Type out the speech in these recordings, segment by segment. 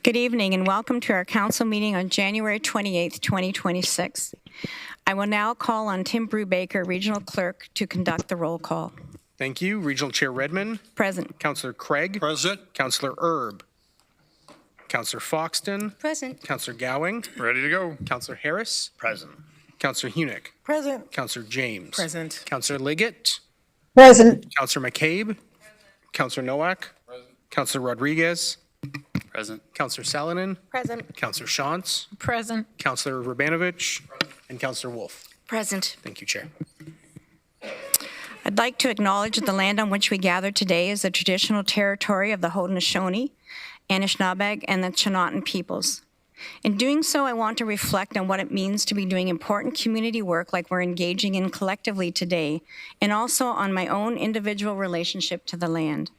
Good evening and welcome to our council meeting on January 28th, 2026. I will now call on Tim Brubaker, Regional Clerk, to conduct the roll call. Thank you. Regional Chair Redmond. Present. Councillor Craig. Present. Councillor Erb. Councillor Foxton. Present. Councillor Gowing. Ready to go. Councillor Harris. Present. Councillor Hunick. Present. Councillor James. Present. Councillor Liggett. Present. Councillor McCabe. Councillor Nowak. Present. Councillor Rodriguez. Present. Councillor Salonen. Present. Councillor Shantz. Present. Councillor Urbanovich. And Councillor Wolf. Present. Thank you, Chair. I'd like to acknowledge that the land on which we gather today is the traditional territory of the Haudenosaunee, Anishinaabeg, and the Channotton peoples. In doing so, I want to reflect on what it means to be doing important community work like we're engaging in collectively today, and also on my own individual relationship to the land.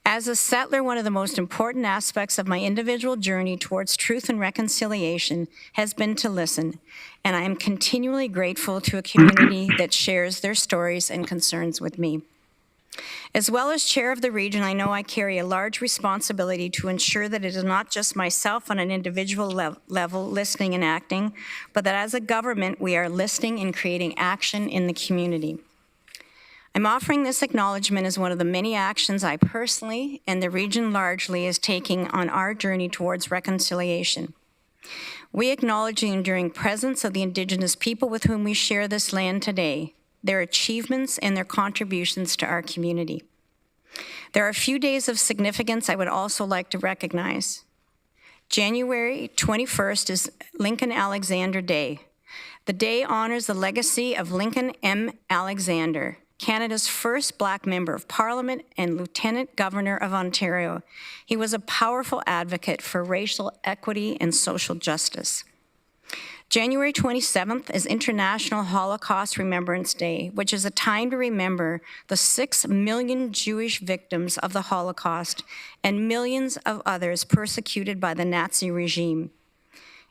As a settler, one of the most important aspects of my individual journey towards truth and reconciliation has been to listen, and I am continually grateful to a community that shares their stories and concerns with me. As well as chair of the region, I know I carry a large responsibility to ensure that it is not just myself on an individual level listening and acting, but that as a government, we are listening and creating action in the community. I'm offering this acknowledgement as one of the many actions I personally and the region largely is taking on our journey towards reconciliation. We acknowledge the enduring presence of the Indigenous people with whom we share this land today, their achievements and their contributions to our community. There are a few days of significance I would also like to recognize. January 21st is Lincoln Alexander Day. The day honors the legacy of Lincoln M. Alexander, Canada's first Black Member of Parliament and Lieutenant Governor of Ontario. He was a powerful advocate for racial equity and social justice. January 27th is International Holocaust Remembrance Day, which is a time to remember the 6 million Jewish victims of the Holocaust and millions of others persecuted by the Nazi regime.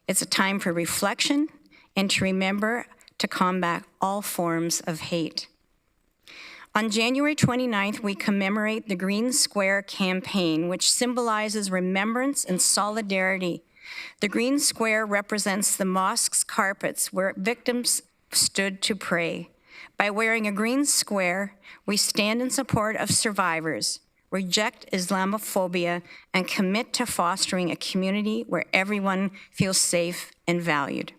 It's a time for reflection and to remember to combat all forms of hate. On January 29th, we commemorate the Green Square campaign, which symbolizes remembrance and solidarity. The Green Square represents the mosque's carpets where victims stood to pray. By wearing a green square, we stand in support of survivors, reject Islamophobia, and commit to fostering a community where everyone feels safe and valued.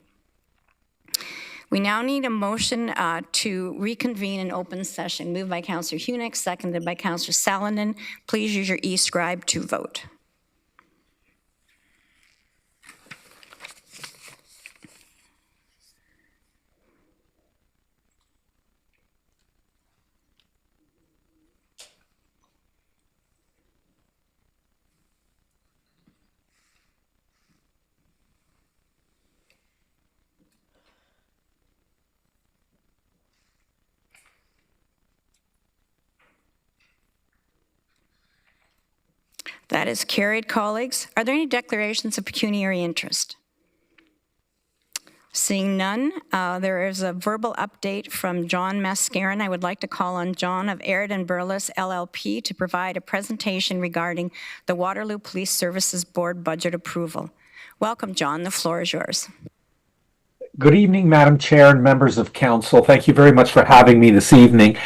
We now need a motion to reconvene an open session. Moved by Councillor Hunick, seconded by Councillor Salonen. Please use your e-scribe to vote. That is carried, colleagues. Are there any declarations of pecuniary interest? Seeing none, there is a verbal update from John Mascarin. I would like to call on John of Aird and Burles LLP to provide a presentation regarding the Waterloo Police Services Board budget approval. Welcome, John. The floor is yours. Good evening, Madam Chair and members of Council. Thank you very much for having me this evening.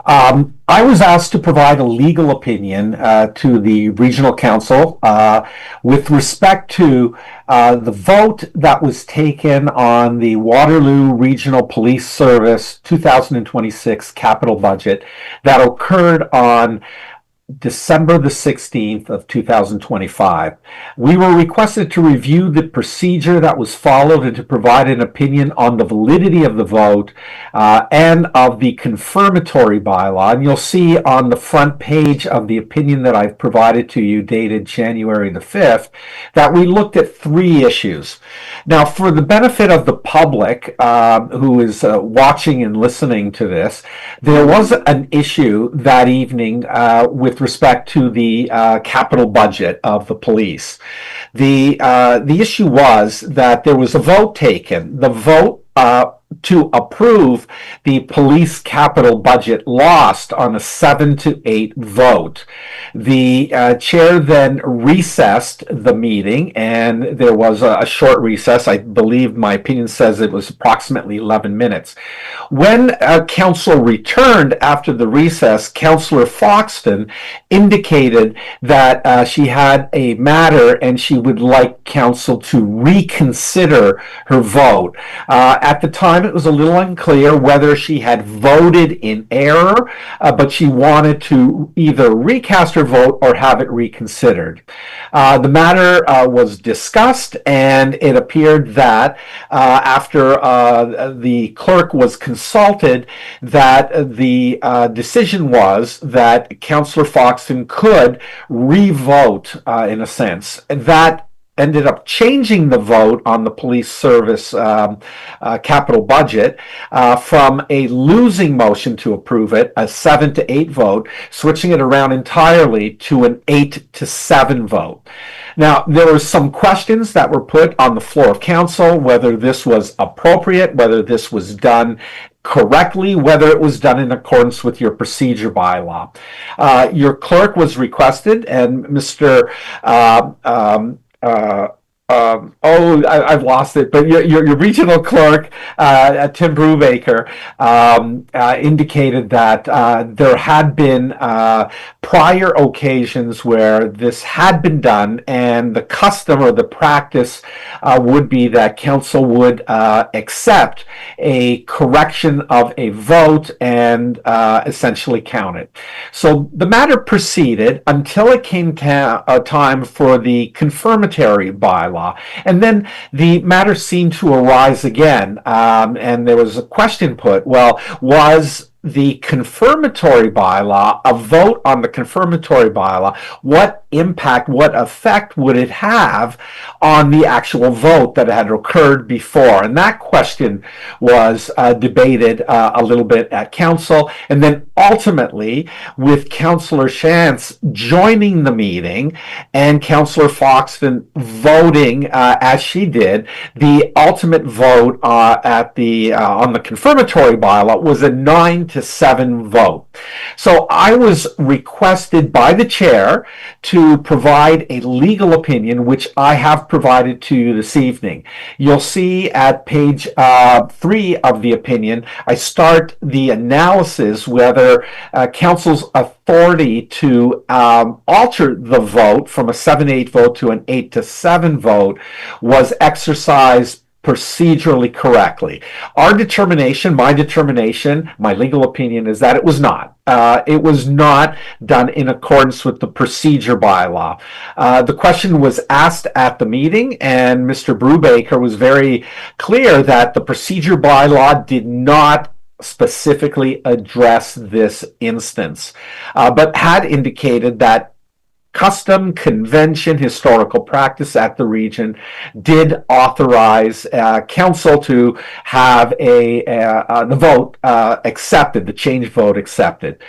I was asked to provide a legal opinion to the Regional Council with respect to the vote that was taken on the Waterloo Regional Police Service 2026 capital budget that occurred on December the 16th of 2025. We were requested to review the procedure that was followed and to provide an opinion on the validity of the vote and of the confirmatory bylaw. And you'll see on the front page of the opinion that I've provided to you dated January the 5th that we looked at 3 issues. Now, for the benefit of the public who is watching and listening to this, there was an issue that evening with respect to the capital budget of the police. The issue was that there was a vote taken. The vote to approve the police capital budget lost on a 7-8 vote. The chair then recessed the meeting, and there was a short recess. I believe my opinion says it was approximately 11 minutes. When council returned after the recess, Councillor Foxton indicated that she had a matter and she would like council to reconsider her vote. At the time, it was a little unclear whether she had voted in error, but she wanted to either recast her vote or have it reconsidered. The matter was discussed, and it appeared that after the clerk was consulted, that the decision was that Councillor Foxton could re-vote in a sense. That ended up changing the vote on the police service capital budget from a losing motion to approve it, a 7-8 vote, switching it around entirely to an 8-7 vote. Now, there were some questions that were put on the floor of council, whether this was appropriate, whether this was done correctly, whether it was done in accordance with your procedure bylaw. Your clerk was requested, and Mr. I've lost it, but your regional clerk, Tim Brubaker, indicated that there had been prior occasions where this had been done, and the custom or the practice would be that council would accept a correction of a vote and essentially count it. So the matter proceeded until it came time for the confirmatory bylaw. And then the matter seemed to arise again, and there was a question put, well, was the confirmatory bylaw, a vote on the confirmatory bylaw, what impact, what effect would it have on the actual vote that had occurred before? And that question was debated a little bit at council, and then ultimately with Councillor Shantz joining the meeting and Councillor Foxton voting as she did, the ultimate vote on the confirmatory bylaw was a 9-7 vote. So I was requested by the chair to provide a legal opinion, which I have provided to you this evening. You'll see at page 3 of the opinion, I start the analysis whether council's authority to alter the vote from a 7-8 vote to an 8-7 vote was exercised procedurally correctly. Our determination, my legal opinion is that it was not. It was not done in accordance with the procedure bylaw. The question was asked at the meeting, and Mr. Brubaker was very clear that the procedure bylaw did not specifically address this instance, but had indicated that custom, convention, historical practice at the region did authorize council to have the vote accepted, the change vote accepted.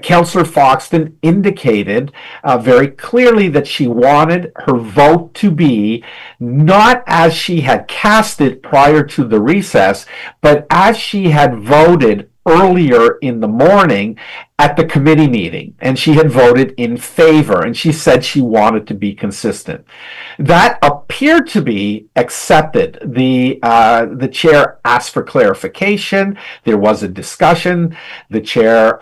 Councillor Foxton indicated very clearly that she wanted her vote to be not as she had cast it prior to the recess, but as she had voted earlier in the morning at the committee meeting, and she had voted in favor, and she said she wanted to be consistent. That appeared to be accepted. The chair asked for clarification. There was a discussion. The chair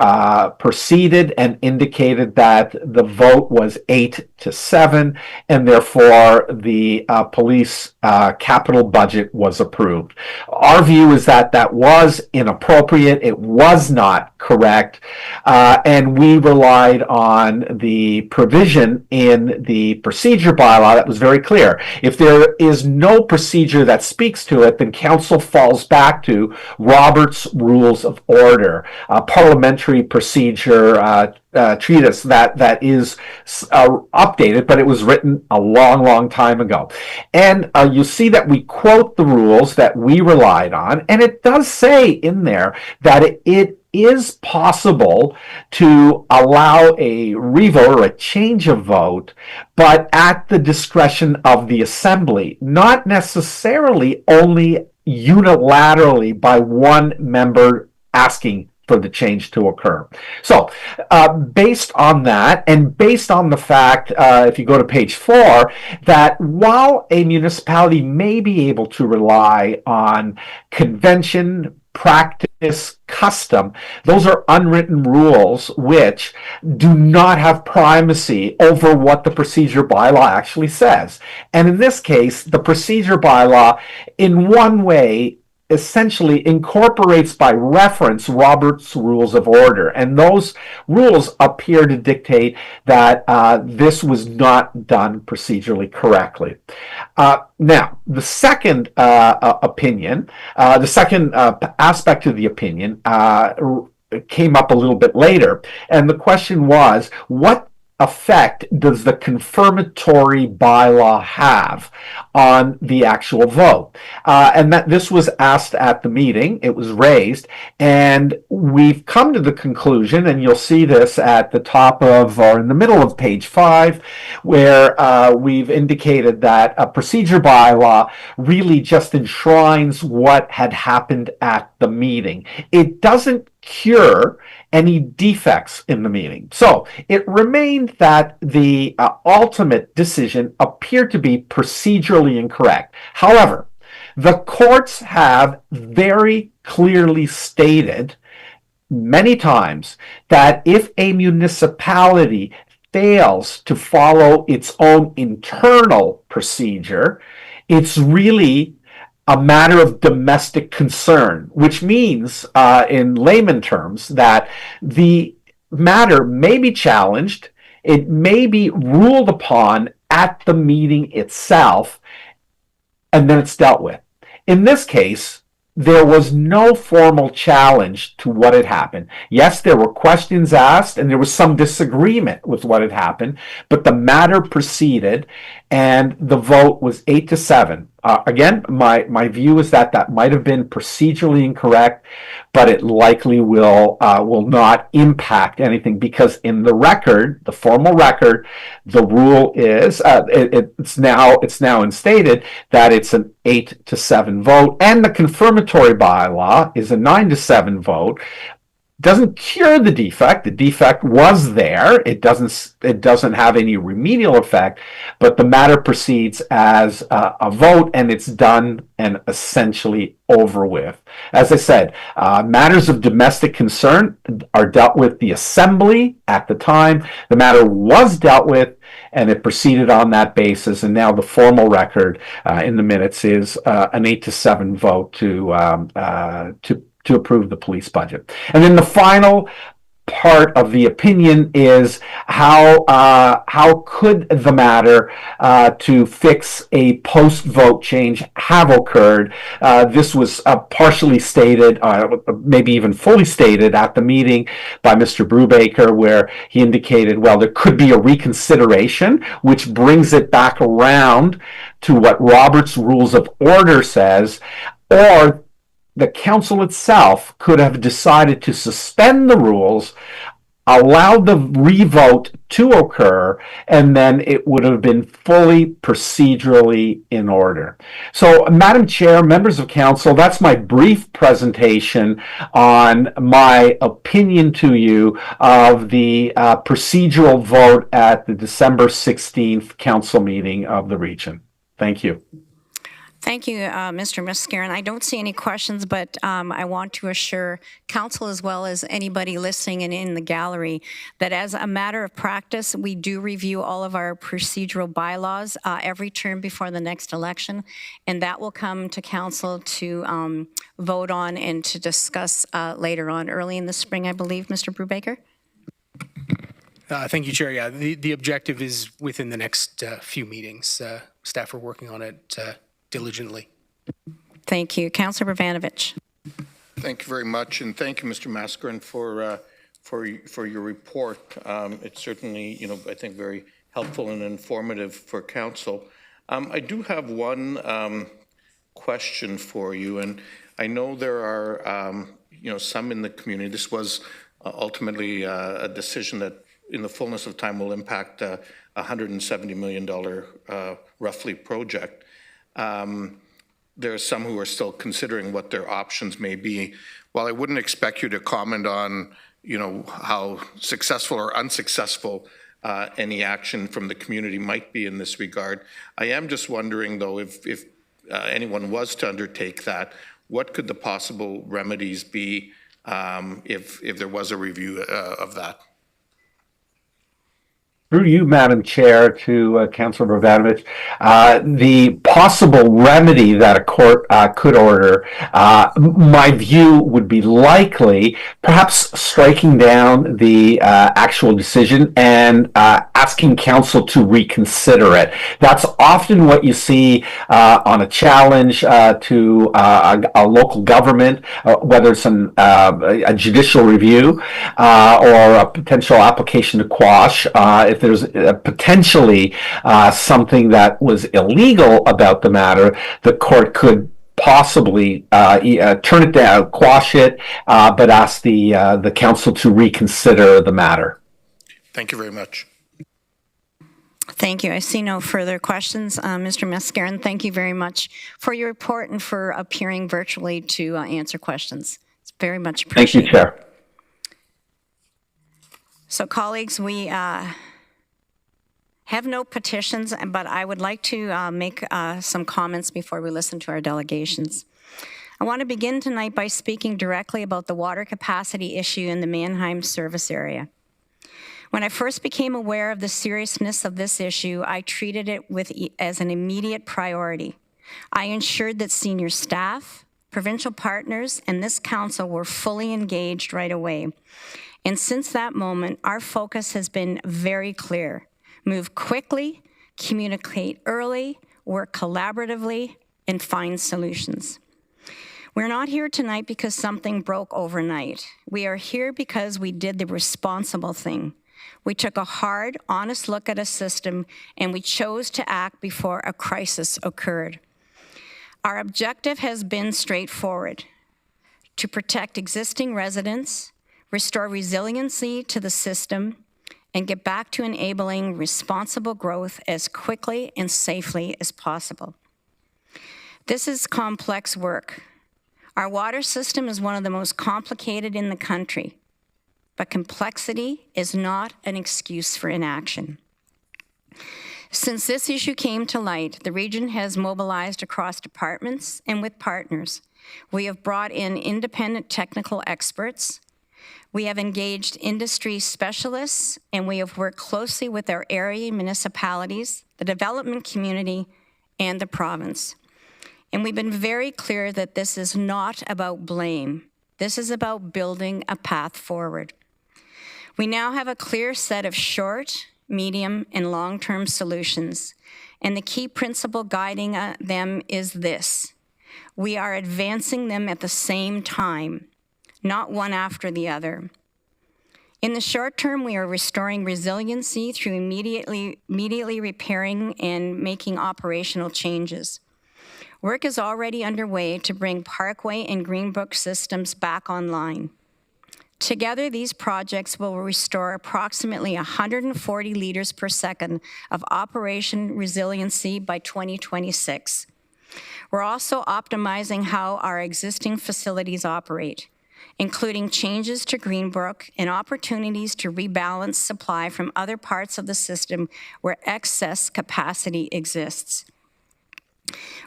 proceeded and indicated that the vote was 8-7, and therefore the police capital budget was approved. Our view is that that was inappropriate. It was not correct. And we relied on the provision in the procedure bylaw that was very clear. If there is no procedure that speaks to it, then council falls back to Robert's Rules of Order, a parliamentary procedure treatise that is updated, but it was written a long time ago. And you see that we quote the rules that we relied on, and it does say in there that it is possible to allow a revote or a change of vote, but at the discretion of the assembly, not necessarily only unilaterally by one member asking for the change to occur. So, based on that, and based on the fact, if you go to page 4, that while a municipality may be able to rely on convention, practice, custom, those are unwritten rules which do not have primacy over what the procedure bylaw actually says. And in this case, the procedure bylaw, in one way, essentially incorporates by reference Robert's Rules of Order. And those rules appear to dictate that this was not done procedurally correctly. Now, the second opinion, the second aspect of the opinion came up a little bit later. And the question was, what effect does the confirmatory bylaw have on the actual vote? And that this was asked at the meeting, it was raised, and we've come to the conclusion, and you'll see this at the top of, or in the middle of page 5, where we've indicated that a procedure bylaw really just enshrines what had happened at the meeting. It doesn't cure any defects in the meeting. So it remained that the ultimate decision appeared to be procedurally incorrect. However, the courts have very clearly stated many times that if a municipality fails to follow its own internal procedure, it's really a matter of domestic concern, which means, in layman terms, that the matter may be challenged, it may be ruled upon at the meeting itself, and then it's dealt with. In this case, there was no formal challenge to what had happened. Yes, there were questions asked, and there was some disagreement with what had happened, but the matter proceeded, and the vote was 8-7. Again, my view is that that might have been procedurally incorrect, but it likely will not impact anything, because in the record, the formal record, the rule is it's now instated that it's an 8-7 vote, and the confirmatory bylaw is a 9-7 vote. Doesn't cure the defect. The defect was there. It doesn't have any remedial effect, but the matter proceeds as a vote, and it's done and essentially over with. As I said, matters of domestic concern are dealt with the assembly at the time. The matter was dealt with, and it proceeded on that basis. And now the formal record in the minutes is an 8-7 vote to approve the police budget. And then the final part of the opinion is how could the matter to fix a post-vote change have occurred. This was partially stated, maybe even fully stated at the meeting by Mr. Brubaker, where he indicated, well, there could be a reconsideration, which brings it back around to what Robert's Rules of Order says, or the council itself could have decided to suspend the rules, allow the revote to occur, and then it would have been fully procedurally in order. So, Madam Chair, members of council, that's my brief presentation on my opinion to you of the procedural vote at the December 16th council meeting of the region. Thank you. Thank you, Mr. Muscarin. I don't see any questions, but I want to assure council, as well as anybody listening and in the gallery, that as a matter of practice, we do review all of our procedural bylaws every term before the next election, and that will come to council to vote on and to discuss later on, early in the spring, I believe, Mr. Brubaker? Thank you, Chair. Yeah, the objective is within the next few meetings. Staff are working on it diligently. Thank you. Councillor Bravanovich. Thank you very much, and thank you, Mr. Mascarin, for your report. It's certainly, I think, very helpful and informative for council. I do have one question for you, and I know there are, some in the community. This was ultimately a decision that, in the fullness of time, will impact $170 million roughly project. there are some who are still considering what their options may be. While I wouldn't expect you to comment on, how successful or unsuccessful any action from the community might be in this regard, I am just wondering, though, if anyone was to undertake that, what could the possible remedies be if there was a review of that? Through you, Madam Chair, to Councillor Bogdanovich, the possible remedy that a court could order, my view would be likely perhaps striking down the actual decision and asking council to reconsider it. That's often what you see on a challenge to a local government, whether it's a judicial review or a potential application to quash. If there's potentially something that was illegal about the matter, the court could possibly turn it down, quash it, but ask the council to reconsider the matter. Thank you very much. Thank you. I see no further questions. Mr. Mascarin, thank you very much for your report and for appearing virtually to answer questions. It's very much appreciated. Thank you, Chair. So, colleagues, we have no petitions, but I would like to make some comments before we listen to our delegations. I want to begin tonight by speaking directly about the water capacity issue in the Mannheim service area. When I first became aware of the seriousness of this issue, I treated it as an immediate priority. I ensured that senior staff, provincial partners, and this council were fully engaged right away. And since that moment, our focus has been very clear. Move quickly, communicate early, work collaboratively, and find solutions. We're not here tonight because something broke overnight. We are here because we did the responsible thing. We took a hard, honest look at a system, and we chose to act before a crisis occurred. Our objective has been straightforward: to protect existing residents, restore resiliency to the system, and get back to enabling responsible growth as quickly and safely as possible. This is complex work. Our water system is one of the most complicated in the country, but complexity is not an excuse for inaction. Since this issue came to light, the region has mobilized across departments and with partners. We have brought in independent technical experts. We have engaged industry specialists, and we have worked closely with our area municipalities, the development community, and the province. And we've been very clear that this is not about blame. This is about building a path forward. We now have a clear set of short, medium, and long-term solutions, and the key principle guiding them is this: we are advancing them at the same time, not one after the other. In the short term, we are restoring resiliency through immediately repairing and making operational changes. Work is already underway to bring Parkway and Greenbrook systems back online. Together, these projects will restore approximately 140 liters per second of operation resiliency by 2026. We're also optimizing how our existing facilities operate, including changes to Greenbrook and opportunities to rebalance supply from other parts of the system where excess capacity exists.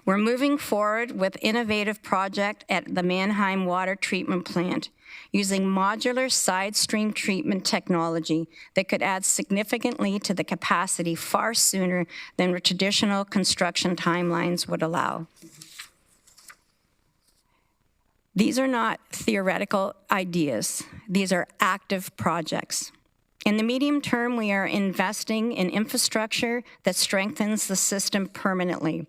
We're moving forward with innovative project at the Mannheim Water Treatment Plant using modular side stream treatment technology that could add significantly to the capacity far sooner than traditional construction timelines would allow. These are not theoretical ideas. These are active projects. In the medium term, we are investing in infrastructure that strengthens the system permanently.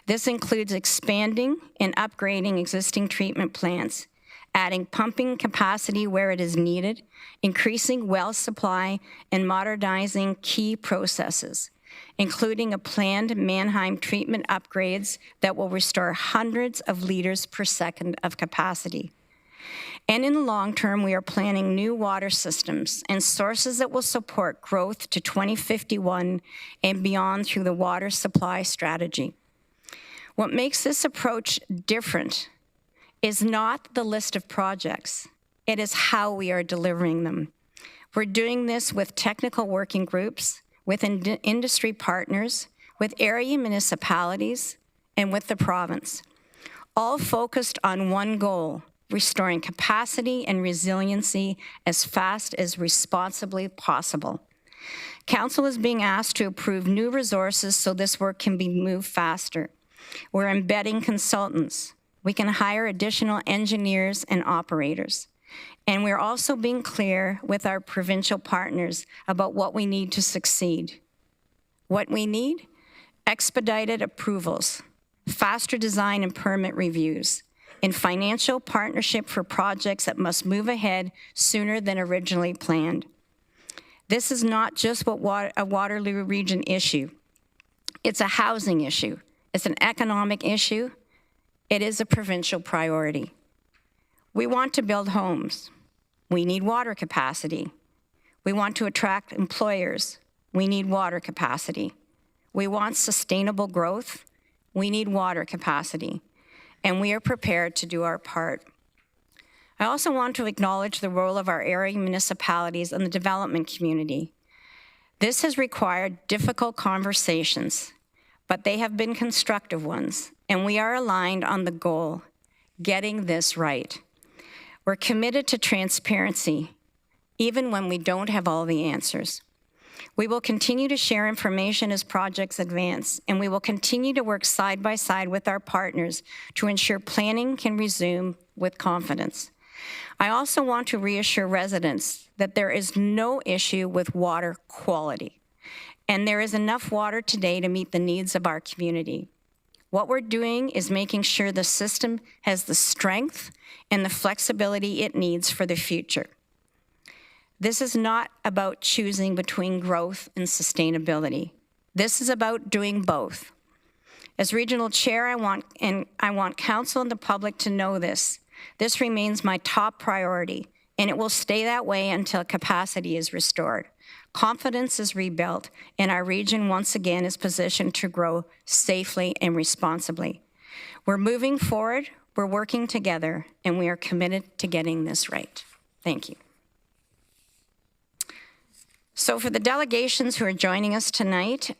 This includes expanding and upgrading existing treatment plants, adding pumping capacity where it is needed, increasing well supply, and modernizing key processes, including a planned Mannheim treatment upgrades that will restore hundreds of liters per second of capacity. And in the long term, we are planning new water systems and sources that will support growth to 2051 and beyond through the water supply strategy. What makes this approach different is not the list of projects. It is how we are delivering them. We're doing this with technical working groups, with industry partners, with area municipalities, and with the province, all focused on one goal: restoring capacity and resiliency as fast as responsibly possible. Council is being asked to approve new resources so this work can be moved faster. We're embedding consultants. We can hire additional engineers and operators. And we're also being clear with our provincial partners about what we need to succeed. What we need? Expedited approvals, faster design and permit reviews, and financial partnership for projects that must move ahead sooner than originally planned. This is not just a Waterloo region issue. It's a housing issue. It's an economic issue. It is a provincial priority. We want to build homes. We need water capacity. We want to attract employers. We need water capacity. We want sustainable growth. We need water capacity. And we are prepared to do our part. I also want to acknowledge the role of our area municipalities and the development community. This has required difficult conversations, but they have been constructive ones, and we are aligned on the goal: getting this right. We're committed to transparency, even when we don't have all the answers. We will continue to share information as projects advance, and we will continue to work side by side with our partners to ensure planning can resume with confidence. I also want to reassure residents that there is no issue with water quality, and there is enough water today to meet the needs of our community. What we're doing is making sure the system has the strength and the flexibility it needs for the future. This is not about choosing between growth and sustainability. This is about doing both. As regional chair, I want council and the public to know this. This remains my top priority, and it will stay that way until capacity is restored. Confidence is rebuilt, and our region once again is positioned to grow safely and responsibly. We're moving forward, we're working together, and we are committed to getting this right. Thank you. So for the delegations who are joining us tonight,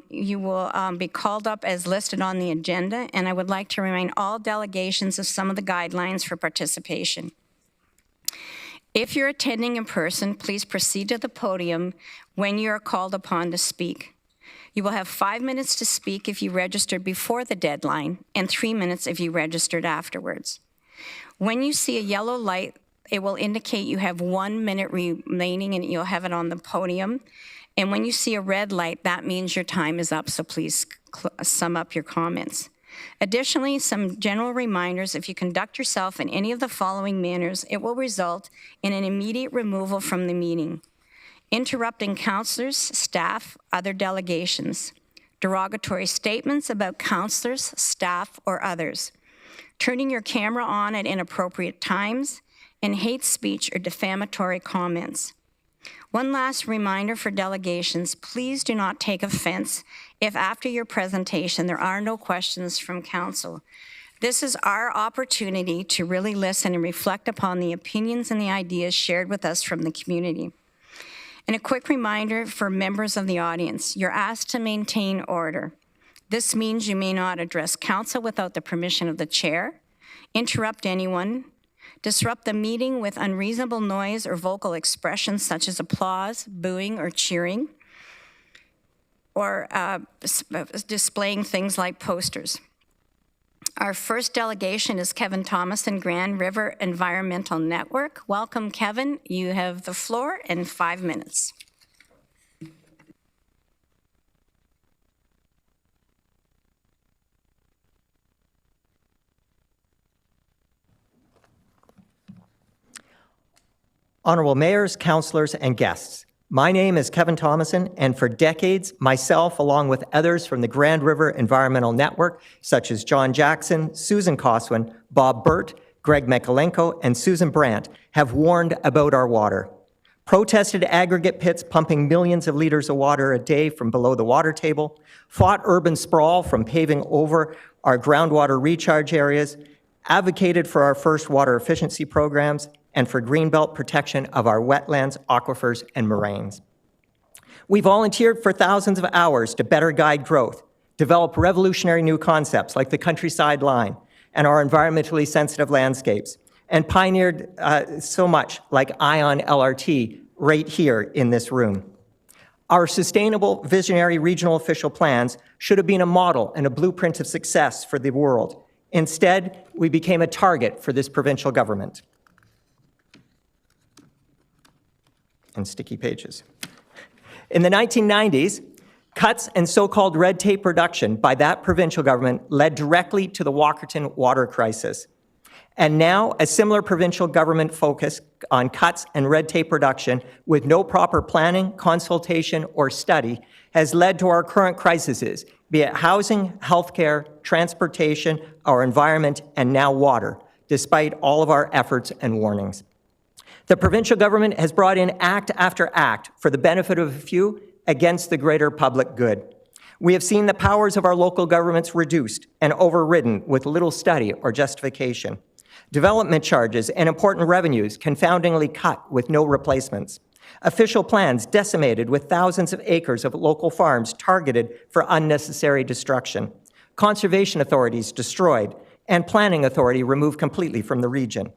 you will be called up as listed on the agenda, and I would like to remind all delegations of some of the guidelines for participation. If you're attending in person, please proceed to the podium when you are called upon to speak. You will have 5 minutes to speak if you registered before the deadline, and 3 minutes if you registered afterwards. When you see a yellow light, it will indicate you have 1 minute remaining, and you'll have it on the podium. And when you see a red light, that means your time is up, so please sum up your comments. Additionally, some general reminders: if you conduct yourself in any of the following manners, it will result in an immediate removal from the meeting: interrupting councillors, staff, other delegations; derogatory statements about councillors, staff, or others; turning your camera on at inappropriate times; and hate speech or defamatory comments. One last reminder for delegations: please do not take offense if after your presentation there are no questions from council. This is our opportunity to really listen and reflect upon the opinions and the ideas shared with us from the community. And a quick reminder for members of the audience: you're asked to maintain order. This means you may not address council without the permission of the chair, interrupt anyone, disrupt the meeting with unreasonable noise or vocal expressions such as applause, booing, or cheering, or displaying things like posters. Our first delegation is Kevin Thomason, Grand River Environmental Network. Welcome, Kevin. You have the floor in 5 minutes. Honorable mayors, councillors, and guests, my name is Kevin Thomason, and for decades, myself, along with others from the Grand River Environmental Network, such as John Jackson, Susan Coswin, Bob Burt, Greg Mikalenko, and Susan Brandt, have warned about our water. Protested aggregate pits pumping millions of liters of water a day from below the water table, fought urban sprawl from paving over our groundwater recharge areas, advocated for our first water efficiency programs, and for greenbelt protection of our wetlands, aquifers, and moraines. We volunteered for thousands of hours to better guide growth, develop revolutionary new concepts like the countryside line and our environmentally sensitive landscapes, and pioneered so much like ion LRT right here in this room. Our sustainable, visionary regional official plans should have been a model and a blueprint of success for the world. Instead, we became a target for this provincial government. And sticky pages. In the 1990s, cuts and so-called red tape reduction by that provincial government led directly to the Walkerton water crisis. And now, a similar provincial government focus on cuts and red tape reduction with no proper planning, consultation, or study has led to our current crises, be it housing, healthcare, transportation, our environment, and now water, despite all of our efforts and warnings. The provincial government has brought in act after act for the benefit of a few against the greater public good. We have seen the powers of our local governments reduced and overridden with little study or justification. Development charges and important revenues confoundingly cut with no replacements. Official plans decimated with thousands of acres of local farms targeted for unnecessary destruction. Conservation authorities destroyed and planning authority removed completely from the region.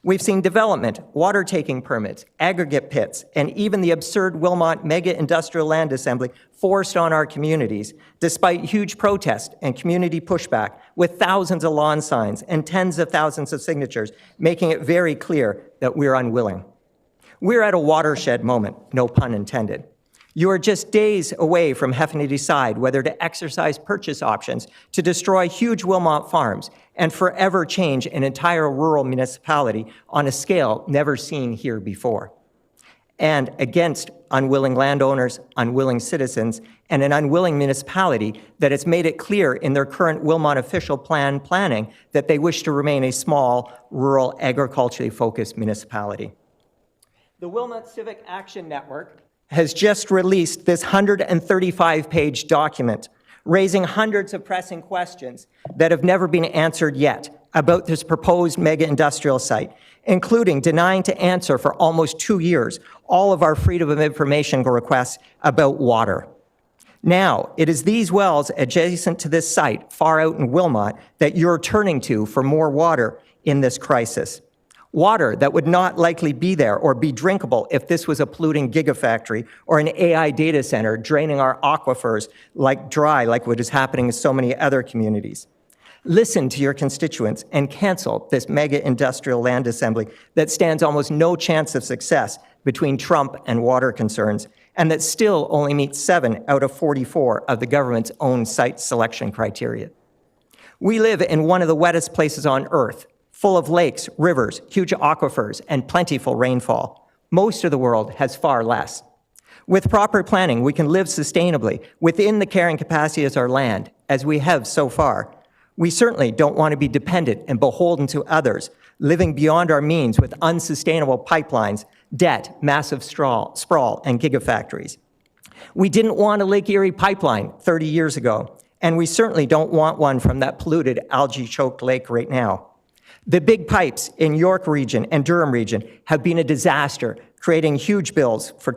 We've seen development, water taking permits, aggregate pits, and even the absurd Wilmot mega industrial land assembly forced on our communities, despite huge protest and community pushback with thousands of lawn signs and tens of thousands of signatures, making it very clear that we're unwilling. We're at a watershed moment, no pun intended. You are just days away from having to decide whether to exercise purchase options to destroy huge Wilmot farms and forever change an entire rural municipality on a scale never seen here before. And against unwilling landowners, unwilling citizens, and an unwilling municipality that has made it clear in their current Wilmot official planning that they wish to remain a small, rural, agriculturally focused municipality. The Wilmot Civic Action Network has just released this 135-page document, raising hundreds of pressing questions that have never been answered yet about this proposed mega-industrial site, including denying to answer for almost 2 years all of our freedom of information requests about water. Now, it is these wells adjacent to this site, far out in Wilmot, that you're turning to for more water in this crisis. Water that would not likely be there or be drinkable if this was a polluting gigafactory or an AI data center draining our aquifers like what is happening in so many other communities. Listen to your constituents and cancel this mega industrial land assembly that stands almost no chance of success between Trump and water concerns, and that still only meets 7 out of 44 of the government's own site selection criteria. We live in one of the wettest places on Earth, full of lakes, rivers, huge aquifers, and plentiful rainfall. Most of the world has far less. With proper planning, we can live sustainably within the carrying capacity of our land, as we have so far. We certainly don't want to be dependent and beholden to others, living beyond our means with unsustainable pipelines, debt, massive sprawl, and gigafactories. We didn't want a Lake Erie pipeline 30 years ago, and we certainly don't want one from that polluted, algae-choked lake right now. The big pipes in York region and Durham region have been a disaster, creating huge bills for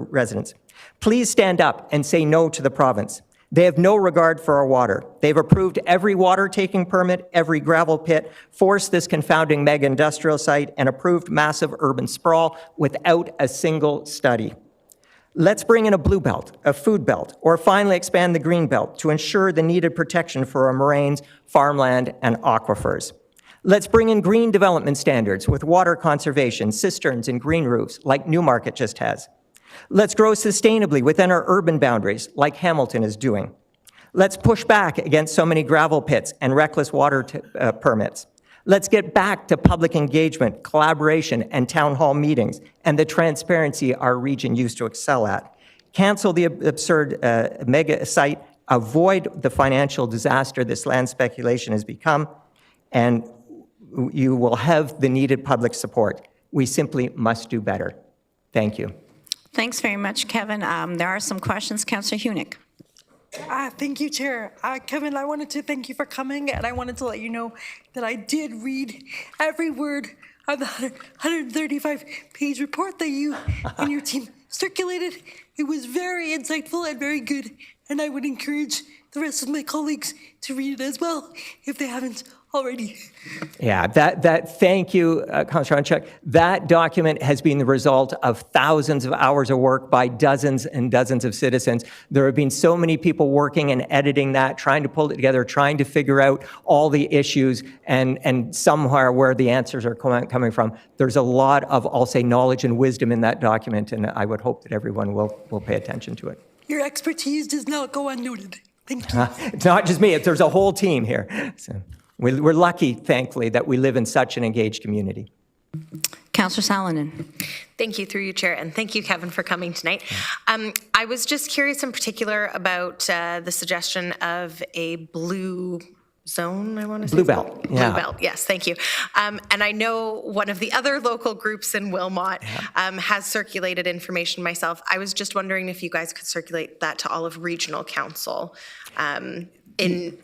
residents. Please stand up and say no to the province. They have no regard for our water. They've approved every water taking permit, every gravel pit, forced this confounding mega industrial site, and approved massive urban sprawl without a single study. Let's bring in a blue belt, a food belt, or finally expand the green belt to ensure the needed protection for our moraines, farmland, and aquifers. Let's bring in green development standards with water conservation, cisterns, and green roofs like Newmarket just has. Let's grow sustainably within our urban boundaries like Hamilton is doing. Let's push back against so many gravel pits and reckless water permits. Let's get back to public engagement, collaboration, and town hall meetings, and the transparency our region used to excel at. Cancel the absurd mega site, avoid the financial disaster this land speculation has become, and you will have the needed public support. We simply must do better. Thank you. Thanks very much, Kevin. There are some questions. Councillor Hunick. Thank you, Chair. Kevin, I wanted to thank you for coming, and I wanted to let you know that I did read every word of the 135-page report that you and your team circulated. It was very insightful and very good, and I would encourage the rest of my colleagues to read it as well if they haven't already. Yeah, thank you, Councillor Hunchak. That document has been the result of thousands of hours of work by dozens and dozens of citizens. There have been so many people working and editing that, trying to pull it together, trying to figure out all the issues and somewhere where the answers are coming from. There's a lot of, I'll say, knowledge and wisdom in that document, and I would hope that everyone will pay attention to it. Your expertise does not go unnoted. Thank you. It's not just me, there's a whole team here. So. We're lucky, thankfully, that we live in such an engaged community. Councillor Salonen. Thank you, through you, Chair, and thank you, Kevin, for coming tonight. I was just curious in particular about the suggestion of a blue zone, I want to say. Blue belt, yeah. Blue belt, yes, thank you. And I know one of the other local groups in Wilmot has circulated information myself. I was just wondering if you guys could circulate that to all of regional council in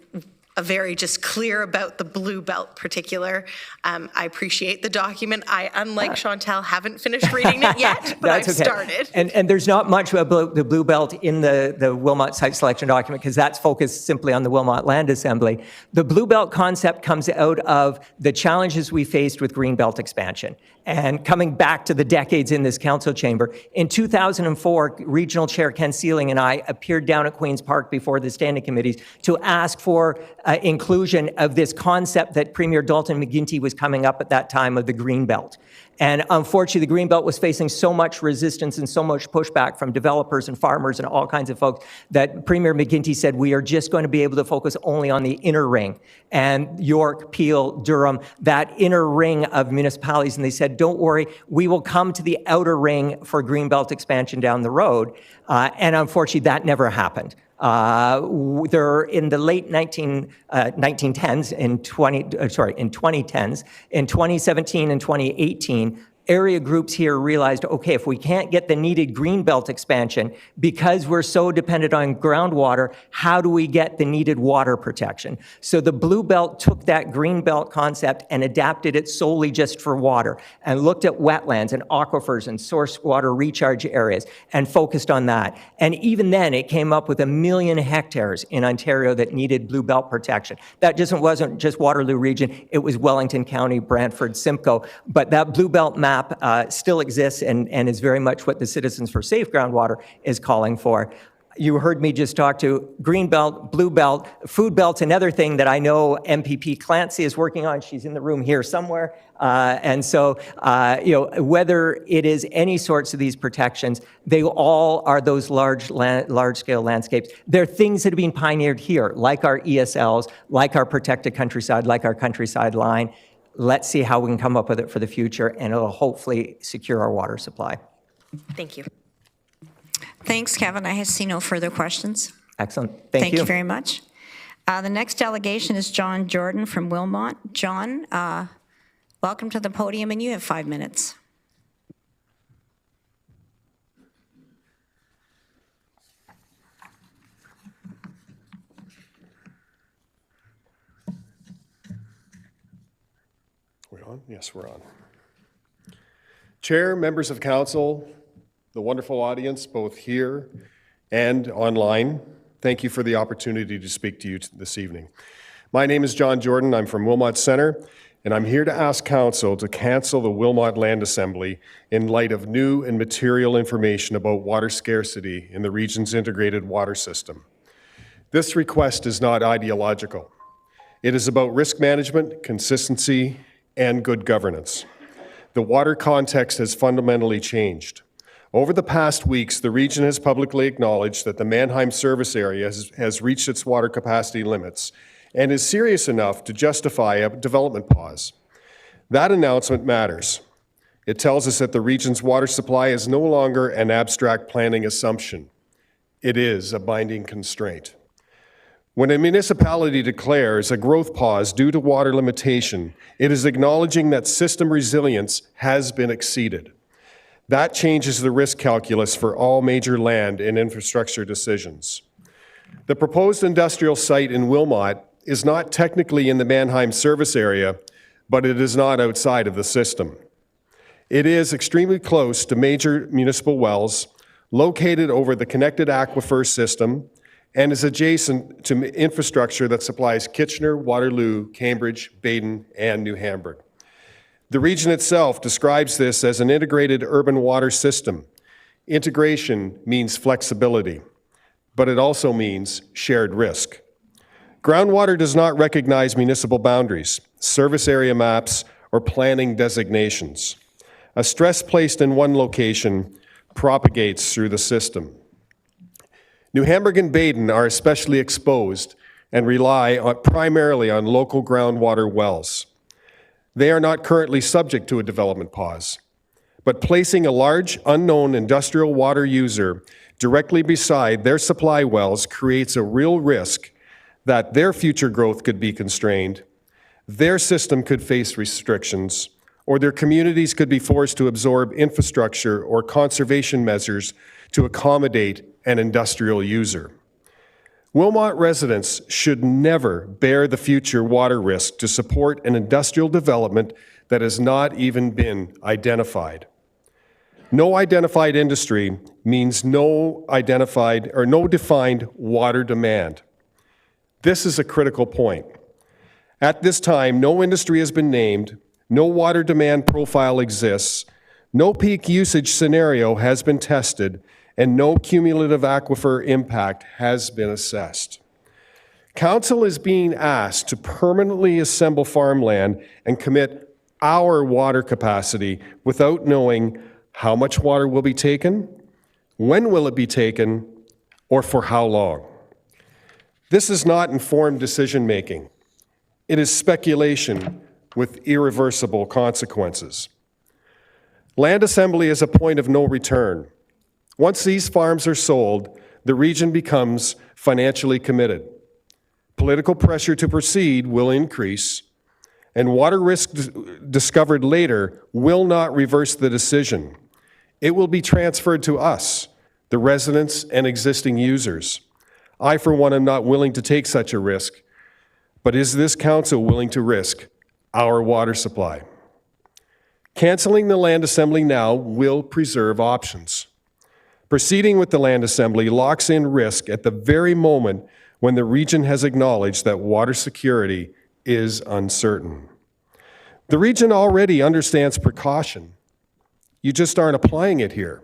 a very just clear about the blue belt particular. I appreciate the document. I, unlike Chantal, haven't finished reading it yet, but I've started. And there's not much about the blue belt in the Wilmot site selection document because that's focused simply on the Wilmot Land Assembly. The blue belt concept comes out of the challenges we faced with green belt expansion. And coming back to the decades in this council chamber, in 2004, Regional Chair Ken Sealing and I appeared down at Queen's Park before the standing committees to ask for inclusion of this concept that Premier Dalton McGuinty was coming up at that time of the green belt. And unfortunately, the Greenbelt was facing so much resistance and so much pushback from developers and farmers and all kinds of folks that Premier McGuinty said, we are just going to be able to focus only on the inner ring. And York, Peel, Durham, that inner ring of municipalities. And they said, don't worry, we will come to the outer ring for Greenbelt expansion down the road. And unfortunately, that never happened. There in the late 1910s, in 2010s, in 2017 and 2018, area groups here realized, okay, if we can't get the needed greenbelt expansion because we're so dependent on groundwater, how do we get the needed water protection? So the Blue Belt took that greenbelt concept and adapted it solely just for water and looked at wetlands and aquifers and source water recharge areas and focused on that. And even then, it came up with 1 million hectares in Ontario that needed Blue Belt protection. That wasn't just Waterloo region, it was Wellington County, Brantford, Simcoe, but that Blue Belt map still exists and is very much what the Citizens for Safe Groundwater is calling for. You heard me just talk to Green Belt, Blue Belt, Food Belt's another thing that I know MPP Clancy is working on. She's in the room here somewhere. And so, whether it is any sorts of these protections, they all are those large-scale landscapes. They're things that have been pioneered here, like our ESLs, like our protected countryside, like our countryside line. Let's see how we can come up with it for the future, and it'll hopefully secure our water supply. Thank you. Thanks, Kevin. I see no further questions. Excellent. Thank you. Thank you very much. The next delegation is John Jordan from Wilmot. John, welcome to the podium, and you have 5 minutes. We're on? Yes, we're on. Chair, members of council, the wonderful audience, both here and online, thank you for the opportunity to speak to you this evening. My name is John Jordan. I'm from Wilmot Centre, and I'm here to ask council to cancel the Wilmot Land Assembly in light of new and material information about water scarcity in the region's integrated water system. This request is not ideological. It is about risk management, consistency, and good governance. The water context has fundamentally changed. Over the past weeks, the region has publicly acknowledged that the Mannheim service area has reached its water capacity limits and is serious enough to justify a development pause. That announcement matters. It tells us that the region's water supply is no longer an abstract planning assumption. It is a binding constraint. When a municipality declares a growth pause due to water limitation, it is acknowledging that system resilience has been exceeded. That changes the risk calculus for all major land and infrastructure decisions. The proposed industrial site in Wilmot is not technically in the Mannheim service area, but it is not outside of the system. It is extremely close to major municipal wells, located over the connected aquifer system, and is adjacent to infrastructure that supplies Kitchener, Waterloo, Cambridge, Baden, and New Hamburg. The region itself describes this as an integrated urban water system. Integration means flexibility, but it also means shared risk. Groundwater does not recognize municipal boundaries, service area maps, or planning designations. A stress placed in one location propagates through the system. New Hamburg and Baden are especially exposed and rely primarily on local groundwater wells. They are not currently subject to a development pause, but placing a large unknown industrial water user directly beside their supply wells creates a real risk that their future growth could be constrained, their system could face restrictions, or their communities could be forced to absorb infrastructure or conservation measures to accommodate an industrial user. Wilmot residents should never bear the future water risk to support an industrial development that has not even been identified. No identified industry means no identified or no defined water demand. This is a critical point. At this time, no industry has been named, no water demand profile exists, no peak usage scenario has been tested, and no cumulative aquifer impact has been assessed. Council is being asked to permanently assemble farmland and commit our water capacity without knowing how much water will be taken, when will it be taken, or for how long. This is not informed decision-making. It is speculation with irreversible consequences. Land assembly is a point of no return. Once these farms are sold, the region becomes financially committed. Political pressure to proceed will increase, and water risk discovered later will not reverse the decision. It will be transferred to us, the residents and existing users. I, for one, am not willing to take such a risk, but is this council willing to risk our water supply? Canceling the land assembly now will preserve options. Proceeding with the land assembly locks in risk at the very moment when the region has acknowledged that water security is uncertain. The region already understands precaution. You just aren't applying it here.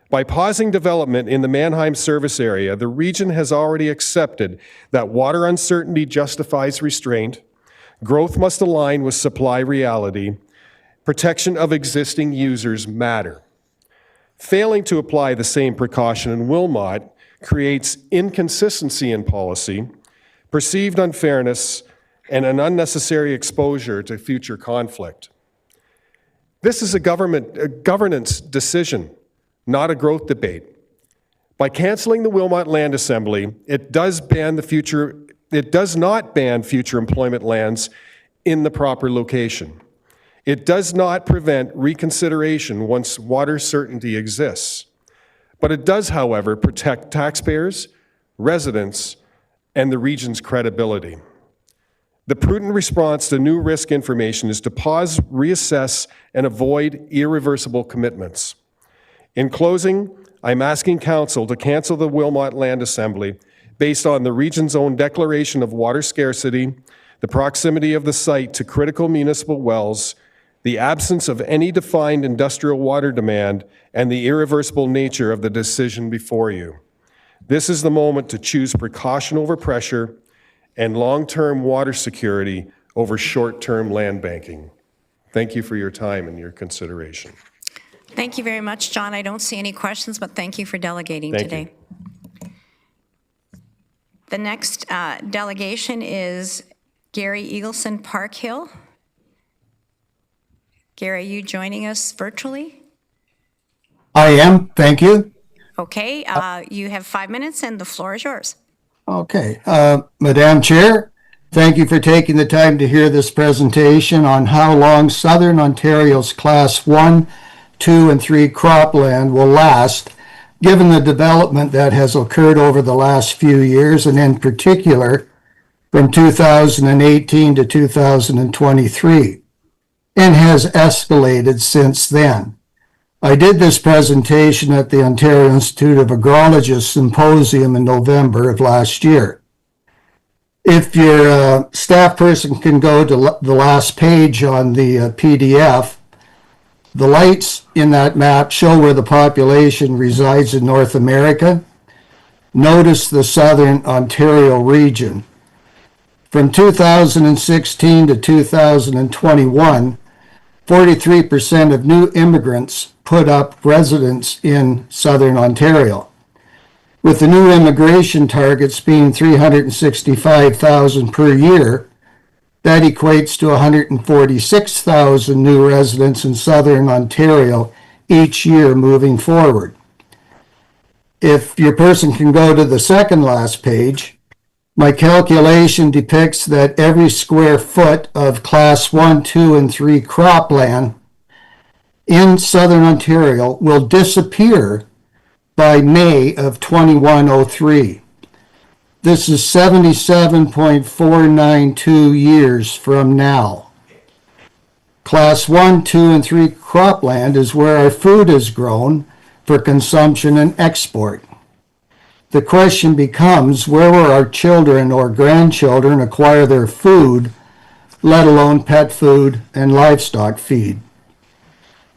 By pausing development in the Mannheim service area, the region has already accepted that water uncertainty justifies restraint, growth must align with supply reality, protection of existing users matter. Failing to apply the same precaution in Wilmot creates inconsistency in policy, perceived unfairness, and an unnecessary exposure to future conflict. This is a governance decision, not a growth debate. By canceling the Wilmot Land Assembly, it does not ban future employment lands in the proper location. It does not prevent reconsideration once water certainty exists. But it does, however, protect taxpayers, residents, and the region's credibility. The prudent response to new risk information is to pause, reassess, and avoid irreversible commitments. In closing, I'm asking Council to cancel the Wilmot Land Assembly based on the region's own declaration of water scarcity, the proximity of the site to critical municipal wells, the absence of any defined industrial water demand, and the irreversible nature of the decision before you. This is the moment to choose precaution over pressure and long-term water security over short-term land banking. Thank you for your time and your consideration. Thank you very much, John. I don't see any questions, but thank you for delegating Thank today. The next delegation is Gary Eagleson Park Hill. Gary, are you joining us virtually? I am, thank you. Okay, you have 5 minutes and the floor is yours. Okay, Madam Chair, thank you for taking the time to hear this presentation on how long Southern Ontario's Class 1, 2, and 3 cropland will last given the development that has occurred over the last few years, and in particular from 2018 to 2023, and has escalated since then. I did this presentation at the Ontario Institute of Agrologists Symposium in November of last year. If your staff person can go to the last page on the PDF, the lights in that map show where the population resides in North America. Notice the Southern Ontario region. From 2016 to 2021, 43% of new immigrants put up residence in Southern Ontario. With the new immigration targets being 365,000 per year, that equates to 146,000 new residents in Southern Ontario each year moving forward. If your person can go to the second last page, my calculation depicts that every square foot of Class 1, 2, and 3 cropland in Southern Ontario will disappear by May of 2103. This is 77.492 years from now. Class 1, 2, and 3 cropland is where our food is grown for consumption and export. The question becomes, where will our children or grandchildren acquire their food, let alone pet food and livestock feed?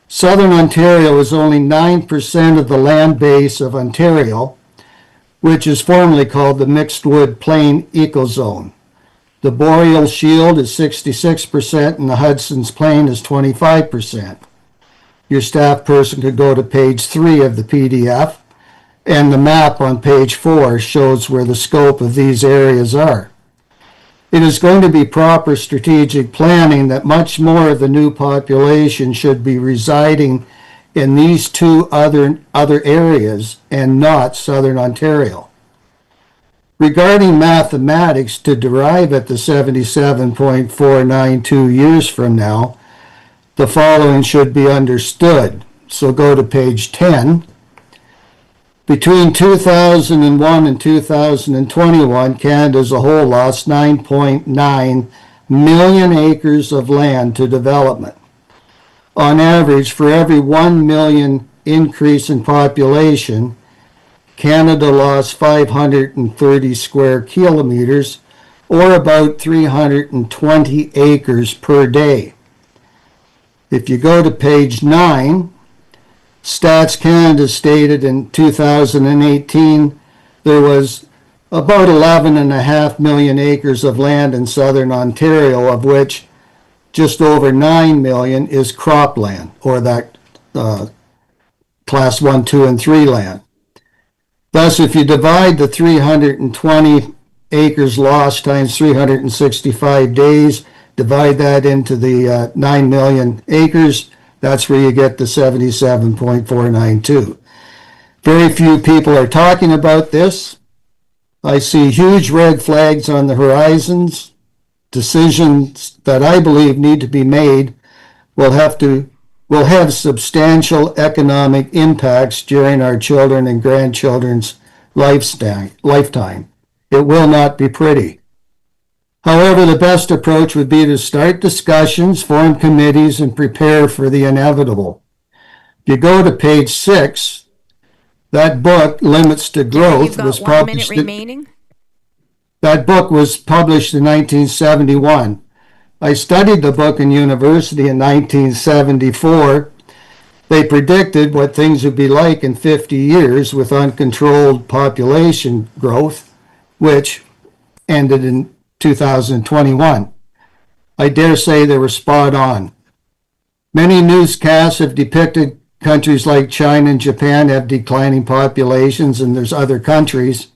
Southern Ontario is only 9% of the land base of Ontario, which is formerly called the Mixed Wood Plain Ecozone. The Boreal Shield is 66% and the Hudson's Plain is 25%. Your staff person could go to page 3 of the PDF, and the map on page 4 shows where the scope of these areas are. It is going to be proper strategic planning that much more of the new population should be residing in these two other areas and not Southern Ontario. Regarding mathematics to derive at the 77.492 years from now, the following should be understood. So go to page 10. Between 2001 and 2021, Canada as a whole lost 9.9 million acres of land to development. On average, for every 1 million increase in population, Canada lost 530 square kilometers, or about 320 acres per day. If you go to page 9, Stats Canada stated in 2018 there was about 11.5 million acres of land in Southern Ontario, of which just over 9 million is cropland, or that Class 1, 2, and 3 land. Thus, if you divide the 320 acres lost times 365 days, divide that into the 9 million acres, that's where you get the 77.492. Very few people are talking about this. I see huge red flags on the horizons. Decisions that I believe need to be made will have substantial economic impacts during our children and grandchildren's lifetime. It will not be pretty. However, the best approach would be to start discussions, form committees, and prepare for the inevitable. If you go to page 6, that book, Limits to Growth, You've got was 1 minute published. remaining. That book was published in 1971. I studied the book in university in 1974. They predicted what things would be like in 50 years with uncontrolled population growth, which ended in 2021. I dare say they were spot on. Many newscasts have depicted countries like China and Japan have declining populations, and there's other countries.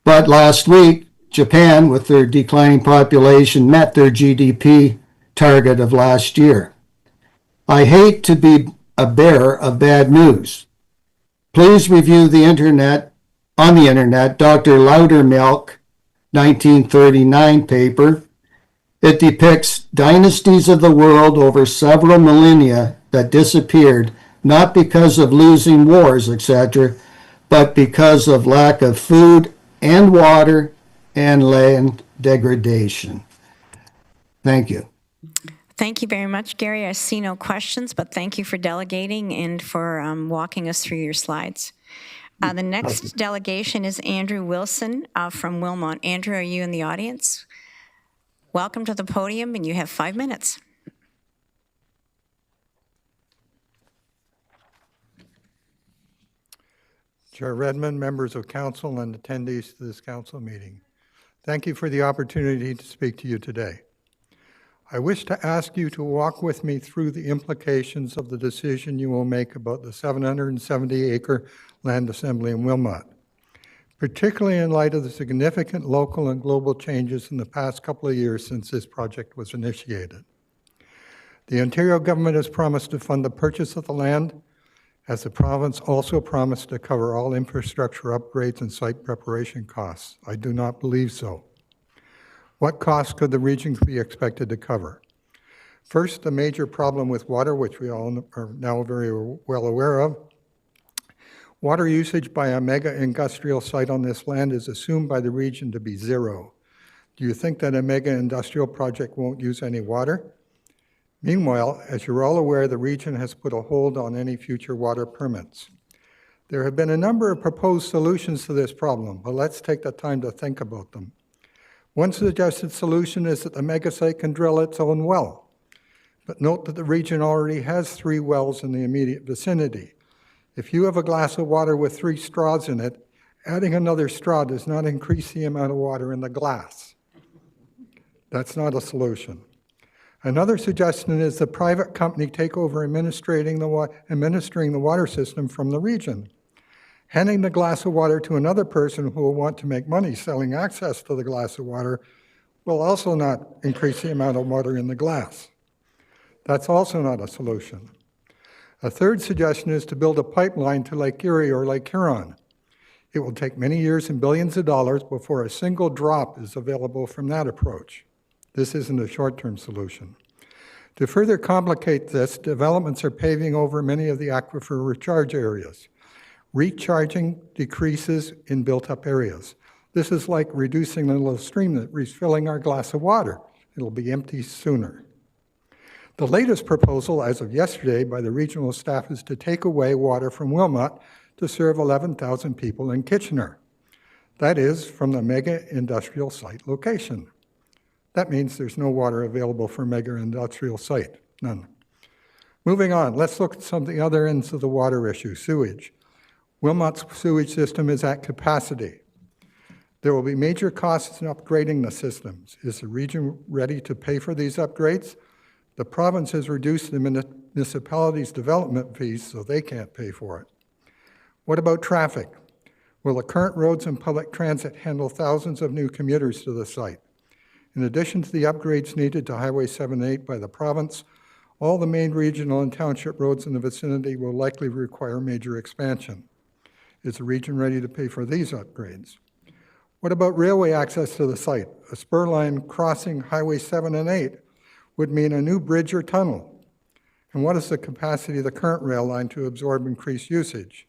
But last week, Japan, with their declining population, met their GDP target of last year. I hate to be a bearer of bad news. Please review the internet, Dr. Loudermilk 1939 paper. It depicts dynasties of the world over several millennia that disappeared not because of losing wars, etc., but because of lack of food and water and land degradation. Thank you. Thank you very much, Gary. I see no questions, but thank you for delegating and for walking us through your slides. The next delegation is Andrew Wilson from Wilmot. Andrew, are you in the audience? Welcome to the podium, and you have 5 minutes. Chair Redmond, members of council, and attendees to this council meeting. Thank you for the opportunity to speak to you today. I wish to ask you to walk with me through the implications of the decision you will make about the 770-acre land assembly in Wilmot, particularly in light of the significant local and global changes in the past couple of years since this project was initiated. The Ontario government has promised to fund the purchase of the land, as the province also promised to cover all infrastructure upgrades and site preparation costs. I do not believe so. What costs could the region be expected to cover? First, a major problem with water, which we all are now very well aware of. Water usage by a mega industrial site on this land is assumed by the region to be zero. Do you think that a mega industrial project won't use any water? Meanwhile, as you're all aware, the region has put a hold on any future water permits. There have been a number of proposed solutions to this problem, but let's take the time to think about them. One suggested solution is that the megasite can drill its own well. But note that the region already has 3 wells in the immediate vicinity. If you have a glass of water with 3 straws in it, adding another straw does not increase the amount of water in the glass. That's not a solution. Another suggestion is the private company take over administering the water system from the region. Handing the glass of water to another person who will want to make money selling access to the glass of water will also not increase the amount of water in the glass. That's also not a solution. A third suggestion is to build a pipeline to Lake Erie or Lake Huron. It will take many years and billions of dollars before a single drop is available from that approach. This isn't a short-term solution. To further complicate this, developments are paving over many of the aquifer recharge areas. Recharging decreases in built-up areas. This is like reducing the little stream that refilling our glass of water. It'll be empty sooner. The latest proposal, as of yesterday, by the regional staff is to take away water from Wilmot to serve 11,000 people in Kitchener. That is, from the mega industrial site location. That means there's no water available for mega industrial site, none. Moving on, let's look at some of the other ends of the water issue, sewage. Wilmot's sewage system is at capacity. There will be major costs in upgrading the systems. Is the region ready to pay for these upgrades? The province has reduced the municipality's development fees, so they can't pay for it. What about traffic? Will the current roads and public transit handle thousands of new commuters to the site? In addition to the upgrades needed to Highway 7 and 8 by the province, all the main regional and township roads in the vicinity will likely require major expansion. Is the region ready to pay for these upgrades? What about railway access to the site? A spur line crossing Highway 7 and 8 would mean a new bridge or tunnel. And what is the capacity of the current rail line to absorb increased usage?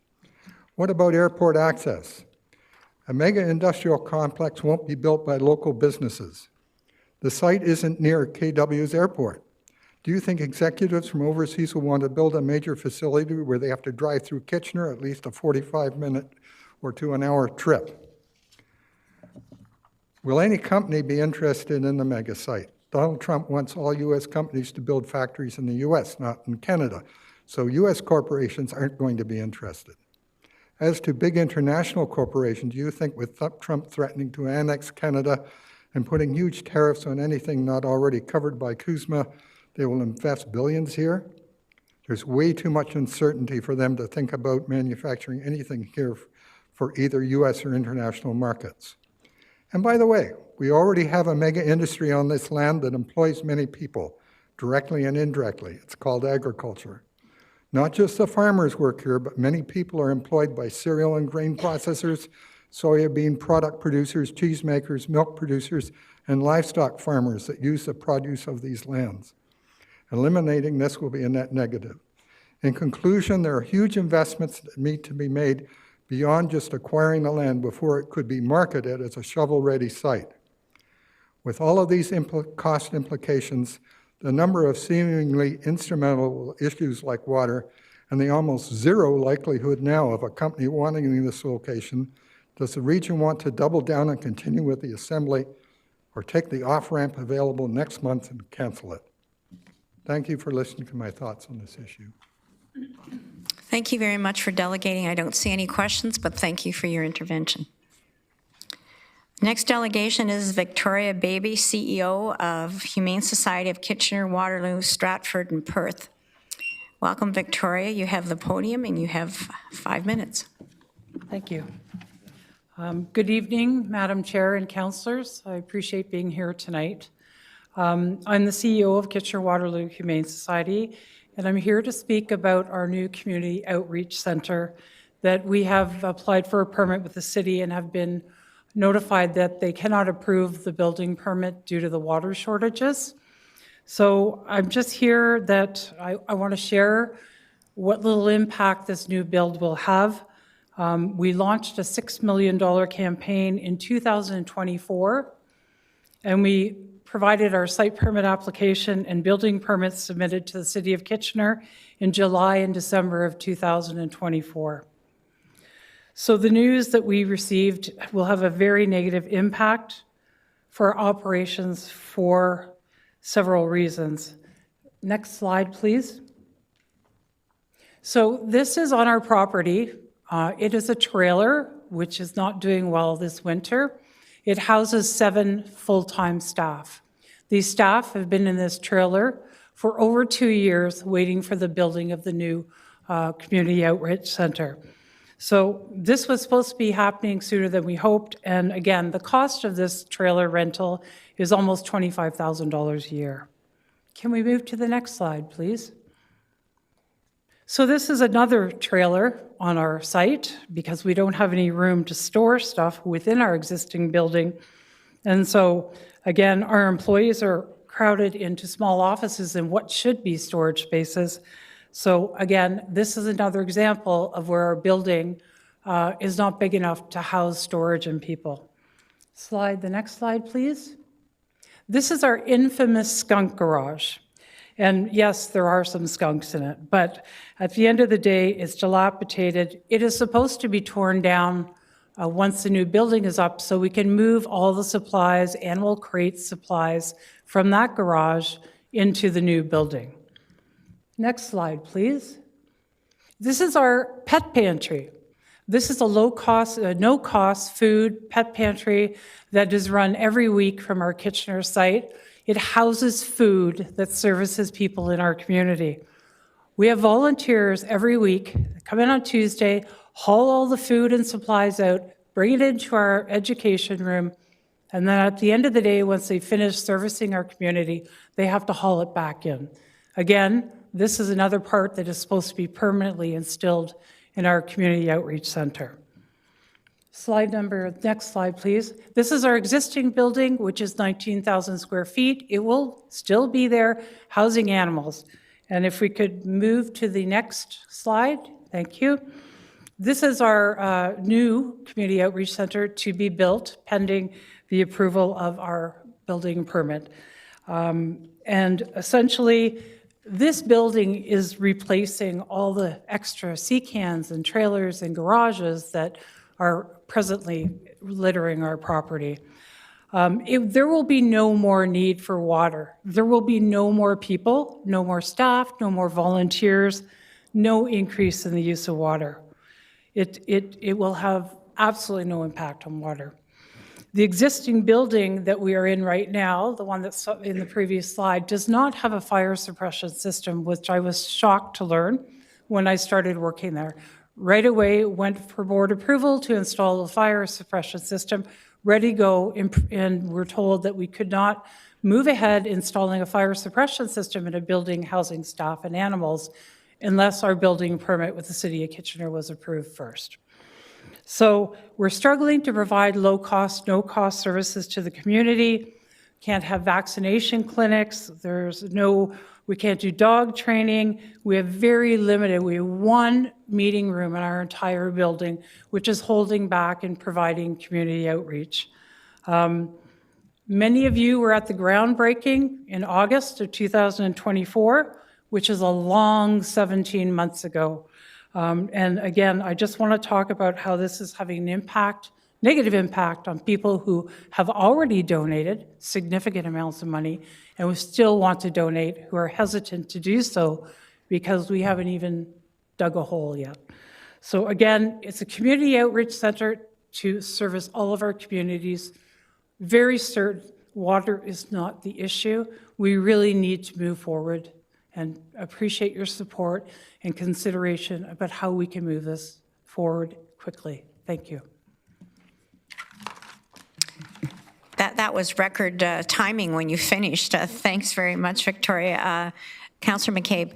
What about airport access? A mega industrial complex won't be built by local businesses. The site isn't near KW's airport. Do you think executives from overseas will want to build a major facility where they have to drive through Kitchener, at least a 45-minute or to an hour trip? Will any company be interested in the mega site? Donald Trump wants all U.S. companies to build factories in the U.S., not in Canada. So U.S. corporations aren't going to be interested. As to big international corporations, do you think with Trump threatening to annex Canada and putting huge tariffs on anything not already covered by CUSMA, they will invest billions here? There's way too much uncertainty for them to think about manufacturing anything here for either U.S. or international markets. And by the way, we already have a mega industry on this land that employs many people, directly and indirectly. It's called agriculture. Not just the farmers work here, but many people are employed by cereal and grain processors, soybean product producers, cheese makers, milk producers, and livestock farmers that use the produce of these lands. Eliminating this will be a net negative. In conclusion, there are huge investments that need to be made beyond just acquiring the land before it could be marketed as a shovel-ready site. With all of these cost implications, the number of seemingly instrumental issues like water, and the almost zero likelihood now of a company wanting this location, does the region want to double down and continue with the assembly, or take the off-ramp available next month and cancel it? Thank you for listening to my thoughts on this issue. Thank you very much for delegating. I don't see any questions, but thank you for your intervention. Next delegation is Victoria Baby, CEO of Humane Society of Kitchener, Waterloo, Stratford, and Perth. Welcome, Victoria. You have the podium and you have 5 minutes. Thank you. Good evening, Madam Chair and councillors. I appreciate being here tonight. I'm the CEO of Kitchener-Waterloo Humane Society, and I'm here to speak about our new community outreach centre that we have applied for a permit with the city and have been notified that they cannot approve the building permit due to the water shortages. So I'm just here that I want to share what little impact this new build will have. We launched a $6 million campaign in 2024, and we provided our site permit application and building permits submitted to the City of Kitchener in July and December of 2024. So the news that we received will have a very negative impact for operations for several reasons. Next slide, please. So this is on our property. It is a trailer, which is not doing well this winter. It houses 7 full-time staff. These staff have been in this trailer for over 2 years waiting for the building of the new community outreach center. So this was supposed to be happening sooner than we hoped. And again, the cost of this trailer rental is almost $25,000 a year. Can we move to the next slide, please? So this is another trailer on our site because we don't have any room to store stuff within our existing building. And so again, our employees are crowded into small offices in what should be storage spaces. So again, this is another example of where our building is not big enough to house storage and people. The next slide, please. This is our infamous skunk garage. And yes, there are some skunks in it, but at the end of the day, it's dilapidated. It is supposed to be torn down once the new building is up so we can move all the supplies, animal crate supplies, from that garage into the new building. Next slide, please. This is our pet pantry. This is a low-cost, no-cost food pet pantry that is run every week from our Kitchener site. It houses food that services people in our community. We have volunteers every week that come in on Tuesday, haul all the food and supplies out, bring it into our education room, and then at the end of the day, once they finish servicing our community, they have to haul it back in. Again, this is another part that is supposed to be permanently instilled in our community outreach center. Next slide, please. This is our existing building, which is 19,000 square feet. It will still be there housing animals. And if we could move to the next slide, thank you. This is our new community outreach center to be built pending the approval of our building permit. And essentially, this building is replacing all the extra sea cans and trailers and garages that are presently littering our property. There will be no more need for water. There will be no more people, no more staff, no more volunteers, no increase in the use of water. It will have absolutely no impact on water. The existing building that we are in right now, the one that's in the previous slide, does not have a fire suppression system, which I was shocked to learn when I started working there. Right away, went for board approval to install a fire suppression system, ready to go, and we're told that we could not move ahead installing a fire suppression system in a building housing staff and animals unless our building permit with the City of Kitchener was approved first. So we're struggling to provide low-cost, no-cost services to the community. can't have vaccination clinics, we can't do dog training. We have very limited, we have one meeting room in our entire building, which is holding back and providing community outreach. Many of you were at the groundbreaking in August of 2024, which is a long 17 months ago. And again, I just want to talk about how this is having an negative impact on people who have already donated significant amounts of money and who still want to donate, who are hesitant to do so because we haven't even dug a hole yet. So again, it's a community outreach center to service all of our communities. Very certain water is not the issue. We really need to move forward and appreciate your support and consideration about how we can move this forward quickly. Thank you. That was record timing when you finished. Thanks very much, Victoria. Councillor McCabe.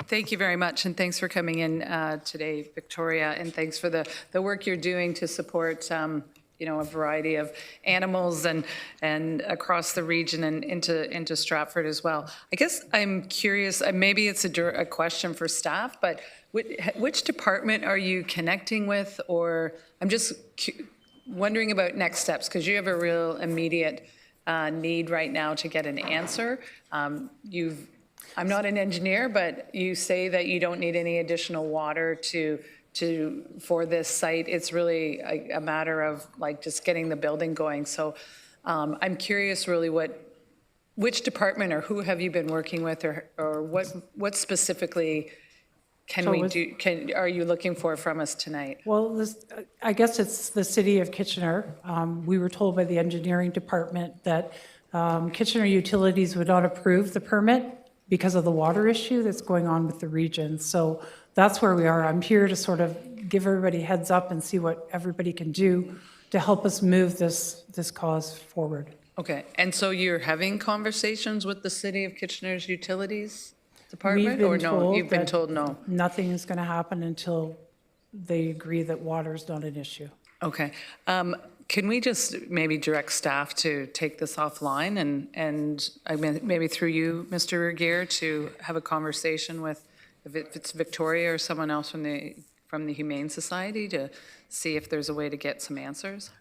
Thank you very much, and thanks for coming in today, Victoria, and thanks for the work you're doing to support a variety of animals and across the region and into Stratford as well. I guess I'm curious, maybe it's a question for staff, but which department are you connecting with? Or I'm just wondering about next steps, because you have a real immediate need right now to get an answer. I'm not an engineer, but you say that you don't need any additional water for this site. It's really a matter of just getting the building going. So I'm curious really which department or who have you been working with, or what specifically are you looking for from us tonight? Well, I guess it's the City of Kitchener. We were told by the engineering department that Kitchener Utilities would not approve the permit because of the water issue that's going on with the region. So that's where we are. I'm here to sort of give everybody a heads up and see what everybody can do to help us move this cause forward. Okay, and so you're having conversations with the City of Kitchener's Utilities Department, or no? You've been told no? Nothing is going to happen until they agree that water is not an issue. Okay. Can we just maybe direct staff to take this offline and I mean, maybe through you, Mr. Regier, to have a conversation with, if it's Victoria or someone else from the Humane Society, to see if there's a way to get some answers?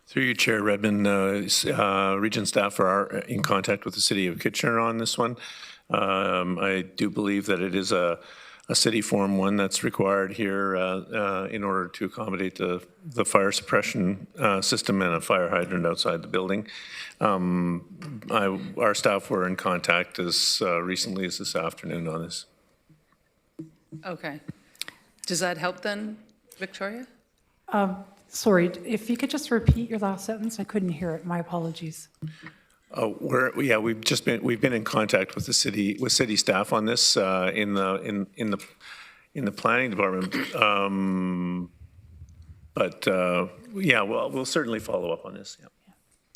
Through you, Chair Redmond, region staff are in contact with the City of Kitchener on this one. I do believe that it is a city Form 1 that's required here in order to accommodate the fire suppression system and a fire hydrant outside the building. Our staff were in contact as recently as this afternoon on this. Okay. Does that help then, Victoria? Sorry, if you could just repeat your last sentence, I couldn't hear it. My apologies. We've been in contact with city staff on this in the planning department. We'll certainly follow up on this. Yeah.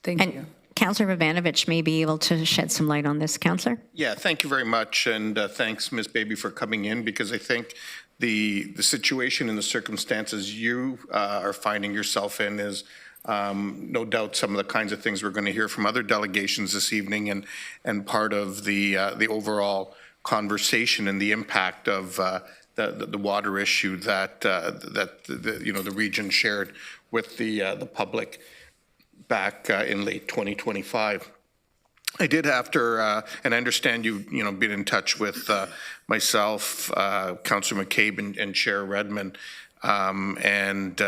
Thank you. Councillor Vavanovich may be able to shed some light on this. Councillor? Yeah, thank you very much, and thanks, Ms. Baby, for coming in, because I think the situation and the circumstances you are finding yourself in is no doubt some of the kinds of things we're going to hear from other delegations this evening, and part of the overall conversation and the impact of the water issue that the region shared with the public back in late 2025. I did after, and I understand you've been in touch with myself, Councillor McCabe, and Chair Redmond, and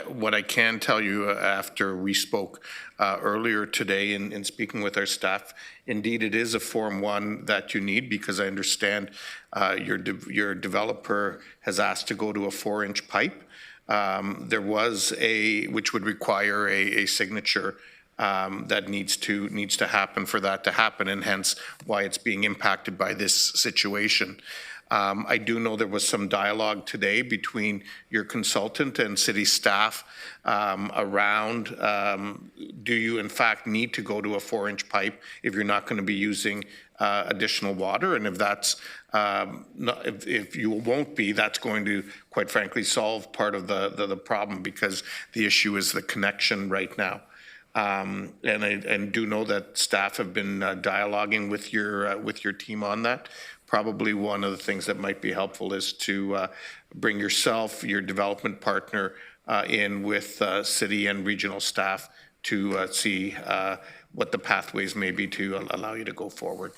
what I can tell you after we spoke earlier today in speaking with our staff, indeed it is a Form 1 that you need, because I understand your developer has asked to go to a 4-inch pipe. There was which would require a signature that needs to happen for that to happen, and hence why it's being impacted by this situation. I do know there was some dialogue today between your consultant and city staff around do you in fact need to go to a 4-inch pipe if you're not going to be using additional water, and if that's if you won't be, that's going to quite frankly solve part of the problem, because the issue is the connection right now. And do know that staff have been dialoguing with your team on that. Probably one of the things that might be helpful is to bring yourself, your development partner, in with city and regional staff to see what the pathways may be to allow you to go forward.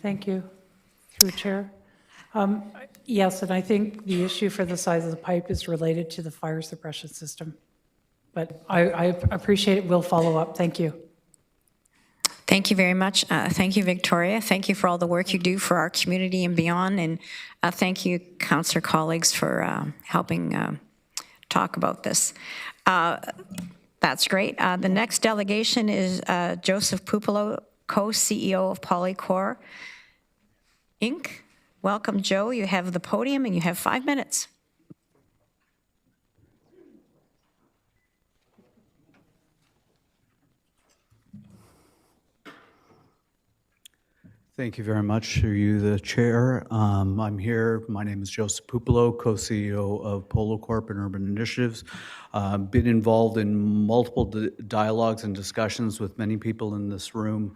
Thank you. Through Chair. Yes, and I think the issue for the size of the pipe is related to the fire suppression system. But I appreciate it. We'll follow up. Thank you. Thank you very much. Thank you, Victoria. Thank you for all the work you do for our community and beyond. And thank you, councillor colleagues, for helping talk about this. That's great. The next delegation is Joseph Pupolo, co-CEO of Polycor Inc. Welcome, Joe. You have the podium and you have 5 minutes. Thank you very much. Through you, the chair. I'm here. My name is Joseph Pupolo, co-CEO of Polo Corp and Urban Initiatives. Been involved in multiple dialogues and discussions with many people in this room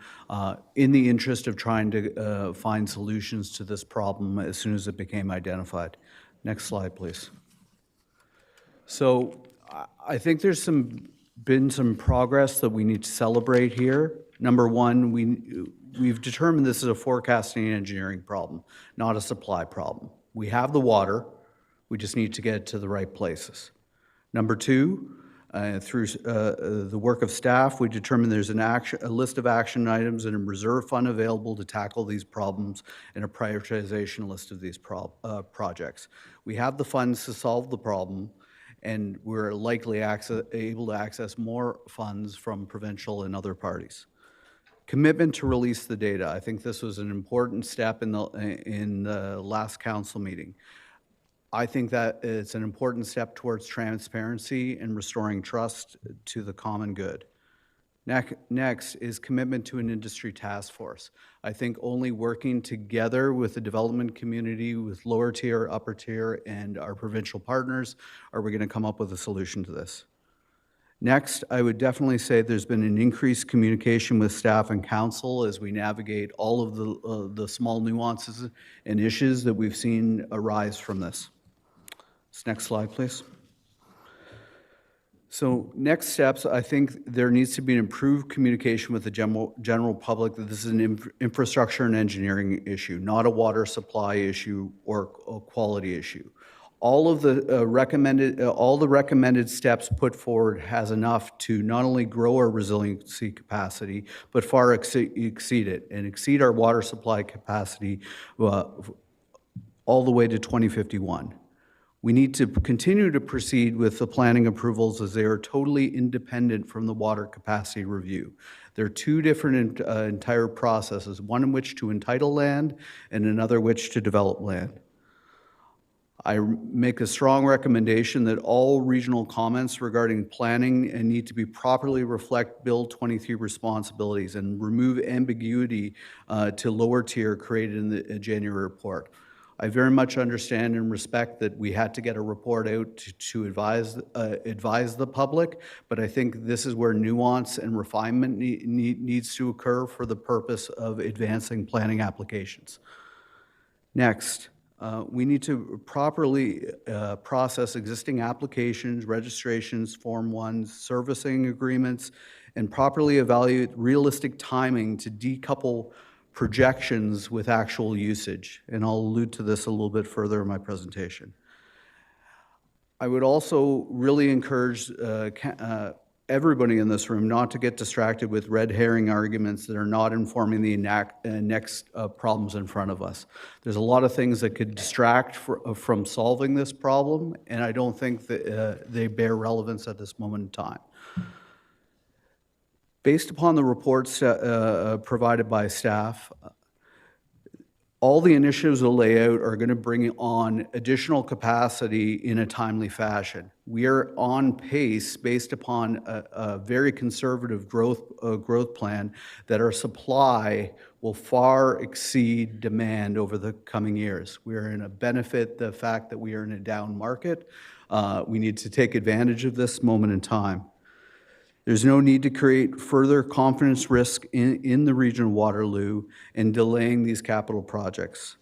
in the interest of trying to find solutions to this problem as soon as it became identified. Next slide, please. So I think there's been some progress that we need to celebrate here. Number one, we've determined this is a forecasting and engineering problem, not a supply problem. We have the water, we just need to get it to the right places. Number two, through the work of staff, we determined there's a list of action items and a reserve fund available to tackle these problems and a prioritization list of these projects. We have the funds to solve the problem, and we're likely able to access more funds from provincial and other parties. Commitment to release the data. I think this was an important step in the last council meeting. I think that it's an important step towards transparency and restoring trust to the common good. Next is commitment to an industry task force. I think only working together with the development community, with lower tier, upper tier, and our provincial partners, are we going to come up with a solution to this. Next, I would definitely say there's been an increased communication with staff and council as we navigate all of the small nuances and issues that we've seen arise from this. Next slide, please. So next steps, I think there needs to be an improved communication with the general public that this is an infrastructure and engineering issue, not a water supply issue or a quality issue. All the recommended steps put forward has enough to not only grow our resiliency capacity, but far exceed it and exceed our water supply capacity all the way to 2051. We need to continue to proceed with the planning approvals as they are totally independent from the water capacity review. There are two different entire processes, one in which to entitle land and another which to develop land. I make a strong recommendation that all regional comments regarding planning need to be properly reflect Bill 23 responsibilities and remove ambiguity to lower tier created in the January report. I very much understand and respect that we had to get a report out to advise the public, but I think this is where nuance and refinement needs to occur for the purpose of advancing planning applications. Next. We need to properly process existing applications, registrations, Form 1s, servicing agreements, and properly evaluate realistic timing to decouple projections with actual usage. And I'll allude to this a little bit further in my presentation. I would also really encourage everybody in this room not to get distracted with red herring arguments that are not informing the next problems in front of us. There's a lot of things that could distract from solving this problem, and I don't think that they bear relevance at this moment in time. Based upon the reports provided by staff, all the initiatives we'll lay out are going to bring on additional capacity in a timely fashion. We are on pace based upon a very conservative growth plan that our supply will far exceed demand over the coming years. We are in a benefit the fact that we are in a down market. We need to take advantage of this moment in time. There's no need to create further confidence risk in the region of Waterloo and delaying these capital projects.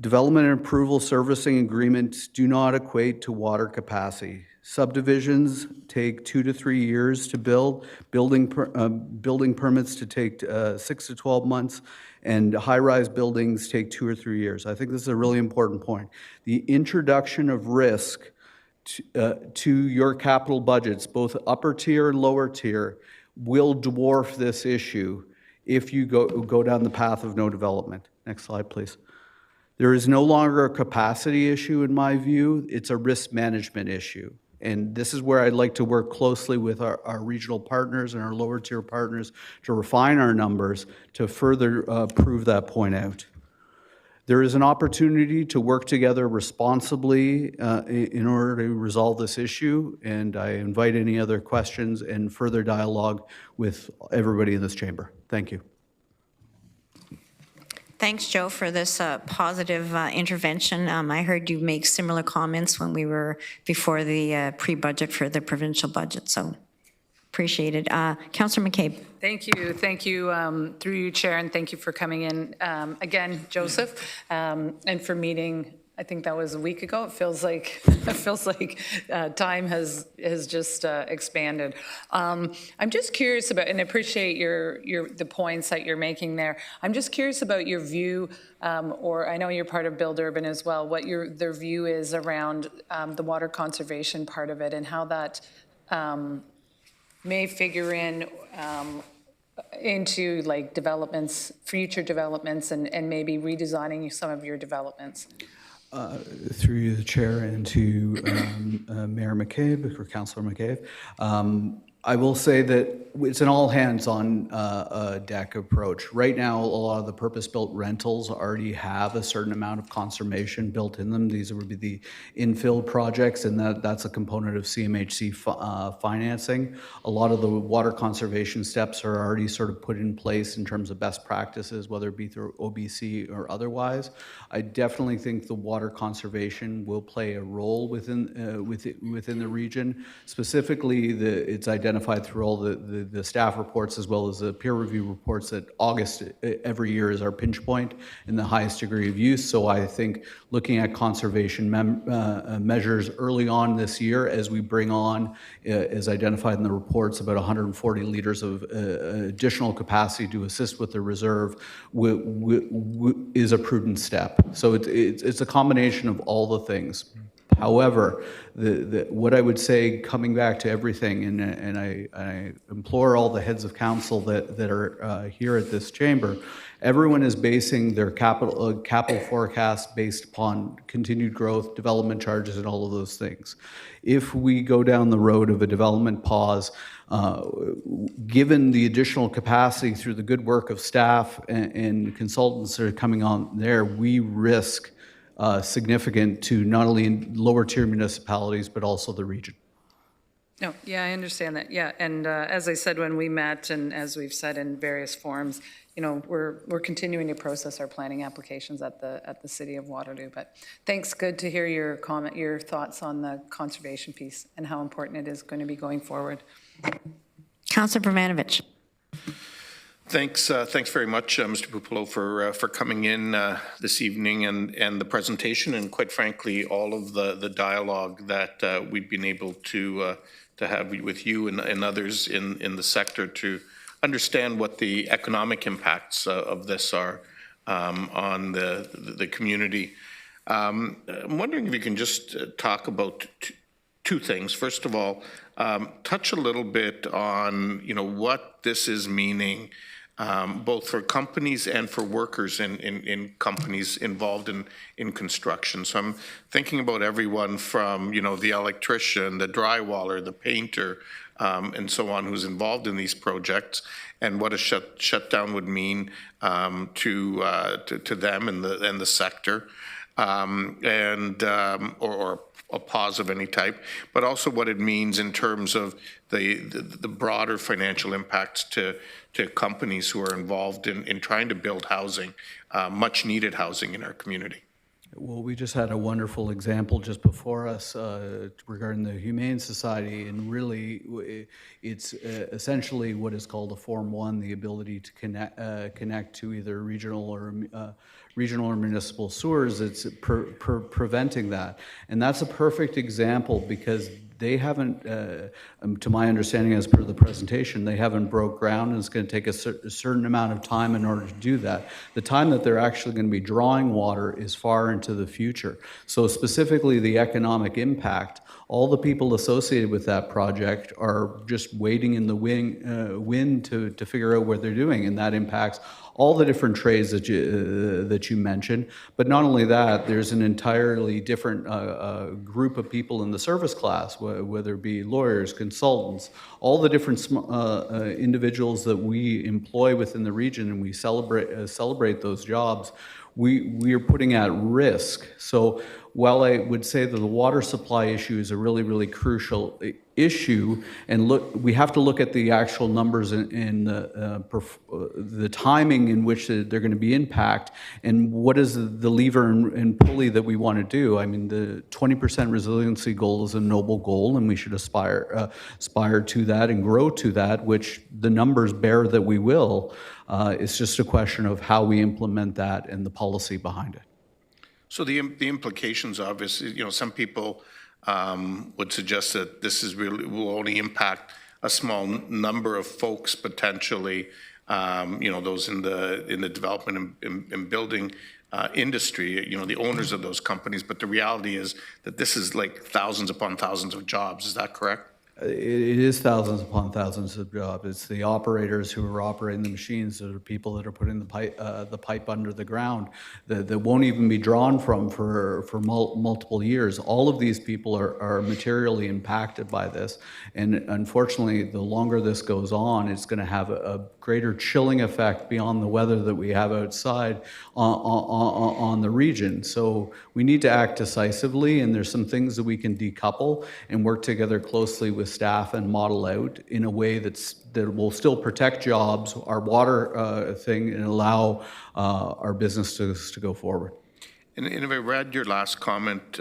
Development and approval servicing agreements do not equate to water capacity. Subdivisions take 2 to 3 years to build, building permits to take 6 to 12 months, and high-rise buildings take 2 or 3 years. I think this is a really important point. The introduction of risk to your capital budgets, both upper tier and lower tier, will dwarf this issue if you go down the path of no development. Next slide, please. There is no longer a capacity issue, in my view. It's a risk management issue. And this is where I'd like to work closely with our regional partners and our lower tier partners to refine our numbers to further prove that point out. There is an opportunity to work together responsibly in order to resolve this issue, and I invite any other questions and further dialogue with everybody in this chamber. Thank you. Thanks, Joe, for this positive intervention. I heard you make similar comments when we were before the pre-budget for the provincial budget, so appreciate it. Councillor McCabe. Thank you. Thank you, through you, Chair, and thank you for coming in again, Joseph, and for meeting. I think that was a week ago. It feels like time has just expanded. I'm just curious about, and I appreciate the points that you're making there. I'm just curious about your view, or I know you're part of Build Urban as well. What their view is around the water conservation part of it, and how that may figure into like developments, future developments, and maybe redesigning some of your developments. Through you, the chair, and to Mayor McCabe, or Councillor McCabe. I will say that it's an all-hands-on deck approach. Right now, a lot of the purpose-built rentals already have a certain amount of conservation built in them. These would be the infill projects, and that's a component of CMHC financing. A lot of the water conservation steps are already sort of put in place in terms of best practices, whether it be through OBC or otherwise. I definitely think the water conservation will play a role within the region. Specifically, it's identified through all the staff reports as well as the peer review reports that August every year is our pinch point in the highest degree of use. So I think looking at conservation measures early on this year as we bring on, as identified in the reports, about 140 liters of additional capacity to assist with the reserve is a prudent step. So it's a combination of all the things. However, what I would say, coming back to everything, and I implore all the heads of council that are here at this chamber, everyone is basing their capital forecast based upon continued growth, development charges, and all of those things. If we go down the road of a development pause, given the additional capacity through the good work of staff and consultants that are coming on there, we risk significant to not only lower tier municipalities, but also the region. No, yeah, I understand that. Yeah, and as I said when we met, and as we've said in various forums, you know, we're continuing to process our planning applications at the City of Waterloo. But thanks. Good to hear your thoughts on the conservation piece and how important it is going to be going forward. Councillor Pramanovich. Thanks very much, Mr. Pupolo, for coming in this evening and the presentation, and quite frankly, all of the dialogue that we've been able to have with you and others in the sector to understand what the economic impacts of this are on the community. I'm wondering if you can just talk about two things. First of all, touch a little bit on what this is meaning. Both for companies and for workers in companies involved in construction. So I'm thinking about everyone from, the electrician, the drywaller, the painter, and so on, who's involved in these projects, and what a shutdown would mean to them and the sector, or a pause of any type, but also what it means in terms of the broader financial impacts to companies who are involved in trying to build housing, much needed housing in our community. Well, we just had a wonderful example just before us regarding the Humane Society, and really, it's essentially what is called a Form 1, the ability to connect to either regional or municipal sewers. It's preventing that, and that's a perfect example because they haven't, to my understanding as per the presentation, they haven't broke ground, and it's going to take a certain amount of time in order to do that. The time that they're actually going to be drawing water is far into the future. So specifically the economic impact, all the people associated with that project are just waiting in the wind to figure out what they're doing, and that impacts all the different trades that you mentioned. But not only that, there's an entirely different group of people in the service class, whether it be lawyers, consultants, all the different individuals that we employ within the region, and we celebrate those jobs. We are putting at risk. So while I would say that the water supply issue is a really, really crucial issue, and we have to look at the actual numbers and the timing in which they're going to be impact, and what is the lever and pulley that we want to do. I mean, the 20% resiliency goal is a noble goal, and we should aspire to that and grow to that, which the numbers bear that we will. It's just a question of how we implement that and the policy behind it. So the implications, obviously, some people would suggest that this will only impact a small number of folks potentially, those in the development and building industry, the owners of those companies. But the reality is that this is like thousands upon thousands of jobs. Is that correct? It is thousands upon thousands of jobs. It's the operators who are operating the machines, that are people that are putting the pipe under the ground that won't even be drawn from for multiple years. All of these people are materially impacted by this, and unfortunately, the longer this goes on, it's going to have a greater chilling effect beyond the weather that we have outside on the region. So we need to act decisively, and there's some things that we can decouple and work together closely with staff and model out in a way that will still protect jobs, our water thing, and allow our business to go forward. And if I read your last comment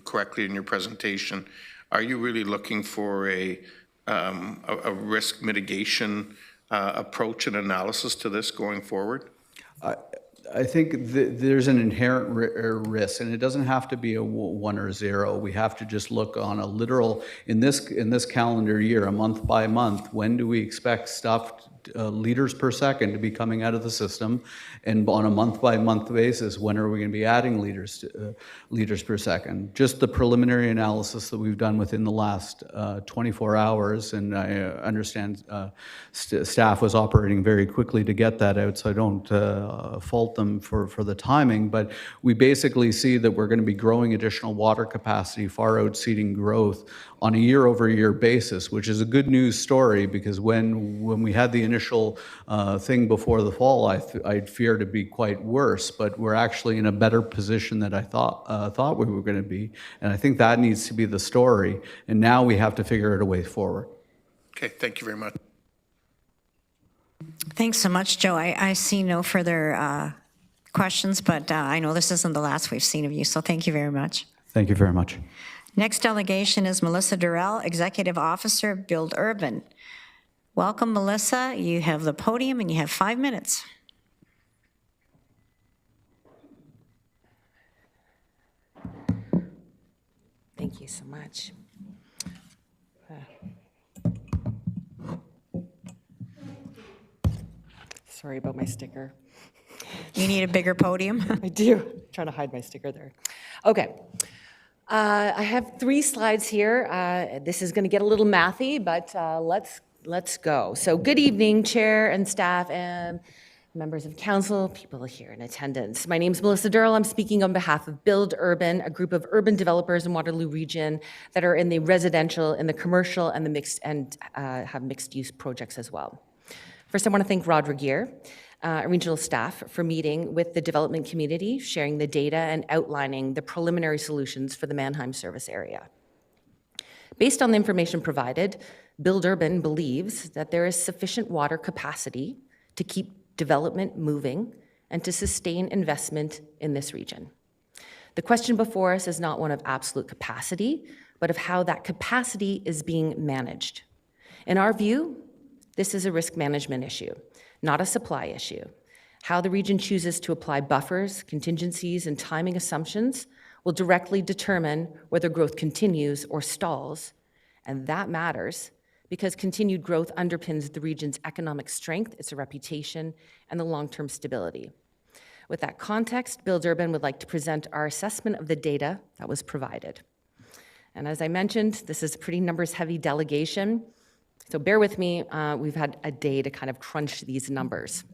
correctly in your presentation, are you really looking for a risk mitigation approach and analysis to this going forward? I think there's an inherent risk, and it doesn't have to be a 1 or 0. We have to just look on a literal, in this calendar year, a month by month, when do we expect liters per second to be coming out of the system, and on a month by month basis, when are we going to be adding liters per second? Just the preliminary analysis that we've done within the last 24 hours, and I understand staff was operating very quickly to get that out, so I don't fault them for the timing, but we basically see that we're going to be growing additional water capacity, far exceeding growth on a year-over-year basis, which is a good news story, because when we had the initial thing before the fall, I'd fear to be quite worse, but we're actually in a better position than I thought we were going to be, and I think that needs to be the story, and now we have to figure out a way forward. Okay, thank you very much. Thanks so much, Joe. I see no further questions, but I know this isn't the last we've seen of you, so thank you very much. Thank you very much. Next delegation is Melissa Durrell, Executive Officer, Build Urban. Welcome, Melissa. You have the podium and you have 5 minutes. Thank you so much. Sorry about my sticker. You need a bigger podium? I do. I'm trying to hide my sticker there. Okay. I have 3 slides here. This is going to get a little mathy, but let's go. So good evening, Chair and staff and members of council, people here in attendance. My name is Melissa Durrell. I'm speaking on behalf of Build Urban, a group of urban developers in Waterloo region that are in the residential, in the commercial, and the mixed, and have mixed-use projects as well. First, I want to thank Rod Regier, regional staff, for meeting with the development community, sharing the data, and outlining the preliminary solutions for the Mannheim service area. Based on the information provided, Build Urban believes that there is sufficient water capacity to keep development moving and to sustain investment in this region. The question before us is not one of absolute capacity, but of how that capacity is being managed. In our view, this is a risk management issue, not a supply issue. How the region chooses to apply buffers, contingencies, and timing assumptions will directly determine whether growth continues or stalls, and that matters because continued growth underpins the region's economic strength, its reputation, and the long-term stability. With that context, Bill Durbin would like to present our assessment of the data that was provided. And as I mentioned, this is a pretty numbers-heavy delegation, so bear with me. We've had a day to kind of crunch these numbers.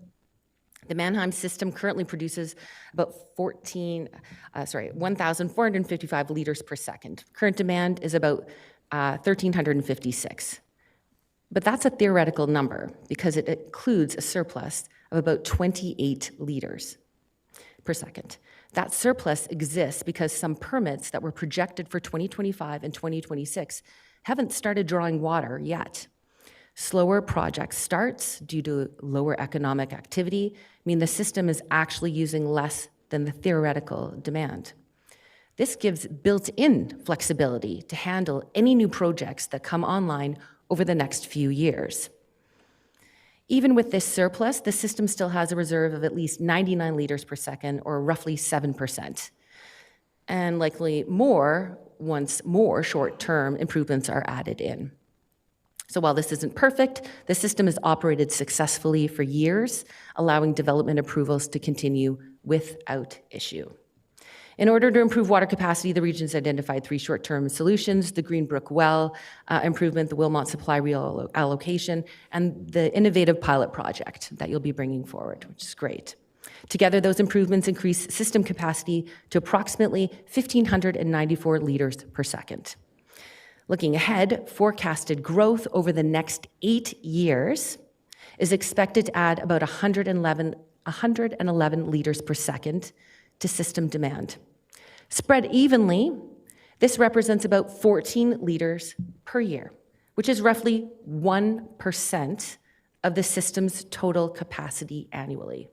The Mannheim system currently produces about 1,455 liters per second. Current demand is about 1,356. But that's a theoretical number because it includes a surplus of about 28 liters per second. That surplus exists because some permits that were projected for 2025 and 2026 haven't started drawing water yet. Slower project starts due to lower economic activity mean the system is actually using less than the theoretical demand. This gives built-in flexibility to handle any new projects that come online over the next few years. Even with this surplus, the system still has a reserve of at least 99 liters per second, or roughly 7%, and likely more once more short-term improvements are added in. So while this isn't perfect, the system has operated successfully for years, allowing development approvals to continue without issue. In order to improve water capacity, the region's identified 3 short-term solutions: the Greenbrook Well improvement, the Wilmot Supply reallocation, and the innovative pilot project that you'll be bringing forward, which is great. Together, those improvements increase system capacity to approximately 1,594 liters per second. Looking ahead, forecasted growth over the next 8 years is expected to add about 111 liters per second to system demand. Spread evenly, this represents about 14 liters per year, which is roughly 1% of the system's total capacity annually.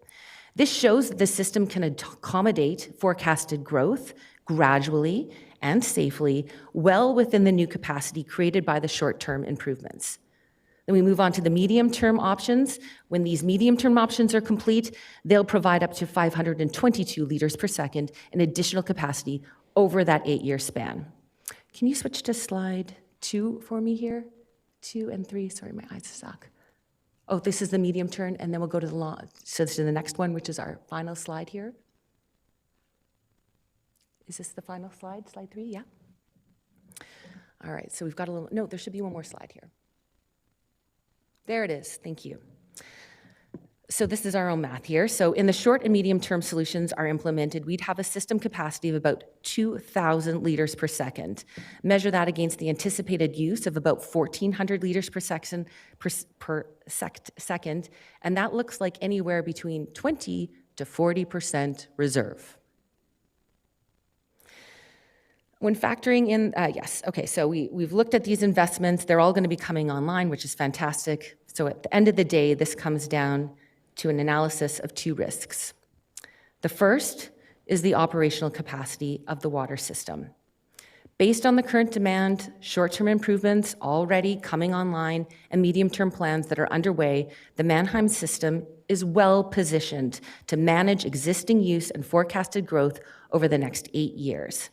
This shows that the system can accommodate forecasted growth gradually and safely, well within the new capacity created by the short-term improvements. Then we move on to the medium-term options. When these medium-term options are complete, they'll provide up to 522 liters per second in additional capacity over that 8-year span. Can you switch to slide 2 for me here? 2 and 3, sorry, my eyes suck. Oh, this is the medium term, and then we'll go to the next one, which is our final slide here. Is this the final slide, slide 3? Yeah. All right, so we've got a little, no, there should be one more slide here. There it is, thank you. So this is our own math here. So in the short and medium term solutions are implemented, we'd have a system capacity of about 2,000 liters per second. Measure that against the anticipated use of about 1,400 liters per second, and that looks like anywhere between 20 to 40% reserve. When factoring in, yes, okay, so we've looked at these investments. They're all going to be coming online, which is fantastic. So at the end of the day, this comes down to an analysis of 2 risks. The first is the operational capacity of the water system. Based on the current demand, short-term improvements already coming online, and medium-term plans that are underway, the Mannheim system is well positioned to manage existing use and forecasted growth over the next 8 years.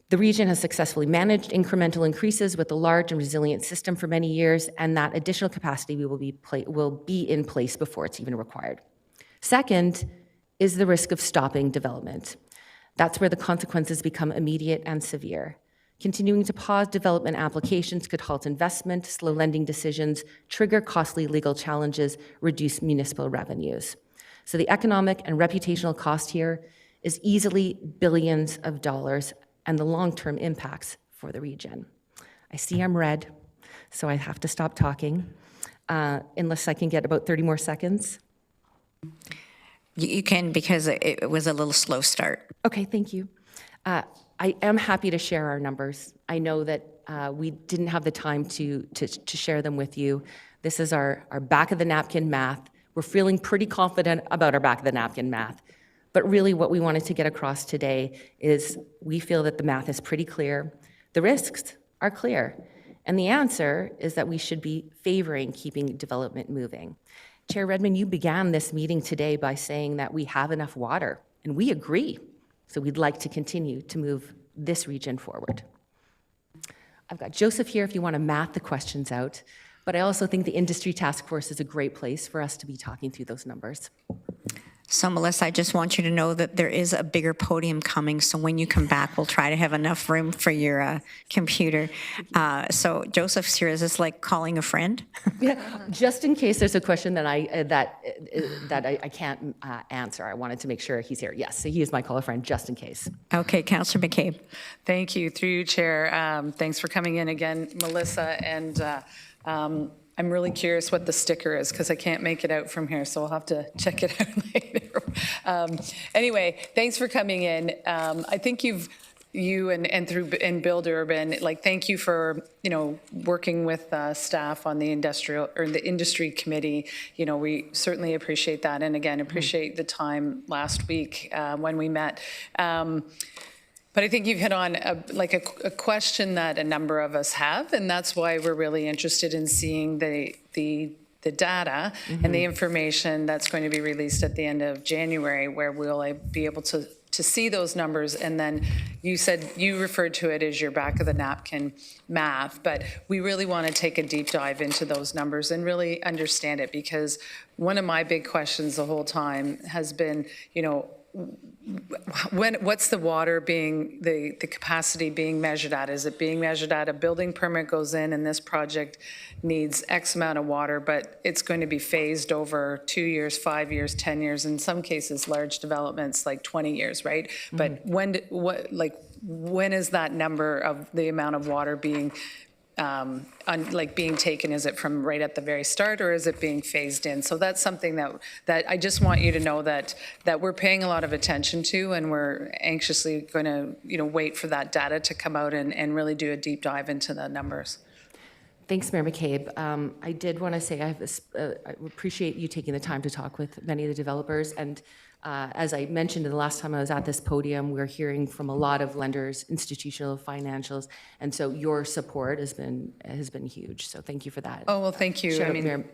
The region has successfully managed incremental increases with a large and resilient system for many years, and that additional capacity will be in place before it's even required. Second is the risk of stopping development. That's where the consequences become immediate and severe. Continuing to pause development applications could halt investment, slow lending decisions, trigger costly legal challenges, reduce municipal revenues. So the economic and reputational cost here is easily billions of dollars, and the long-term impacts for the region. I see I'm red, so I have to stop talking, unless I can get about 30 more seconds. You can, because it was a little slow start. Okay, thank you. I am happy to share our numbers. I know that we didn't have the time to share them with you. This is our back-of-the-napkin math. We're feeling pretty confident about our back-of-the-napkin math. But really what we wanted to get across today is we feel that the math is pretty clear. The risks are clear. And the answer is that we should be favoring keeping development moving. Chair Redmond, you began this meeting today by saying that we have enough water, and we agree. So we'd like to continue to move this region forward. I've got Joseph here if you want to math the questions out, but I also think the industry task force is a great place for us to be talking through those numbers. So Melissa, I just want you to know that there is a bigger podium coming, so when you come back, we'll try to have enough room for your computer. So Joseph's here. Is this like calling a friend? Yeah, just in case there's a question that I can't answer, I wanted to make sure he's here. Yes, so he is my call a friend, just in case. Okay, Councillor McCabe. Thank you, through you, Chair. Thanks for coming in again, Melissa, and I'm really curious what the sticker is because I can't make it out from here, so I'll have to check it out later. Anyway, thanks for coming in. I think you and Bill Durbin, like, thank you for, working with staff on the industry committee. We certainly appreciate that, and again, appreciate the time last week when we met. But I think you've hit on a question that a number of us have, and that's why we're really interested in seeing the data and the information that's going to be released at the end of January, where we'll be able to see those numbers. And then you referred to it as your back of the napkin math, but we really want to take a deep dive into those numbers and really understand it, because one of my big questions the whole time has been, what's the water being, the capacity being measured at? Is it being measured at a building permit goes in and this project needs X amount of water, but it's going to be phased over 2 years, 5 years, 10 years, in some cases, large developments like 20 years, right? But when is that number of the amount of water being being taken? Is it from right at the very start, or is it being phased in? So that's something that I just want you to know that we're paying a lot of attention to, and we're anxiously going to wait for that data to come out and really do a deep dive into the numbers. Thanks, Mayor McCabe. I did want to say I appreciate you taking the time to talk with many of the developers, and as I mentioned the last time I was at this podium, we're hearing from a lot of lenders, institutional, financials, and so your support has been huge. So thank you for that. Oh, well, thank you. Sure,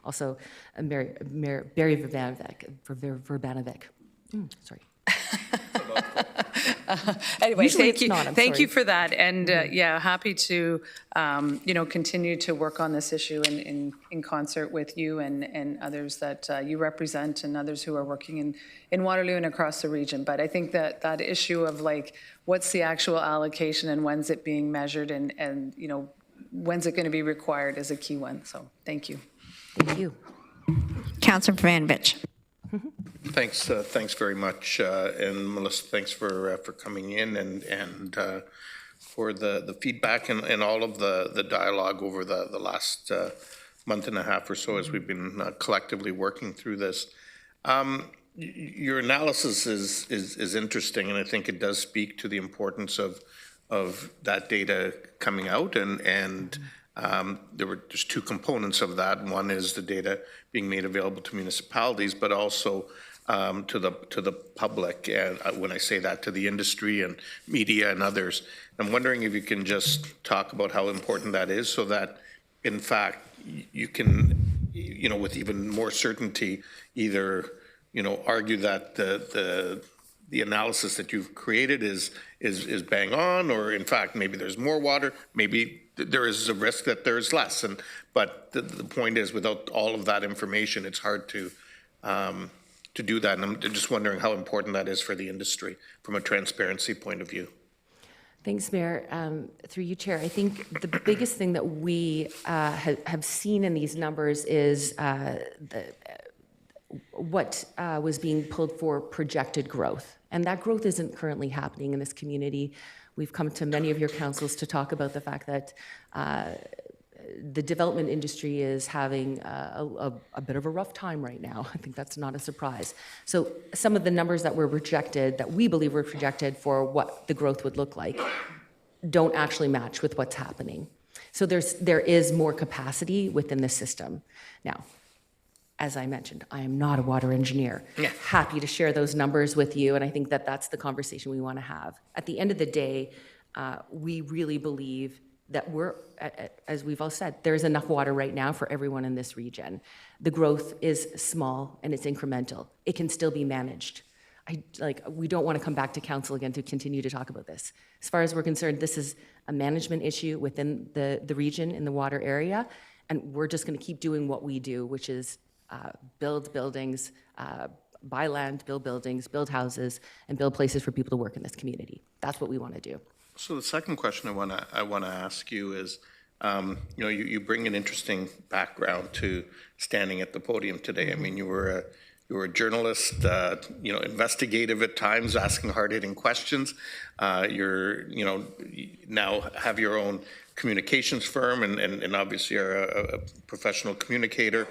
also Mayor Barry Verbanovic. Sorry. Anyway, Usually thank you for that, and happy to continue to work on this issue in concert with you and others that you represent, and others who are working in Waterloo and across the region. But I think that issue of what's the actual allocation and when's it being measured, and when's it going to be required is a key one. So thank you. Thank you. Councillor Verbanovic. Thanks very much, and Melissa, thanks for coming in and for the feedback and all of the dialogue over the last month and a half or so as we've been collectively working through this. Your analysis is interesting, and I think it does speak to the importance of that data coming out, and there's two components of that. One is the data being made available to municipalities, but also to the public. And when I say that, to the industry and media and others. I'm wondering if you can just talk about how important that is, so that in fact you can, with even more certainty, either argue that the analysis that you've created is bang on, or in fact maybe there's more water, maybe there is a risk that there's less. But the point is, without all of that information, it's hard to do that. And I'm just wondering how important that is for the industry from a transparency point of view. Thanks, Mayor. Through you, Chair, I think the biggest thing that we have seen in these numbers is what was being pulled for projected growth. And that growth isn't currently happening in this community. We've come to many of your councils to talk about the fact that the development industry is having a bit of a rough time right now. I think that's not a surprise. So some of the numbers that were projected, that we believe were projected for what the growth would look like, don't actually match with what's happening. So there is more capacity within the system. Now, As I mentioned, I am not a water engineer. Yeah. Happy to share those numbers with you, and I think that that's the conversation we want to have. At the end of the day, we really believe that as we've all said, there's enough water right now for everyone in this region. The growth is small and it's incremental. It can still be managed. We don't want to come back to council again to continue to talk about this. As far as we're concerned, this is a management issue within the region in the water area, and we're just going to keep doing what we do, which is build buildings, buy land, build buildings, build houses, and build places for people to work in this community. That's what we want to do. So the second question I want to ask you is, you bring an interesting background to standing at the podium today. I mean, you were a journalist, investigative at times, asking hard-hitting questions. You're now have your own communications firm and obviously are a professional communicator.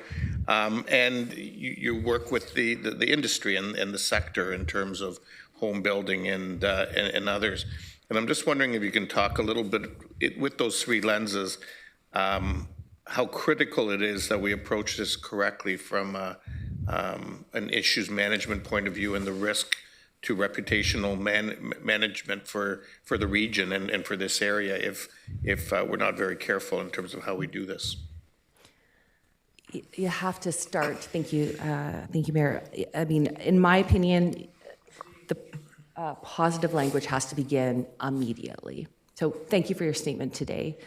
And you work with the industry and the sector in terms of home building and others. And I'm just wondering if you can talk a little bit with those three lenses, how critical it is that we approach this correctly from an issues management point of view and the risk to reputational management for the region and for this area if we're not very careful in terms of how we do this. You have to start. Thank you, Mayor. I mean, in my opinion, the positive language has to begin immediately. So thank you for your statement today,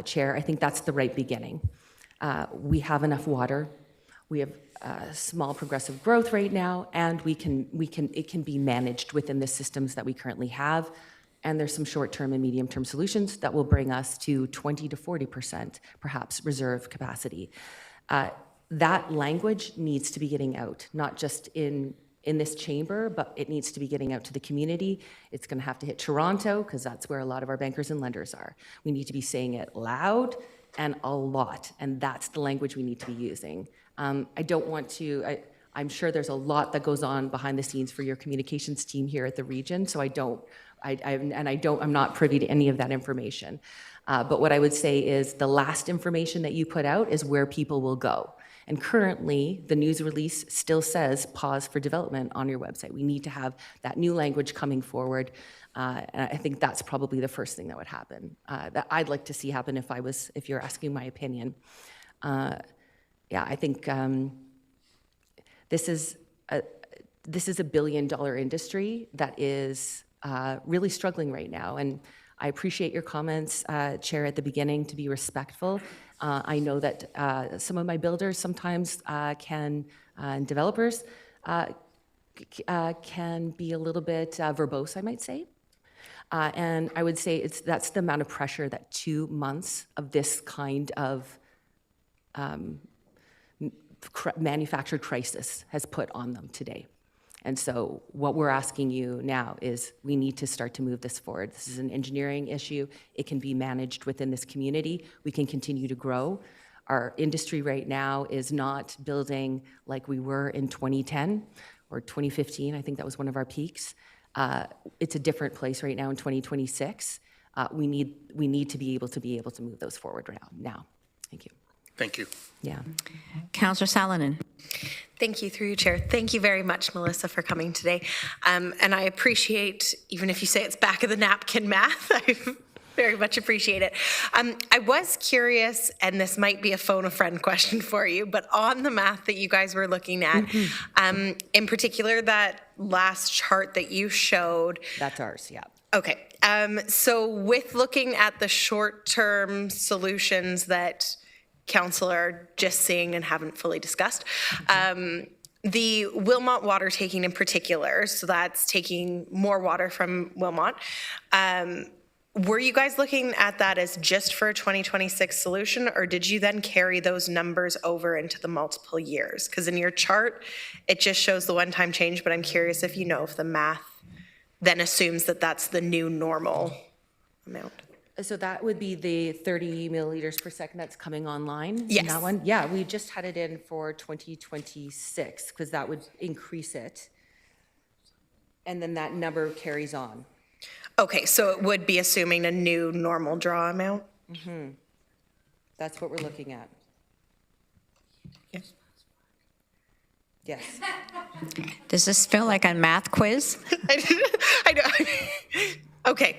Chair. I think that's the right beginning. We have enough water. We have small progressive growth right now, and it can be managed within the systems that we currently have. And there's some short-term and medium-term solutions that will bring us to 20 to 40%, perhaps, reserve capacity. That language needs to be getting out, not just in this chamber, but it needs to be getting out to the community. It's going to have to hit Toronto, because that's where a lot of our bankers and lenders are. We need to be saying it loud and a lot, and that's the language we need to be using. I don't want to, I'm sure there's a lot that goes on behind the scenes for your communications team here at the region, so I'm not privy to any of that information. But what I would say is the last information that you put out is where people will go. And currently, the news release still says pause for development on your website. We need to have that new language coming forward. And I think that's probably the first thing that would happen, that I'd like to see happen if you're asking my opinion. I think this is a billion-dollar industry that is really struggling right now. And I appreciate your comments, Chair, at the beginning, to be respectful. I know that some of my builders sometimes and developers can be a little bit verbose, I might say. And I would say that's the amount of pressure that 2 months of this kind of manufactured crisis has put on them today. And so what we're asking you now is we need to start to move this forward. This is an engineering issue. It can be managed within this community. We can continue to grow. Our industry right now is not building like we were in 2010 or 2015. I think that was one of our peaks. It's a different place right now in 2026. We need to be able to move those forward now. Thank you. Thank you. Yeah. Councillor Salonen. Thank you, through you, Chair. Thank you very much, Melissa, for coming today. And I appreciate, even if you say it's back of the napkin math, I very much appreciate it. I was curious, and this might be a phone a friend question for you, but on the math that you guys were looking at, in particular, that last chart that you showed. That's ours, yeah. Okay. So with looking at the short-term solutions that Council are just seeing and haven't fully discussed. The Wilmot water taking in particular, so that's taking more water from Wilmot. Were you guys looking at that as just for a 2026 solution, or did you then carry those numbers over into the multiple years? Because in your chart, it just shows the one-time change, but I'm curious if you know if the math then assumes that that's the new normal amount. So that would be the 30 milliliters per second that's coming online? Yes. In that one? Yeah, we just had it in for 2026 because that would increase it. And then that number carries on. Okay, so it would be assuming a new normal draw amount? That's what we're looking at. Yes. Yes. Does this feel like a math quiz? I know. Okay.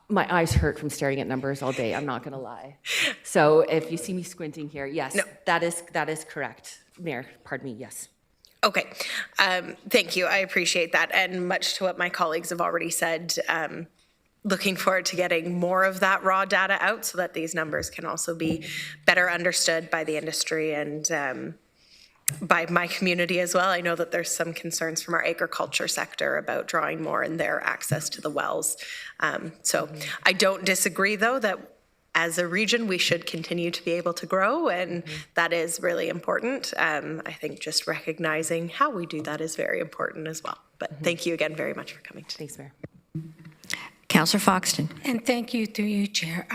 My eyes hurt from staring at numbers all day, I'm not going to lie. So if you see me squinting here, yes, that is correct. Mayor, pardon me, yes. Okay. Thank you. I appreciate that. And much to what my colleagues have already said, looking forward to getting more of that raw data out so that these numbers can also be better understood by the industry and by my community as well. I know that there's some concerns from our agriculture sector about drawing more in their access to the wells. So I don't disagree, though, that as a region, we should continue to be able to grow, and that is really important. I think just recognizing how we do that is very important as well. But thank you again very much for coming today. Thanks, Mayor. Councillor Foxton. And thank you through you, Chair.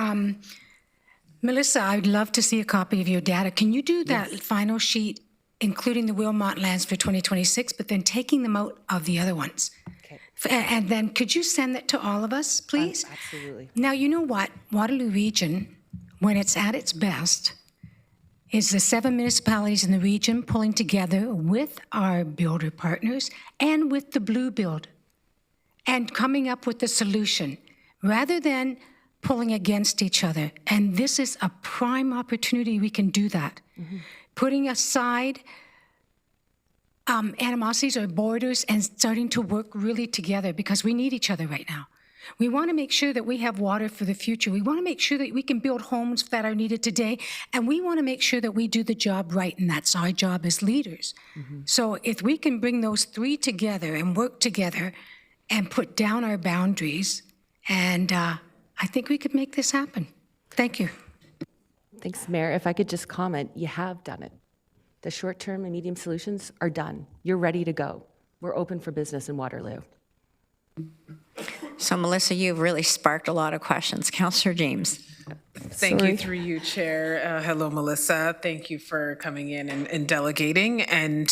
Melissa, I'd love to see a copy of your data. Can you do that final sheet, including the Wilmot lands for 2026, but then taking them out of the other ones? Okay. And then could you send that to all of us, please? Absolutely. Now, you know what? Waterloo Region, when it's at its best, is the 7 municipalities in the region pulling together with our builder partners and with the Blue Build and coming up with a solution rather than pulling against each other. And this is a prime opportunity we can do that. Putting aside animosities or borders and starting to work really together, because we need each other right now. We want to make sure that we have water for the future. We want to make sure that we can build homes that are needed today. And we want to make sure that we do the job right. And that's our job as leaders. So if we can bring those three together and work together and put down our boundaries, and I think we could make this happen. Thank you. Thanks, Mayor. If I could just comment, you have done it. The short-term and medium solutions are done. You're ready to go. We're open for business in Waterloo. So, Melissa, you've really sparked a lot of questions. Councillor James. Thank you through you, Chair. Hello, Melissa. Thank you for coming in and delegating and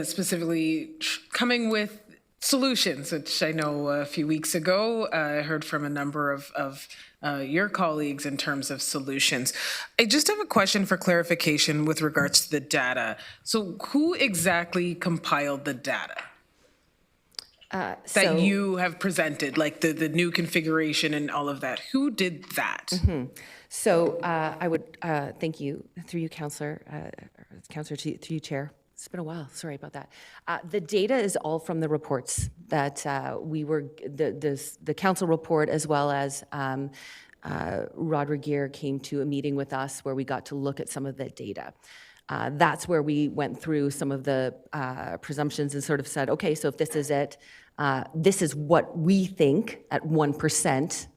specifically coming with solutions, which I know a few weeks ago I heard from a number of your colleagues in terms of solutions. I just have a question for clarification with regards to the data. So who exactly compiled the data that you have presented, like the new configuration and all of that? Who did that? So I would thank you through you, Councillor, through you, Chair. It's been a while. Sorry about that. The data is all from the reports that the council report, as well as Rod Regier came to a meeting with us where we got to look at some of the data. That's where we went through some of the presumptions and sort of said, okay, so if this is it, this is what we think at 1%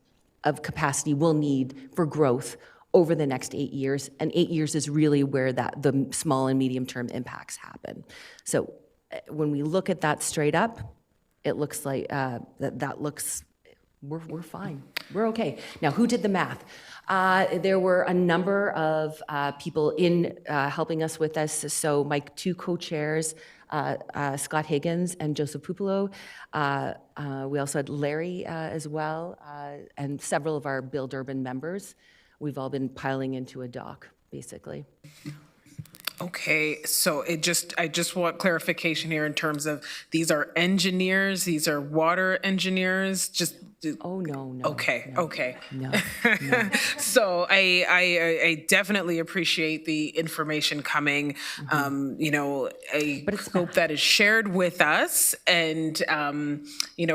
of capacity we'll need for growth over the next 8 years, and 8 years is really where the small and medium term impacts happen. So when we look at that straight up, it looks like we're fine. We're okay. Now, who did the math? There were a number of people in helping us with this. So my two co-chairs, Scott Higgins and Joseph Pupolo. We also had Larry as well, and several of our Build Urban members. We've all been piling into a dock, basically. Okay, so I just want clarification here in terms of these are engineers, these are water engineers, Oh, no. Okay, no, okay. No. So I definitely appreciate the information coming. I hope that is shared with us and,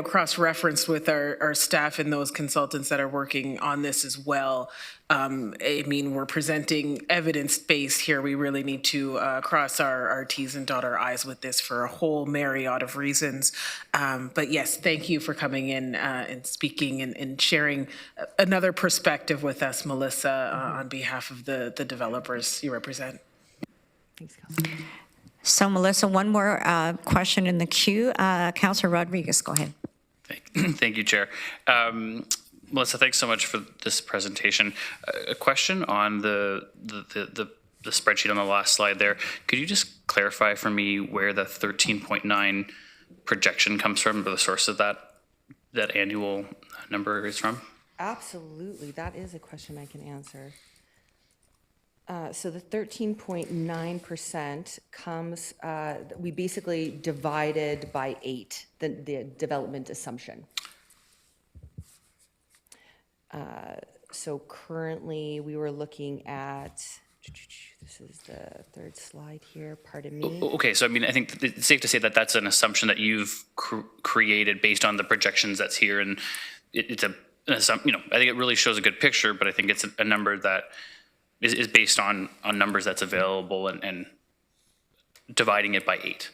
cross-referenced with our staff and those consultants that are working on this as well. We're presenting evidence base here. We really need to cross our T's and dot our I's with this for a whole myriad of reasons. But yes, thank you for coming in and speaking and sharing another perspective with us, Melissa, on behalf of the developers you represent. Thanks, Councilor. So, Melissa, one more question in the queue. Councillor Rodriguez, go ahead. Thank you, Chair. Melissa, thanks so much for this presentation. A question on the spreadsheet on the last slide there. Could you just clarify for me where the 13.9 projection comes from, or the source of that annual number is from? Absolutely. That is a question I can answer. So the 13.9% comes, we basically divided by 8, the development assumption. So currently, we were looking at, this is the third slide here, pardon me. Okay, so I mean, I think it's safe to say that that's an assumption that you've created based on the projections that's here, and it's an assumption. You know, I think it really shows a good picture, but I think it's a number that is based on numbers that's available and dividing it by 8.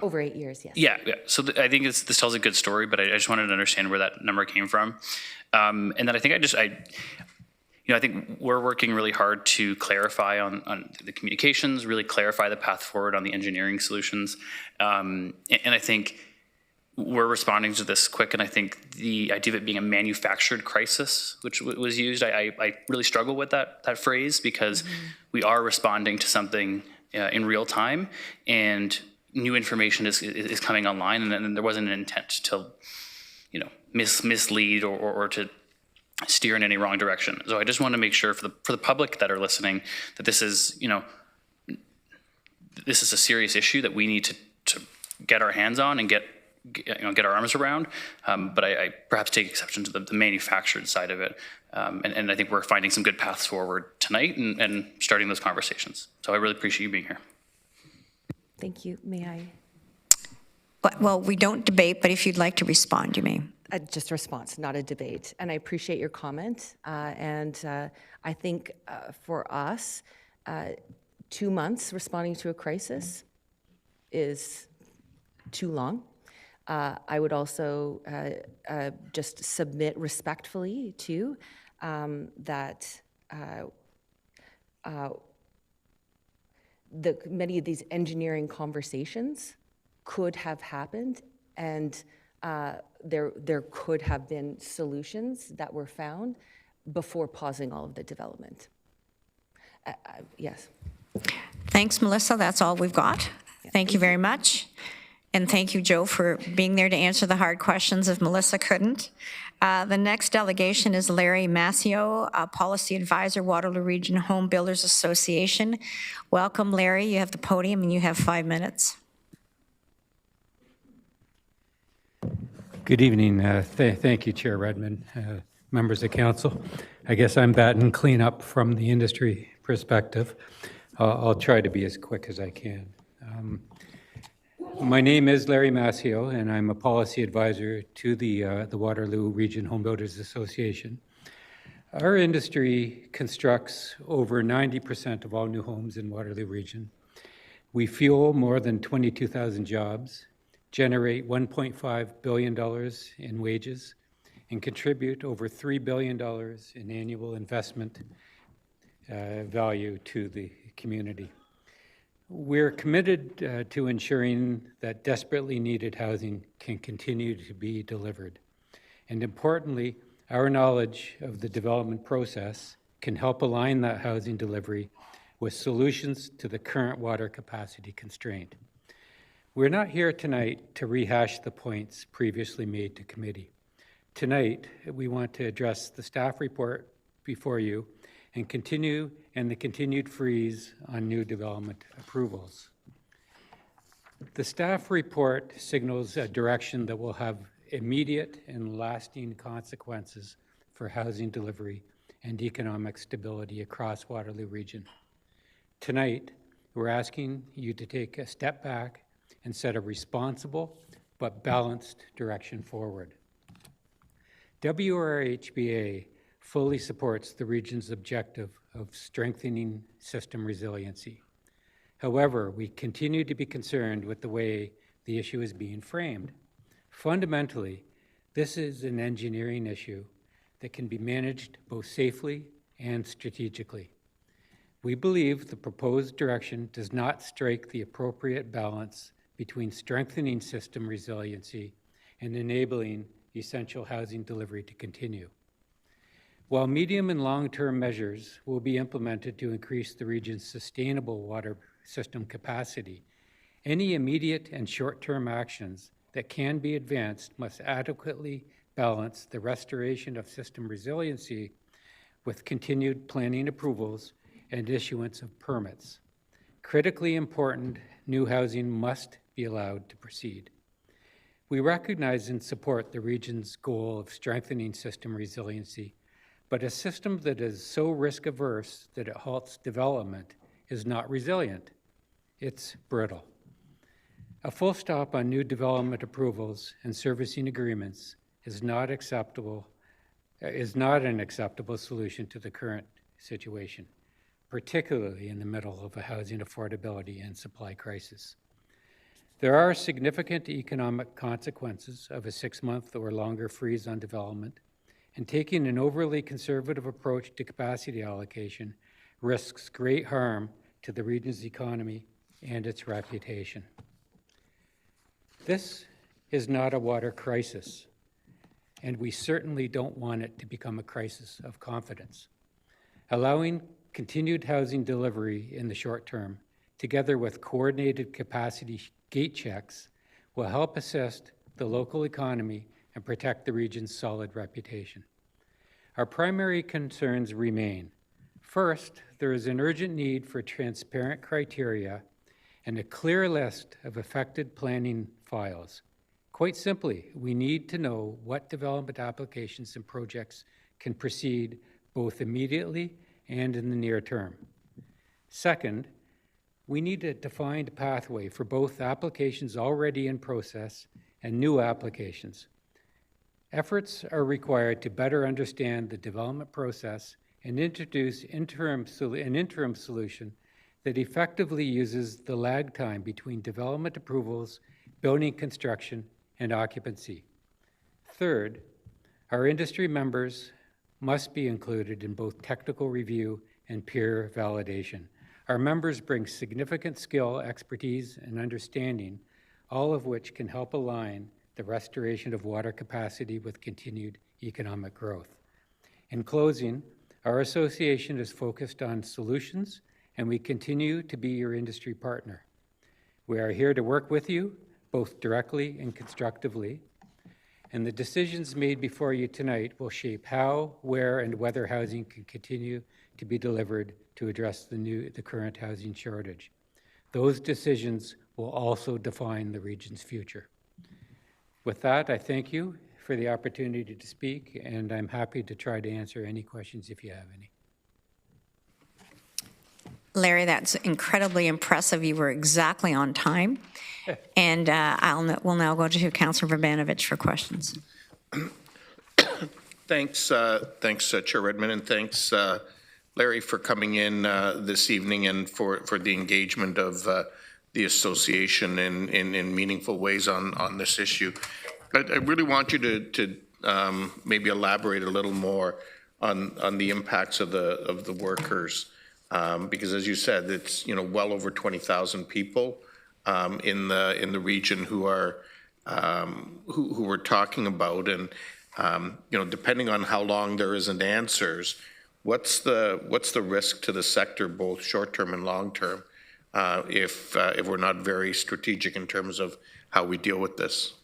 Over 8 years, yes. Yeah. So I think this tells a good story, but I just wanted to understand where that number came from. And then I think I think we're working really hard to clarify on the communications, really clarify the path forward on the engineering solutions. And I think we're responding to this quick, and I think the idea of it being a manufactured crisis, which was used, I really struggle with that phrase, because we are responding to something in real time, and new information is coming online, and there wasn't an intent to, mislead or to steer in any wrong direction. So I just want to make sure for the public that are listening that this is a serious issue that we need to get our hands on and get our arms around. But I perhaps take exception to the manufactured side of it. And I think we're finding some good paths forward tonight and starting those conversations. So I really appreciate you being here. Thank you. May I? Well, we don't debate, but if you'd like to respond, you may. Just a response, not a debate. And I appreciate your comment. I think for us, 2 months responding to a crisis is too long. I would also just submit respectfully too that many of these engineering conversations could have happened, and there could have been solutions that were found before pausing all of the development. Yes. Thanks, Melissa. That's all we've got. Thank you very much. And thank you, Joe, for being there to answer the hard questions if Melissa couldn't. The next delegation is Larry Mascio, Policy Advisor, Waterloo Region Home Builders Association. Welcome, Larry. You have the podium and you have 5 minutes. Good evening. Thank you, Chair Redmond, members of council. I guess I'm batting cleanup from the industry perspective. I'll try to be as quick as I can. My name is Larry Mascio, and I'm a policy advisor to the Waterloo Region Home Builders Association. Our industry constructs over 90% of all new homes in Waterloo Region. We fuel more than 22,000 jobs, generate $1.5 billion in wages, and contribute over $3 billion in annual investment value to the community. We're committed to ensuring that desperately needed housing can continue to be delivered. And importantly, our knowledge of the development process can help align that housing delivery with solutions to the current water capacity constraint. We're not here tonight to rehash the points previously made to committee. Tonight, we want to address the staff report before you and the continued freeze on new development approvals. The staff report signals a direction that will have immediate and lasting consequences for housing delivery and economic stability across Waterloo Region. Tonight, we're asking you to take a step back and set a responsible but balanced direction forward. WRHBA fully supports the region's objective of strengthening system resiliency. However, we continue to be concerned with the way the issue is being framed. Fundamentally, this is an engineering issue that can be managed both safely and strategically. We believe the proposed direction does not strike the appropriate balance between strengthening system resiliency and enabling essential housing delivery to continue. While medium and long-term measures will be implemented to increase the region's sustainable water system capacity, any immediate and short-term actions that can be advanced must adequately balance the restoration of system resiliency with continued planning approvals and issuance of permits. Critically important, new housing must be allowed to proceed. We recognize and support the region's goal of strengthening system resiliency, but a system that is so risk-averse that it halts development is not resilient. It's brittle. A full stop on new development approvals and servicing agreements is not an acceptable solution to the current situation, particularly in the middle of a housing affordability and supply crisis. There are significant economic consequences of a 6-month or longer freeze on development, and taking an overly conservative approach to capacity allocation risks great harm to the region's economy and its reputation. This is not a water crisis, and we certainly don't want it to become a crisis of confidence. Allowing continued housing delivery in the short term, together with coordinated capacity gate checks, will help assist the local economy and protect the region's solid reputation. Our primary concerns remain. First, there is an urgent need for transparent criteria and a clear list of affected planning files. Quite simply, we need to know what development applications and projects can proceed both immediately and in the near term. Second, we need a defined pathway for both applications already in process and new applications. Efforts are required to better understand the development process and introduce an interim solution that effectively uses the lag time between development approvals, building construction, and occupancy. Third, our industry members must be included in both technical review and peer validation. Our members bring significant skill, expertise, and understanding, all of which can help align the restoration of water capacity with continued economic growth. In closing, our association is focused on solutions, and we continue to be your industry partner. We are here to work with you, both directly and constructively, and the decisions made before you tonight will shape how, where, and whether housing can continue to be delivered to address the current housing shortage. Those decisions will also define the region's future. With that, I thank you for the opportunity to speak, and I'm happy to try to answer any questions if you have any. Larry, that's incredibly impressive. You were exactly on time. And we'll now go to Councillor Vrbanovich for questions. Thanks, Chair Redmond, and thanks, Larry, for coming in this evening and for the engagement of the association in meaningful ways on this issue. I really want you to maybe elaborate a little more on the impacts of the workers, because as you said, it's well over 20,000 people in the region who we're talking about, and depending on how long there isn't answers, what's the risk to the sector, both short term and long term, if we're not very strategic in terms of how we deal with this?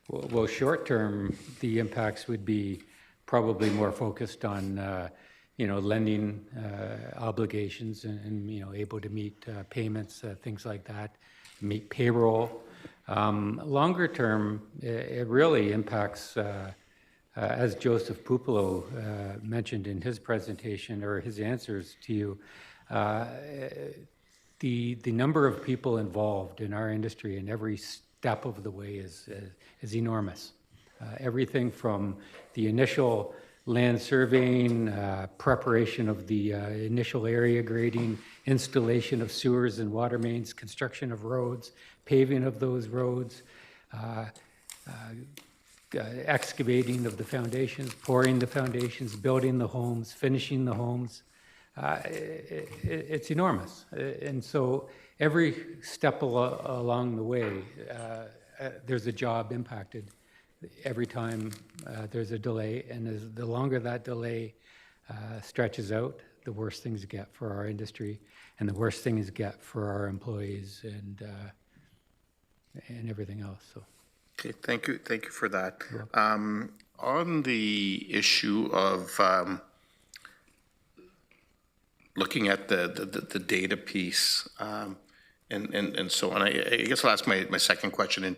Well, short term, the impacts would be probably more focused on lending obligations and able to meet payments, things like that, meet payroll. Longer term, it really impacts, as Joseph Pupolo mentioned in his presentation or his answers to you, the number of people involved in our industry in every step of the way is enormous. Everything from the initial land surveying, preparation of the initial area grading, installation of sewers and water mains, construction of roads, paving of those roads, excavating of the foundations, pouring the foundations, building the homes, finishing the homes. It's enormous. And so every step along the way, there's a job impacted every time there's a delay. And the longer that delay stretches out, the worse things get for our industry and the worse things get for our employees and everything else. So. Okay, thank you for that. On the issue of looking at the data piece, and so on. I guess I'll ask my second question in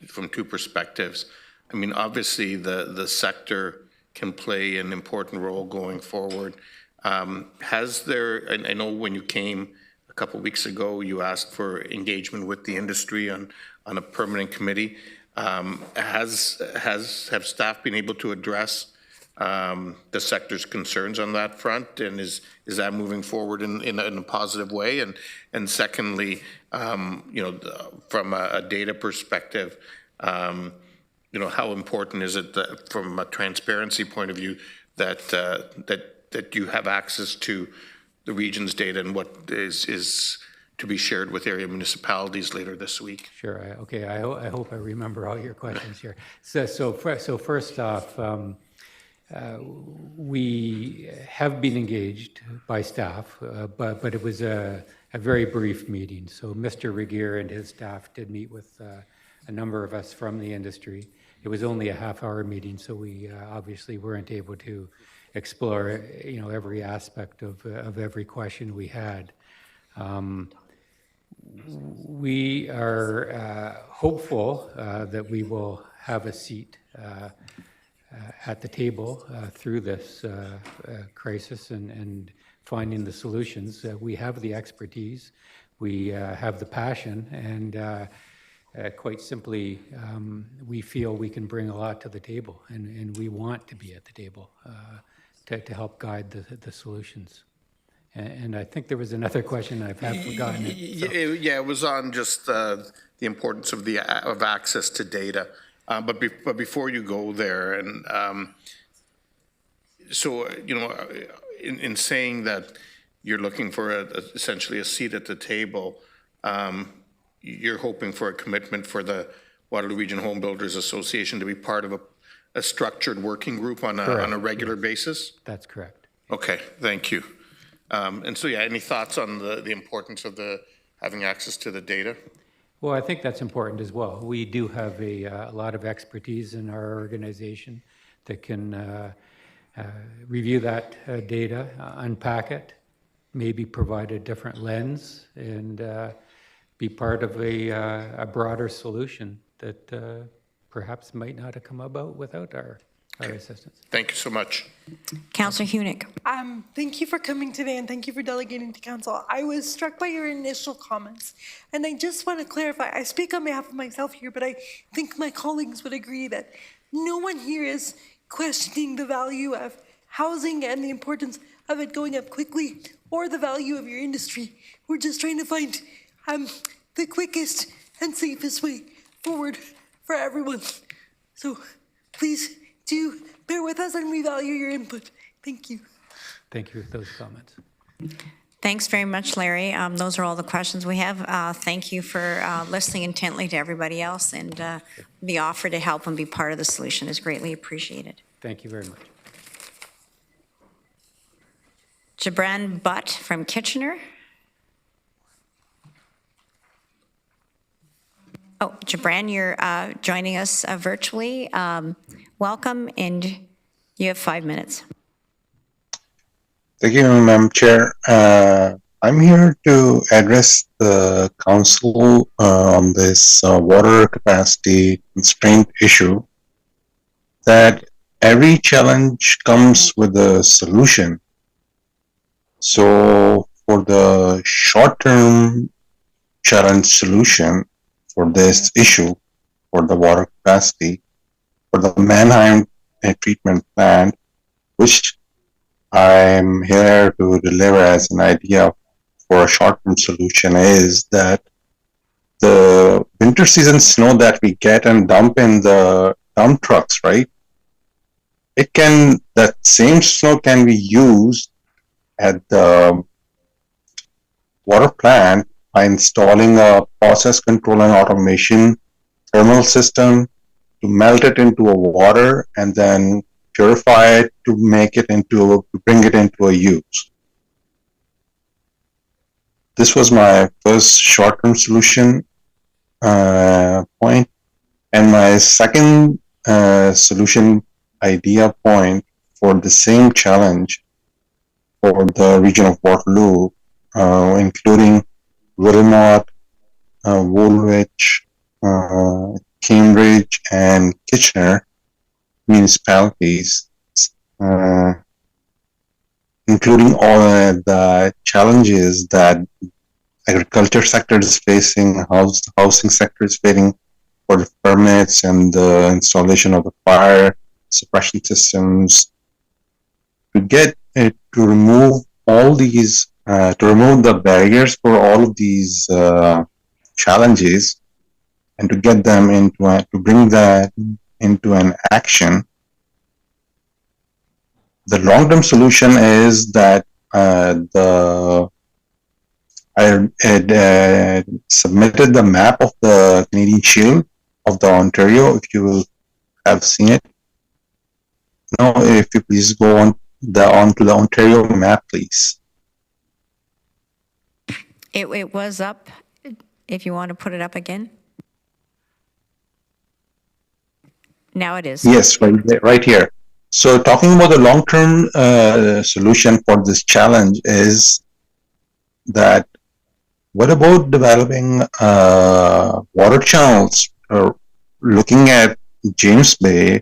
from two perspectives. I mean, obviously, the sector can play an important role going forward. Has there, I know when you came a couple of weeks ago, you asked for engagement with the industry on a permanent committee. Have staff been able to address the sector's concerns on that front, and is that moving forward in a positive way? And secondly, from a data perspective, how important is it that, from a transparency point of view, that you have access to the region's data and what is to be shared with area municipalities later this week? Sure. Okay. I hope I remember all your questions here. So first off, we have been engaged by staff, but it was a very brief meeting. So Mr. Regier and his staff did meet with a number of us from the industry. It was only a half-hour meeting, so we obviously weren't able to explore, every aspect of every question we had. We are hopeful that we will have a seat at the table through this crisis and finding the solutions. We have the expertise, we have the passion, and quite simply, we feel we can bring a lot to the table, and we want to be at the table to help guide the solutions. And I think there was another question, I've forgotten it. Yeah, it was on just the importance of access to data. But before you go there, and so, in saying that you're looking for essentially a seat at the table, you're hoping for a commitment for the Waterloo Region Home Builders Association to be part of a structured working group on a regular basis? That's correct. Okay, thank you. And so, any thoughts on the importance of having access to the data? Well, I think that's important as well. We do have a lot of expertise in our organization that can review that data, unpack it, maybe provide a different lens, and be part of a broader solution that perhaps might not have come about without our assistance. Thank you so much. Councillor Hunick. Thank you for coming today, and thank you for delegating to council. I was struck by your initial comments, and I just want to clarify. I speak on behalf of myself here, but I think my colleagues would agree that no one here is questioning the value of housing and the importance of it going up quickly, or the value of your industry. We're just trying to find the quickest and safest way forward for everyone. So please do bear with us, and we value your input. Thank you. Thank you for those comments. Thanks very much, Larry. Those are all the questions we have. Thank you for listening intently to everybody else, and the offer to help and be part of the solution is greatly appreciated. Thank you very much. Jabran Butt from Kitchener. Oh, Jabran, you're joining us virtually. Welcome, and you have 5 minutes. Thank you, Madam Chair. I'm here to address the council on this water capacity constraint issue, that every challenge comes with a solution. So for the short-term challenge solution for this issue, for the water capacity, for the Mannheim treatment plant, which I'm here to deliver as an idea for a short-term solution, is that the winter season snow that we get and dump in the dump trucks, right? That same snow can be used at the water plant by installing a process control and automation thermal system to melt it into a water and then purify it to bring it into a use. This was my first short-term solution point. And my second solution idea point for the same challenge for the region of Waterloo, including Wilmot, Woolwich, Cambridge, and Kitchener municipalities, including all the challenges that agriculture sector is facing, housing sector is facing for the permits and the installation of the fire suppression systems. To get it to remove all these, to remove the barriers for all of these challenges, and to get them into to bring that into an action. The long-term solution is that I had submitted the map of the Canadian Shield of the Ontario, if you will have seen it. No, if you please go onto the Ontario map, please. It was up, if you want to put it up again. Now it is. Yes, right here. So talking about the long-term solution for this challenge is that what about developing water channels, looking at James Bay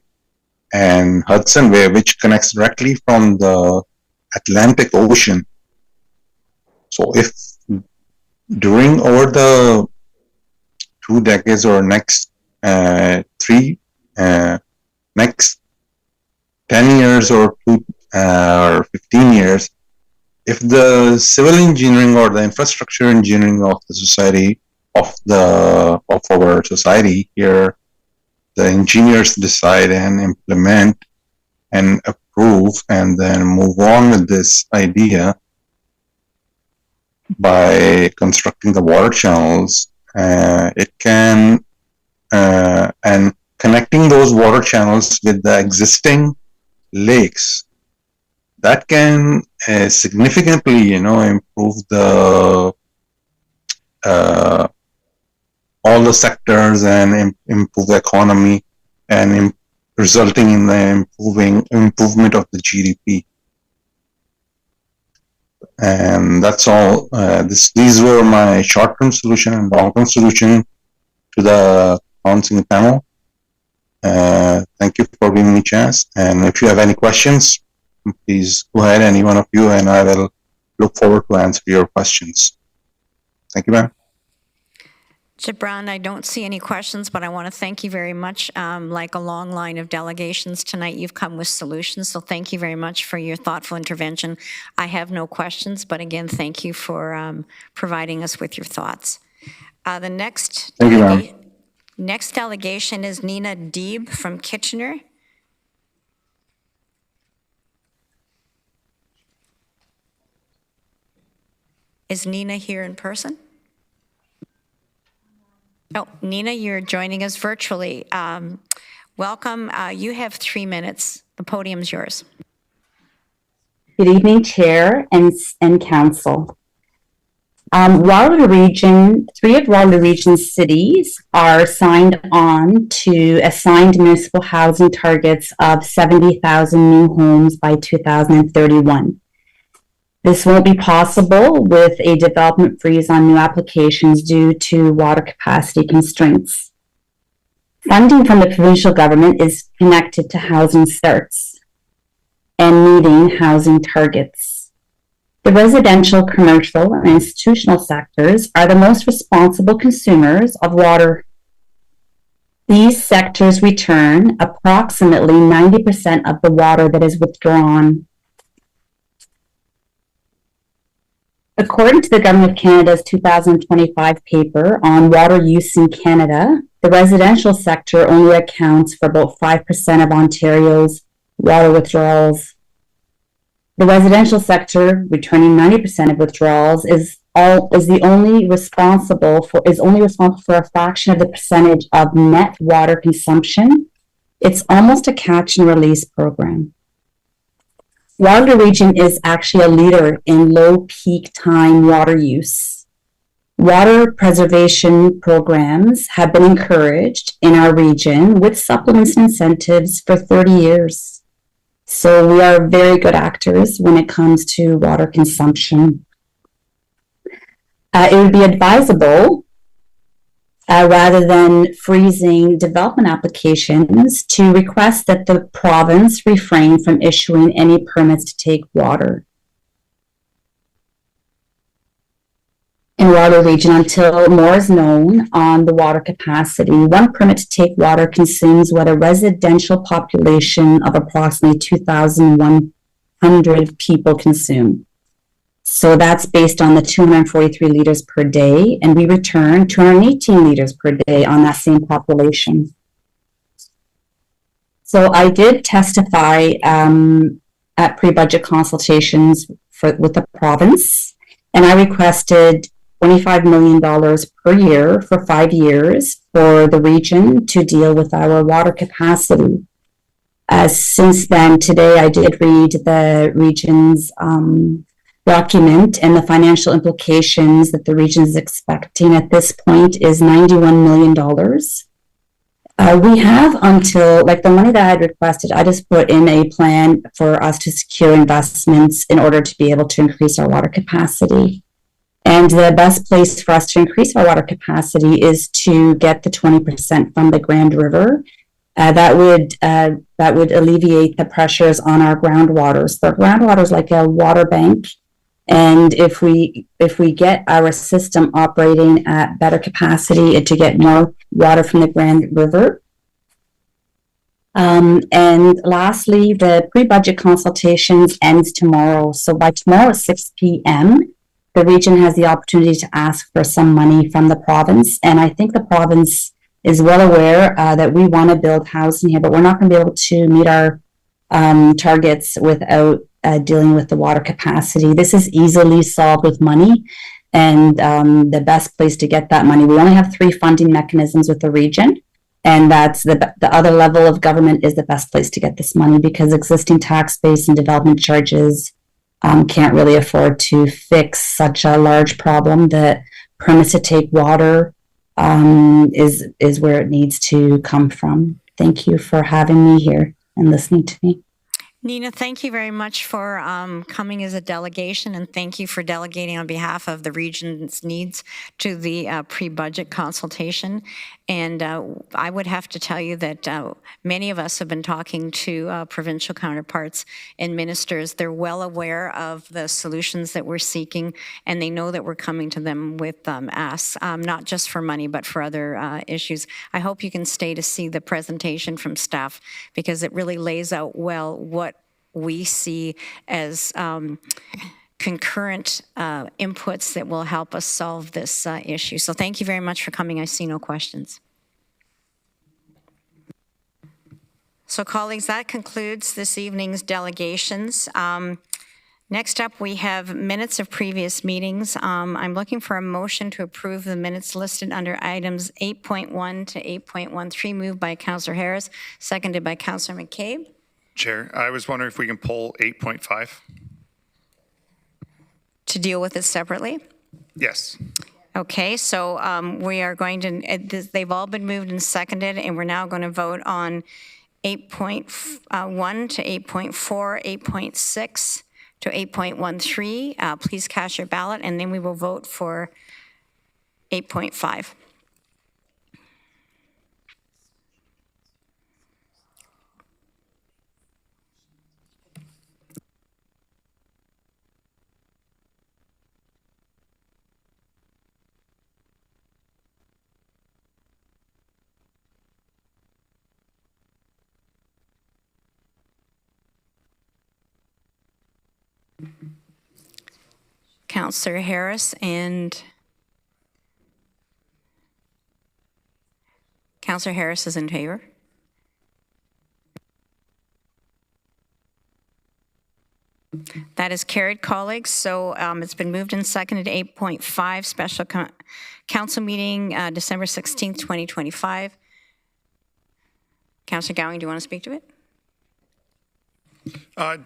and Hudson Bay, which connects directly from the Atlantic Ocean. So if during over the 2 decades or next next 10 years or 15 years, if the civil engineering or the infrastructure engineering of the society, of our society here, the engineers decide and implement and approve and then move on with this idea by constructing the water channels, it can, and connecting those water channels with the existing lakes, that can significantly, improve the all the sectors and improve the economy, and resulting in the improvement of the GDP. And that's all. These were my short-term solution and long-term solution to the council panel. Thank you for giving me a chance. And if you have any questions, please go ahead, any one of you, and I will look forward to answer your questions. Thank you, ma'am. Gibran, I don't see any questions, but I want to thank you very much. Like a long line of delegations tonight, you've come with solutions, so thank you very much for your thoughtful intervention. I have no questions, but again, thank you for providing us with your thoughts. The next delegation is Nina Deeb from Kitchener. Is Nina here in person? Oh, Nina, you're joining us virtually. Welcome. You have 3 minutes. The podium's yours. Good evening, Chair and Council. Waterloo Region, 3 of Waterloo Region's cities are signed on to assigned municipal housing targets of 70,000 new homes by 2031. This won't be possible with a development freeze on new applications due to water capacity constraints. Funding from the provincial government is connected to housing starts and meeting housing targets. The residential, commercial, and institutional sectors are the most responsible consumers of water. These sectors return approximately 90% of the water that is withdrawn. According to the Government of Canada's 2025 paper on water use in Canada, the residential sector only accounts for about 5% of Ontario's water withdrawals. The residential sector, returning 90% of withdrawals, is only responsible for a fraction of the percentage of net water consumption. It's almost a catch and release program. Waterloo Region is actually a leader in low peak time water use. Water preservation programs have been encouraged in our region with supplements and incentives for 30 years. So we are very good actors when it comes to water consumption. It would be advisable, rather than freezing development applications, to request that the province refrain from issuing any permits to take water in Waterloo region until more is known on the water capacity. One permit to take water consumes what a residential population of approximately 2,100 people consume. So that's based on the 243 liters per day, and we return 218 liters per day on that same population. So I did testify at pre-budget consultations with the province, and I requested $25 million per year for 5 years for the region to deal with our water capacity. Since then, today I did read the region's document, and the financial implications that the region is expecting at this point is $91 million. We have until, like the money that I had requested, I just put in a plan for us to secure investments in order to be able to increase our water capacity. And the best place for us to increase our water capacity is to get the 20% from the Grand River. That would alleviate the pressures on our groundwaters. The groundwater is like a water bank, and if we get our system operating at better capacity to get more water from the Grand River. And lastly, the pre-budget consultations ends tomorrow. So by tomorrow at 6 p.m., the region has the opportunity to ask for some money from the province. And I think the province is well aware that we want to build housing here, but we're not going to be able to meet our targets without dealing with the water capacity. This is easily solved with money, and the best place to get that money. We only have 3 funding mechanisms with the region, and that's the other level of government is the best place to get this money, because existing tax base and development charges can't really afford to fix such a large problem. That permits to take water is where it needs to come from. Thank you for having me here and listening to me. Nina, thank you very much for coming as a delegation, and thank you for delegating on behalf of the region's needs to the pre-budget consultation. And I would have to tell you that many of us have been talking to provincial counterparts and ministers. They're well aware of the solutions that we're seeking, and they know that we're coming to them with asks, not just for money, but for other issues. I hope you can stay to see the presentation from staff, because it really lays out well what we see as concurrent inputs that will help us solve this issue. So thank you very much for coming. I see no questions. So colleagues, that concludes this evening's delegations. Next up, we have minutes of previous meetings. I'm looking for a motion to approve the minutes listed under items 8.1 to 8.13, moved by Councillor Harris, seconded by Councillor McCabe. Chair, I was wondering if we can pull 8.5. To deal with it separately? Yes. Okay, so we are going to, they've all been moved and seconded, and we're now going to vote on 8.1 to 8.4, 8.6 to 8.13. Please cast your ballot, and then we will vote for 8.5. Councillor Harris and Councillor Harris is in favor. That is carried, colleagues. So it's been moved and seconded to 8.5 special council meeting December 16th, 2025. Councillor Gowing, do you want to speak to it?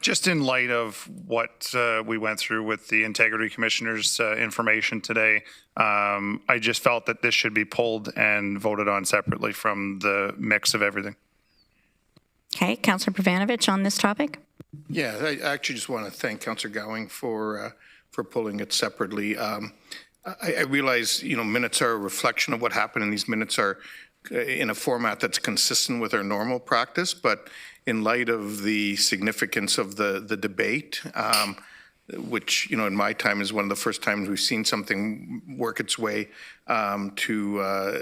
Just in light of what we went through with the Integrity Commissioner's information today, I just felt that this should be pulled and voted on separately from the mix of everything. Okay, Councillor Pravanovich on this topic. Yeah, I actually just want to thank Councillor Gowing for pulling it separately. I realize, minutes are a reflection of what happened, and these minutes are in a format that's consistent with our normal practice, but in light of the significance of the debate, which, in my time is one of the first times we've seen something work its way to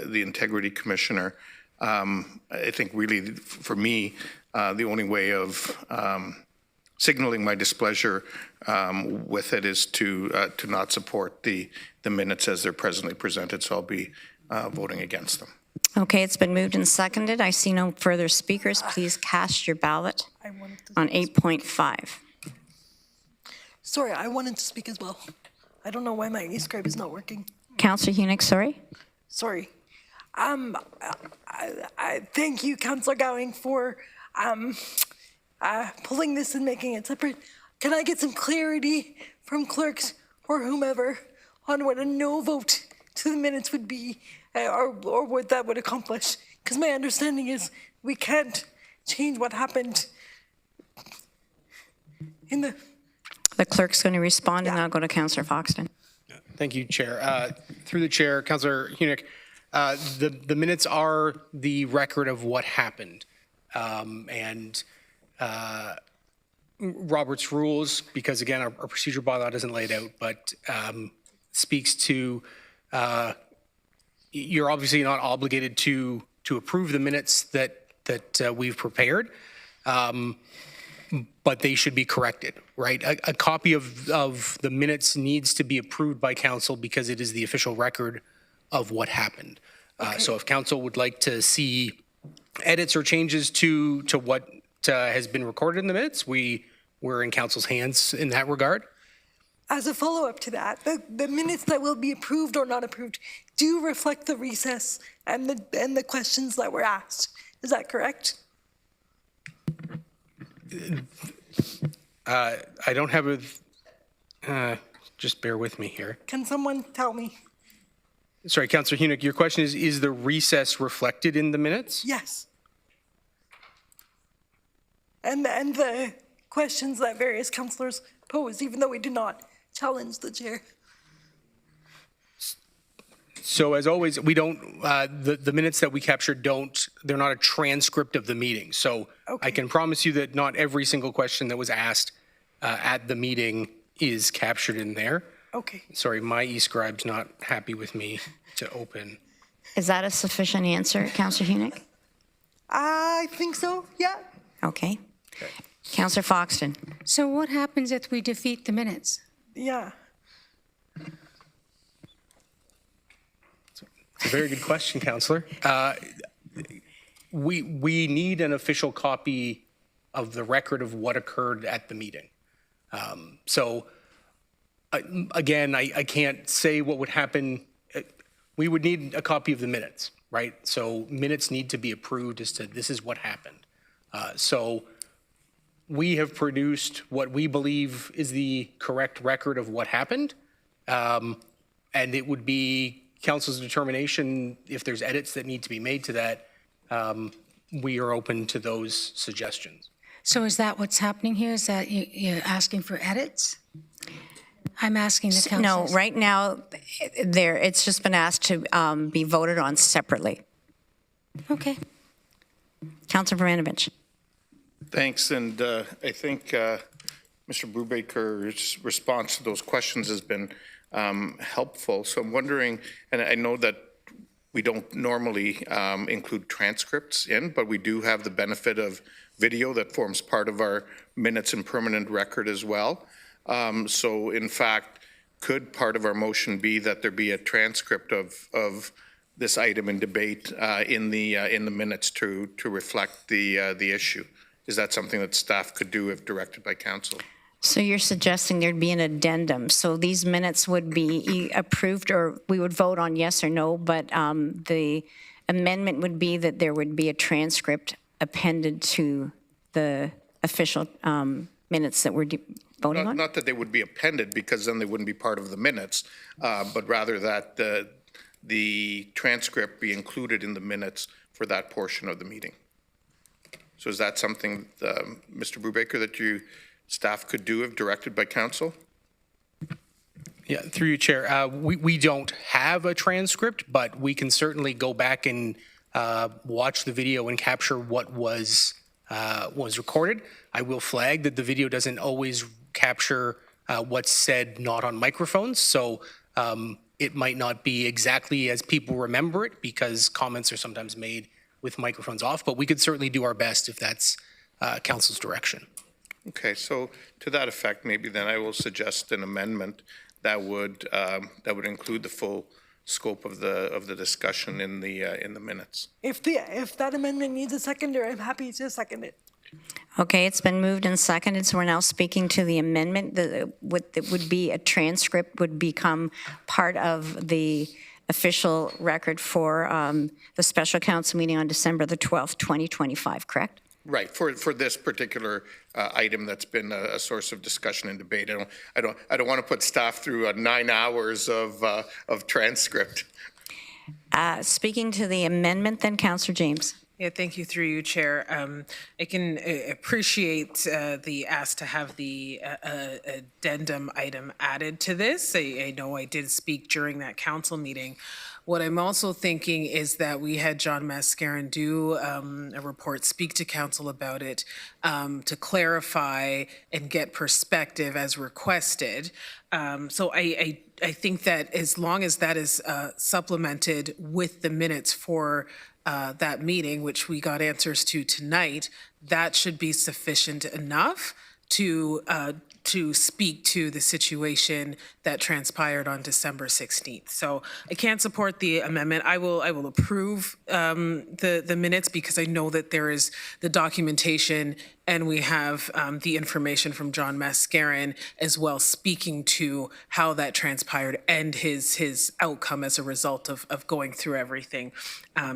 the Integrity Commissioner, I think really, for me, the only way of signaling my displeasure with it is to not support the minutes as they're presently presented, so I'll be voting against them. Okay, it's been moved and seconded. I see no further speakers. Please cast your ballot on 8.5. Sorry, I wanted to speak as well. I don't know why my e-scribe is not working. Councillor Hunick, sorry. Sorry. I thank you, Councillor Gowing, for pulling this and making it separate. Can I get some clarity from clerks or whomever on what a no vote to the minutes would be, or what that would accomplish? Because my understanding is we can't change what happened in the... The clerk's going to respond, and then I'll go to Councillor Foxton. Thank you, Chair. Through the Chair, Councillor Hunick, the minutes are the record of what happened. And Robert's rules, because again, our procedure bylaw doesn't lay it out, but speaks to, you're obviously not obligated to approve the minutes that we've prepared, but they should be corrected, right? A copy of the minutes needs to be approved by council because it is the official record of what happened. So if council would like to see edits or changes to what has been recorded in the minutes, we're in council's hands in that regard. As a follow-up to that, the minutes that will be approved or not approved do reflect the recess and the questions that were asked. Is that correct? I don't have a, just bear with me here. Can someone tell me? Sorry, Councillor Hunick, your question is the recess reflected in the minutes? Yes. And the questions that various councillors posed, even though we did not challenge the chair. So as always, we don't, the minutes that we capture they're not a transcript of the meeting. So okay. I can promise you that not every single question that was asked at the meeting is captured in there. Okay. Sorry, my e-scribe's not happy with me to open. Is that a sufficient answer, Councillor Hunick? I think so, yeah. Okay. Councillor Foxton. So what happens if we defeat the minutes? Yeah. It's a very good question, Councillor. We need an official copy of the record of what occurred at the meeting. Again, I can't say what would happen. We would need a copy of the minutes, right? So minutes need to be approved as to this is what happened. So we have produced what we believe is the correct record of what happened. And it would be council's determination if there's edits that need to be made to that. We are open to those suggestions. So is that what's happening here? Is that you're asking for edits? I'm asking the council. No, right now, it's just been asked to be voted on separately. Okay. Councillor Varanovich. Thanks, and I think Mr. Brubaker's response to those questions has been helpful. So I'm wondering, and I know that we don't normally include transcripts in, but we do have the benefit of video that forms part of our minutes and permanent record as well. So in fact, could part of our motion be that there be a transcript of this item in debate in the minutes to reflect the issue? Is that something that staff could do if directed by council? So you're suggesting there'd be an addendum. So these minutes would be approved, or we would vote on yes or no, but the amendment would be that there would be a transcript appended to the official minutes that we're voting on? Not that they would be appended, because then they wouldn't be part of the minutes, but rather that the transcript be included in the minutes for that portion of the meeting. So is that something, Mr. Brubaker, that staff could do if directed by council? Yeah, through you, Chair. We don't have a transcript, but we can certainly go back and watch the video and capture what was recorded. I will flag that the video doesn't always capture what's said not on microphones, so it might not be exactly as people remember it because comments are sometimes made with microphones off, but we could certainly do our best if that's council's direction. Okay, so to that effect, maybe then I will suggest an amendment that would include the full scope of the discussion in the minutes. If that amendment needs a seconder, I'm happy to second it. Okay, it's been moved and seconded, so we're now speaking to the amendment. What would be a transcript would become part of the official record for the special council meeting on December the 12th, 2025, correct? Right, for this particular item that's been a source of discussion and debate. I don't want to put staff through 9 hours of transcript. Speaking to the amendment then, Councillor James. Yeah, thank you through you, Chair. I can appreciate the ask to have the addendum item added to this. I know I did speak during that council meeting. What I'm also thinking is that we had John Mascarin do a report, speak to council about it, to clarify and get perspective as requested. So I think that as long as that is supplemented with the minutes for that meeting, which we got answers to tonight, that should be sufficient enough to speak to the situation that transpired on December 16th. So I can't support the amendment. I will approve the minutes because I know that there is the documentation and we have the information from John Mascarin as well speaking to how that transpired and his outcome as a result of going through everything.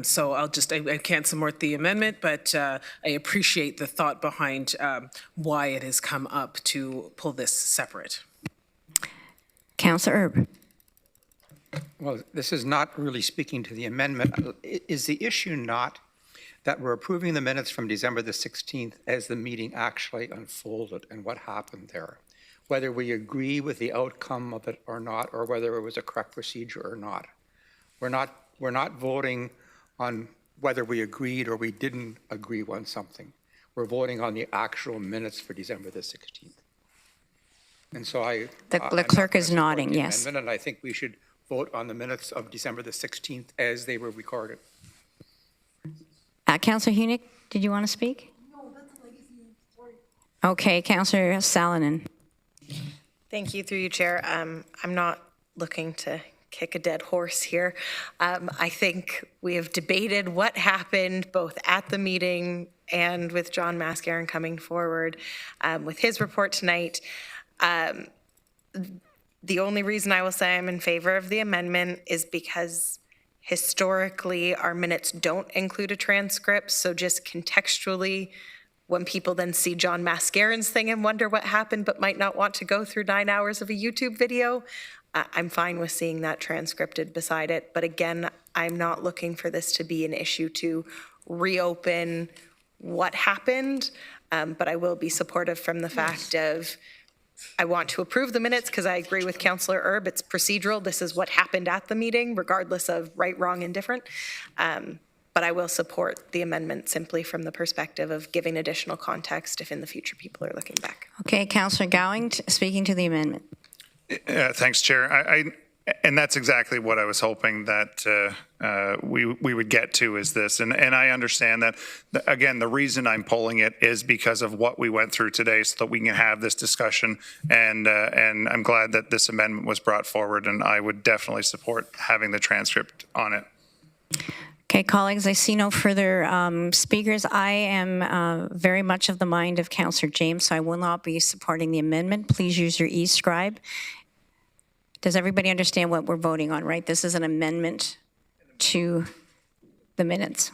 So I can't support the amendment, but I appreciate the thought behind why it has come up to pull this separate. Councillor Erb. Well, this is not really speaking to the amendment. Is the issue not that we're approving the minutes from December the 16th as the meeting actually unfolded and what happened there? Whether we agree with the outcome of it or not, or whether it was a correct procedure or not. We're not voting on whether we agreed or we didn't agree on something. We're voting on the actual minutes for December the 16th. And so the clerk is nodding, yes. And I think we should vote on the minutes of December the 16th as they were recorded. Councillor Hunick, did you want to speak? No, that's a legacy. Sorry. Okay, Councillor Salonen. Thank you, through you, Chair. I'm not looking to kick a dead horse here. I think we have debated what happened both at the meeting and with John Mascarin coming forward with his report tonight. The only reason I will say I'm in favor of the amendment is because historically our minutes don't include a transcript. So just contextually, when people then see John Mascarin's thing and wonder what happened but might not want to go through 9 hours of a YouTube video, I'm fine with seeing that transcripted beside it. But again, I'm not looking for this to be an issue to reopen what happened, but I will be supportive from the fact of I want to approve the minutes because I agree with Councillor Erb. It's procedural. This is what happened at the meeting, regardless of right, wrong, and different. But I will support the amendment simply from the perspective of giving additional context if in the future people are looking back. Okay, Councillor Gowing, speaking to the amendment. Thanks, Chair. And that's exactly what I was hoping that we would get to is this. And I understand that, again, the reason I'm pulling it is because of what we went through today so that we can have this discussion. And I'm glad that this amendment was brought forward, and I would definitely support having the transcript on it. Okay, colleagues, I see no further speakers. I am very much of the mind of Councillor James, so I will not be supporting the amendment. Please use your e-scribe. Does everybody understand what we're voting on, right? This is an amendment to the minutes.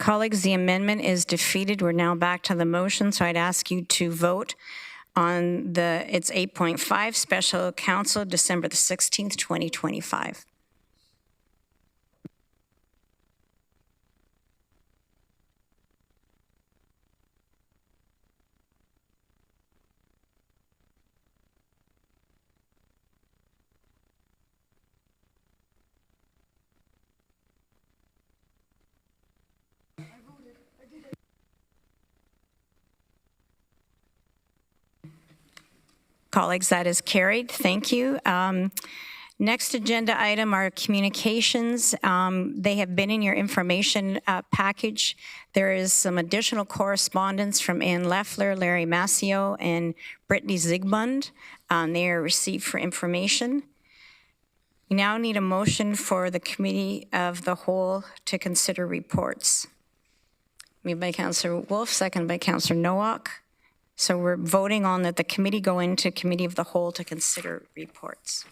Colleagues, the amendment is defeated. We're now back to the motion, so I'd ask you to vote on it's 8.5, Special Council, December the 16th, 2025. Colleagues, that is carried. Thank you. Next agenda item are communications. They have been in your information package. There is some additional correspondence from Ann Leffler, Larry Massio, and Brittany Zigbund. They are received for information. We now need a motion for the Committee of the Whole to consider reports. Moved by Councillor Wolf, seconded by Councillor Nowak. So we're voting on that the committee go into Committee of the Whole to consider reports.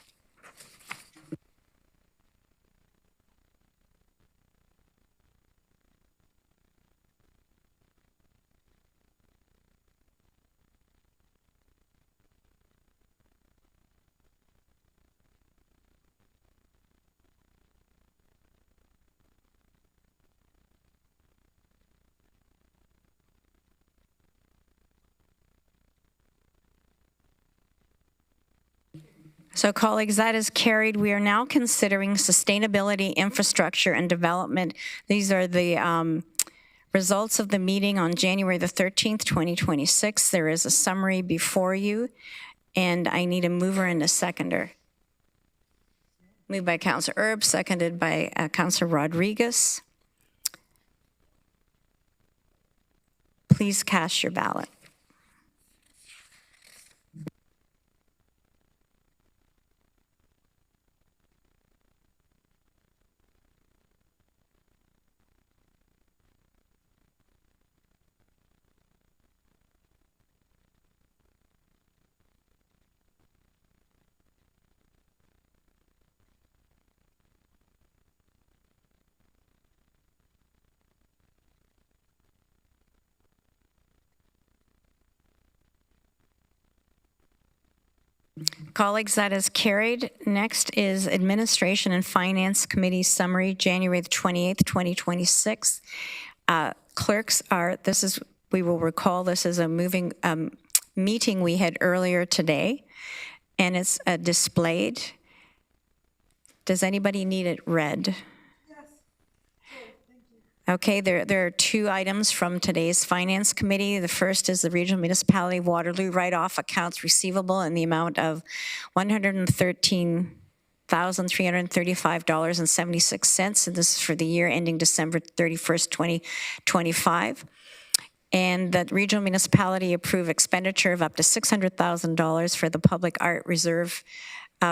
So colleagues, that is carried. We are now considering sustainability, infrastructure, and development. These are the results of the meeting on January the 13th, 2026. There is a summary before you, and I need a mover and a seconder. Moved by Councillor Erb, seconded by Councillor Rodriguez. Please cast your ballot. Colleagues, that is carried. Next is Administration and Finance Committee summary, January the 28th, 2026. Clerks are, we will recall this is a moving meeting we had earlier today, and it's displayed. Does anybody need it read? Okay, there are two items from today's Finance Committee. The first is the Regional Municipality of Waterloo write-off accounts receivable in the amount of $113,335.76, and this is for the year ending December 31st, 2025. And that Regional Municipality approve expenditure of up to $600,000 for the Public Art Reserve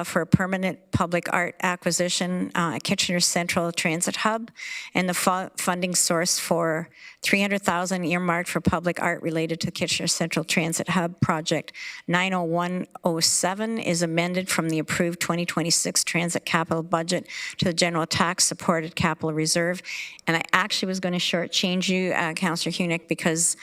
for a permanent public art acquisition at Kitchener Central Transit Hub, and the funding source for $300,000 earmarked for public art related to Kitchener Central Transit Hub Project 90107 is amended from the approved 2026 transit capital budget to the general tax supported capital reserve. And I actually was going to shortchange you, Councillor Hunick, because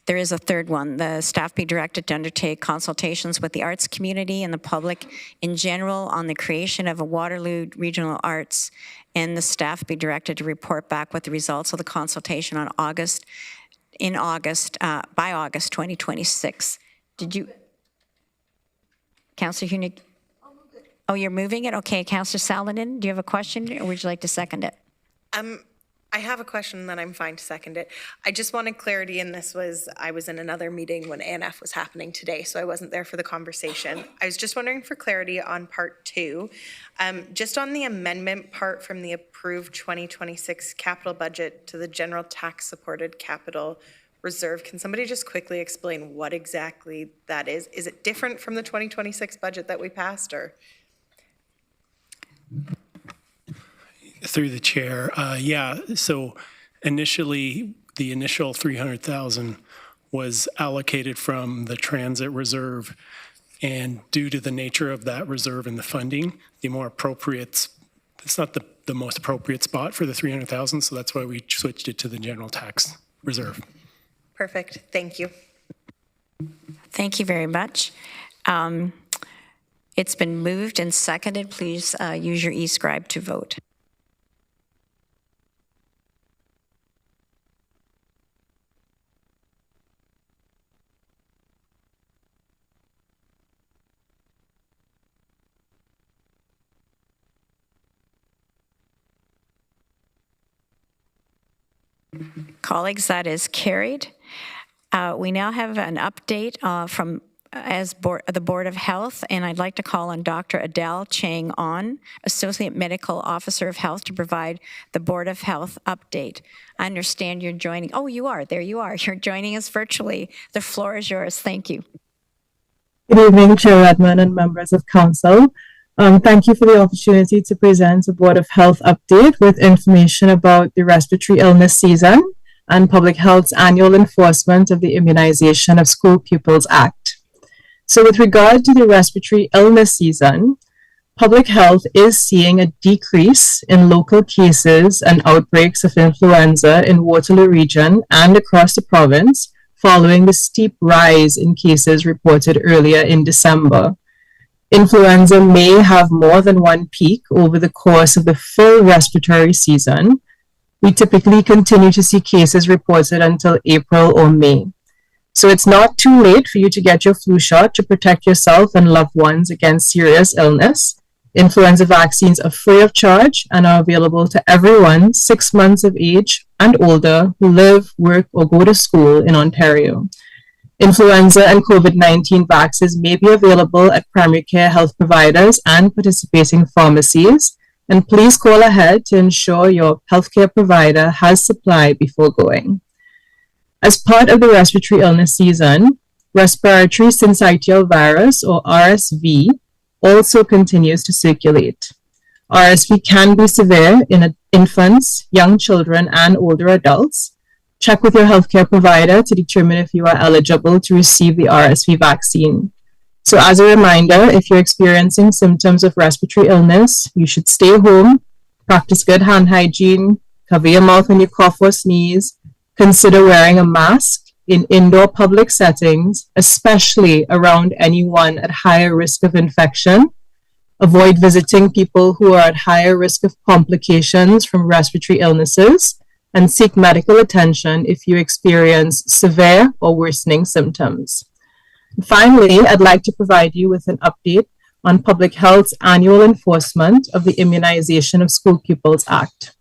there is a third one. The staff be directed to undertake consultations with the arts community and the public in general on the creation of a Waterloo Regional Arts, and the staff be directed to report back with the results of the consultation by August 2026. Did you, Councillor Hunick? Oh, you're moving it? Okay, Councillor Saladin, do you have a question, or would you like to second it? I have a question, then I'm fine to second it. I just wanted clarity, and I was in another meeting when ANF was happening today, so I wasn't there for the conversation. I was just wondering for clarity on part 2, just on the amendment part from the approved 2026 capital budget to the general tax supported capital reserve. Can somebody just quickly explain what exactly that is? Is it different from the 2026 budget that we passed, or? Through the chair, yeah. So initially, the initial $300,000 was allocated from the transit reserve, and due to the nature of that reserve and the funding, the more appropriate it's not the most appropriate spot for the 300,000, so that's why we switched it to the general tax reserve. Perfect. Thank you. Thank you very much. It's been moved and seconded. Please use your e-scribe to vote. Colleagues, that is carried. We now have an update from the Board of Health, and I'd like to call on Dr. Adele Chang-On, Associate Medical Officer of Health, to provide the Board of Health update. I understand you're joining. Oh, you are. There you are. You're joining us virtually. The floor is yours. Thank you. Good evening, Chair Redmond and members of Council. Thank you for the opportunity to present a Board of Health update with information about the respiratory illness season and Public Health's annual enforcement of the Immunization of School Pupils Act. So with regard to the respiratory illness season, Public Health is seeing a decrease in local cases and outbreaks of influenza in Waterloo region and across the province following the steep rise in cases reported earlier in December. Influenza may have more than one peak over the course of the full respiratory season. We typically continue to see cases reported until April or May. So it's not too late for you to get your flu shot to protect yourself and loved ones against serious illness. Influenza vaccines are free of charge and are available to everyone 6 months of age and older who live, work, or go to school in Ontario. Influenza and COVID-19 vaccines may be available at primary care health providers and participating pharmacies, and please call ahead to ensure your healthcare provider has supply before going. As part of the respiratory illness season, respiratory syncytial virus, or RSV, also continues to circulate. RSV can be severe in infants, young children, and older adults. Check with your healthcare provider to determine if you are eligible to receive the RSV vaccine. So as a reminder, if you're experiencing symptoms of respiratory illness, you should stay home, practice good hand hygiene, cover your mouth when you cough or sneeze, consider wearing a mask in indoor public settings, especially around anyone at higher risk of infection. Avoid visiting people who are at higher risk of complications from respiratory illnesses, and seek medical attention if you experience severe or worsening symptoms. Finally, I'd like to provide you with an update on Public Health's annual enforcement of the Immunization of School Pupils Act.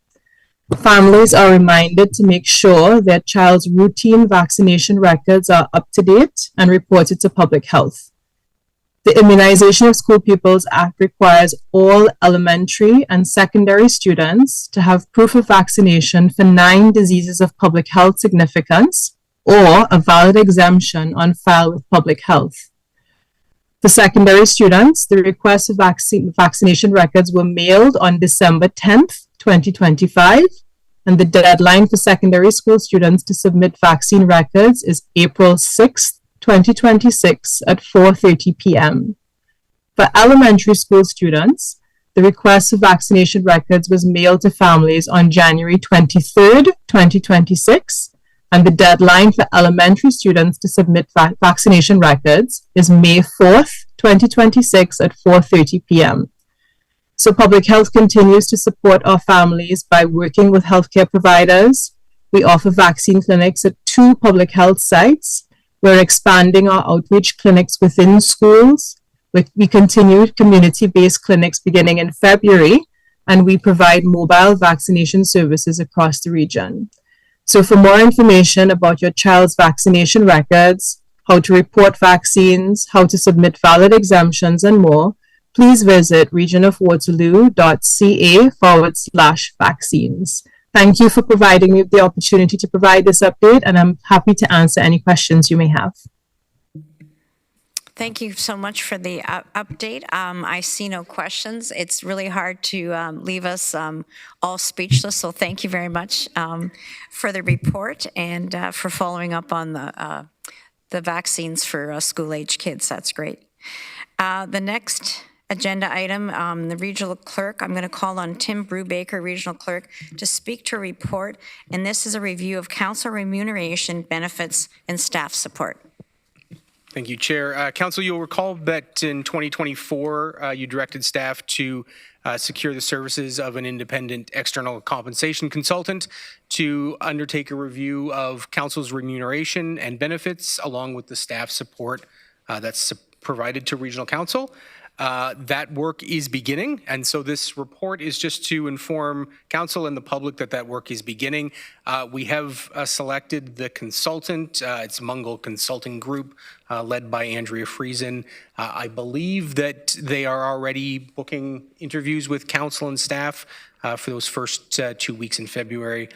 Families are reminded to make sure their child's routine vaccination records are up to date and reported to Public Health. The Immunization of School Pupils Act requires all elementary and secondary students to have proof of vaccination for 9 diseases of public health significance or a valid exemption on file with Public Health. For secondary students, the request of vaccination records were mailed on December 10th, 2025, and the deadline for secondary school students to submit vaccine records is April 6th, 2026 at 4:30 p.m. For elementary school students, the request for vaccination records was mailed to families on January 23rd, 2026, and the deadline for elementary students to submit vaccination records is May 4th, 2026 at 4:30 p.m. So Public Health continues to support our families by working with healthcare providers. We offer vaccine clinics at 2 public health sites. We're expanding our outreach clinics within schools. We continued community-based clinics beginning in February, and we provide mobile vaccination services across the region. So for more information about your child's vaccination records, how to report vaccines, how to submit valid exemptions, and more, please visit regionofwaterloo.ca/vaccines. Thank you for providing me the opportunity to provide this update, and I'm happy to answer any questions you may have. Thank you so much for the update. I see no questions. It's really hard to leave us all speechless, so thank you very much for the report and for following up on the vaccines for school-age kids. That's great. The next agenda item, the regional clerk, I'm going to call on Tim Brubaker, regional clerk, to speak to a report, and this is a review of council remuneration, benefits, and staff support. Thank you, Chair. Council, you'll recall that in 2024, you directed staff to secure the services of an independent external compensation consultant to undertake a review of council's remuneration and benefits, along with the staff support that's provided to regional council. That work is beginning, and so this report is just to inform council and the public that that work is beginning. We have selected the consultant. It's Mungle Consulting Group, led by Andrea Friesen. I believe that they are already booking interviews with council and staff for those first 2 weeks in February.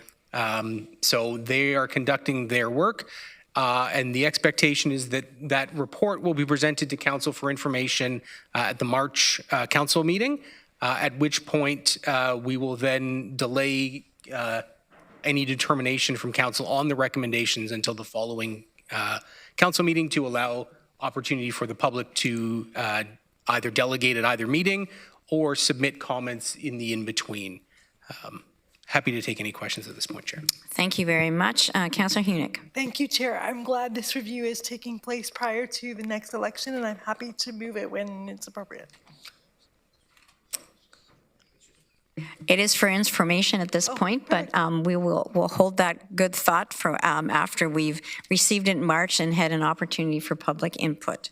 So they are conducting their work. And the expectation is that that report will be presented to council for information at the March council meeting, at which point we will then delay any determination from council on the recommendations until the following council meeting to allow opportunity for the public to either delegate at either meeting or submit comments in the in-between. Happy to take any questions at this point, Chair. Thank you very much. Councillor Hunick. Thank you, Chair. I'm glad this review is taking place prior to the next election, and I'm happy to move it when it's appropriate. It is for information at this point, but we'll hold that good thought for after we've received it in March and had an opportunity for public input.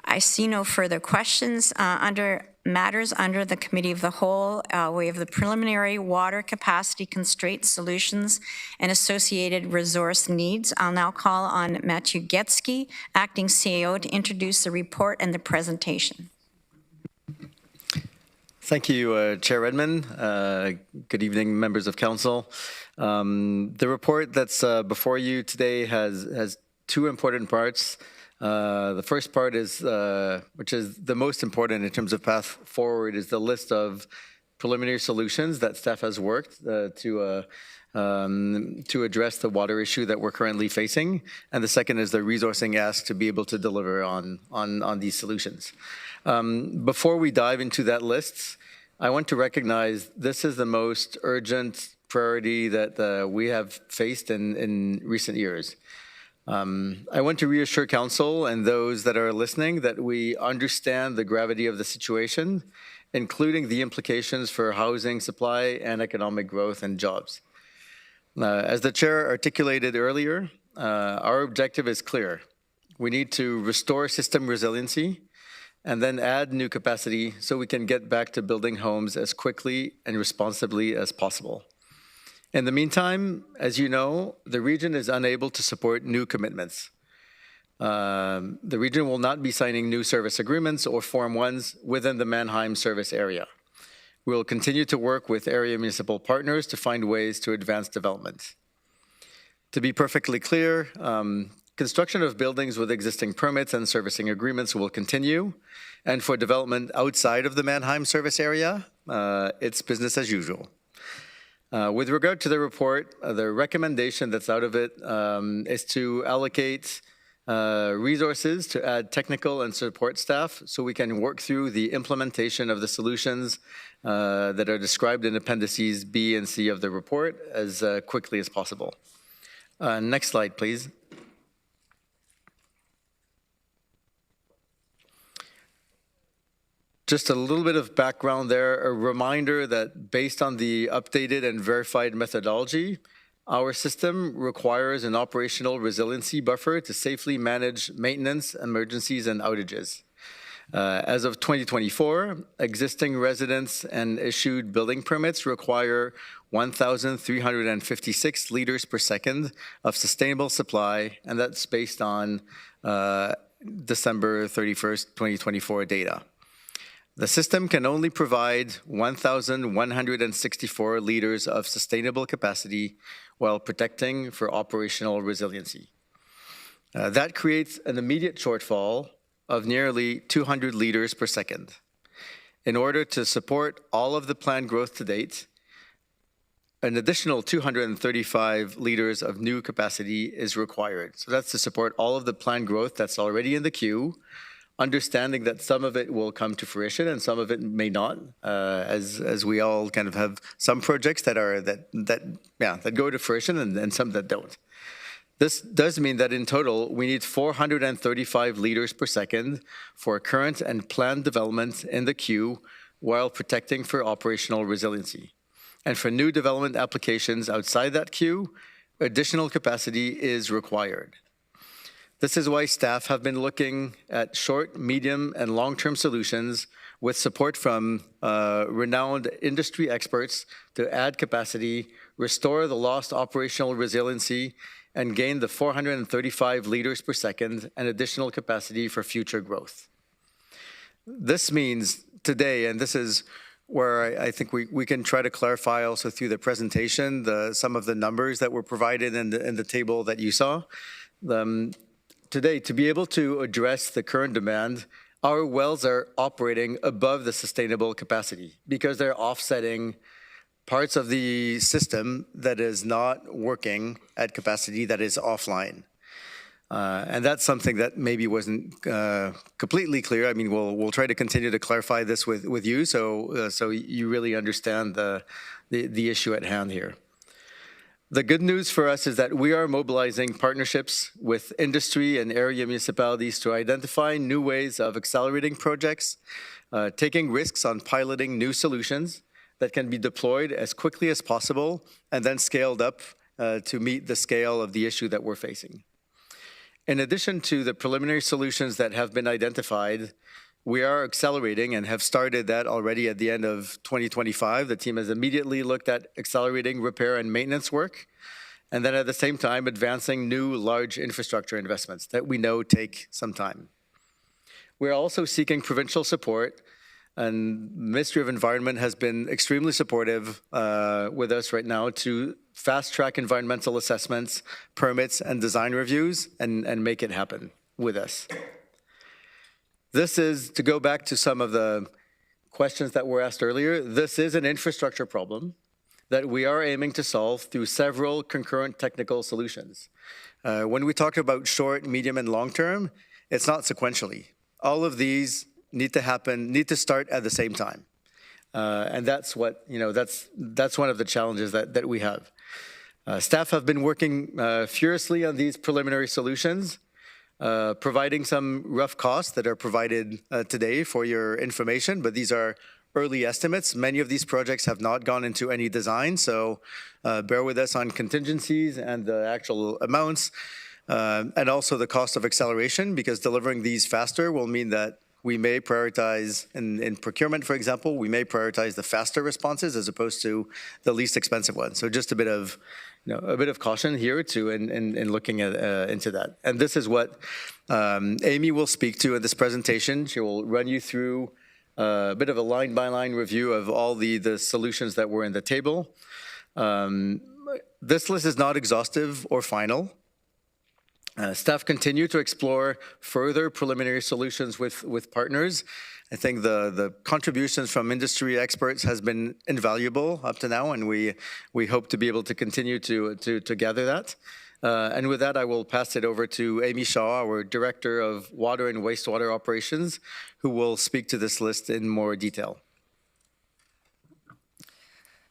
I see no further questions. Under matters under the Committee of the Whole, we have the preliminary water capacity constraint solutions and associated resource needs. I'll now call on Matthew Getsky, acting CAO, to introduce the report and the presentation. Thank you, Chair Redmond. Good evening, members of council. The report that's before you today has two important parts. The first part is, which is the most important in terms of path forward, is the list of preliminary solutions that staff has worked to address the water issue that we're currently facing. And the second is the resourcing ask to be able to deliver on these solutions. Before we dive into that list, I want to recognize this is the most urgent priority that we have faced in recent years. I want to reassure council and those that are listening that we understand the gravity of the situation, including the implications for housing supply and economic growth and jobs. As the chair articulated earlier, our objective is clear. We need to restore system resiliency and then add new capacity so we can get back to building homes as quickly and responsibly as possible. In the meantime, as you know, the region is unable to support new commitments. The region will not be signing new service agreements or Form 1s within the Mannheim service area. We will continue to work with area municipal partners to find ways to advance development. To be perfectly clear, construction of buildings with existing permits and servicing agreements will continue, and for development outside of the Mannheim service area, it's business as usual. With regard to the report, the recommendation that's out of it is to allocate resources to add technical and support staff so we can work through the implementation of the solutions that are described in appendices B and C of the report as quickly as possible. Next slide, please. Just a little bit of background there, a reminder that based on the updated and verified methodology, our system requires an operational resiliency buffer to safely manage maintenance, emergencies, and outages. As of 2024, existing residents and issued building permits require 1,356 liters per second of sustainable supply, and that's based on December 31st, 2024 data. The system can only provide 1,164 liters of sustainable capacity while protecting for operational resiliency. That creates an immediate shortfall of nearly 200 liters per second. In order to support all of the planned growth to date, an additional 235 liters of new capacity is required. So that's to support all of the planned growth that's already in the queue, understanding that some of it will come to fruition and some of it may not, as we all kind of have some projects that go to fruition and some that don't. This does mean that in total, we need 435 liters per second for current and planned development in the queue while protecting for operational resiliency. And for new development applications outside that queue, additional capacity is required. This is why staff have been looking at short, medium, and long-term solutions with support from renowned industry experts to add capacity, restore the lost operational resiliency, and gain the 435 liters per second and additional capacity for future growth. This means today, and this is where I think we can try to clarify also through the presentation, some of the numbers that were provided in the table that you saw. Today, to be able to address the current demand, our wells are operating above the sustainable capacity because they're offsetting parts of the system that is not working at capacity that is offline. And that's something that maybe wasn't completely clear. I mean, we'll try to continue to clarify this with you so you really understand the issue at hand here. The good news for us is that we are mobilizing partnerships with industry and area municipalities to identify new ways of accelerating projects, taking risks on piloting new solutions that can be deployed as quickly as possible and then scaled up to meet the scale of the issue that we're facing. In addition to the preliminary solutions that have been identified, we are accelerating and have started that already at the end of 2025. The team has immediately looked at accelerating repair and maintenance work, and then at the same time advancing new large infrastructure investments that we know take some time. We're also seeking provincial support, and Ministry of Environment has been extremely supportive with us right now to fast-track environmental assessments, permits, and design reviews and make it happen with us. This is, to go back to some of the questions that were asked earlier, this is an infrastructure problem that we are aiming to solve through several concurrent technical solutions. When we talk about short, medium, and long term, it's not sequentially. All of these need to start at the same time. And that's what, that's one of the challenges that we have. Staff have been working furiously on these preliminary solutions, providing some rough costs that are provided today for your information, but these are early estimates. Many of these projects have not gone into any design, so bear with us on contingencies and the actual amounts, and also the cost of acceleration, because delivering these faster will mean that we may prioritize, in procurement, for example, we may prioritize the faster responses as opposed to the least expensive ones. So just a bit of caution here too in looking at into that. And this is what Amy will speak to in this presentation. She will run you through a bit of a line-by-line review of all the solutions that were in the table. This list is not exhaustive or final. Staff continue to explore further preliminary solutions with partners. I think the contributions from industry experts has been invaluable up to now, and we hope to be able to continue to gather that. And with that, I will pass it over to Amy Shaw, our Director of Water and Wastewater Operations, who will speak to this list in more detail.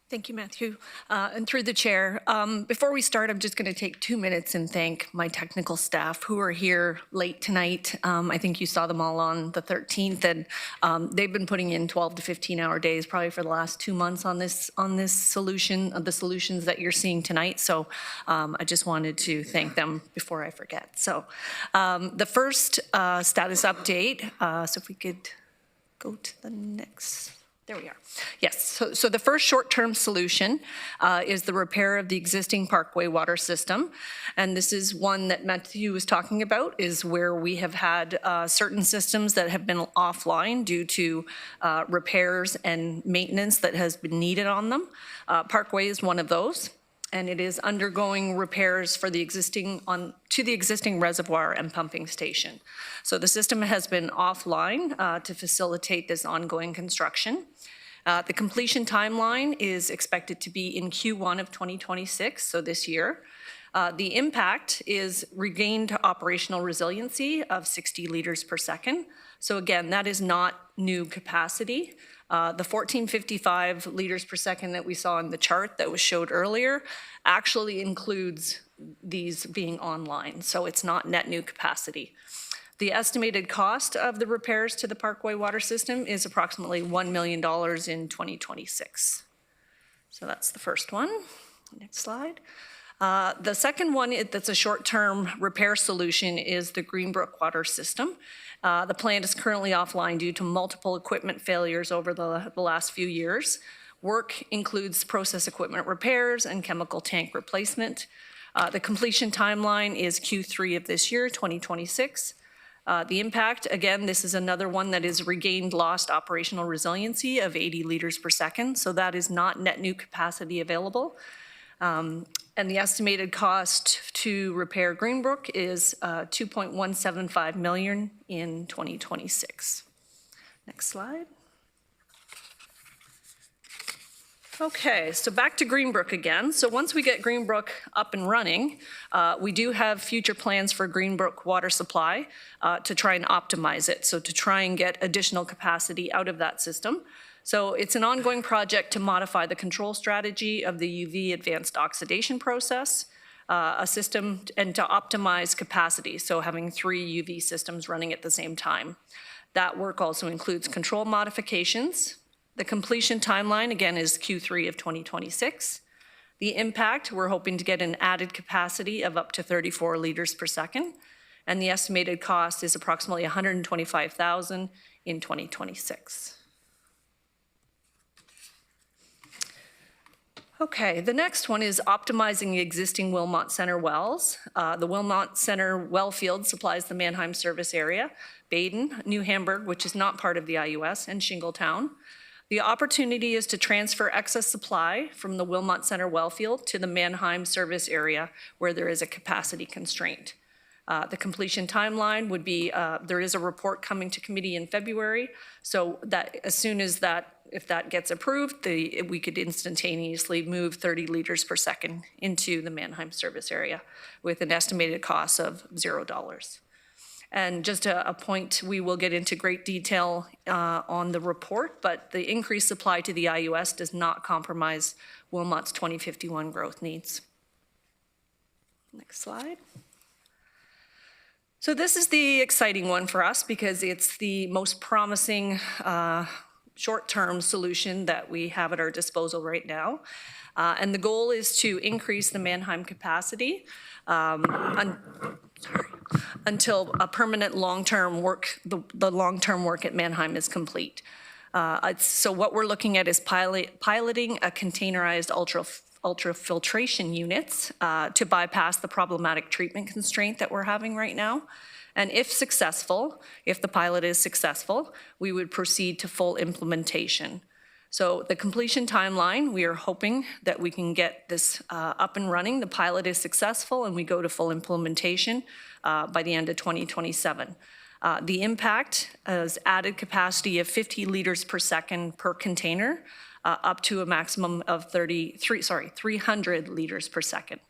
Thank you, Matthew. And through the chair, before we start, I'm just going to take 2 minutes and thank my technical staff who are here late tonight. I think you saw them all on the 13th, and they've been putting in 12 to 15-hour days probably for the last 2 months on this solution, of the solutions that you're seeing tonight. So I just wanted to thank them before I forget. So the first status update, so if we could go to the next. There we are. Yes, so the first short-term solution is the repair of the existing Parkway water system. And this is one that Matthew was talking about, is where we have had certain systems that have been offline due to repairs and maintenance that has been needed on them. Parkway is one of those, and it is undergoing repairs for the existing to the existing reservoir and pumping station. So the system has been offline to facilitate this ongoing construction. The completion timeline is expected to be in Q1 of 2026, so this year. The impact is regained operational resiliency of 60 liters per second. So again, that is not new capacity. The 1455 liters per second that we saw in the chart that was showed earlier actually includes these being online, so it's not net new capacity. The estimated cost of the repairs to the Parkway water system is approximately $1 million in 2026. So that's the first one. Next slide. The second one that's a short-term repair solution is the Greenbrook water system. The plant is currently offline due to multiple equipment failures over the last few years. Work includes process equipment repairs and chemical tank replacement. The completion timeline is Q3 of this year, 2026. The impact, again, this is another one that is regained lost operational resiliency of 80 liters per second, so that is not net new capacity available. And the estimated cost to repair Greenbrook is $2.175 million in 2026. Next slide. Okay, so back to Greenbrook again. So once we get Greenbrook up and running, we do have future plans for Greenbrook water supply to try and optimize it, so to try and get additional capacity out of that system. So it's an ongoing project to modify the control strategy of the UV advanced oxidation process, a system, and to optimize capacity, so having 3 UV systems running at the same time. That work also includes control modifications. The completion timeline, again, is Q3 of 2026. The impact, we're hoping to get an added capacity of up to 34 liters per second, and the estimated cost is approximately $125,000 in 2026. Okay, the next one is optimizing the existing Wilmot Center wells. The Wilmot Center well field supplies the Mannheim service area, Baden, New Hamburg, which is not part of the IUS, and Shingletown. The opportunity is to transfer excess supply from the Wilmot Center well field to the Mannheim service area where there is a capacity constraint. The completion timeline would be, there is a report coming to committee in February, so that as soon as that, if that gets approved, we could instantaneously move 30 liters per second into the Mannheim service area with an estimated cost of $0. And just a point, we will get into great detail on the report, but the increased supply to the IUS does not compromise Wilmot's 2051 growth needs. Next slide. So this is the exciting one for us because it's the most promising short-term solution that we have at our disposal right now. And the goal is to increase the Mannheim capacity until a permanent long-term work, the long-term work at Mannheim is complete. So what we're looking at is piloting a containerized ultrafiltration units to bypass the problematic treatment constraint that we're having right now. And if successful, if the pilot is successful, we would proceed to full implementation. So the completion timeline, we are hoping that we can get this up and running. The pilot is successful and we go to full implementation by the end of 2027. The impact is added capacity of 50 liters per second per container, up to a maximum of 300 liters per second.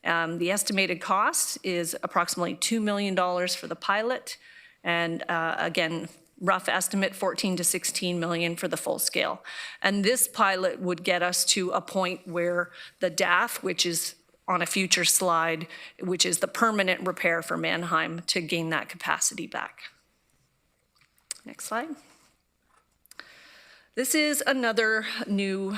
The estimated cost is approximately $2 million for the pilot, and again, rough estimate, 14 to 16 million for the full scale. And this pilot would get us to a point where the DAF, which is on a future slide, which is the permanent repair for Mannheim, to gain that capacity back. Next slide. This is another new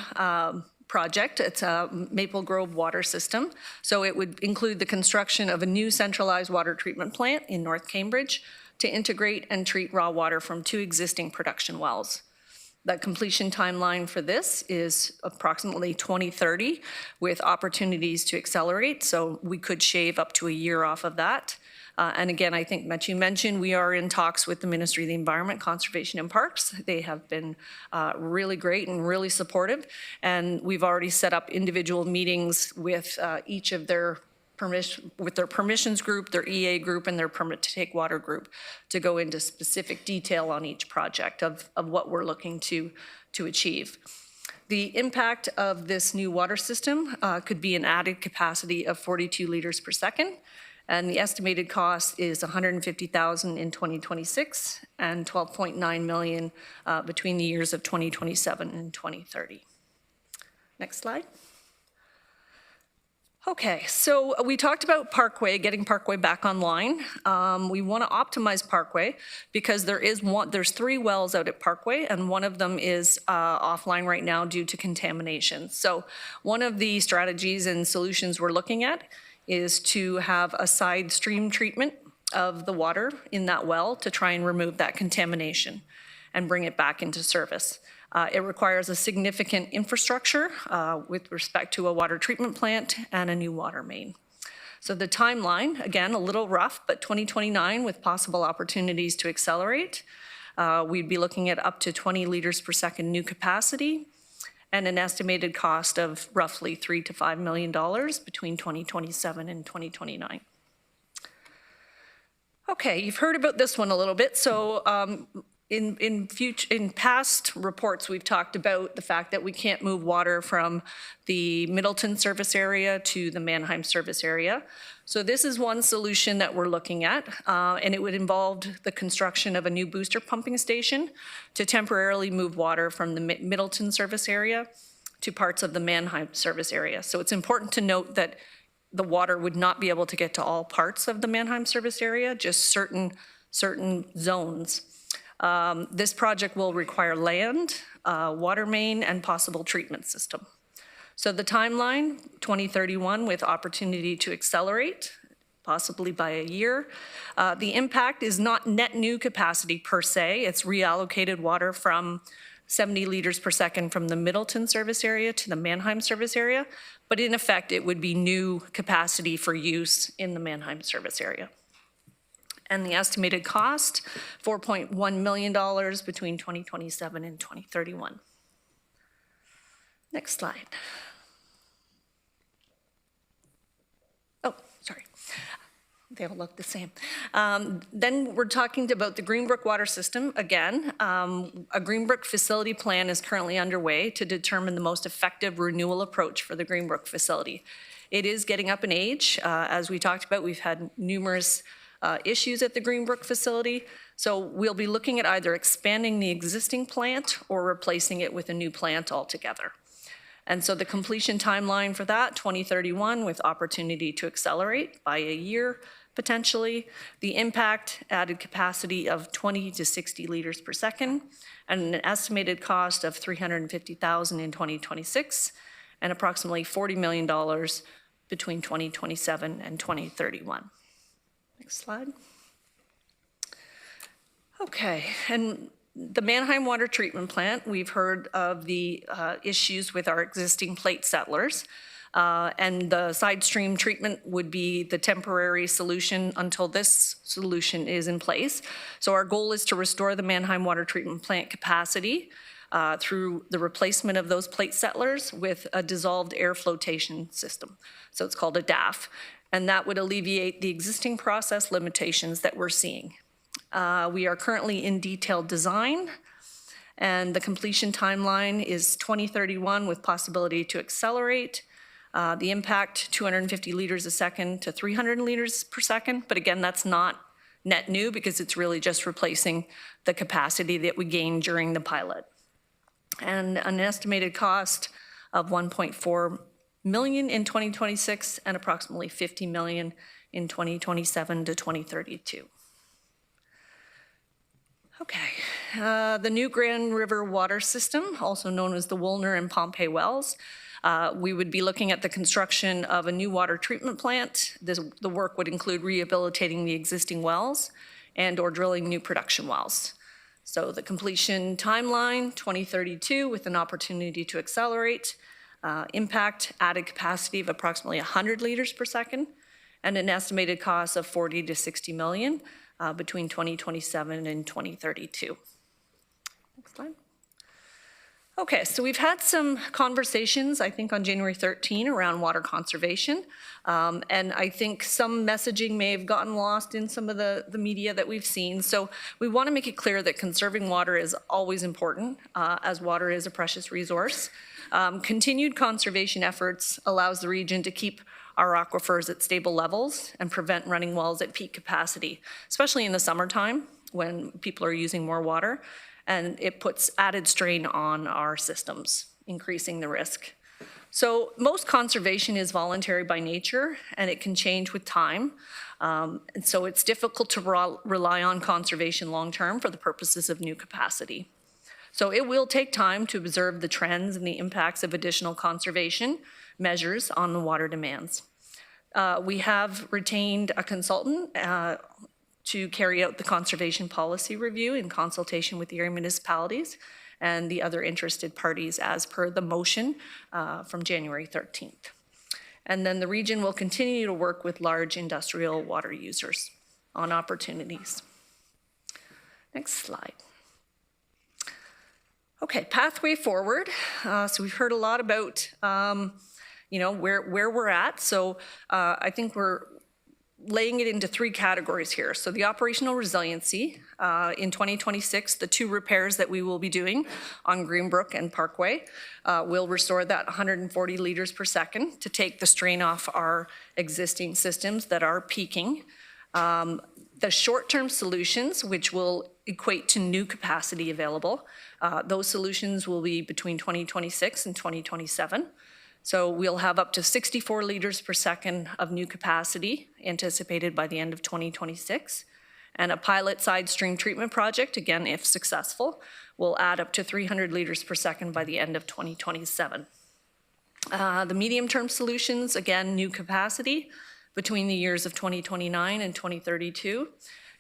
project. It's a Maple Grove water system. So it would include the construction of a new centralized water treatment plant in North Cambridge to integrate and treat raw water from 2 existing production wells. The completion timeline for this is approximately 2030 with opportunities to accelerate, so we could shave up to a year off of that. And again, I think Matthew mentioned we are in talks with the Ministry of the Environment, Conservation and Parks. They have been really great and really supportive, and we've already set up individual meetings with each of their with their permissions group, their EA group, and their permit to take water group to go into specific detail on each project of what we're looking to achieve. The impact of this new water system could be an added capacity of 42 liters per second, and the estimated cost is $150,000 in 2026 and $12.9 million between the years of 2027 and 2030. Next slide. Okay, so we talked about Parkway, getting Parkway back online. We want to optimize Parkway because there's 3 wells out at Parkway, and one of them is offline right now due to contamination. So one of the strategies and solutions we're looking at is to have a side stream treatment of the water in that well to try and remove that contamination and bring it back into service. It requires a significant infrastructure with respect to a water treatment plant and a new water main. So the timeline, again, a little rough, but 2029 with possible opportunities to accelerate. We'd be looking at up to 20 liters per second new capacity and an estimated cost of roughly $3 to $5 million between 2027 and 2029. Okay, you've heard about this one a little bit. So in past reports, we've talked about the fact that we can't move water from the Middleton service area to the Mannheim service area. So this is one solution that we're looking at, and it would involve the construction of a new booster pumping station to temporarily move water from the Middleton service area to parts of the Mannheim service area. So it's important to note that the water would not be able to get to all parts of the Mannheim service area, just certain zones. This project will require land, water main, and possible treatment system. So the timeline, 2031 with opportunity to accelerate, possibly by a year. The impact is not net new capacity per se. It's reallocated water from 70 liters per second from the Middleton service area to the Mannheim service area. But in effect, it would be new capacity for use in the Mannheim service area. And the estimated cost, $4.1 million between 2027 and 2031. Next slide. Oh, sorry. They all look the same. Then we're talking about the Greenbrook water system again. A Greenbrook facility plan is currently underway to determine the most effective renewal approach for the Greenbrook facility. It is getting up in age. As we talked about, we've had numerous issues at the Greenbrook facility. So we'll be looking at either expanding the existing plant or replacing it with a new plant altogether. And so the completion timeline for that, 2031, with opportunity to accelerate by a year, potentially. The impact, added capacity of 20 to 60 liters per second, and an estimated cost of $350,000 in 2026, and approximately $40 million between 2027 and 2031. Next slide. Okay, and the Mannheim water treatment plant, we've heard of the issues with our existing plate settlers, and the side stream treatment would be the temporary solution until this solution is in place. So our goal is to restore the Mannheim water treatment plant capacity through the replacement of those plate settlers with a dissolved air flotation system. So it's called a DAF, and that would alleviate the existing process limitations that we're seeing. We are currently in detailed design, and the completion timeline is 2031 with possibility to accelerate. The impact, 250 liters a second to 300 liters per second, but again, that's not net new because it's really just replacing the capacity that we gained during the pilot. And an estimated cost of $1.4 million in 2026 and approximately $50 million in 2027 to 2032. Okay, the new Grand River water system, also known as the Woolner and Pompey wells. We would be looking at the construction of a new water treatment plant. The work would include rehabilitating the existing wells and or drilling new production wells. So the completion timeline, 2032, with an opportunity to accelerate. Impact, added capacity of approximately 100 liters per second, and an estimated cost of 40 to 60 million between 2027 and 2032. Next slide. Okay, so we've had some conversations, I think, on January 13 around water conservation. And I think some messaging may have gotten lost in some of the media that we've seen. So we want to make it clear that conserving water is always important, as water is a precious resource. Continued conservation efforts allows the region to keep our aquifers at stable levels and prevent running wells at peak capacity, especially in the summertime when people are using more water. And it puts added strain on our systems, increasing the risk. So most conservation is voluntary by nature, and it can change with time. And so it's difficult to rely on conservation long-term for the purposes of new capacity. So it will take time to observe the trends and the impacts of additional conservation measures on the water demands. We have retained a consultant to carry out the conservation policy review in consultation with the area municipalities and the other interested parties as per the motion from January 13th. And then the region will continue to work with large industrial water users on opportunities. Next slide. Okay, pathway forward. So we've heard a lot about where we're at. So I think we're laying it into three categories here. So the operational resiliency in 2026, the 2 repairs that we will be doing on Greenbrook and Parkway will restore that 140 liters per second to take the strain off our existing systems that are peaking. The short-term solutions, which will equate to new capacity available, those solutions will be between 2026 and 2027. So we'll have up to 64 liters per second of new capacity anticipated by the end of 2026. And a pilot side stream treatment project, again, if successful, will add up to 300 liters per second by the end of 2027. The medium-term solutions, again, new capacity between the years of 2029 and 2032,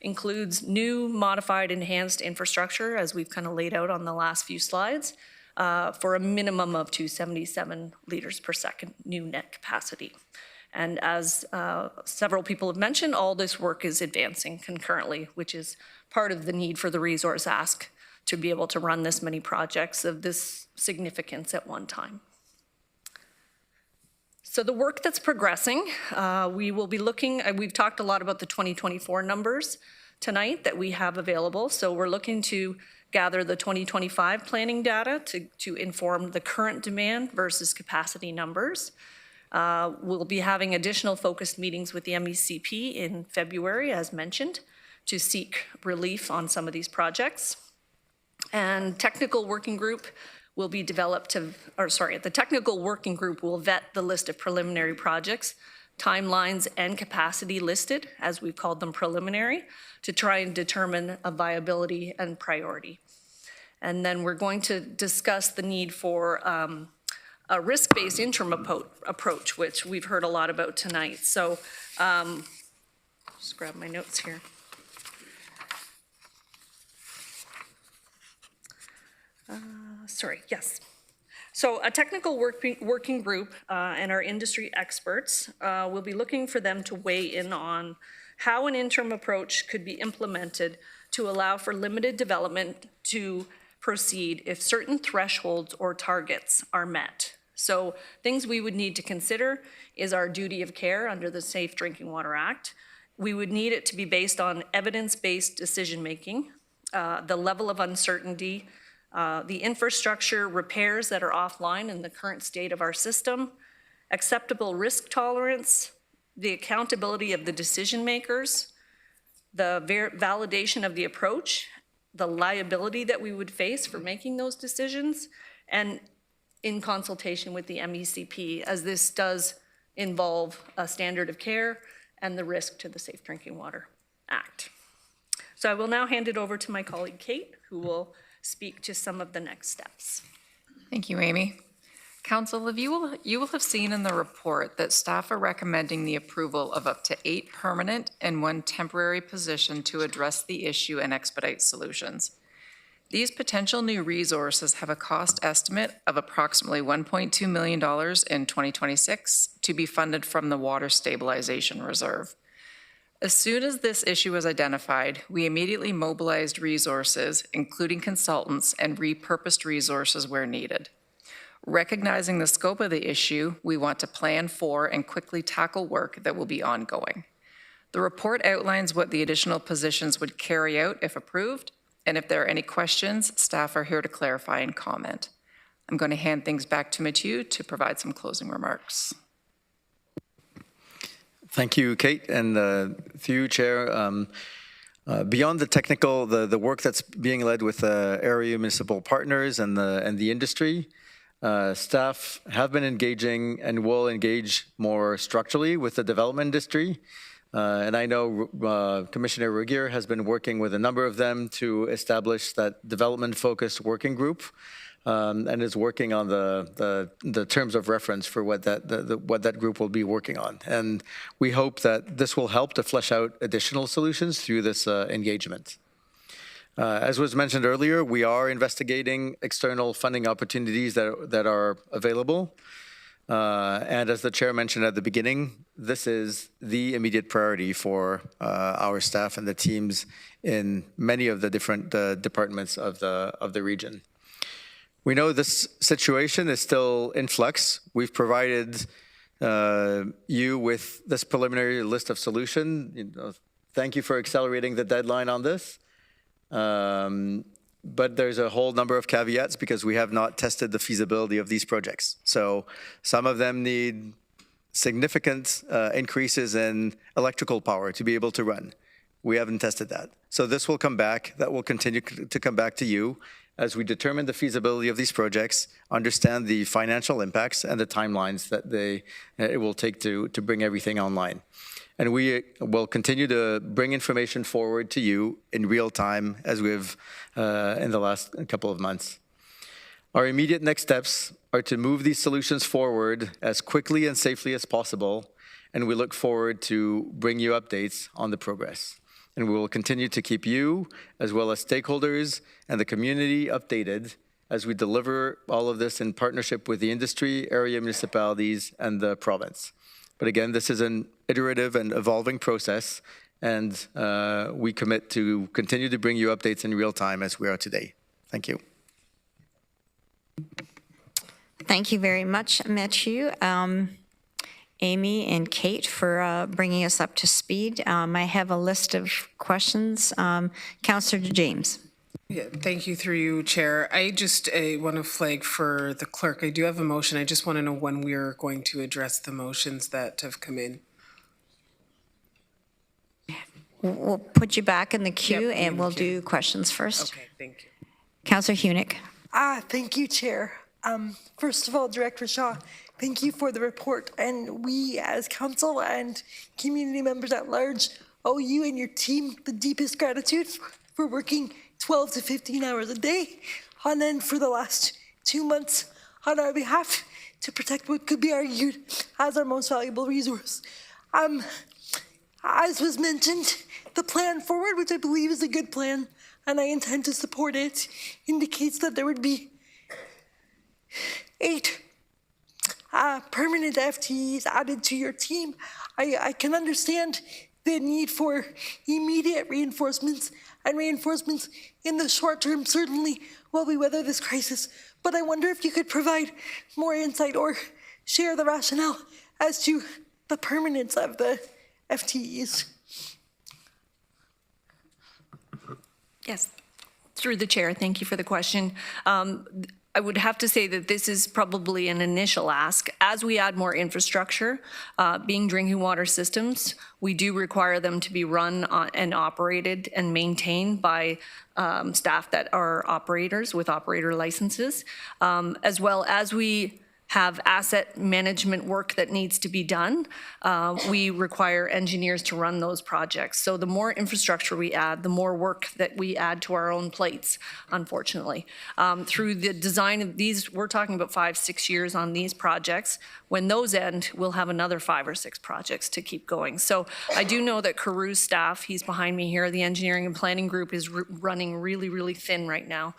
includes new, modified, enhanced infrastructure, as we've kind of laid out on the last few slides, for a minimum of 277 liters per second new net capacity. And as several people have mentioned, all this work is advancing concurrently, which is part of the need for the resource ask to be able to run this many projects of this significance at one time. So the work that's progressing, we will be looking, we've talked a lot about the 2024 numbers tonight that we have available. So we're looking to gather the 2025 planning data to inform the current demand versus capacity numbers. We'll be having additional focused meetings with the MECP in February, as mentioned, to seek relief on some of these projects. And technical working group will be developed the technical working group will vet the list of preliminary projects, timelines and capacity listed, as we've called them preliminary, to try and determine a viability and priority. And then we're going to discuss the need for a risk-based interim approach, which we've heard a lot about tonight. So just grab my notes here. Yes. So a technical working group and our industry experts will be looking for them to weigh in on how an interim approach could be implemented to allow for limited development to proceed if certain thresholds or targets are met. So things we would need to consider is our duty of care under the Safe Drinking Water Act. We would need it to be based on evidence-based decision-making, the level of uncertainty, the infrastructure repairs that are offline in the current state of our system, acceptable risk tolerance, the accountability of the decision makers, the validation of the approach, the liability that we would face for making those decisions, and in consultation with the MECP, as this does involve a standard of care and the risk to the Safe Drinking Water Act. So I will now hand it over to my colleague Kate, who will speak to some of the next steps. Thank you, Amy. Council, you will have seen in the report that staff are recommending the approval of up to 8 permanent and 1 temporary position to address the issue and expedite solutions. These potential new resources have a cost estimate of approximately $1.2 million in 2026 to be funded from the Water Stabilization Reserve. As soon as this issue was identified, we immediately mobilized resources, including consultants, and repurposed resources where needed. Recognizing the scope of the issue, we want to plan for and quickly tackle work that will be ongoing. The report outlines what the additional positions would carry out if approved, and if there are any questions, staff are here to clarify and comment. I'm going to hand things back to Mathieu to provide some closing remarks. Thank you, Kate, and through you, Chair. Beyond the technical, the work that's being led with area municipal partners and the industry, staff have been engaging and will engage more structurally with the development industry. And I know Commissioner Regier has been working with a number of them to establish that development-focused working group. And is working on the terms of reference for what that group will be working on. And we hope that this will help to flesh out additional solutions through this engagement. As was mentioned earlier, we are investigating external funding opportunities that are available. And as the chair mentioned at the beginning, this is the immediate priority for our staff and the teams in many of the different departments of the region. We know this situation is still in flux. We've provided you with this preliminary list of solutions. Thank you for accelerating the deadline on this. But there's a whole number of caveats because we have not tested the feasibility of these projects. So some of them need significant increases in electrical power to be able to run. We haven't tested that. So this will come back. That will continue to come back to you as we determine the feasibility of these projects, understand the financial impacts and the timelines that it will take to bring everything online. And we will continue to bring information forward to you in real time as we've in the last couple of months. Our immediate next steps are to move these solutions forward as quickly and safely as possible, and we look forward to bring you updates on the progress. And we will continue to keep you, as well as stakeholders and the community, updated as we deliver all of this in partnership with the industry, area municipalities, and the province. But again, this is an iterative and evolving process, and we commit to continue to bring you updates in real time as we are today. Thank you. Thank you very much, Mathieu. Amy and Kate for bringing us up to speed. I have a list of questions. Councillor James. Yeah, thank you through you, Chair. I just want to flag for the clerk. I do have a motion. I just want to know when we're going to address the motions that have come in. We'll put you back in the queue, Yep, and we'll do questions first. Okay, thank you. Councillor Hunick. Thank you, Chair. First of all, Director Shaw, thank you for the report. And we as council and community members at large owe you and your team the deepest gratitude for working 12 to 15 hours a day on end for the last 2 months on our behalf to protect what could be argued as our most valuable resource. As was mentioned, the plan forward, which I believe is a good plan, and I intend to support it, indicates that there would be 8 permanent FTEs added to your team. I can understand the need for immediate reinforcements and reinforcements in the short term, certainly while we weather this crisis. But I wonder if you could provide more insight or share the rationale as to the permanence of the FTEs. Yes, through the chair, thank you for the question. I would have to say that this is probably an initial ask. As we add more infrastructure, being drinking water systems, we do require them to be run and operated and maintained by staff that are operators with operator licenses, as well as we have asset management work that needs to be done. We require engineers to run those projects. So the more infrastructure we add, the more work that we add to our own plates, unfortunately. Through the design of these, we're talking about 5-6 years on these projects. When those end, we'll have another 5 or 6 projects to keep going. So I do know that Caru's staff, he's behind me here, the engineering and planning group is running really, really thin right now.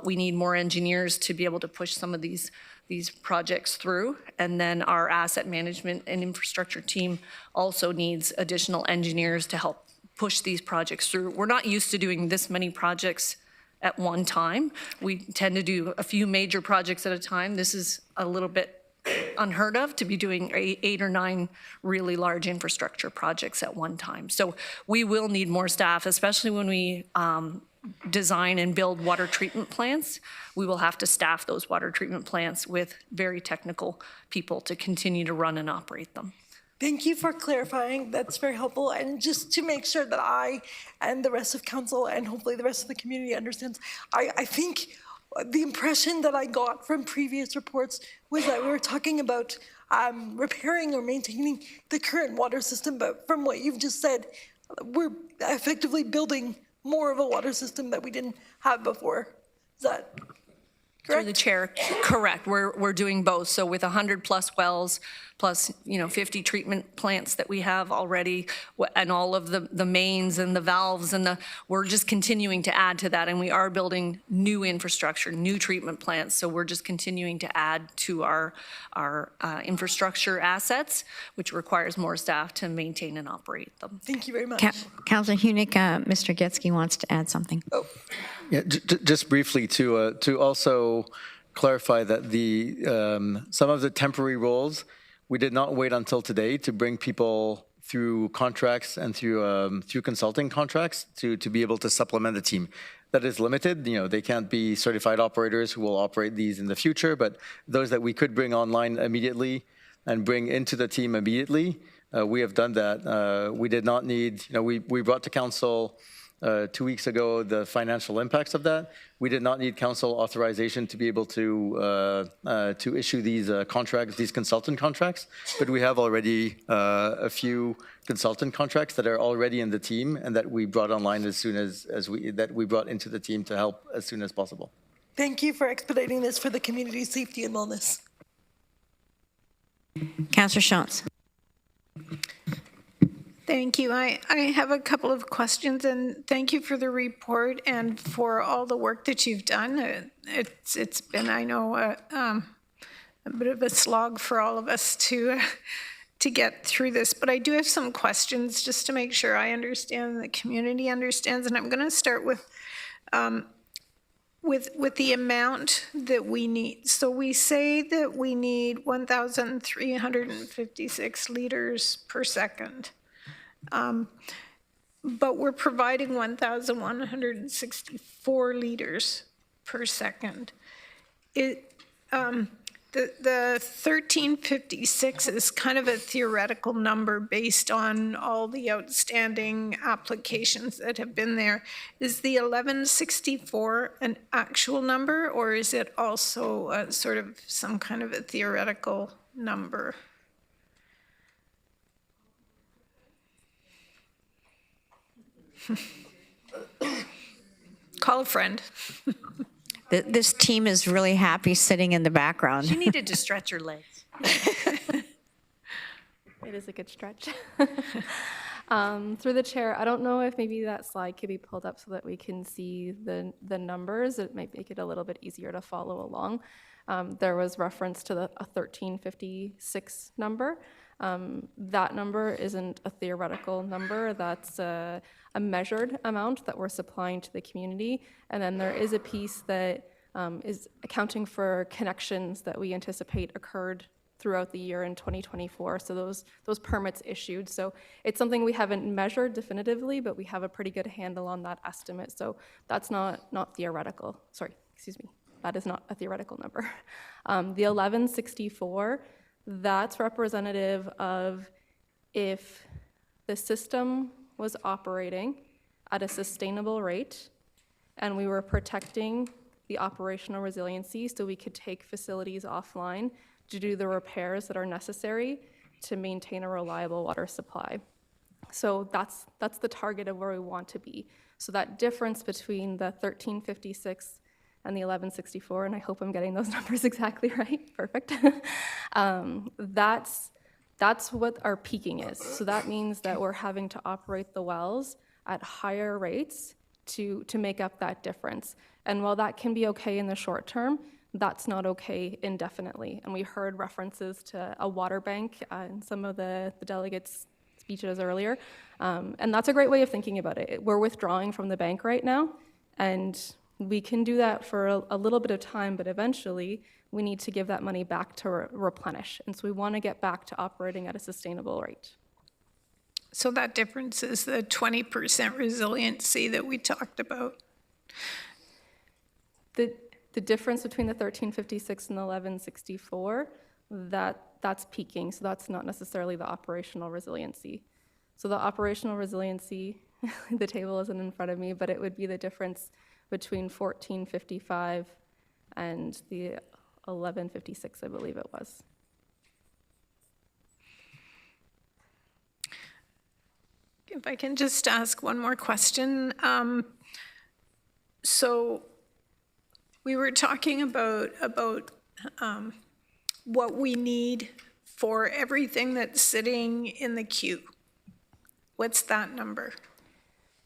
We need more engineers to be able to push some of these these projects through. And then our asset management and infrastructure team also needs additional engineers to help push these projects through. We're not used to doing this many projects at one time. We tend to do a few major projects at a time. This is a little bit unheard of to be doing 8 or 9 really large infrastructure projects at one time. So we will need more staff, especially when we design and build water treatment plants. We will have to staff those water treatment plants with very technical people to continue to run and operate them. Thank you for clarifying. That's very helpful. And just to make sure that I and the rest of council and hopefully the rest of the community understands, I think the impression that I got from previous reports was that we were talking about repairing or maintaining the current water system. But from what you've just said, we're effectively building more of a water system that we didn't have before. Is that correct? Through the chair, correct. We're doing both. So with 100+ wells, plus 50 treatment plants that we have already, and all of the mains and the valves, and we're just continuing to add to that. And we are building new infrastructure, new treatment plants. So we're just continuing to add to our infrastructure assets, which requires more staff to maintain and operate them. Thank you very much. Councillor Hunick, Mr. Getsky wants to add something. Oh. Yeah, just briefly to also clarify that some of the temporary roles, we did not wait until today to bring people through contracts and through consulting contracts to be able to supplement the team. That is limited. They can't be certified operators who will operate these in the future, but those that we could bring online immediately and bring into the team immediately, we have done that. We did not need, we brought to council 2 weeks ago the financial impacts of that. We did not need council authorization to be able to issue these contracts, these consultant contracts, but we have already a few consultant contracts that are already in the team and that we brought online as soon as we brought into the team to help as soon as possible. Thank you for expediting this for the community's safety and wellness. Councillor Shantz. Thank you. I have a couple of questions, and thank you for the report and for all the work that you've done. It's been, I know, a bit of a slog for all of us to get through this, but I do have some questions just to make sure I understand and the community understands, and I'm going to start with the amount that we need. So we say that we need 1,356 liters per second. But we're providing 1,164 liters per second. The 1356 is kind of a theoretical number based on all the outstanding applications that have been there. Is the 1164 an actual number, or is it also sort of some kind of a theoretical number? Call a friend. This team is really happy sitting in the background. She needed to stretch her legs. It is a good stretch. Through the chair, I don't know if maybe that slide could be pulled up so that we can see the numbers. It might make it a little bit easier to follow along. There was reference to a 1356 number. That number isn't a theoretical number. That's a measured amount that we're supplying to the community. And then there is a piece that is accounting for connections that we anticipate occurred throughout the year in 2024. So those permits issued. So it's something we haven't measured definitively, but we have a pretty good handle on that estimate. So that's not theoretical. Sorry, excuse me. That is not a theoretical number. The 1164, that's representative of if the system was operating at a sustainable rate and we were protecting the operational resiliency so we could take facilities offline to do the repairs that are necessary to maintain a reliable water supply. So that's the target of where we want to be. So that difference between the 1356 and the 1164, and I hope I'm getting those numbers exactly right, perfect. That's what our peaking is. So that means that we're having to operate the wells at higher rates to make up that difference. And while that can be okay in the short term, That's not okay indefinitely. And we heard references to a water bank in some of the delegates' speeches earlier. And that's a great way of thinking about it. We're withdrawing from the bank right now, and we can do that for a little bit of time, but eventually we need to give that money back to replenish. And so we want to get back to operating at a sustainable rate. So that difference is the 20% resiliency that we talked about. The difference between the 1356 and the 1164, that's peaking, so that's not necessarily the operational resiliency. So the operational resiliency, the table isn't in front of me, but it would be the difference between 1455 and the 1156, I believe it was. If I can just ask one more question. So we were talking about what we need for everything that's sitting in the queue. What's that number?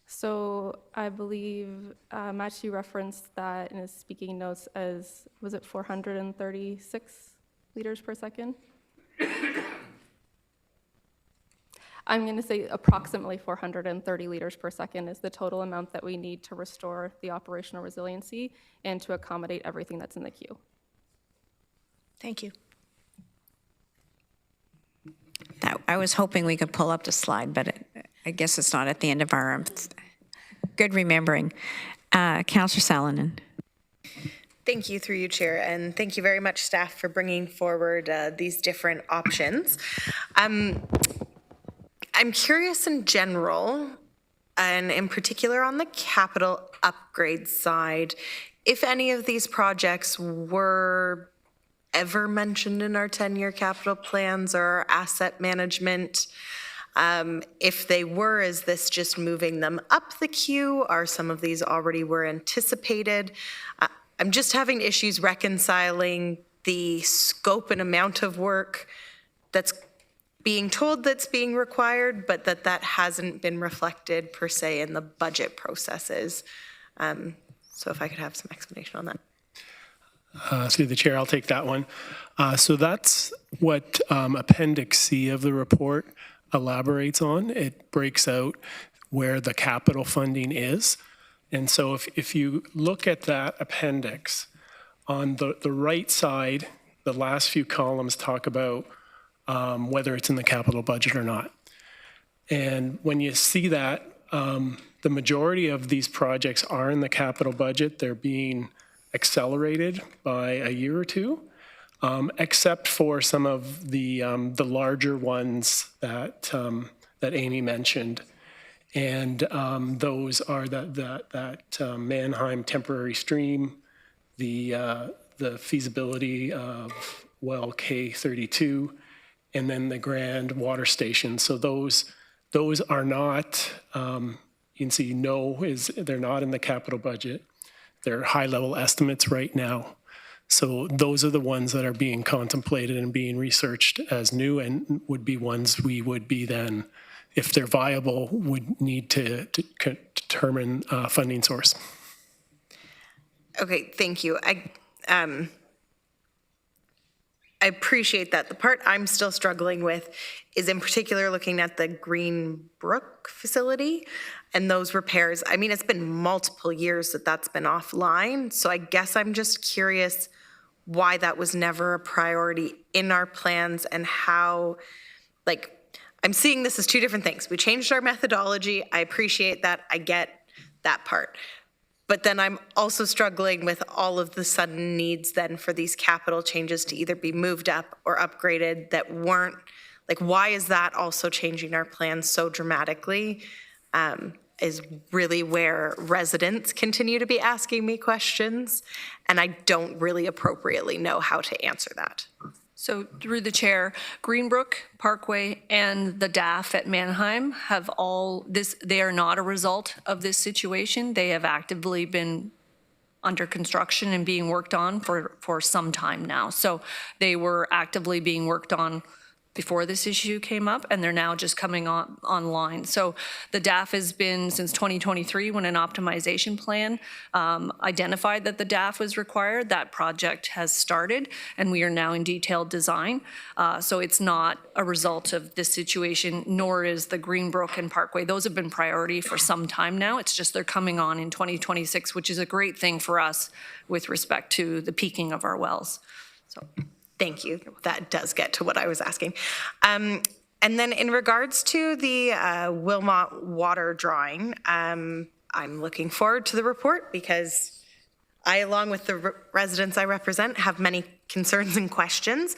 So I believe Matthew referenced that in his speaking notes as, was it 436 liters per second? I'm going to say approximately 430 liters per second is the total amount that we need to restore the operational resiliency and to accommodate everything that's in the queue. Thank you. I was hoping we could pull up the slide, but I guess it's not at the end of our good remembering. Councillor Salonen. Thank you, through you, Chair, and thank you very much, staff, for bringing forward these different options. I'm curious in general, and in particular on the capital upgrade side, if any of these projects were ever mentioned in our 10-year capital plans or our asset management. If they were, is this just moving them up the queue? Are some of these already were anticipated? I'm just having issues reconciling the scope and amount of work that's being told that's being required, but that hasn't been reflected per se in the budget processes. So if I could have some explanation on that. Through the chair, I'll take that one. So that's what Appendix C of the report elaborates on. It breaks out where the capital funding is. And so if you look at that appendix, on the right side, the last few columns talk about whether it's in the capital budget or not. And when you see that, the majority of these projects are in the capital budget. They're being accelerated by a year or two, except for some of the larger ones that Amy mentioned. And those are that Mannheim temporary stream, the feasibility of well K32, and then the Grand Water Station. So those are not, you can see they're not in the capital budget. They're high-level estimates right now. So those are the ones that are being contemplated and being researched as new and would be ones we would be then, if they're viable, would need to determine funding source. Okay, thank you. I appreciate that. The part I'm still struggling with is in particular looking at the Green Brook facility and those repairs. I mean, it's been multiple years that's been offline, so I guess I'm just curious why that was never a priority in our plans and how, I'm seeing this as two different things. We changed our methodology. I appreciate that. I get that part. But then I'm also struggling with all of the sudden needs then for these capital changes to either be moved up or upgraded that weren't, why is that also changing our plans so dramatically? Is really where residents continue to be asking me questions, and I don't really appropriately know how to answer that. So through the chair, Greenbrook Parkway and the DAF at Mannheim have they are not a result of this situation. They have actively been under construction and being worked on for some time now. So they were actively being worked on before this issue came up, and they're now just coming online. So the DAF has been since 2023, when an optimization plan identified that the DAF was required. That project has started, and we are now in detailed design. So it's not a result of this situation, nor is the Greenbrook and Parkway. Those have been priority for some time now. It's just they're coming on in 2026, which is a great thing for us with respect to the peaking of our wells. So. Thank you. That does get to what I was asking. And then in regards to the Wilmot water drawing, I'm looking forward to the report because I, along with the residents I represent, have many concerns and questions.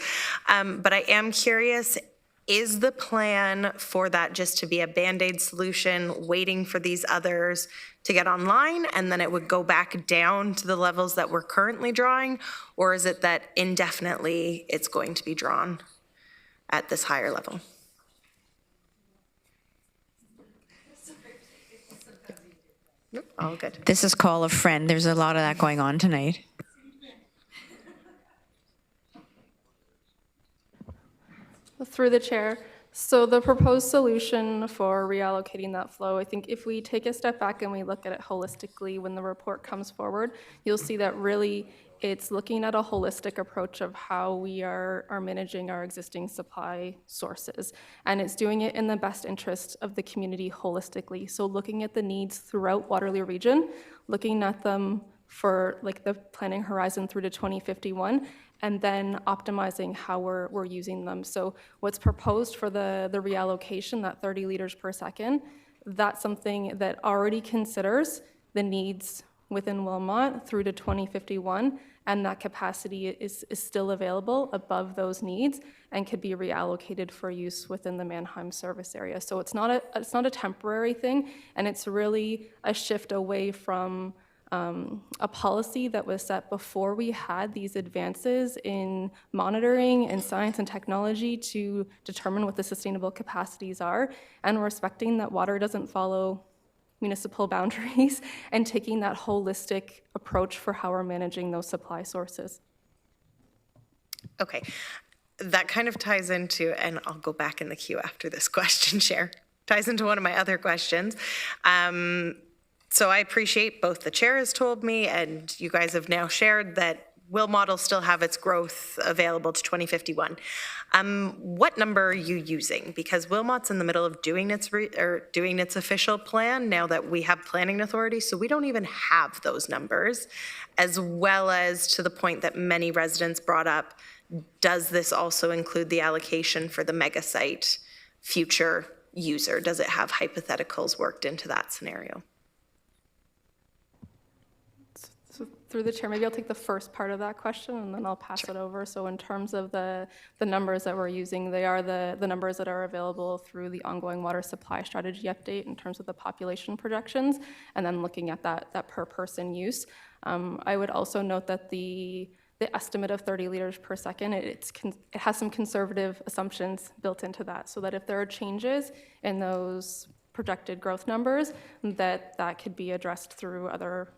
But I am curious, is the plan for that just to be a Band-Aid solution, waiting for these others to get online, and then it would go back down to the levels that we're currently drawing? Or is it that indefinitely it's going to be drawn at this higher level? Nope, all good. This is call a friend. There's a lot of that going on tonight. Through the chair. So the proposed solution for reallocating that flow, I think if we take a step back and we look at it holistically, when the report comes forward, you'll see that really it's looking at a holistic approach of how we are managing our existing supply sources. And it's doing it in the best interest of the community holistically. So looking at the needs throughout Waterloo Region, looking at them for like the planning horizon through to 2051, and then optimizing how we're using them. So what's proposed for the reallocation, that 30 liters per second, that's something that already considers the needs within Wilmot through to 2051, and that capacity is still available above those needs and could be reallocated for use within the Mannheim service area. So it's not a temporary thing, and it's really a shift away from a policy that was set before we had these advances in monitoring and science and technology to determine what the sustainable capacities are, and respecting that water doesn't follow municipal boundaries, and taking that holistic approach for how we're managing those supply sources. Okay, that kind of ties into, and I'll go back in the queue after this question, Chair, ties into one of my other questions. So I appreciate both the chair has told me and you guys have now shared that Wilmot will still have its growth available to 2051. What number are you using? Because Wilmot's in the middle of doing its official plan now that we have planning authority, so we don't even have those numbers, as well as to the point that many residents brought up, does this also include the allocation for the mega site future user? Does it have hypotheticals worked into that scenario? So through the chair, maybe I'll take the first part of that question and then I'll pass it over. So in terms of the numbers that we're using, they are the numbers that are available through the ongoing water supply strategy update in terms of the population projections, and then looking at that per person use. I would also note that the estimate of 30 liters per second, it has some conservative assumptions built into that, so that if there are changes in those projected growth numbers, that could be addressed through other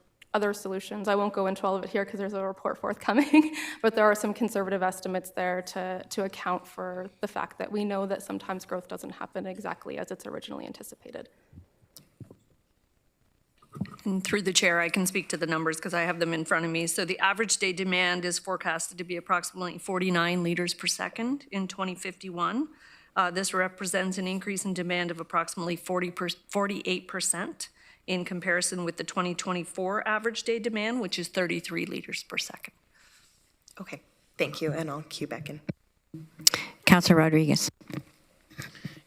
solutions. I won't go into all of it here because there's a report forthcoming, but there are some conservative estimates there to account for the fact that we know that sometimes growth doesn't happen exactly as it's originally anticipated. And through the chair, I can speak to the numbers because I have them in front of me. So the average day demand is forecasted to be approximately 49 liters per second in 2051. This represents an increase in demand of approximately 48%. In comparison with the 2024 average day demand, which is 33 liters per second. Okay, thank you, and I'll cue back in. Councillor Rodriguez.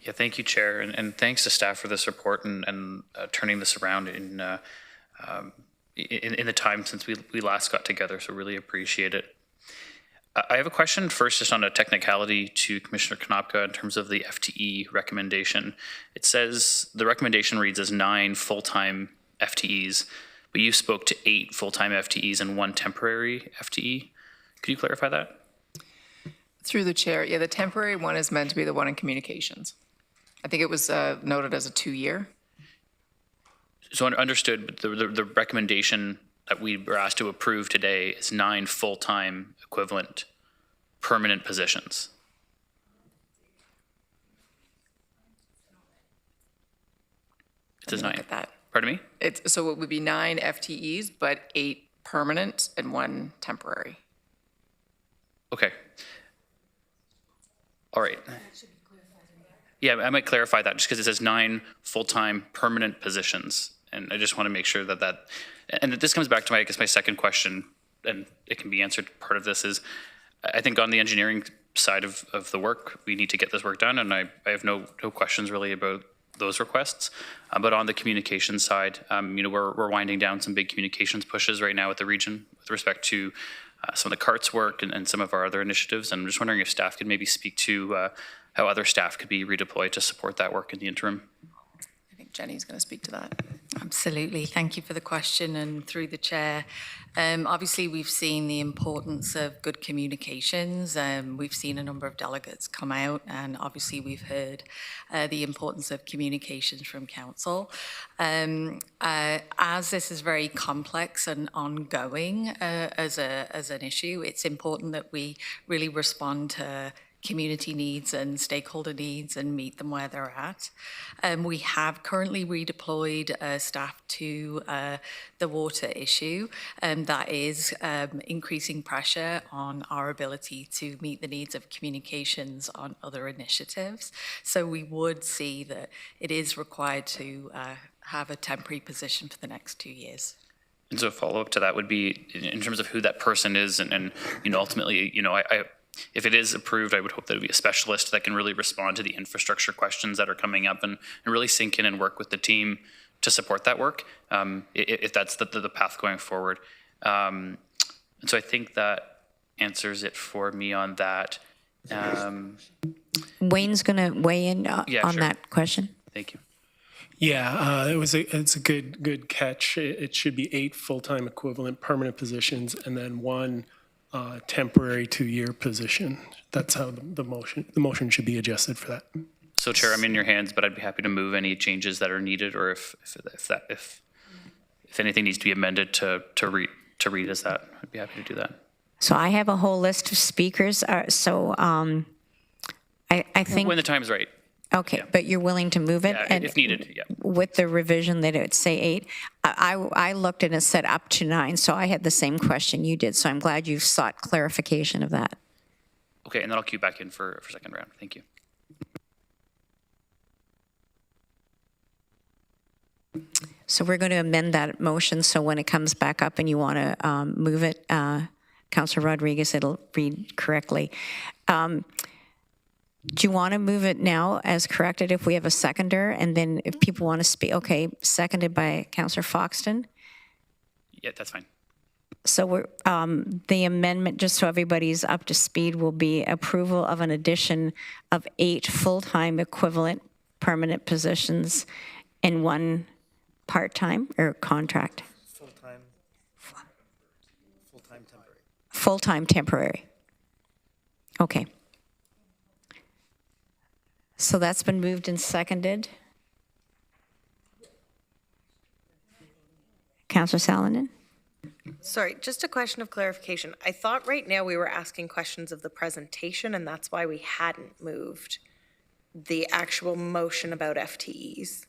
Yeah, thank you, Chair, and thanks to staff for this report and turning this around in the time since we last got together, so really appreciate it. I have a question first just on a technicality to Commissioner Konopka in terms of the FTE recommendation. It says the recommendation reads as 9 full-time FTEs, but you spoke to 8 full-time FTEs and 1 temporary FTE. Could you clarify that? Through the chair, yeah, the temporary one is meant to be the one in communications. I think it was noted as a 2-year. So understood, but the recommendation that we were asked to approve today is 9 full-time equivalent permanent positions. Does nine. Look at that. Pardon me? So it would be 9 FTEs, but 8 permanent and 1 temporary. Okay. All right. Yeah, I might clarify that just because it says 9 full-time permanent positions. And I just want to make sure that and this comes back to I guess my second question, and it can be answered. Part of this is, I think on the engineering side of the work, we need to get this work done. And I have no questions really about those requests. But on the communication side, we're winding down some big communications pushes right now with the region with respect to some of the CARTS work and some of our other initiatives. And I'm just wondering if staff could maybe speak to how other staff could be redeployed to support that work in the interim. I think Jenny's going to speak to that. Absolutely. Thank you for the question, and through the chair. Obviously, we've seen the importance of good communications. We've seen a number of delegates come out, and obviously we've heard the importance of communications from council. As this is very complex and ongoing as an issue, it's important that we really respond to community needs and stakeholder needs and meet them where they're at. We have currently redeployed staff to the water issue, and that is increasing pressure on our ability to meet the needs of communications on other initiatives. So we would see that it is required to have a temporary position for the next 2 years. And so a follow-up to that would be in terms of who that person is and ultimately, if it is approved, I would hope that it would be a specialist that can really respond to the infrastructure questions that are coming up and really sink in and work with the team to support that work, if that's the path going forward. And so I think that answers it for me on that. Wayne's going to weigh in on sure. that question. Thank you. Yeah, it's a good catch. It should be 8 full-time equivalent permanent positions and then 1 temporary 2-year position. That's how the motion should be adjusted for that. So Chair, I'm in your hands, but I'd be happy to move any changes that are needed, or if anything needs to be amended to read as that, I'd be happy to do that. So I have a whole list of speakers. I think When the time's right. Okay, yeah. But you're willing to move it? Yeah, and if needed, yeah. With the revision that it would say 8. I looked and it said up to 9, so I had the same question you did, so I'm glad you sought clarification of that. Okay, and then I'll queue back in for second round. Thank you. So we're going to amend that motion, so when it comes back up and you want to move it, Councillor Rodriguez, it'll read correctly. Do you want to move it now as corrected if we have a seconder? And then if people want to speak, okay, seconded by Councillor Foxton. Yeah, that's fine. So we're, the amendment, just so everybody's up to speed, will be approval of an addition of 8 full-time equivalent permanent positions and 1 part-time or contract. Full-time temporary. Full-time temporary. Okay. So that's been moved and seconded. Councillor Salonen? Sorry, just a question of clarification. I thought right now we were asking questions of the presentation, and that's why we hadn't moved the actual motion about FTEs.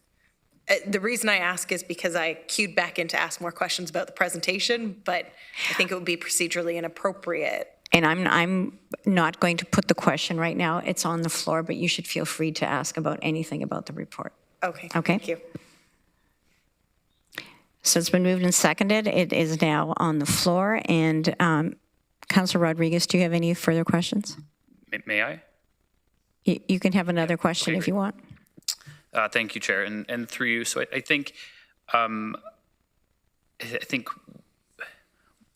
The reason I ask is because I queued back in to ask more questions about the presentation, but I think it would be procedurally inappropriate. And I'm not going to put the question right now. It's on the floor, but you should feel free to ask about anything about the report. Okay. Okay. Thank you. So it's been moved and seconded. It is now on the floor. And Councillor Rodriguez, do you have any further questions? May I? You can have another question if you want. Thank you, Chair, and through you. So I think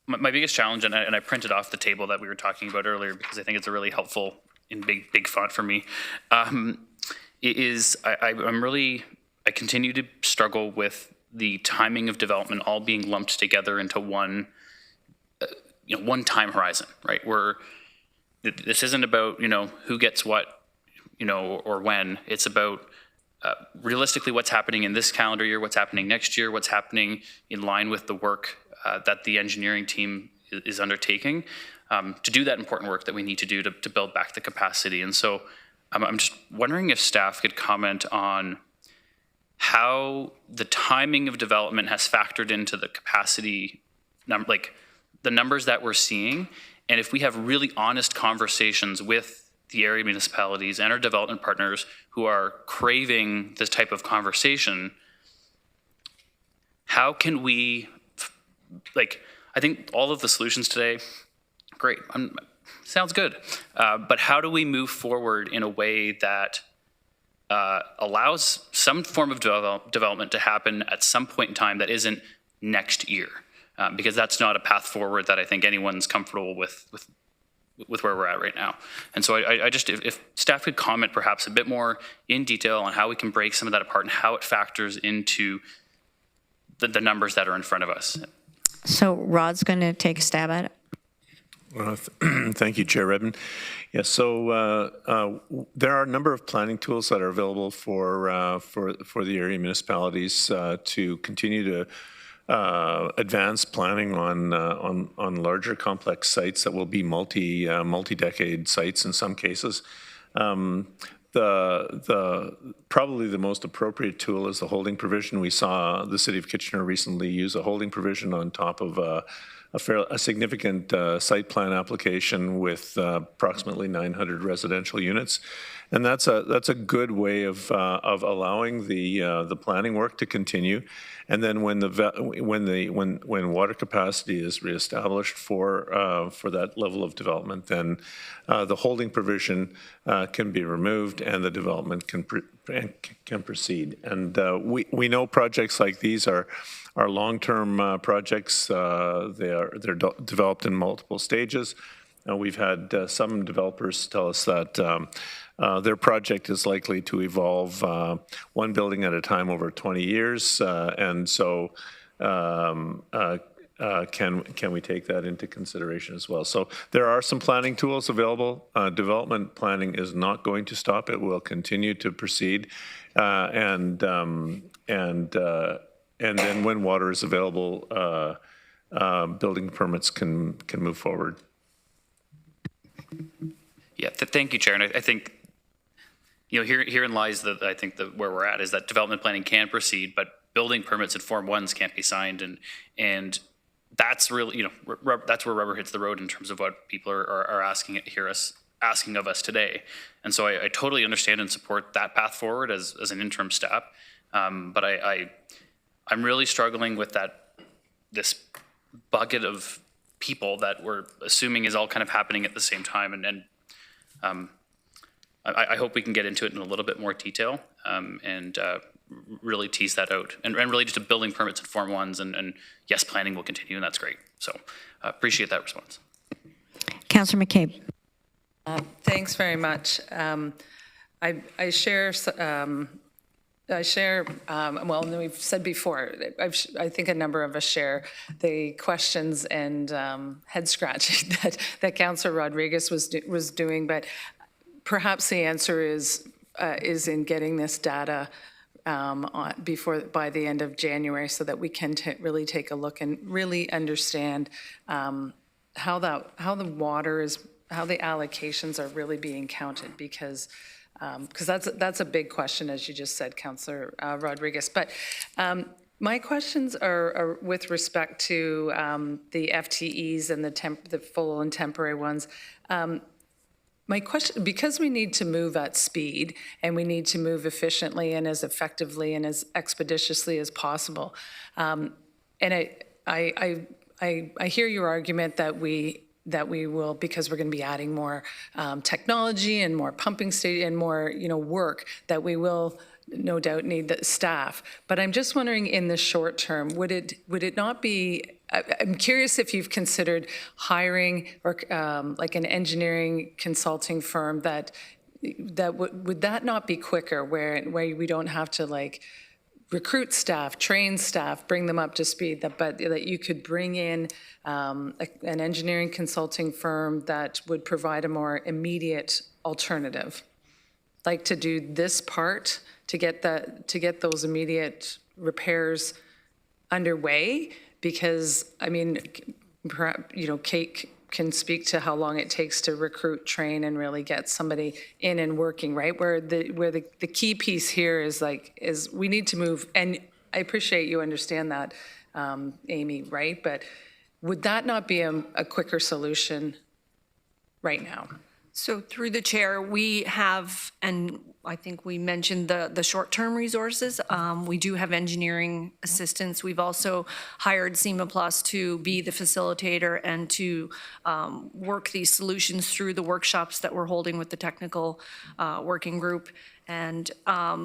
my biggest challenge, and I printed off the table that we were talking about earlier because I think it's a really helpful in big font for me. Is I continue to struggle with the timing of development all being lumped together into one time horizon, right? Where this isn't about who gets what, or when. It's about realistically what's happening in this calendar year, what's happening next year, what's happening in line with the work that the engineering team is undertaking to do that important work that we need to do to build back the capacity. And so I'm just wondering if staff could comment on how the timing of development has factored into the capacity, like the numbers that we're seeing. And if we have really honest conversations with the area municipalities and our development partners who are craving this type of conversation, how can we, like, I think all of the solutions today, great, sounds good. But how do we move forward in a way that allows some form of development to happen at some point in time that isn't next year? Because that's not a path forward that I think anyone's comfortable with where we're at right now. And so I just, if staff could comment perhaps a bit more in detail on how we can break some of that apart and how it factors into the numbers that are in front of us. So Rod's going to take a stab at it. Well, thank you, Chair Redmond. Yes, so there are a number of planning tools that are available for the area municipalities to continue to advance planning on larger complex sites that will be multi-decade sites in some cases. Probably the most appropriate tool is the holding provision. We saw the City of Kitchener recently use a holding provision on top of a significant site plan application with approximately 900 residential units, and that's a good way of allowing the planning work to continue. And then when water capacity is reestablished for that level of development, then the holding provision can be removed and the development can proceed. And we know projects like these are long-term projects. They're developed in multiple stages. We've had some developers tell us that their project is likely to evolve one building at a time over 20 years. And so can we take that into consideration as well? So there are some planning tools available. Development planning is not going to stop. It will continue to proceed. And then when water is available, building permits can move forward. Yeah, thank you, Chair. And I think, herein lies where we're at is that development planning can proceed, but building permits and Form 1s can't be signed, and that's really, that's where rubber hits the road in terms of what people are asking of us today. And so I totally understand and support that path forward as an interim step, but I'm really struggling with this bucket of people that we're assuming is all kind of happening at the same time, and I hope we can get into it in a little bit more detail and really tease that out. And related to building permits and Form 1s, and yes, planning will continue, and that's great. So appreciate that response. Councillor McCabe. Thanks very much. I share, well, we've said before, I think a number of us share the questions and head scratching that Councillor Rodriguez was doing, but perhaps the answer is in getting this data by the end of January, so that we can really take a look and really understand how the allocations are really being counted, because that's a big question, as you just said, Councillor Rodriguez. But my questions are with respect to the FTEs and the full and temporary ones. My question, because we need to move at speed and we need to move efficiently and as effectively and as expeditiously as possible, and I hear your argument that we will, because we're going to be adding more technology and more pumping station and more work, that we will no doubt need the staff. But I'm just wondering, in the short term, would it not be? I'm curious if you've considered hiring or like an engineering consulting firm that would that not be quicker, where we don't have to recruit staff, train staff, bring them up to speed, but that you could bring in an engineering consulting firm that would provide a more immediate alternative, like to do this part to get those immediate repairs underway. Because I mean, perhaps can speak to how long it takes to recruit, train, and really get somebody in and working, right? Where the key piece here is we need to move, and I appreciate you understand that, Amy, right? But would that not be a quicker solution right now? So through the chair, we have, and I think we mentioned the short-term resources. We do have engineering assistance. We've also hired SEMA Plus to be the facilitator and to work these solutions through the workshops that we're holding with the technical working group. And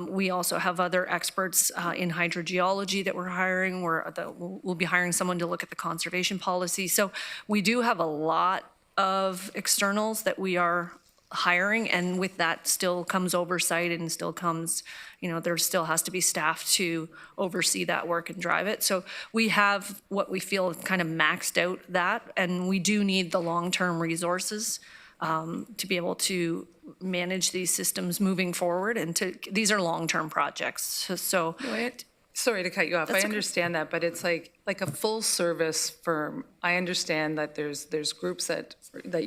we also have other experts in hydrogeology that we're hiring. We'll be hiring someone to look at the conservation policy. So we do have a lot of externals that we are hiring, and with that still comes oversight and still comes, there still has to be staff to oversee that work and drive it. So we have what we feel kind of maxed out that, and we do need the long-term resources to be able to manage these systems moving forward, and these are long-term projects. So Sorry to cut you off. I understand that, but it's like a full service firm. I understand that there's groups that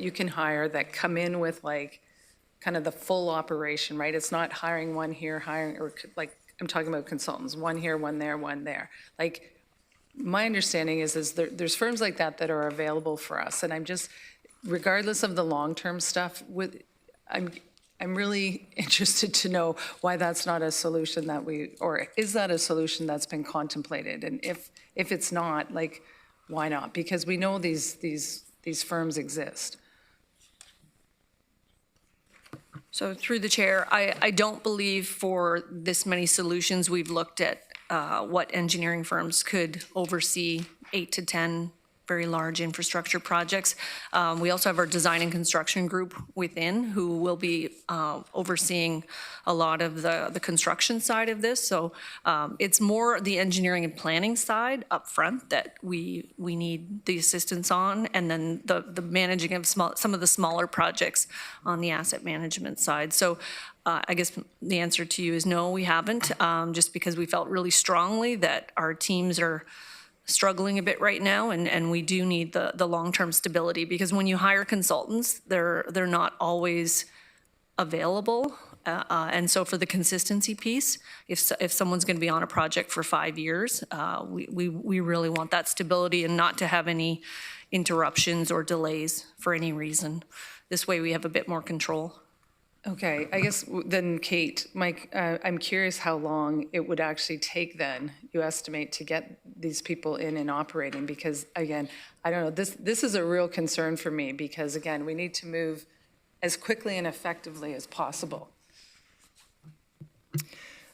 you can hire that come in with kind of the full operation, right? It's not hiring one here, I'm talking about consultants, one here, one there, one there. My understanding is there's firms like that are available for us, and I'm just, regardless of the long-term stuff, I'm really interested to know why that's not a solution or is that a solution that's been contemplated? And if it's not, why not? Because we know these firms exist. So through the chair, I don't believe for this many solutions we've looked at what engineering firms could oversee 8 to 10 very large infrastructure projects. We also have our design and construction group within who will be overseeing a lot of the construction side of this. So it's more the engineering and planning side up front that we need the assistance on, and then the managing of some of the smaller projects on the asset management side. So I guess the answer to you is no, we haven't, just because we felt really strongly that our teams are struggling a bit right now, and we do need the long-term stability, because when you hire consultants, they're not always available. And so for the consistency piece, if someone's going to be on a project for 5 years, we really want that stability and not to have any interruptions or delays for any reason. This way we have a bit more control. Okay, I guess then, Kate, Mike, I'm curious how long it would actually take then, you estimate, to get these people in and operating, because again, I don't know, this is a real concern for me, because again, we need to move as quickly and effectively as possible.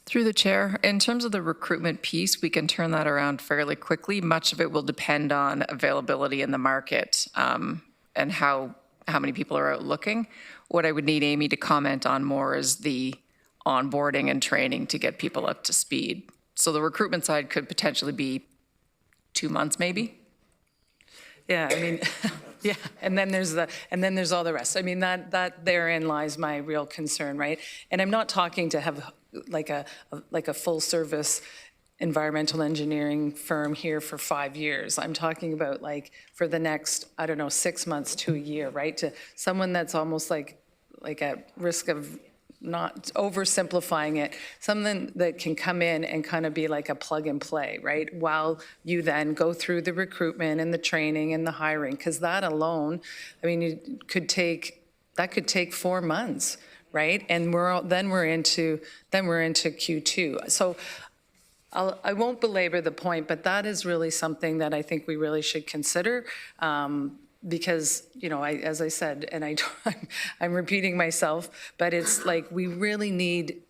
Through the chair, in terms of the recruitment piece, we can turn that around fairly quickly. Much of it will depend on availability in the market and how many people are out looking. What I would need Amy to comment on more is the onboarding and training to get people up to speed. So the recruitment side could potentially be 2 months, maybe. Yeah, I mean, yeah, and then there's all the rest. I mean, that therein lies my real concern, right? And I'm not talking to have like a full service environmental engineering firm here for 5 years. I'm talking about for the next, 6 months to a year, right? To someone that's almost like at risk of not oversimplifying it, something that can come in and kind of be like a plug and play, right? While you then go through the recruitment and the training and the hiring, because that alone, I mean, that could take 4 months, right? And then we're into Q2. So I won't belabor the point, but that is really something that I think we really should consider, because, as I said, and I'm repeating myself, but it's we really need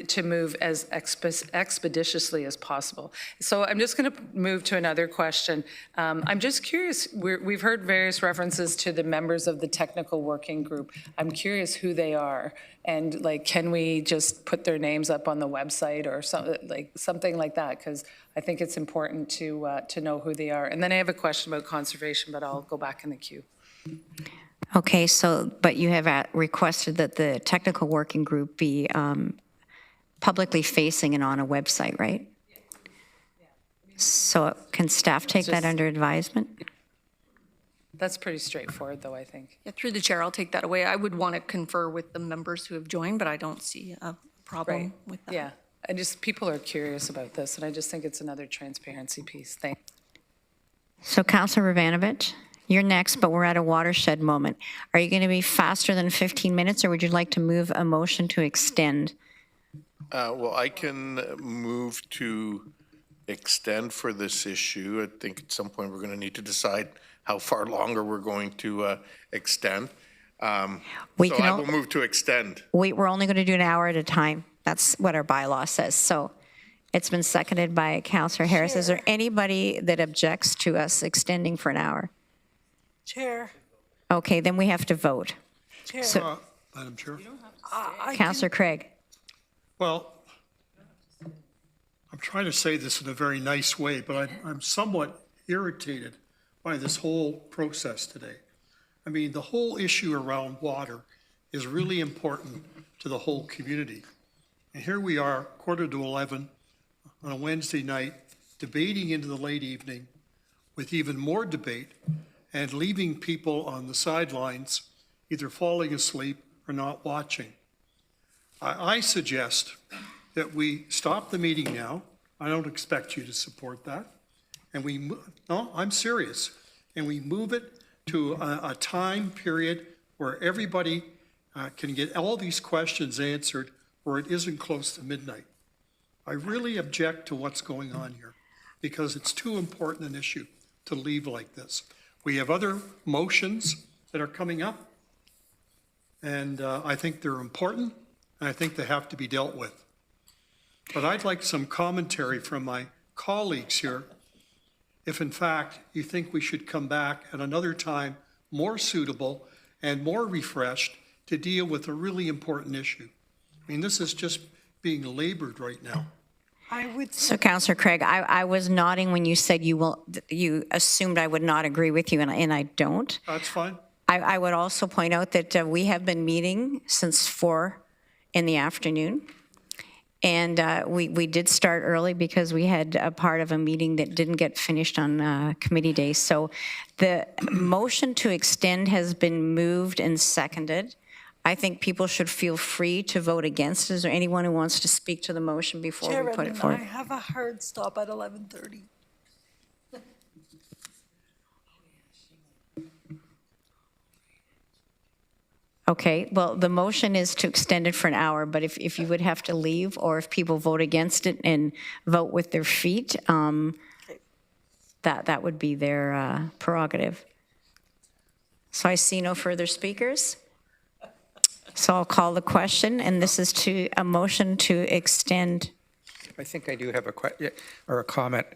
to move as expeditiously as possible. So I'm just going to move to another question. I'm just curious, we've heard various references to the members of the technical working group. I'm curious who they are, and can we just put their names up on the website or something like that? Because I think it's important to know who they are. And then I have a question about conservation, but I'll go back in the queue. Okay, but you have requested that the technical working group be publicly facing and on a website, right? So can staff take that under advisement? That's pretty straightforward, though, I think. Yeah, through the chair, I'll take that away. I would want to confer with the members who have joined, but I don't see a problem with that. Yeah, people are curious about this, and I just think it's another transparency piece. Thanks. So Councillor Ravanovich, you're next, but we're at a watershed moment. Are you going to be faster than 15 minutes, or would you like to move a motion to extend? Well, I can move to extend for this issue. I think at some point we're going to need to decide how far longer we're going to extend. I will move to extend. We're only going to do an hour at a time. That's what our bylaw says. So it's been seconded by Councillor Harris. Is there anybody that objects to us extending for an hour? Chair. Okay, then we have to vote. Chair. So, Madam Chair. Councillor Craig. Well, I'm trying to say this in a very nice way, but I'm somewhat irritated by this whole process today. I mean, the whole issue around water is really important to the whole community. And here we are, 11:15 on a Wednesday night, debating into the late evening with even more debate and leaving people on the sidelines either falling asleep or not watching. I suggest that we stop the meeting now. I don't expect you to support that. And no, I'm serious. And we move it to a time period where everybody can get all these questions answered, where it isn't close to midnight. I really object to what's going on here because it's too important an issue to leave like this. We have other motions that are coming up, and I think they're important, and I think they have to be dealt with. But I'd like some commentary from my colleagues here, if in fact you think we should come back at another time more suitable and more refreshed to deal with a really important issue. I mean, this is just being labored right now. So, Councillor Craig, I was nodding when you said you assumed I would not agree with you, and I don't. That's fine. I would also point out that we have been meeting since 4 in the afternoon. And we did start early because we had a part of a meeting that didn't get finished on committee day. So the motion to extend has been moved and seconded. I think people should feel free to vote against. Is there anyone who wants to speak to the motion before we put it forward? I have a hard stop at 11:30. Okay, well, the motion is to extend it for an hour, but if you would have to leave, or if people vote against it and vote with their feet, that would be their prerogative. So I see no further speakers. So I'll call the question, and this is to a motion to extend. I think I do have a question or a comment.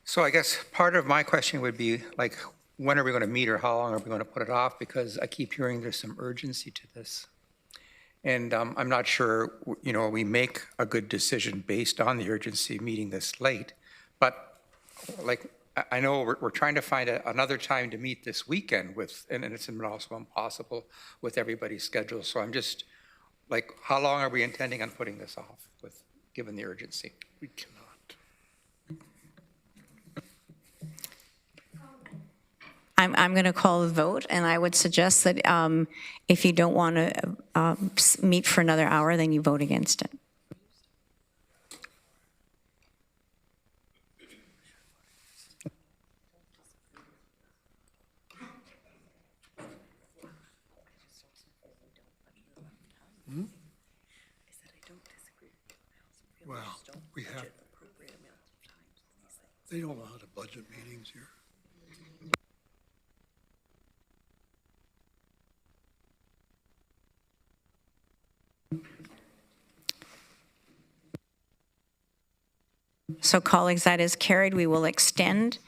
So I guess part of my question would be like, when are we going to meet or how long are we going to put it off? Because I keep hearing there's some urgency to this. And I'm not sure, we make a good decision based on the urgency meeting this late. But like, I know we're trying to find another time to meet this weekend and it's also impossible with everybody's schedule. So I'm just like, how long are we intending on putting this off given the urgency? We cannot. I'm going to call the vote, and I would suggest that if you don't want to meet for another hour, then you vote against it. Well, they don't know how to budget meetings here. So, colleagues, that is carried. We will extend,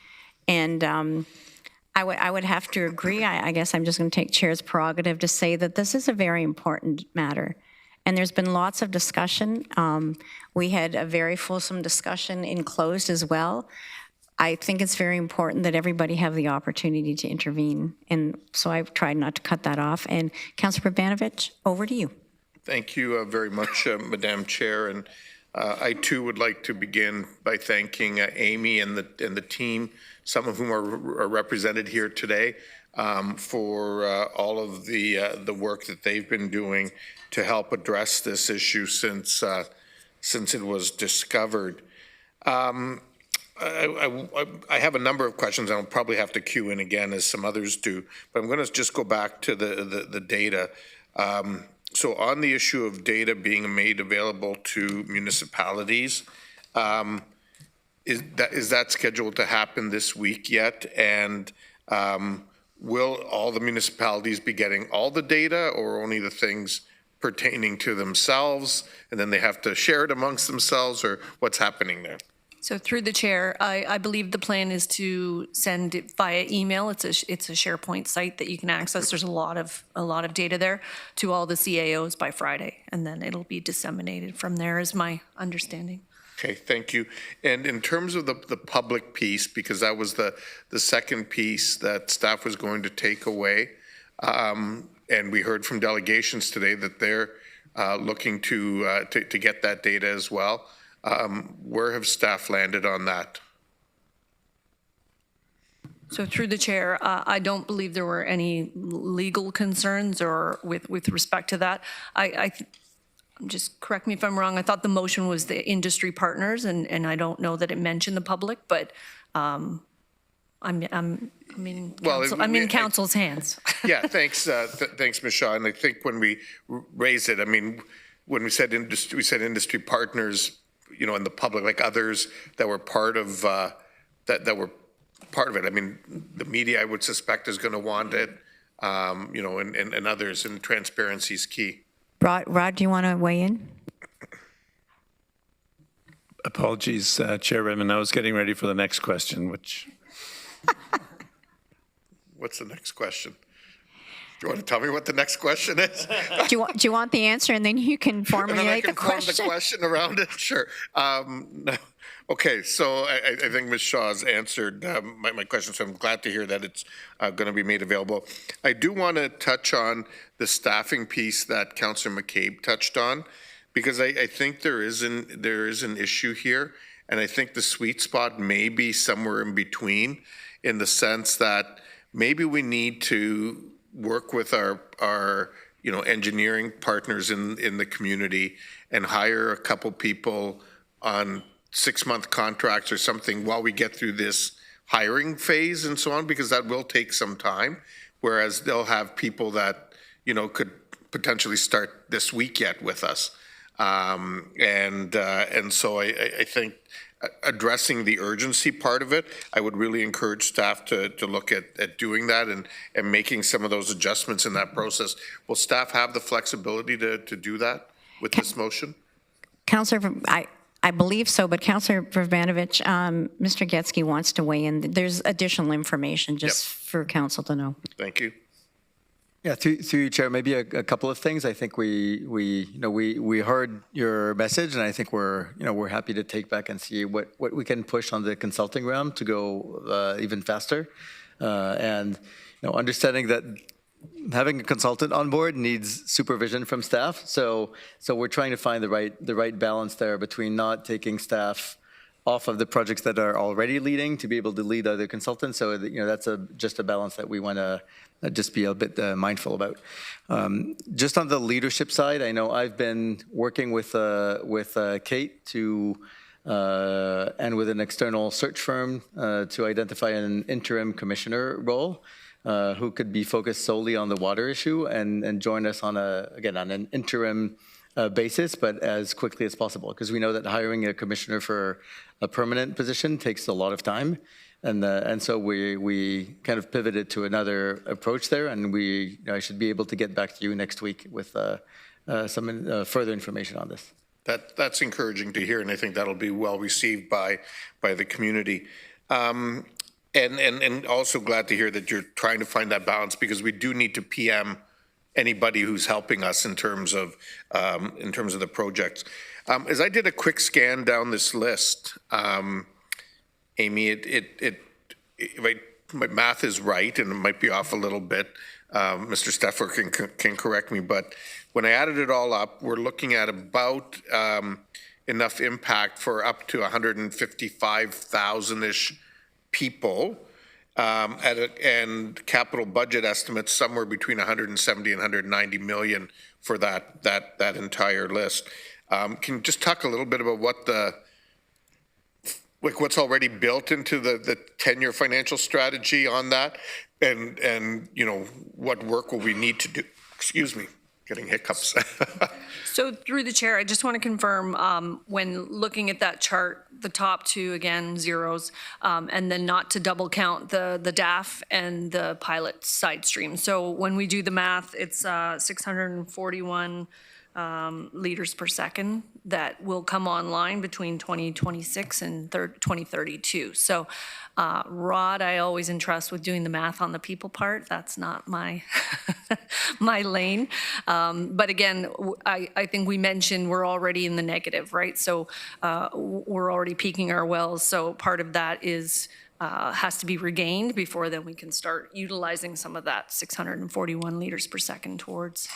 and I would have to agree. I guess I'm just going to take chair's prerogative to say that this is a very important matter, and there's been lots of discussion. We had a very fulsome discussion in closed as well. I think it's very important that everybody have the opportunity to intervene, and so I've tried not to cut that off. And Councillor Ravanovich, over to you. Thank you very much, Madam Chair. And I too would like to begin by thanking Amy and the team, some of whom are represented here today, for all of the work that they've been doing to help address this issue since it was discovered. I have a number of questions. I'll probably have to queue in again as some others do, but I'm going to just go back to the data. So on the issue of data being made available to municipalities, is that scheduled to happen this week yet? And will all the municipalities be getting all the data, or only the things pertaining to themselves, and then they have to share it amongst themselves, or what's happening there? So through the chair, I believe the plan is to send it via email. It's a SharePoint site that you can access. There's a lot of data there to all the CAOs by Friday, and then it'll be disseminated from there, is my understanding. Okay, thank you. And in terms of the public piece, because that was the second piece that staff was going to take away, and we heard from delegations today that they're looking to get that data as well. Where have staff landed on that? So through the chair, I don't believe there were any legal concerns or with respect to that. Just correct me if I'm wrong. I thought the motion was the industry partners, and I don't know that it mentioned the public, but I'm in council's hands. Yeah, thanks, thanks, Ms. Shaw. And I think when we raised it, I mean, when we said industry partners, you know, and the public, like others that were part of that were part of it. I mean, the media, I would suspect, is going to want it, you know, and others, and transparency is key. Rod, do you want to weigh in? Apologies, Chair Redmond. I was getting ready for the next question, which... What's the next question? Do you want to tell me what the next question is? Do you want the answer, and then you can formulate the question? Form the question around it? Sure. No. Okay, so I think Ms. Shaw's answered my question, so I'm glad to hear that it's going to be made available. I do want to touch on the staffing piece that Councillor McCabe touched on, because I think there is an issue here, and I think the sweet spot may be somewhere in between, in the sense that maybe we need to work with our you know, engineering partners in the community and hire a couple people on 6-month contracts or something while we get through this hiring phase and so on, because that will take some time, whereas they'll have people that, you know, could potentially start this week yet with us. And so I think addressing the urgency part of it, I would really encourage staff to look at doing that and making some of those adjustments in that process. Will staff have the flexibility to do that with this motion? Councillor, I believe so, but Councillor Vrbanovich, Mr. Getsky wants to weigh in. There's additional information just for council to know. Thank you. Yeah, through you, Chair, maybe a couple of things. I think we heard your message, and I think we're happy to take back and see what we can push on the consulting realm to go even faster, and understanding that having a consultant on board needs supervision from staff. So we're trying to find the right balance there between not taking staff off of the projects that are already leading to be able to lead other consultants. So that's just a balance that we want to just be a bit mindful about. Just on the leadership side, I know I've been working with Kate and with an external search firm to identify an interim commissioner role who could be focused solely on the water issue and join us on an interim basis, but as quickly as possible, because we know that hiring a commissioner for a permanent position takes a lot of time. And so we kind of pivoted to another approach there, and I should be able to get back to you next week with some further information on this. That's encouraging to hear, and I think that'll be well received by the community. And also glad to hear that you're trying to find that balance, because we do need to PM anybody who's helping us in terms of the projects. As I did a quick scan down this list, Amy, if my math is right, and it might be off a little bit, Mr. Steffer can correct me, but when I added it all up, we're looking at about enough impact for up to 155,000-ish people, and capital budget estimates somewhere between 170 and 190 million for that entire list. Can you just talk a little bit about what what's already built into the 10-year financial strategy on that, and you know, what work will we need to do? Excuse me, getting hiccups. So through the chair, I just want to confirm, when looking at that chart, the top two, again, zeros, and then not to double count the DAF and the pilot side stream. So when we do the math, it's 641 liters per second that will come online between 2026 and 2032. So Rod, I always entrust with doing the math on the people part. That's not my my lane. But again, I think we mentioned we're already in the negative, right? So we're already peaking our wells. So part of that is has to be regained before then we can start utilizing some of that 641 liters per second towards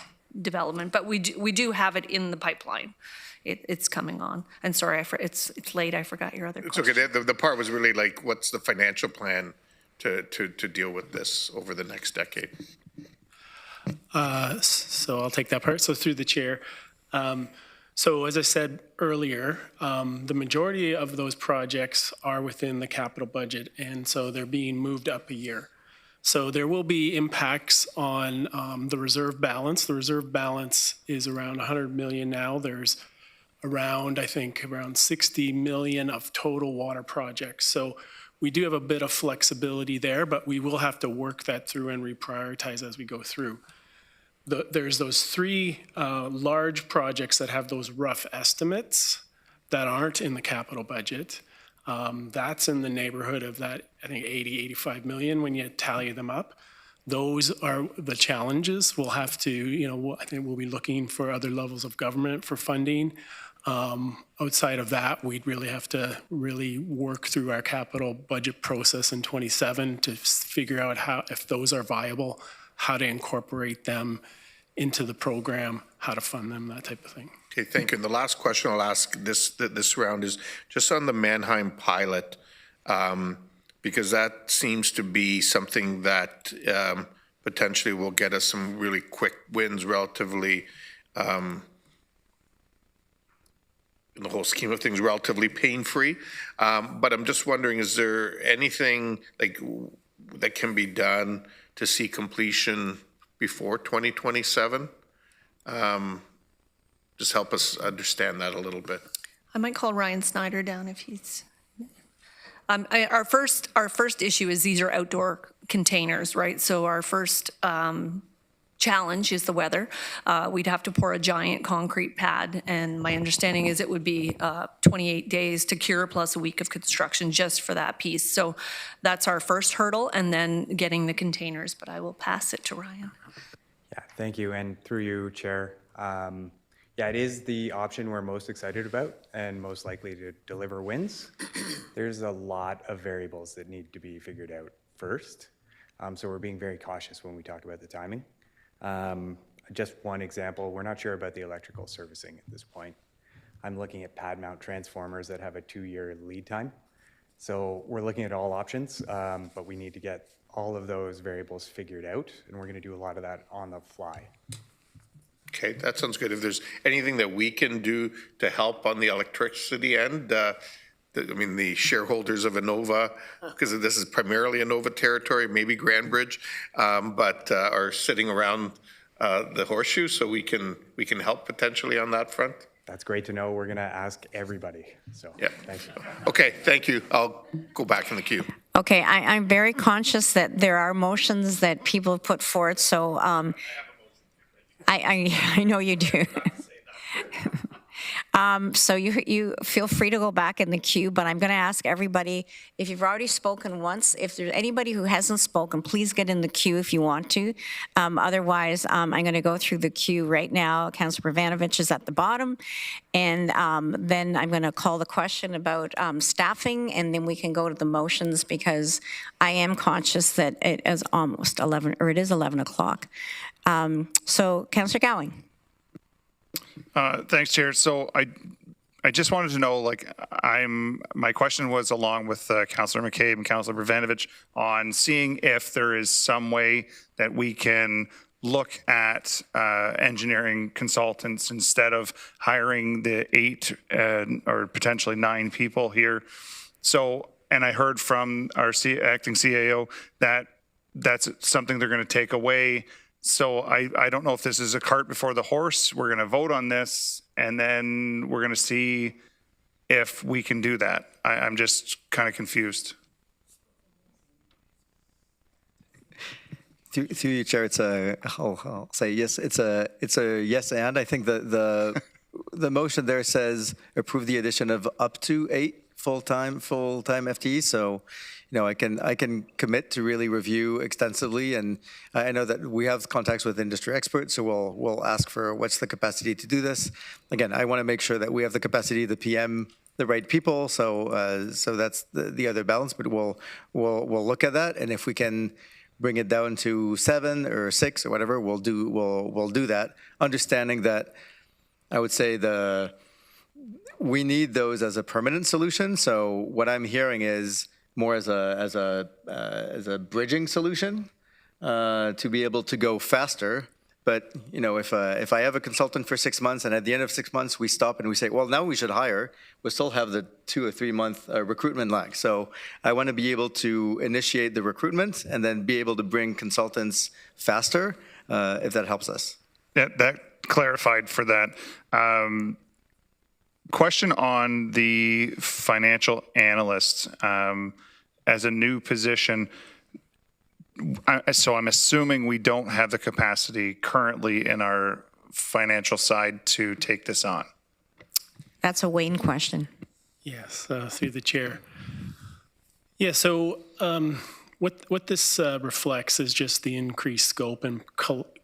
development. But we do have it in the pipeline. It's coming on. And sorry, it's late. I forgot your other question. It's okay. The part was really like, what's the financial plan to deal with this over the next decade? So I'll take that part. So through the chair. So as I said earlier, the majority of those projects are within the capital budget, and so they're being moved up a year. So there will be impacts on the reserve balance. The reserve balance is around 100 million now. There's around, I think, around 60 million of total water projects. So we do have a bit of flexibility there, but we will have to work that through and reprioritize as we go through. There's those three large projects that have those rough estimates that aren't in the capital budget. That's in the neighborhood of that, I think, 80, 85 million when you tally them up. Those are the challenges. We'll have to, you know, I think we'll be looking for other levels of government for funding. Outside of that, we'd really have to work through our capital budget process in 27 to figure out how, if those are viable, how to incorporate them into the program, how to fund them, that type of thing. Okay, thank you. And the last question I'll ask this round is just on the Mannheim pilot, because that seems to be something that potentially will get us some really quick wins relatively, in the whole scheme of things, relatively pain-free. But I'm just wondering, is there anything like that can be done to see completion before 2027? Just help us understand that a little bit. I might call Ryan Snyder down if he's. Our first issue is these are outdoor containers, right? So our first challenge is the weather. We'd have to pour a giant concrete pad, and my understanding is it would be 28 days to cure plus a week of construction just for that piece. So that's our first hurdle, and then getting the containers. But I will pass it to Ryan. Yeah, thank you, and through you, Chair. Yeah, it is the option we're most excited about and most likely to deliver wins. There's a lot of variables that need to be figured out first. So we're being very cautious when we talk about the timing. Just one example, we're not sure about the electrical servicing at this point. I'm looking at pad mount transformers that have a 2-year lead time. So we're looking at all options, but we need to get all of those variables figured out, and we're gonna do a lot of that on the fly. Okay, that sounds good. If there's anything that we can do to help on the electricity end, I mean, the shareholders of Innova, because this is primarily Innova territory, maybe Grandbridge, but are sitting around the horseshoe, so we can help potentially on that front. That's great to know. We're going to ask everybody. So yeah. Thank you. Okay, thank you. I'll go back in the queue. Okay, I'm very conscious that there are motions that people have put forth, so I know you do. So you feel free to go back in the queue, but I'm going to ask everybody, if you've already spoken once, if there's anybody who hasn't spoken, please get in the queue if you want to. Otherwise, I'm going to go through the queue right now. Councillor Pravanovich is at the bottom, and then I'm going to call the question about staffing, and then we can go to the motions, because I am conscious that it is almost 11, or it is 11 o'clock. So, Councillor Gowing. Thanks, Chair. So I just wanted to know, like, my question was along with Councillor McCabe and Councillor Bravanovich on seeing if there is some way that we can look at engineering consultants instead of hiring the 8 or potentially 9 people here. So, and I heard from our acting CAO that that's something they're going to take away. So I don't know if this is a cart before the horse. We're going to vote on this, and then we're going to see if we can do that. I'm just kind of confused. Through you, Chair, it's I'll say yes. It's a yes, and I think the motion there says approve the addition of up to 8 full-time FTEs. So, I can commit to really review extensively, and I know that we have contacts with industry experts, so we'll ask for what's the capacity to do this. Again, I want to make sure that we have the capacity, the PM, the right people. So that's the other balance. But we'll look at that, and if we can bring it down to 7 or 6 or whatever, we'll do that. Understanding that, I would say we need those as a permanent solution. So what I'm hearing is more as a bridging solution to be able to go faster. But if I have a consultant for 6 months and at the end of 6 months we stop and we say, well, now we should hire, we'll still have the 2 or 3 month recruitment lag. So I want to be able to initiate the recruitment and then be able to bring consultants faster, if that helps us. Yeah, that clarified for that. Question on the financial analyst as a new position. So I'm assuming we don't have the capacity currently in our financial side to take this on. That's a Wayne question. Yes, through the chair. Yeah, so what this reflects is just the increased scope and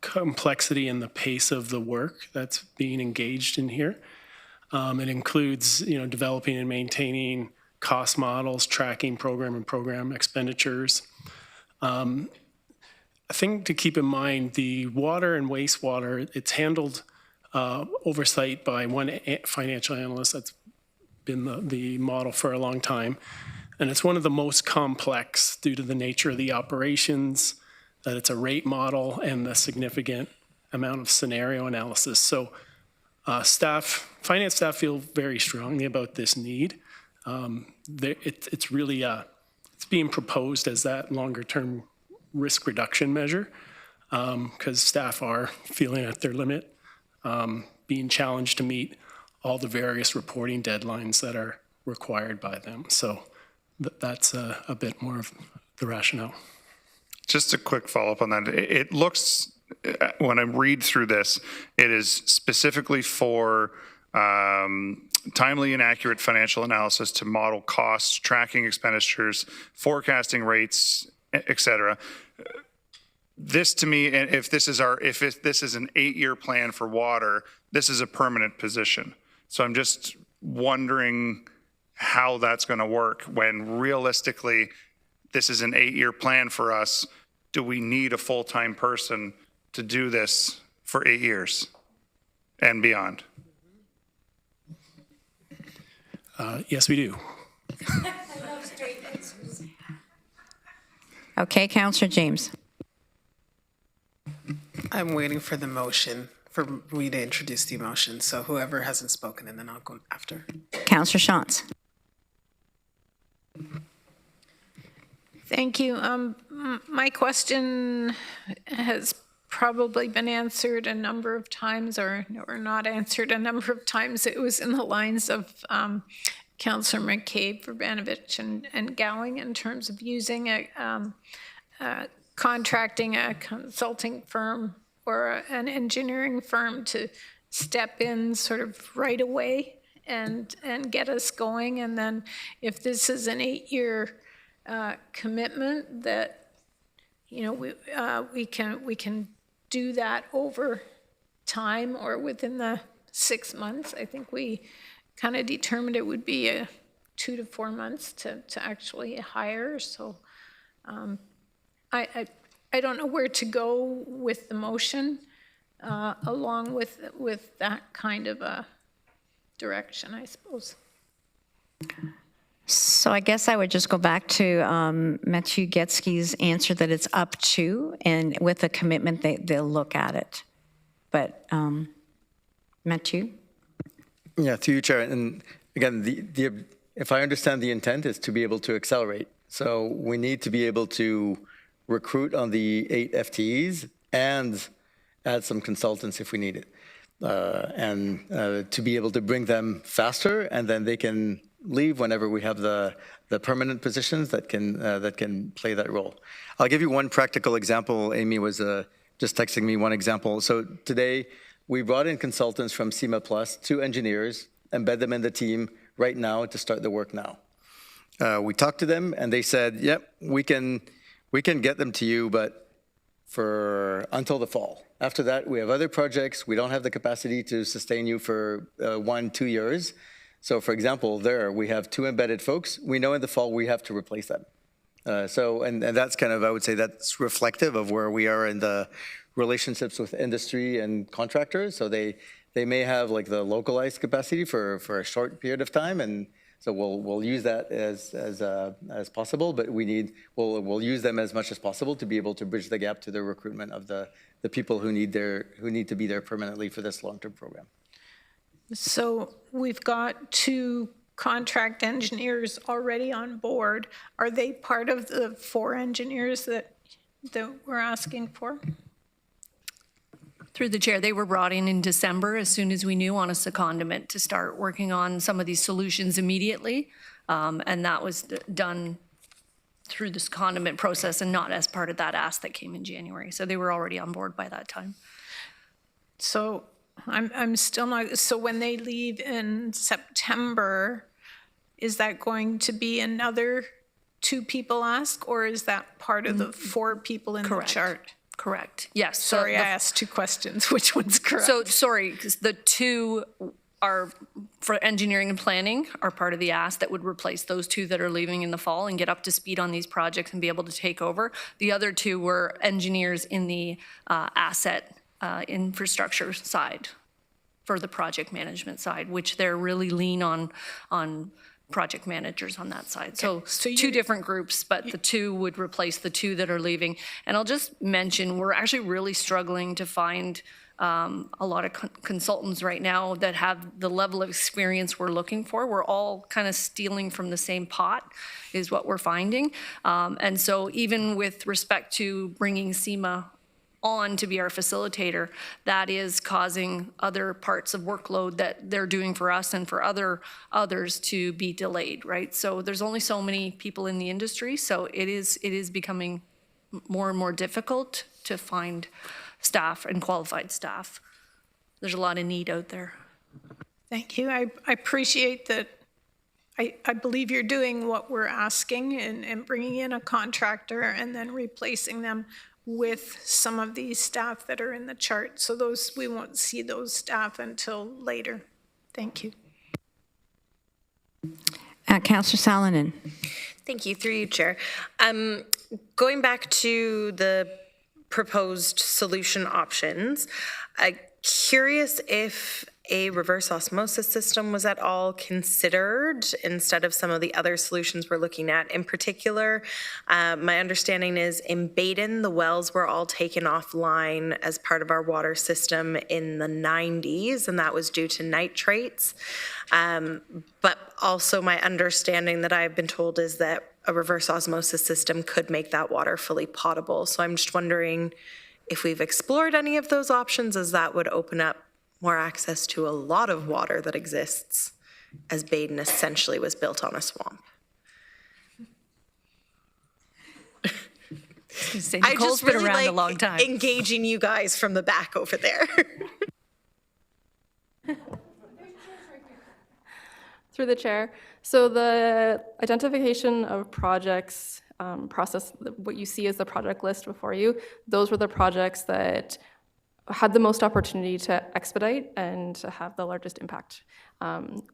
complexity and the pace of the work that's being engaged in here. It includes, developing and maintaining cost models, tracking program expenditures. A thing to keep in mind, the water and wastewater, it's handled oversight by one financial analyst. That's been the model for a long time. And it's one of the most complex due to the nature of the operations, that it's a rate model and the significant amount of scenario analysis. So finance staff feel very strongly about this need. It's really it's being proposed as that longer term risk reduction measure, because staff are feeling at their limit, being challenged to meet all the various reporting deadlines that are required by them. So that's a bit more of the rationale. Just a quick follow-up on that. It looks, when I read through this, it is specifically for timely and accurate financial analysis to model costs, tracking expenditures, forecasting rates, et cetera. This to me, if this is an 8-year plan for water, this is a permanent position. So I'm just wondering how that's going to work when realistically this is an 8-year plan for us. Do we need a full-time person to do this for 8 years and beyond? Yes, we do. Okay, Councillor James. I'm waiting for the motion, for me to introduce the motion. So whoever hasn't spoken, and then I'll go after. Councillor Shantz. Thank you. My question has probably been answered a number of times or not answered a number of times. It was in the lines of Councillor McCabe, Vrbanovich, and Gowing in terms of using contracting a consulting firm or an engineering firm to step in sort of right away and get us going. And then if this is an 8-year commitment, that we can do that over time or within the 6 months. I think we kind of determined it would be 2 to 4 months to actually hire. So I don't know where to go with the motion along with that kind of a direction, I suppose. So I guess I would just go back to Matthew Getsky's answer that it's up to, and with a commitment, they'll look at it. But Matthew? Yeah, through you, Chair. And again, if I understand the intent is to be able to accelerate. So we need to be able to recruit on the 8 FTEs and add some consultants if we need it. And to be able to bring them faster, and then they can leave whenever we have the permanent positions that can play that role. I'll give you one practical example. Amy was just texting me one example. So today, we brought in consultants from CIMA Plus, 2 engineers, embed them in the team right now to start the work now. We talked to them, and they said, yep, we can get them to you, but until the fall. After that, we have other projects. We don't have the capacity to sustain you for 1-2 years. So for example, we have 2 embedded folks. We know in the fall we have to replace them. And that's kind of, I would say that's reflective of where we are in the relationships with industry and contractors. So they may have like the localized capacity for a short period of time, and so we'll use that as possible. But we'll use them as much as possible to be able to bridge the gap to the recruitment of the people who need to be there permanently for this long-term program. So we've got 2 contract engineers already on board. Are they part of the 4 engineers that we're asking for? Through the chair, they were brought in December as soon as we knew, on a secondment to start working on some of these solutions immediately. And that was done through the secondment process and not as part of that ask that came in January. So they were already on board by that time. So I'm still not, so when they leave in September, is that going to be another 2 people ask, or is that part of the 4 people in the chart? Correct. Yes. Sorry, I asked 2 questions. Which one's correct? So sorry, because the 2 are for engineering and planning are part of the ask that would replace those 2 that are leaving in the fall and get up to speed on these projects and be able to take over. The other 2 were engineers in the asset infrastructure side for the project management side, which they're really lean on project managers on that side. So 2 different groups, but the 2 would replace the 2 that are leaving. And I'll just mention, we're actually really struggling to find a lot of consultants right now that have the level of experience we're looking for. We're all kind of stealing from the same pot is what we're finding. And so even with respect to bringing CIMA on to be our facilitator, that is causing other parts of workload that they're doing for us and for others to be delayed, right? So there's only so many people in the industry, so it is becoming more and more difficult to find staff and qualified staff. There's a lot of need out there. Thank you. I appreciate that. I believe you're doing what we're asking and bringing in a contractor and then replacing them with some of these staff that are in the chart. So we won't see those staff until later. Thank you. Councillor Salonen. Thank you, through you, Chair. Going back to the proposed solution options, I'm curious if a reverse osmosis system was at all considered instead of some of the other solutions we're looking at. In particular, my understanding is in Baden, the wells were all taken offline as part of our water system in the 90s, and that was due to nitrates. But also my understanding that I've been told is that a reverse osmosis system could make that water fully potable. So I'm just wondering if we've explored any of those options, as that would open up more access to a lot of water that exists, as Baden essentially was built on a swamp. I just been really around a long time. Engaging you guys from the back over there. Through the chair. So the identification of projects process, what you see is the project list before you. Those were the projects that had the most opportunity to expedite and to have the largest impact.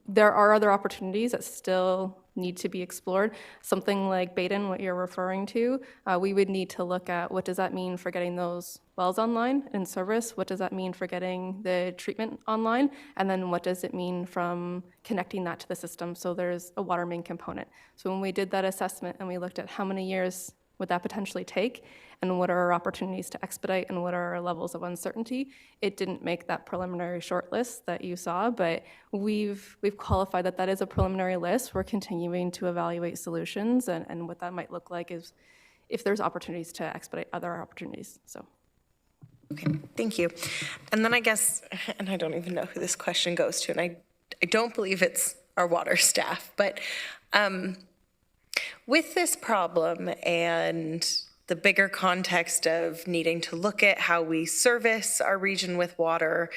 There are other opportunities that still need to be explored. Something like Baden, what you're referring to, we would need to look at what does that mean for getting those wells online in service? What does that mean for getting the treatment online? And then what does it mean from connecting that to the system? So there's a water main component. So when we did that assessment and we looked at how many years would that potentially take, and what are our opportunities to expedite, and what are our levels of uncertainty, it didn't make that preliminary short list that you saw, but we've qualified that that is a preliminary list. We're continuing to evaluate solutions, and what that might look like is if there's opportunities to expedite other opportunities. So. Okay, thank you. And then I guess, and I don't even know who this question goes to, and I don't believe it's our water staff, but with this problem and the bigger context of needing to look at how we service our region with water,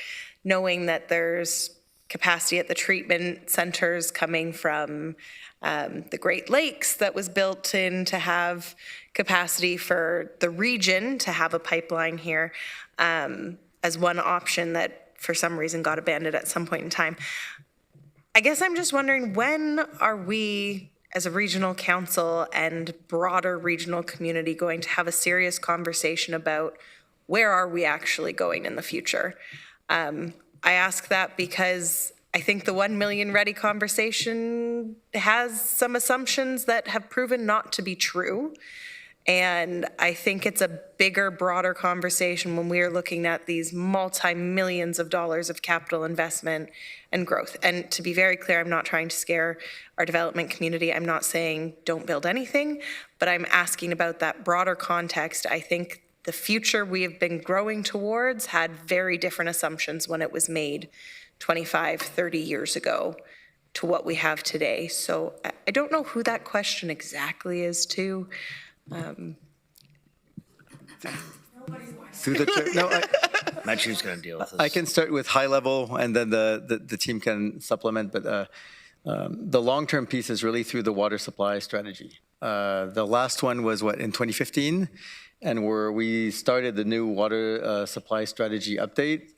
knowing that there's capacity at the treatment centers coming from the Great Lakes that was built in to have capacity for the region to have a pipeline here as one option that for some reason got abandoned at some point in time. I guess I'm just wondering, when are we as a regional council and broader regional community going to have a serious conversation about where are we actually going in the future? I ask that because I think the 1 million ready conversation has some assumptions that have proven not to be true. And I think it's a bigger, broader conversation when we are looking at these multi-millions of dollars of capital investment and growth. And to be very clear, I'm not trying to scare our development community. I'm not saying don't build anything, but I'm asking about that broader context. I think the future we have been growing towards had very different assumptions when it was made 25, 30 years ago to what we have today. So I don't know who that question exactly is to. Through the chair. No, Matthew's going to deal with this. I can start with high level, and then the team can supplement. But the long-term piece is really through the water supply strategy. The last one was in 2015, and where we started the new water supply strategy update.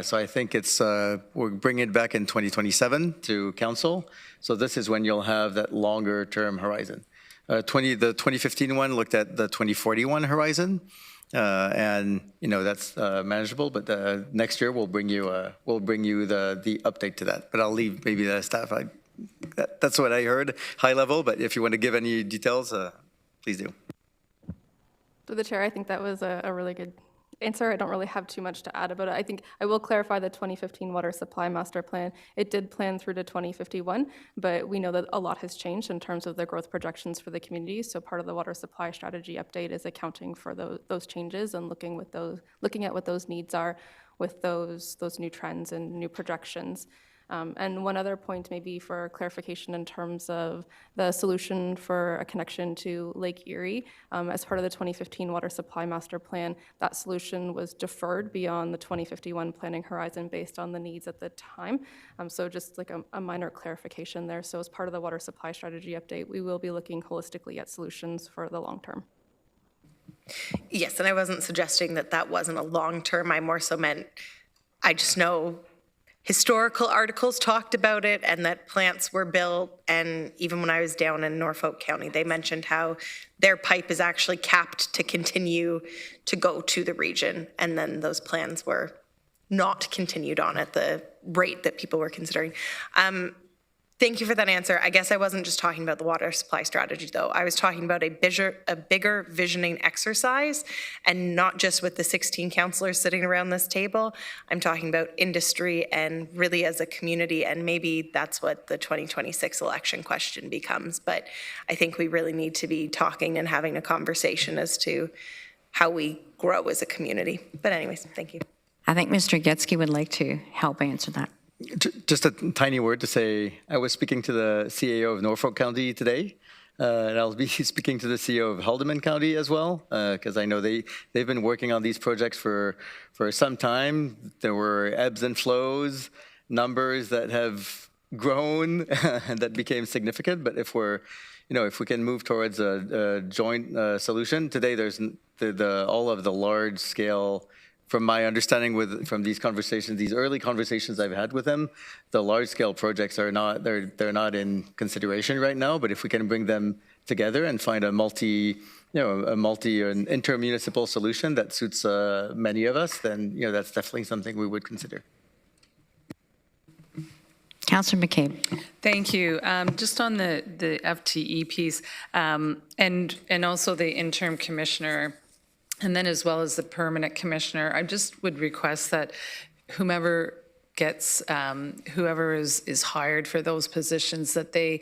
So I think it's we're bringing it back in 2027 to council. So this is when you'll have that longer-term horizon. The 2015 one looked at the 2041 horizon, and that's manageable. But next year we'll bring you the update to that. But I'll leave maybe the staff. That's what I heard, high level. But if you want to give any details, please do. To the chair, I think that was a really good answer. I don't really have too much to add about it. I think I will clarify the 2015 Water Supply Master Plan. It did plan through to 2051, but we know that a lot has changed in terms of the growth projections for the community. So part of the water supply strategy update is accounting for those changes and looking at what those needs are with those new trends and new projections. And one other point maybe for clarification in terms of the solution for a connection to Lake Erie. As part of the 2015 Water Supply Master Plan, that solution was deferred beyond the 2051 planning horizon based on the needs at the time. So just like a minor clarification there. So as part of the water supply strategy update, we will be looking holistically at solutions for the long term. Yes, and I wasn't suggesting that wasn't a long term. I more so meant, I just know historical articles talked about it and that plants were built. And even when I was down in Norfolk County, they mentioned how their pipe is actually capped to continue to go to the region. And then those plans were not continued on at the rate that people were considering. Thank you for that answer. I guess I wasn't just talking about the water supply strategy, though. I was talking about a bigger visioning exercise, and not just with the 16 councillors sitting around this table. I'm talking about industry and really as a community, and maybe that's what the 2026 election question becomes. But I think we really need to be talking and having a conversation as to how we grow as a community. But anyways, thank you. I think Mr. Getsky would like to help answer that. Just a tiny word to say, I was speaking to the CAO of Norfolk County today, and I'll be speaking to the CEO of Haldeman County as well, because I know they've been working on these projects for some time. There were ebbs and flows, numbers that have grown and that became significant. But if we can move towards a joint solution, today there's all of the large scale from my understanding from these conversations, these early conversations I've had with them, the large-scale projects are not, they're not in consideration right now, but if we can bring them together and find an intermunicipal solution that suits many of us, then, that's definitely something we would consider. Councillor McCabe. Thank you. Just on the FTE piece, and also the interim commissioner, and then as well as the permanent commissioner, I just would request that whoever is hired for those positions, that they,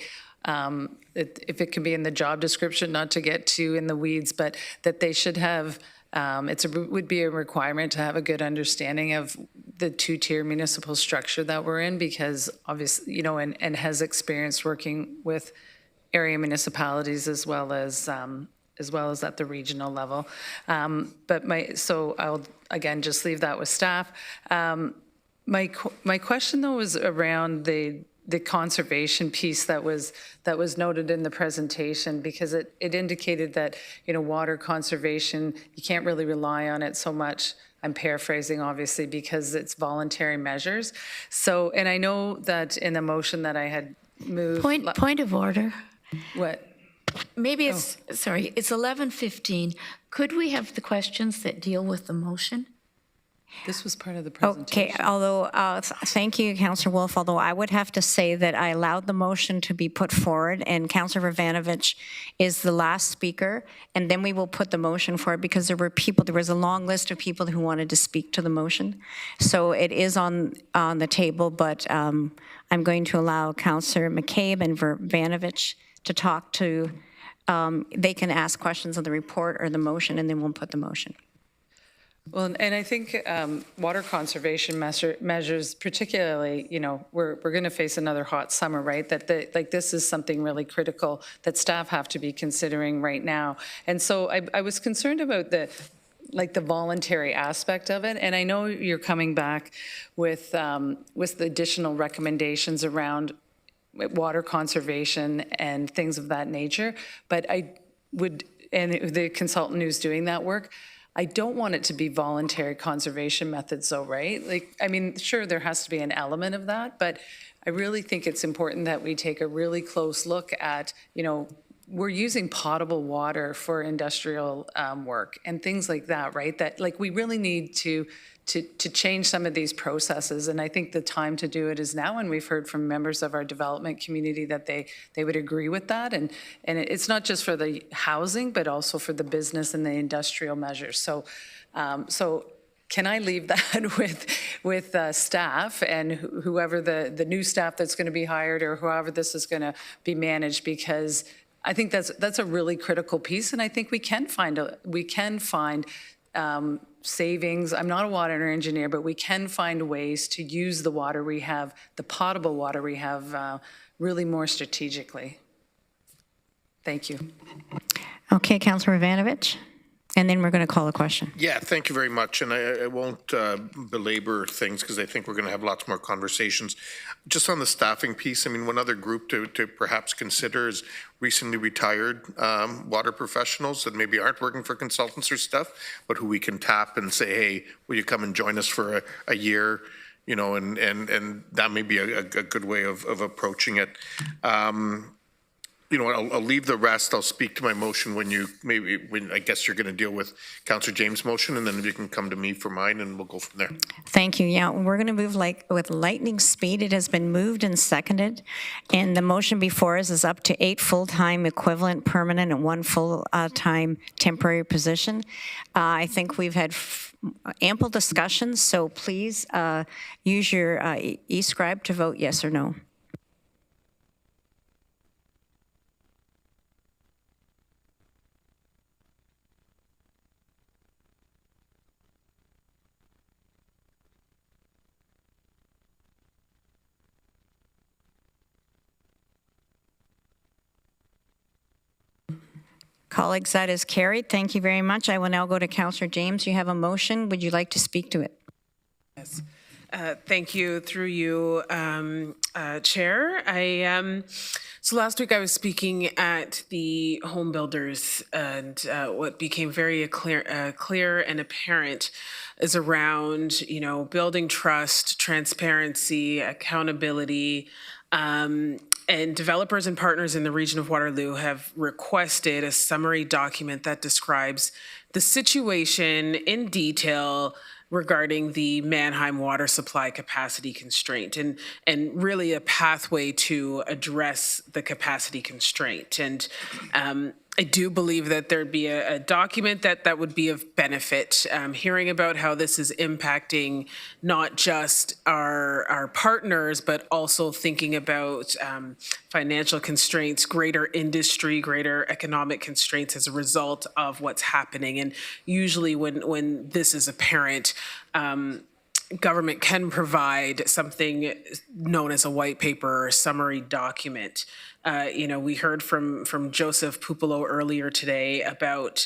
if it can be in the job description, not to get too in the weeds, but that they should have, would be a requirement to have a good understanding of the two-tier municipal structure that we're in, because obviously, and has experience working with area municipalities as well as at the regional level. So I'll again just leave that with staff. My question though was around the conservation piece that was noted in the presentation, because it indicated that water conservation, you can't really rely on it so much. I'm paraphrasing obviously because it's voluntary measures. So, and I know that in the motion that I had moved. Point of order. What? Maybe it's, sorry, it's 11:15. Could we have the questions that deal with the motion? This was part of the presentation. Okay, although, thank you, Councillor Wolf, although I would have to say that I allowed the motion to be put forward, and Councillor Ravanovich is the last speaker, and then we will put the motion forward, because there was a long list of people who wanted to speak to the motion. So it is on the table, but I'm going to allow Councillor McCabe and Ravanovich to talk to, they can ask questions on the report or the motion, and then we'll put the motion. Well, and I think water conservation measures, particularly, we're going to face another hot summer, right? That this is something really critical that staff have to be considering right now. And so I was concerned about the voluntary aspect of it. And I know you're coming back with the additional recommendations around water conservation and things of that nature. But and the consultant who's doing that work, I don't want it to be voluntary conservation methods though, right? Sure, there has to be an element of that, but I really think it's important that we take a really close look at, we're using potable water for industrial work and things like that, right? That we really need to change some of these processes. And I think the time to do it is now. And we've heard from members of our development community that they would agree with that. And it's not just for the housing, but also for the business and the industrial measures. So can I leave that with staff and whoever the new staff that's going to be hired, or however this is going to be managed? Because I think that's a really critical piece. And I think we can find savings. I'm not a water engineer, but we can find ways to use the water we have, the potable water we have, really more strategically. Thank you. Okay, Councillor Ravanovich, and then we're going to call a question. Yeah, thank you very much. And I won't belabor things, because I think we're going to have lots more conversations. Just on the staffing piece, one other group to perhaps consider is recently retired water professionals that maybe aren't working for consultants or stuff, but who we can tap and say, hey, will you come and join us for a year? And that may be a good way of approaching it. I'll leave the rest. I'll speak to my motion when I guess you're going to deal with Councillor James' motion, and then you can come to me for mine, and we'll go from there. Thank you. Yeah, we're going to move with lightning speed. It has been moved and seconded, and the motion before us is up to 8 full-time equivalent permanent and 1 full-time temporary position. I think we've had ample discussions, so please use your e-scribe to vote yes or no. Colleagues, that is carried. Thank you very much. I will now go to Councillor James. You have a motion. Would you like to speak to it? Yes. Thank you, through you, Chair. So last week I was speaking at the home builders, and what became very clear and apparent is around, building trust, transparency, accountability. And developers and partners in the region of Waterloo have requested a summary document that describes the situation in detail regarding the Mannheim water supply capacity constraint, and really a pathway to address the capacity constraint. And I do believe that there'd be a document that would be of benefit, hearing about how this is impacting not just our partners, but also thinking about financial constraints, greater industry, greater economic constraints as a result of what's happening. And usually when this is apparent, government can provide something known as a white paper or summary document. We heard from Joseph Pupolo earlier today about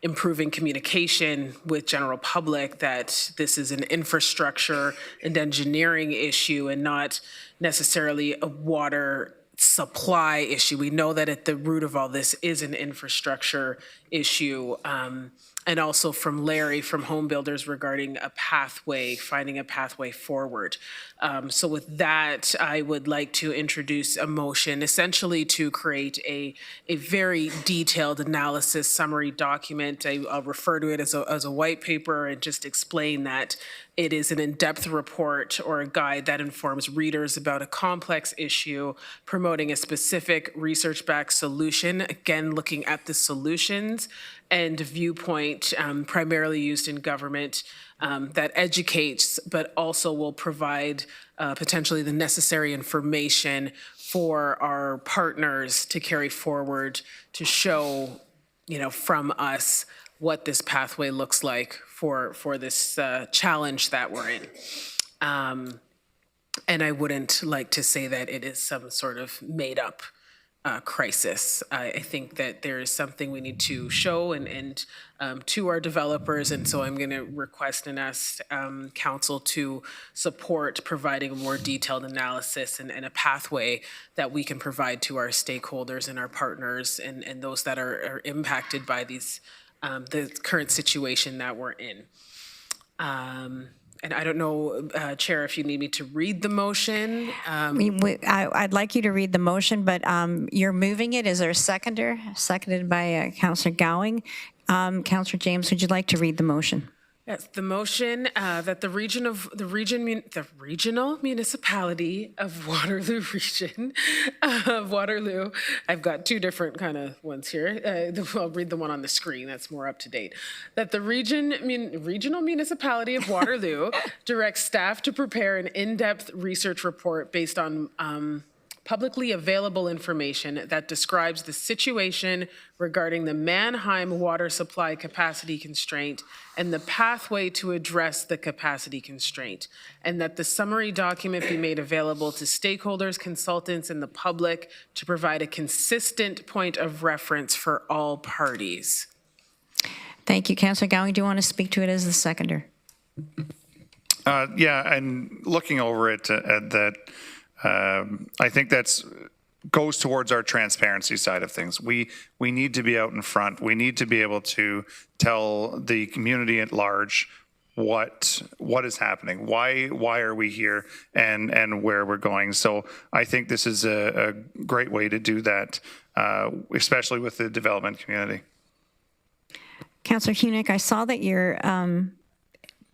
improving communication with general public, that this is an infrastructure and engineering issue and not necessarily a water supply issue. We know that at the root of all this is an infrastructure issue. And also from Larry from Home Builders regarding a pathway, finding a pathway forward. So with that, I would like to introduce a motion essentially to create a very detailed analysis summary document. I'll refer to it as a white paper and just explain that it is an in-depth report or a guide that informs readers about a complex issue, promoting a specific research-backed solution, again, looking at the solutions and viewpoint primarily used in government that educates, but also will provide potentially the necessary information for our partners to carry forward to show, from us what this pathway looks like for this challenge that we're in. And I wouldn't like to say that it is some sort of made up crisis. I think that there is something we need to show and to our developers, and so I'm going to request and ask council to support providing a more detailed analysis and a pathway that we can provide to our stakeholders and our partners and those that are impacted by these the current situation that we're in. And I don't know, Chair, if you need me to read the motion. I'd like you to read the motion, but you're moving it. Is there a seconder? Seconded by Councillor Gowing. Councillor James, would you like to read the motion? Yes, the motion that the regional municipality of Waterloo, I've got two different kind of ones here. I'll read the one on the screen that's more up to date. That the regional municipality of Waterloo directs staff to prepare an in-depth research report based on publicly available information that describes the situation regarding the Mannheim water supply capacity constraint and the pathway to address the capacity constraint, and that the summary document be made available to stakeholders, consultants, and the public to provide a consistent point of reference for all parties. Thank you. Councillor Gowing, do you want to speak to it as the seconder? Yeah, and looking over it at that, I think that's goes towards our transparency side of things. We need to be out in front. We need to be able to tell the community at large what is happening, why are we here, and where we're going. So I think this is a great way to do that, especially with the development community. Councillor Hunick, I saw that you're.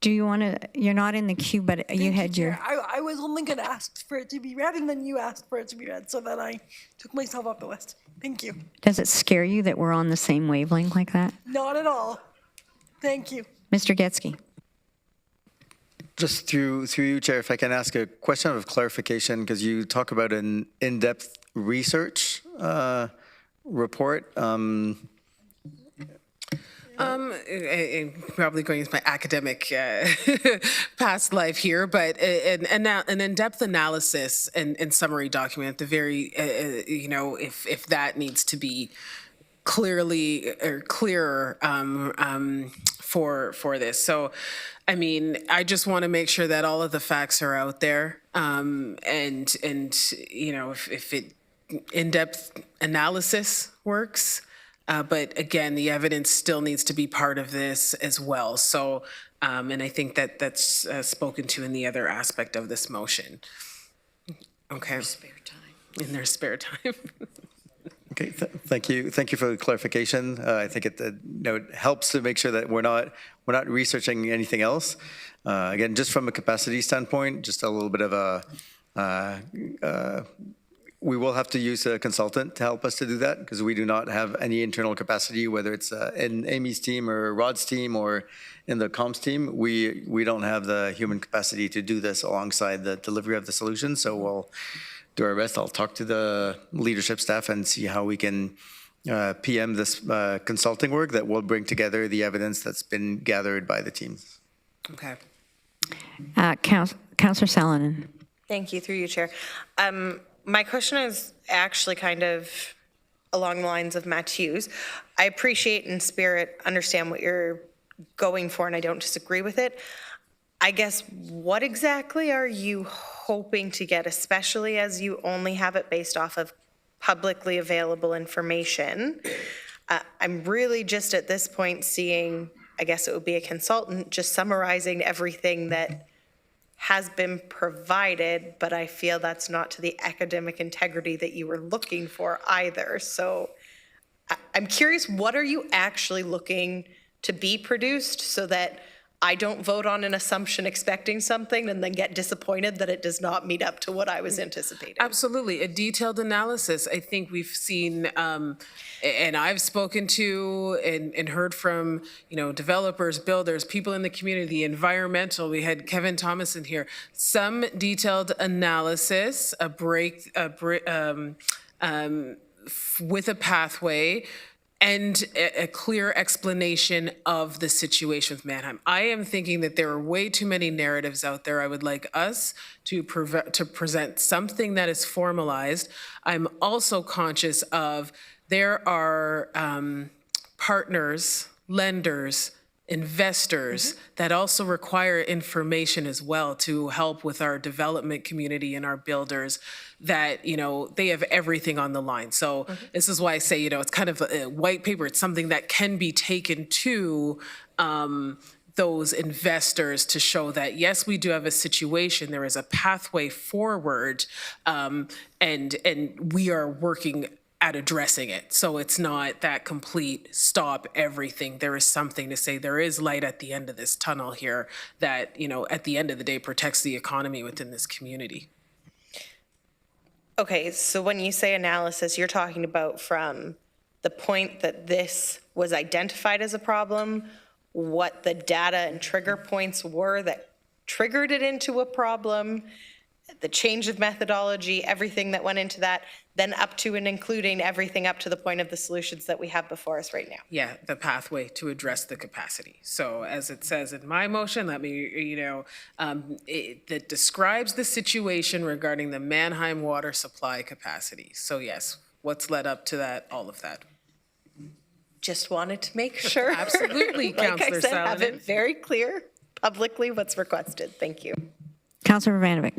Do you want to? You're not in the queue, but you had your. I was only going to ask for it to be read, and then you asked for it to be read, so then I took myself off the list. Thank you. Does it scare you that we're on the same wavelength like that? Not at all. Thank you. Mr. Getsky. Just through you, Chair, if I can ask a question of clarification, because you talk about an in-depth research report. I'm probably going into my academic past life here, but an in-depth analysis and summary document at the very, if that needs to be clearer for this. So, I mean, I just want to make sure that all of the facts are out there. And you know, if it in-depth analysis works. But again, the evidence still needs to be part of this as well. So, and I think that that's spoken to in the other aspect of this motion. Okay. In their spare time. Okay, thank you. Thank you for the clarification. I think it, it helps to make sure that we're not researching anything else. Again, just from a capacity standpoint, just a little bit of a, we will have to use a consultant to help us to do that because we do not have any internal capacity, whether it's in Amy's team or Rod's team or in the comms team. We don't have the human capacity to do this alongside the delivery of the solution. So we'll do our best. I'll talk to the leadership staff and see how we can PM this consulting work that will bring together the evidence that's been gathered by the teams. Okay. Councillor Salonen. Thank you, through you, Chair. My question is actually kind of along the lines of Matthew's. I appreciate in spirit, understand what you're going for, and I don't disagree with it. I guess, what exactly are you hoping to get, especially as you only have it based off of publicly available information? I'm really just at this point seeing, I guess it would be a consultant, just summarizing everything that has been provided, but I feel that's not to the academic integrity that you were looking for either. So I'm curious, what are you actually looking to be produced so that I don't vote on an assumption expecting something and then get disappointed that it does not meet up to what I was anticipating? Absolutely. A detailed analysis. I think we've seen, and I've spoken to and heard from, developers, builders, people in the community, environmental. We had Kevin Thomas in here. Some detailed analysis, with a pathway, and a clear explanation of the situation with Mannheim. I am thinking that there are way too many narratives out there. I would like us to present something that is formalized. I'm also conscious of there are partners, lenders, investors that also require information as well to help with our development community and our builders that, they have everything on the line. So this is why I say, it's kind of a white paper. It's something that can be taken to those investors to show that, yes, we do have a situation. There is a pathway forward, and we are working at addressing it. So it's not that complete stop everything. There is something to say. There is light at the end of this tunnel here that, at the end of the day protects the economy within this community. Okay, so when you say analysis, you're talking about from the point that this was identified as a problem, what the data and trigger points were that triggered it into a problem, the change of methodology, everything that went into that, then up to and including everything up to the point of the solutions that we have before us right now. Yeah, the pathway to address the capacity. So as it says in my motion, let me, that describes the situation regarding the Mannheim water supply capacity. So yes, what's led up to that, all of that. Just wanted to make sure. Absolutely, like Councillor I said, Salonen. have it very clear publicly what's requested. Thank you. Councillor Vanovic.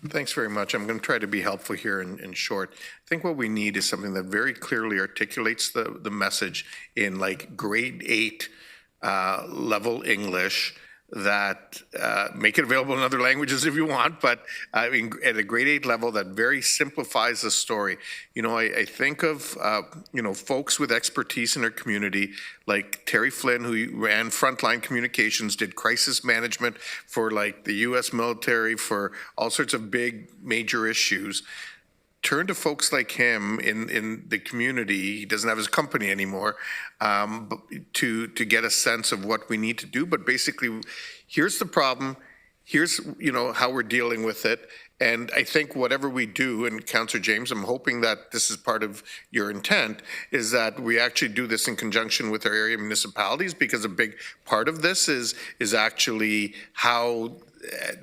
Thanks very much. I'm going to try to be helpful here in short. I think what we need is something that very clearly articulates the message in like grade 8 level English that make it available in other languages if you want, but at a grade 8 level that very simplifies the story. I think of, folks with expertise in their community, like Terry Flynn, who ran Frontline Communications, did crisis management for like the US military for all sorts of big major issues. Turn to folks like him in the community. He doesn't have his company anymore, to get a sense of what we need to do. But basically, here's the problem. Here's how we're dealing with it. And I think whatever we do, and Councillor James, I'm hoping that this is part of your intent, is that we actually do this in conjunction with our area municipalities, because a big part of this is actually how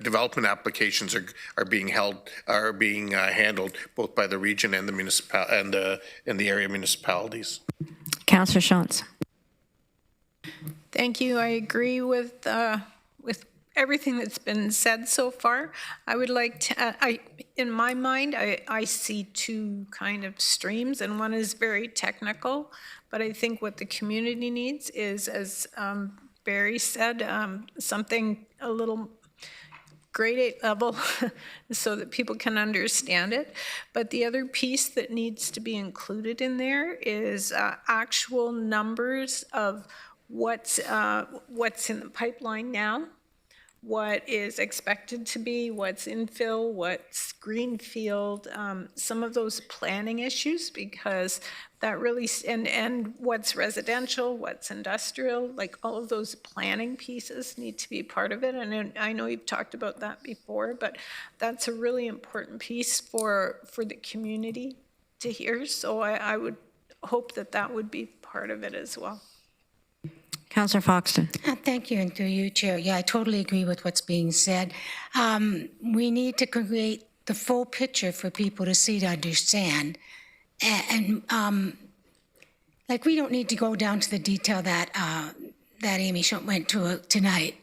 development applications are being handled both by the region and the and the area municipalities. Councillor Shantz. Thank you. I agree with everything that's been said so far. I would like to, in my mind, I see two kind of streams, and one is very technical, but I think what the community needs is, as Barry said, something a little grade 8 level so that people can understand it. But the other piece that needs to be included in there is actual numbers of what's in the pipeline now, what is expected to be, what's infill, what's greenfield, some of those planning issues, because that really, and what's residential, what's industrial, like all of those planning pieces need to be part of it. And I know you've talked about that before, but that's a really important piece for the community to hear. So I would hope that that would be part of it as well. Councillor Foxton. Thank you, and through you, Chair. Yeah, I totally agree with what's being said. We need to create the full picture for people to see, to understand. And like, we don't need to go down to the detail that Amy went to tonight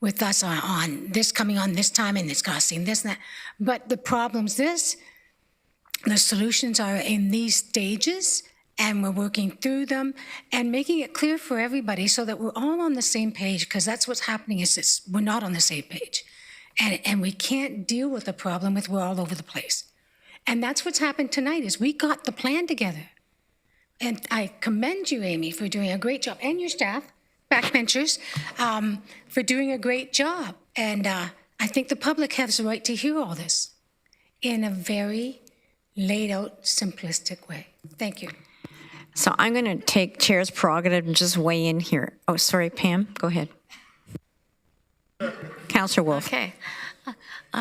with us on this coming on this time and it's costing this and that. But the problem's this, the solutions are in these stages, and we're working through them and making it clear for everybody so that we're all on the same page, because that's what's happening is we're not on the same page. And we can't deal with the problem if we're all over the place. And that's what's happened tonight is we got the plan together. And I commend you, Amy, for doing a great job, and your staff, backbenchers, for doing a great job. And I think the public has the right to hear all this in a very laid out, simplistic way. Thank you. So I'm going to take Chair's prerogative and just weigh in here. Oh, sorry, Pam, go ahead. Councillor Wolf. Okay.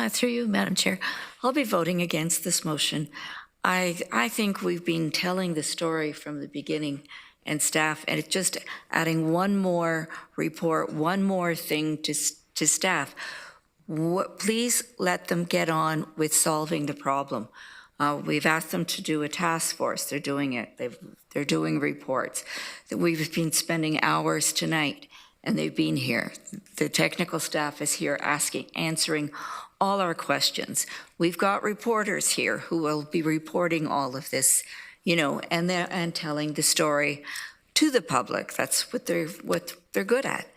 Through you, Madam Chair, I'll be voting against this motion. I think we've been telling the story from the beginning, and staff, and it's just adding one more report, one more thing to staff. Please let them get on with solving the problem. We've asked them to do a task force. They're doing it. They're doing reports. We've been spending hours tonight, and they've been here. The technical staff is here answering all our questions. We've got reporters here who will be reporting all of this, you know, and telling the story to the public. That's what they're good at.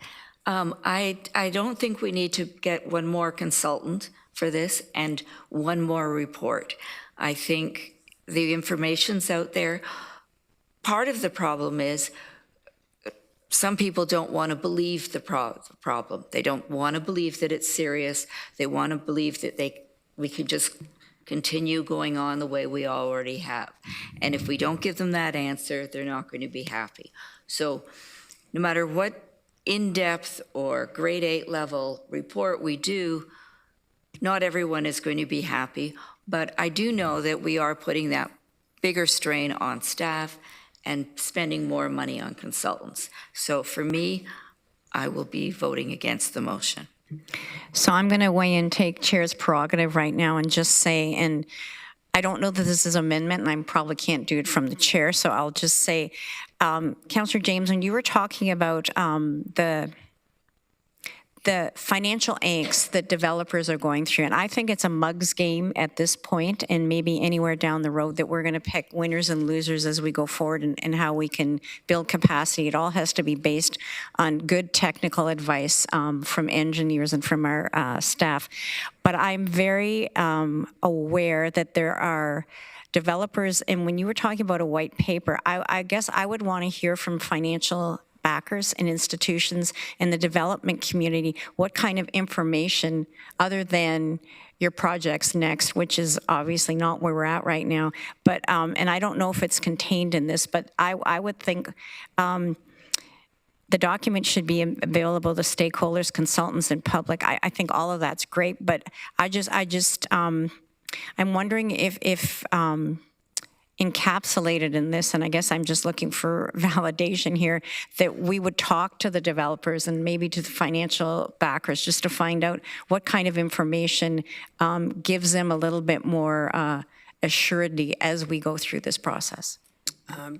I don't think we need to get one more consultant for this and one more report. I think the information's out there. Part of the problem is some people don't want to believe the problem. They don't want to believe that it's serious. They want to believe that we can just continue going on the way we already have. And if we don't give them that answer, they're not going to be happy. So no matter what in-depth or grade 8 level report we do, not everyone is going to be happy. But I do know that we are putting that bigger strain on staff and spending more money on consultants. So for me, I will be voting against the motion. So I'm going to weigh in, take Chair's prerogative right now and just say, and I don't know that this is an amendment, and I probably can't do it from the Chair, so I'll just say, Councillor James, when you were talking about the financial angst that developers are going through, and I think it's a mug's game at this point, and maybe anywhere down the road, that we're going to pick winners and losers as we go forward and how we can build capacity. It all has to be based on good technical advice from engineers and from our staff. But I'm very aware that there are developers, and when you were talking about a white paper, I guess I would want to hear from financial backers and institutions and the development community what kind of information, other than your projects next, which is obviously not where we're at right now, but and I don't know if it's contained in this, but I would think the document should be available to stakeholders, consultants, and public. I think all of that's great, but I'm wondering if encapsulated in this, and I guess I'm just looking for validation here, that we would talk to the developers and maybe to the financial backers just to find out what kind of information gives them a little bit more assurity as we go through this process.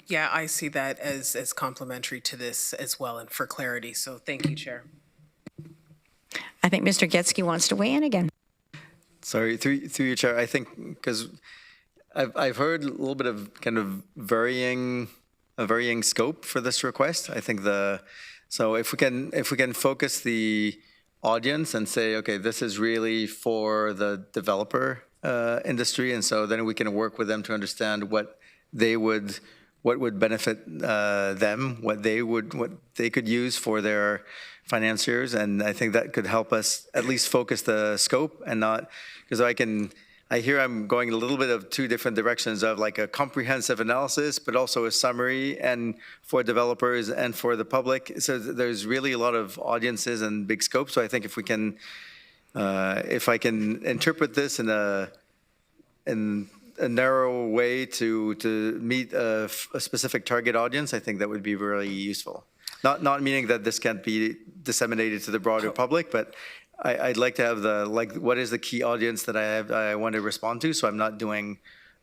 Yeah, I see that as complementary to this as well and for clarity. So thank you, Chair. I think Mr. Getzky wants to weigh in again. Sorry, through you, Chair. I think because I've heard a little bit of kind of varying scope for this request. I think so if we can focus the audience and say, okay, this is really for the developer industry, and so then we can work with them to understand what would benefit them, what they could use for their financiers, and I think that could help us at least focus the scope and not, because I hear I'm going a little bit of two different directions of like a comprehensive analysis, but also a summary and for developers and for the public. So there's really a lot of audiences and big scope. So I think if I can interpret this in a narrow way to meet a specific target audience, I think that would be really useful. Not meaning that this can't be disseminated to the broader public, but I'd like to have what is the key audience that I want to respond to, so I'm not doing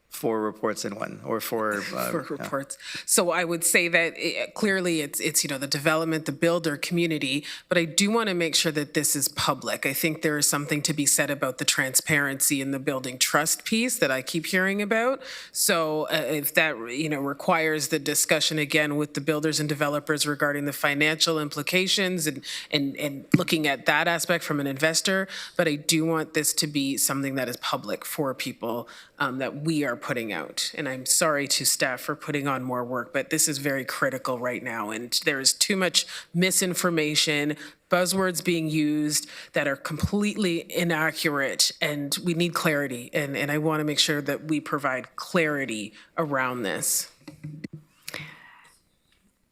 4 reports in one or 4 reports. So I would say that clearly it's the development, the builder community, but I do want to make sure that this is public. I think there is something to be said about the transparency in the building trust piece that I keep hearing about. So if that requires the discussion again with the builders and developers regarding the financial implications and looking at that aspect from an investor, but I do want this to be something that is public for people that we are putting out. And I'm sorry to staff for putting on more work, but this is very critical right now. And there is too much misinformation, buzzwords being used that are completely inaccurate, and we need clarity. And I want to make sure that we provide clarity around this.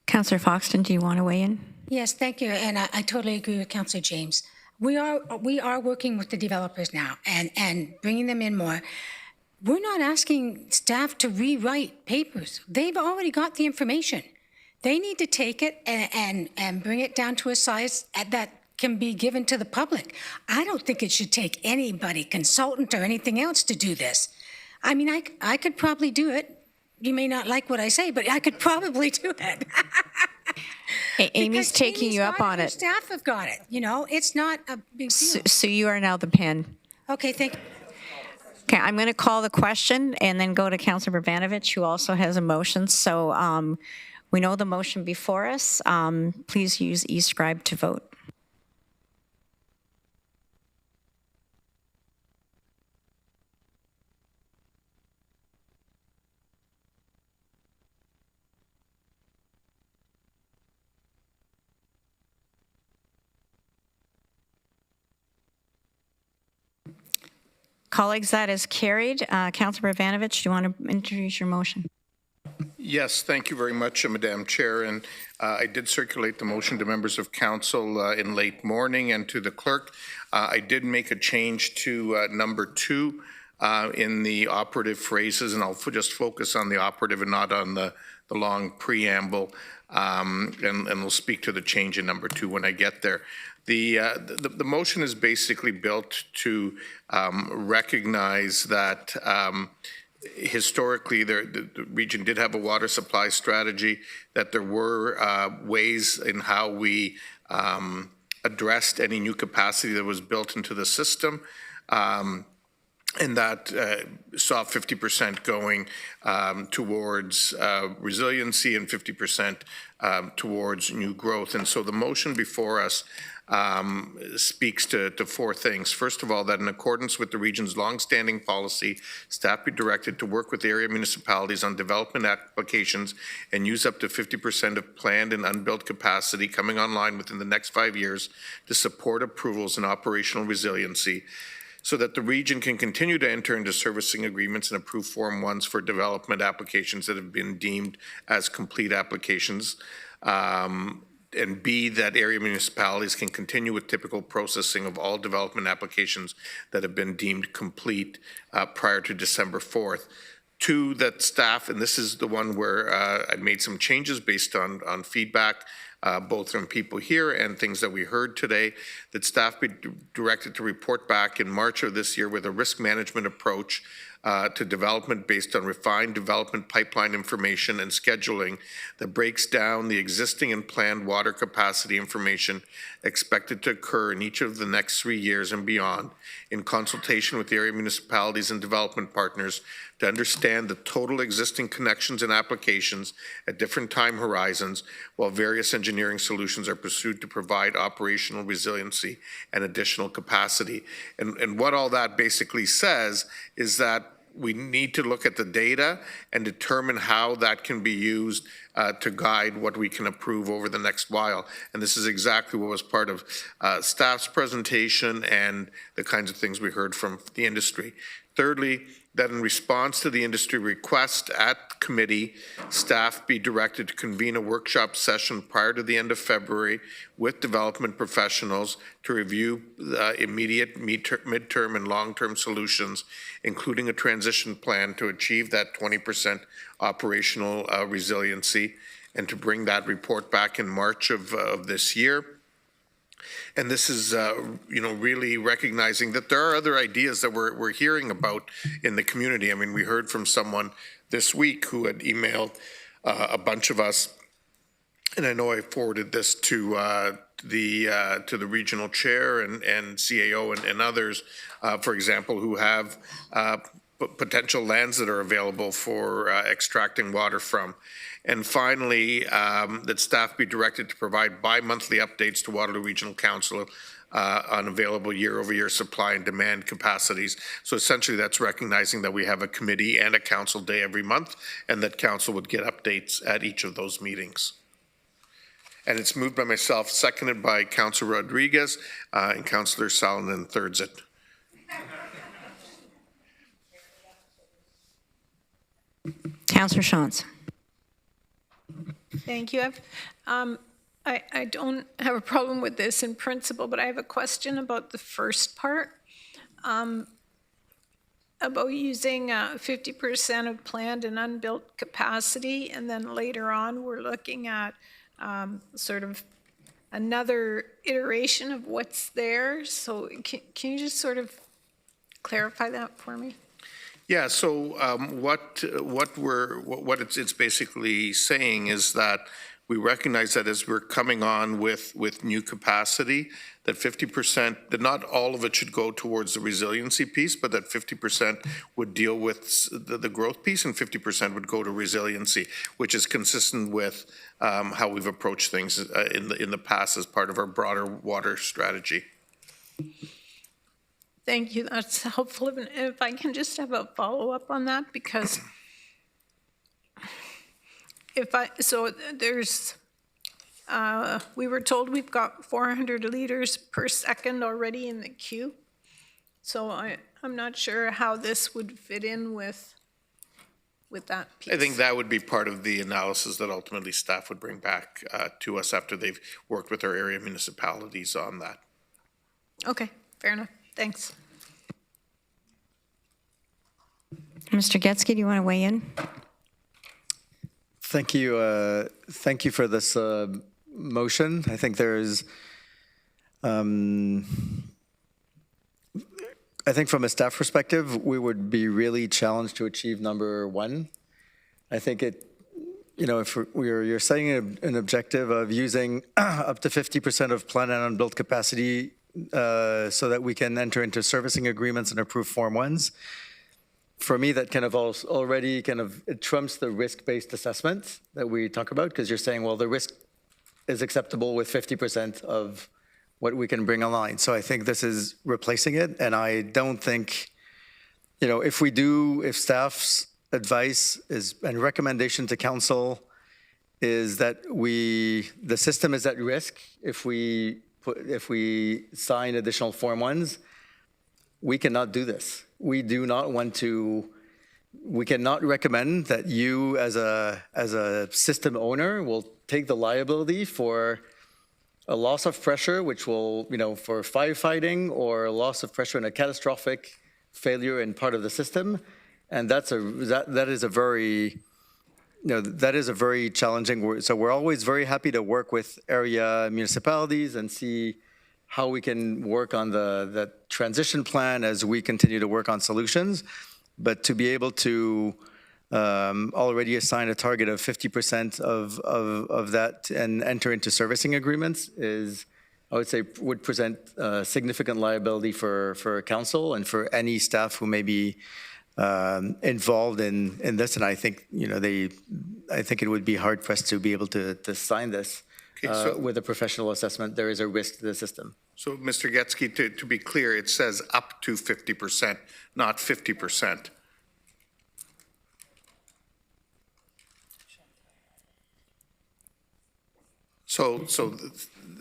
Councillor Foxton, do you want to weigh in? Yes, thank you. And I totally agree with Councillor James. We are working with the developers now and bringing them in more. We're not asking staff to rewrite papers. They've already got the information. They need to take it and bring it down to a size that can be given to the public. I don't think it should take anybody, consultant or anything else, to do this. I mean, I could probably do it. You may not like what I say, but I could probably do it. Amy's taking you up on it. Staff have got it. It's not a big deal. So you are now the pen. Okay, thank you. Okay, I'm going to call the question and then go to Councillor Bravanovich, who also has a motion. So we know the motion before us. Please use eScribe to vote. Colleagues, that is carried. Councillor Bravanovich, do you want to introduce your motion? Yes, thank you very much, Madam Chair. And I did circulate the motion to members of council in late morning and to the clerk. I did make a change to number 2 in the operative phrases, and I'll just focus on the operative and not on the long preamble. And we'll speak to the change in number 2 when I get there. The motion is basically built to recognize that historically the region did have a water supply strategy, that there were ways in how we addressed any new capacity that was built into the system, and that saw 50% going towards resiliency and 50% towards new growth. And so the motion before us speaks to 4 things. First of all, that in accordance with the region's longstanding policy, staff be directed to work with area municipalities on development applications and use up to 50% of planned and unbuilt capacity coming online within the next 5 years to support approvals and operational resiliency, so that the region can continue to enter into servicing agreements and approve Form 1s for development applications that have been deemed as complete applications. And B, that area municipalities can continue with typical processing of all development applications that have been deemed complete prior to December 4th. 2, that staff, and this is the one where I made some changes based on feedback both from people here and things that we heard today, that staff be directed to report back in March of this year with a risk management approach to development based on refined development pipeline information and scheduling that breaks down the existing and planned water capacity information expected to occur in each of the next 3 years and beyond, in consultation with the area municipalities and development partners to understand the total existing connections and applications at different time horizons, while various engineering solutions are pursued to provide operational resiliency and additional capacity. And what all that basically says is that we need to look at the data and determine how that can be used to guide what we can approve over the next while. And this is exactly what was part of staff's presentation and the kinds of things we heard from the industry. Thirdly, that in response to the industry request at committee, staff be directed to convene a workshop session prior to the end of February with development professionals to review immediate midterm and long-term solutions, including a transition plan to achieve that 20% operational resiliency, and to bring that report back in March of this year. And this is, really recognizing that there are other ideas that we're hearing about in the community. I mean, we heard from someone this week who had emailed a bunch of us, and I know I forwarded this to the regional chair and CAO and others, for example, who have potential lands that are available for extracting water from. And finally, that staff be directed to provide bi-monthly updates to Waterloo Regional Council on available year-over-year supply and demand capacities. So essentially that's recognizing that we have a committee and a council day every month, and that council would get updates at each of those meetings. And it's moved by myself, seconded by Councillor Rodriguez, and Councillor Salonen thirds it. Councillor Shantz. Thank you. I don't have a problem with this in principle, but I have a question about the first part, about using 50% of planned and unbuilt capacity, and then later on we're looking at sort of another iteration of what's there. So can you just sort of clarify that for me? Yeah, so what it's basically saying is that we recognize that as we're coming on with new capacity, that 50%, that not all of it should go towards the resiliency piece, but that 50% would deal with the growth piece and 50% would go to resiliency, which is consistent with how we've approached things in the past as part of our broader water strategy. Thank you, that's helpful. If I can just have a follow-up on that, because there's, we were told we've got 400 liters per second already in the queue. So I'm not sure how this would fit in with that piece. I think that would be part of the analysis that ultimately staff would bring back to us after they've worked with our area municipalities on that. Okay, fair enough. Thanks. Mr. Getsky, do you want to weigh in? Thank you. Thank you for this motion. I think there's, I think from a staff perspective, we would be really challenged to achieve number one. I think it, if you're setting an objective of using up to 50% of planned and unbuilt capacity so that we can enter into servicing agreements and approve Form 1s. For me, that kind of already it trumps the risk-based assessment that we talk about, because you're saying, well, the risk is acceptable with 50% of what we can bring online. So I think this is replacing it, and I don't think, if staff's advice is and recommendation to council is that the system is at risk if we sign additional Form 1s, we cannot do this. We do not want to, we cannot recommend that you as a system owner will take the liability for a loss of pressure, which will, for firefighting, or a loss of pressure in a catastrophic failure in part of the system. And that is a very that is a very challenging, so we're always very happy to work with area municipalities and see how we can work on the transition plan as we continue to work on solutions. But to be able to already assign a target of 50% of that and enter into servicing agreements is, I would say, would present significant liability for council and for any staff who may be involved in this. And I think, I think it would be hard for us to be able to sign this with a professional assessment. There is a risk to the system. So, Mr. Getsky, to be clear, it says up to 50%, not 50%. So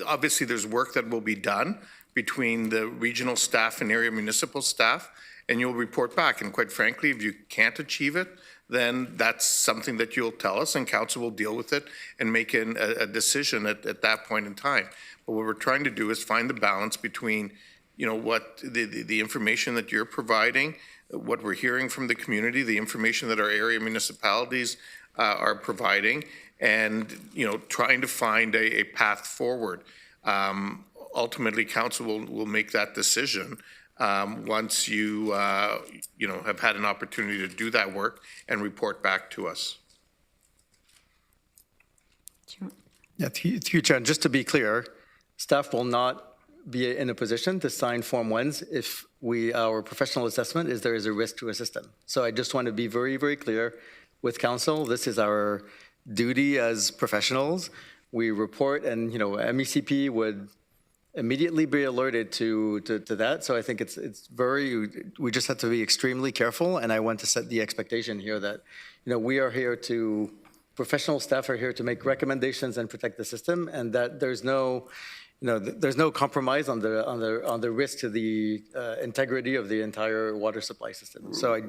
obviously there's work that will be done between the regional staff and area municipal staff, and you'll report back. And quite frankly, if you can't achieve it, then that's something that you'll tell us, and council will deal with it and make a decision at that point in time. But what we're trying to do is find the balance between, what the information that you're providing, what we're hearing from the community, the information that our area municipalities are providing, and trying to find a path forward. Ultimately, council will make that decision once you have had an opportunity to do that work and report back to us. Yeah, through you, Chair. Just to be clear, staff will not be in a position to sign Form 1s if our professional assessment is there is a risk to a system. So I just want to be very, very clear with council. This is our duty as professionals. We report, and MECP would immediately be alerted to that. So I think we just have to be extremely careful, and I want to set the expectation here that we are here to, professional staff are here to make recommendations and protect the system, and that there's no compromise on the risk to the integrity of the entire water supply system. So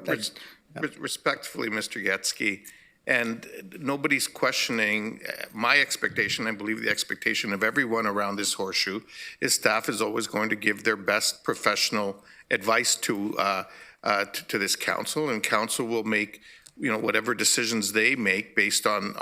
Respectfully, Mr. Getsky, and nobody's questioning my expectation. I believe the expectation of everyone around this horseshoe is staff is always going to give their best professional advice to this council, and council will make whatever decisions they make based on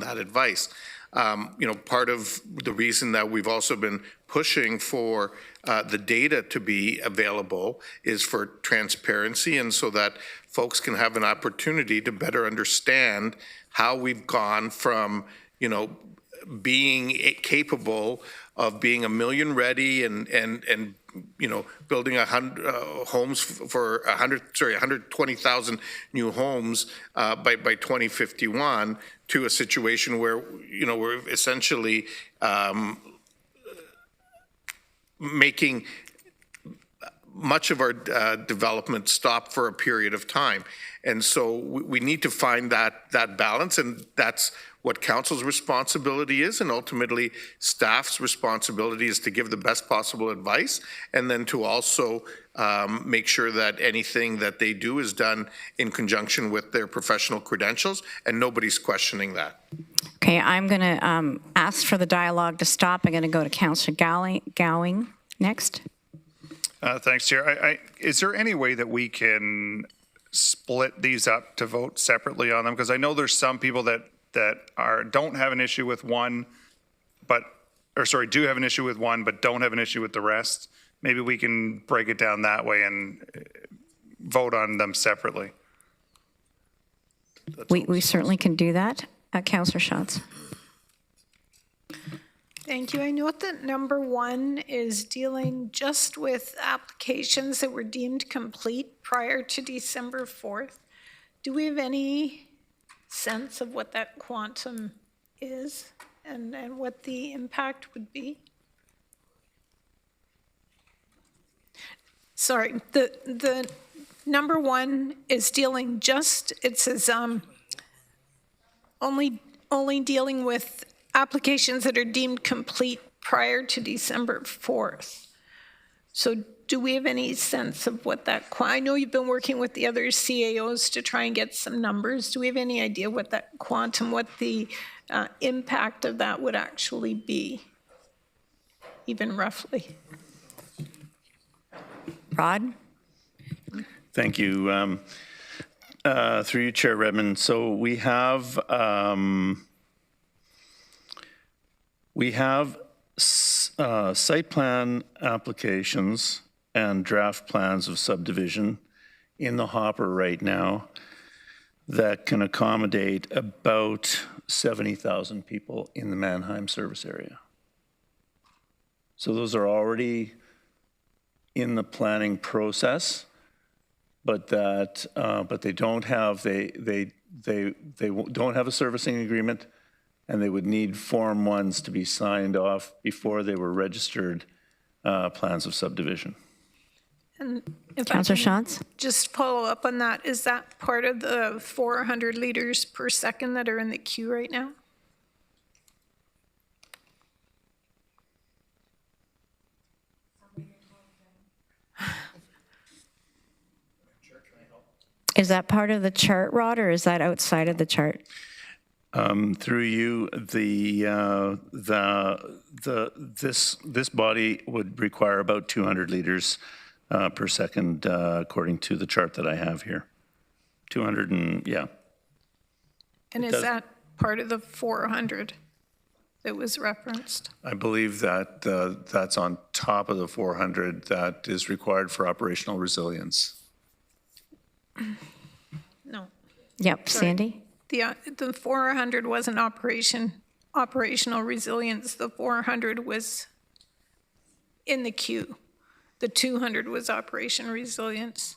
that advice. Part of the reason that we've also been pushing for the data to be available is for transparency, and so that folks can have an opportunity to better understand how we've gone from, being capable of being 1 million ready and building 120,000 new homes by 2051 to a situation where we're essentially making much of our development stop for a period of time. And so we need to find that balance, and that's what council's responsibility is, and ultimately staff's responsibility is to give the best possible advice, and then to also make sure that anything that they do is done in conjunction with their professional credentials, and nobody's questioning that. Okay, I'm going to ask for the dialogue to stop. I'm going to go to Councillor Gowing next. Thanks, Chair. Is there any way that we can split these up to vote separately on them? Because I know there's some people that don't have an issue with one, do have an issue with one, but don't have an issue with the rest. Maybe we can break it down that way and vote on them separately. We certainly can do that. Councillor Schatz. Thank you. I note that number 1 is dealing just with applications that were deemed complete prior to December 4th. Do we have any sense of what that quantum is and what the impact would be? Sorry, the number 1 is dealing just, it says only dealing with applications that are deemed complete prior to December 4th. So do we have any sense of what that, I know you've been working with the other CAOs to try and get some numbers. Do we have any idea what that quantum, what the impact of that would actually be, even roughly? Rod? Thank you. Through you, Chair Redmond. So we have site plan applications and draft plans of subdivision in the hopper right now that can accommodate about 70,000 people in the Mannheim service area. So those are already in the planning process, but they don't have don't have a servicing agreement, and they would need Form 1s to be signed off before they were registered plans of subdivision. And if Councillor I can Schatz? just follow up on that, is that part of the 400 liters per second that are in the queue right now? Is that part of the chart, Rod, or is that outside of the chart? Through you, this body would require about 200 liters per second, according to the chart that I have here. 200 and, yeah. And It is does. that part of the 400 that was referenced? I believe that that's on top of the 400 that is required for operational resilience. No. Yep, Sorry. Sandy? The 400 wasn't operational resilience. The 400 was in the queue. The 200 was operation resilience.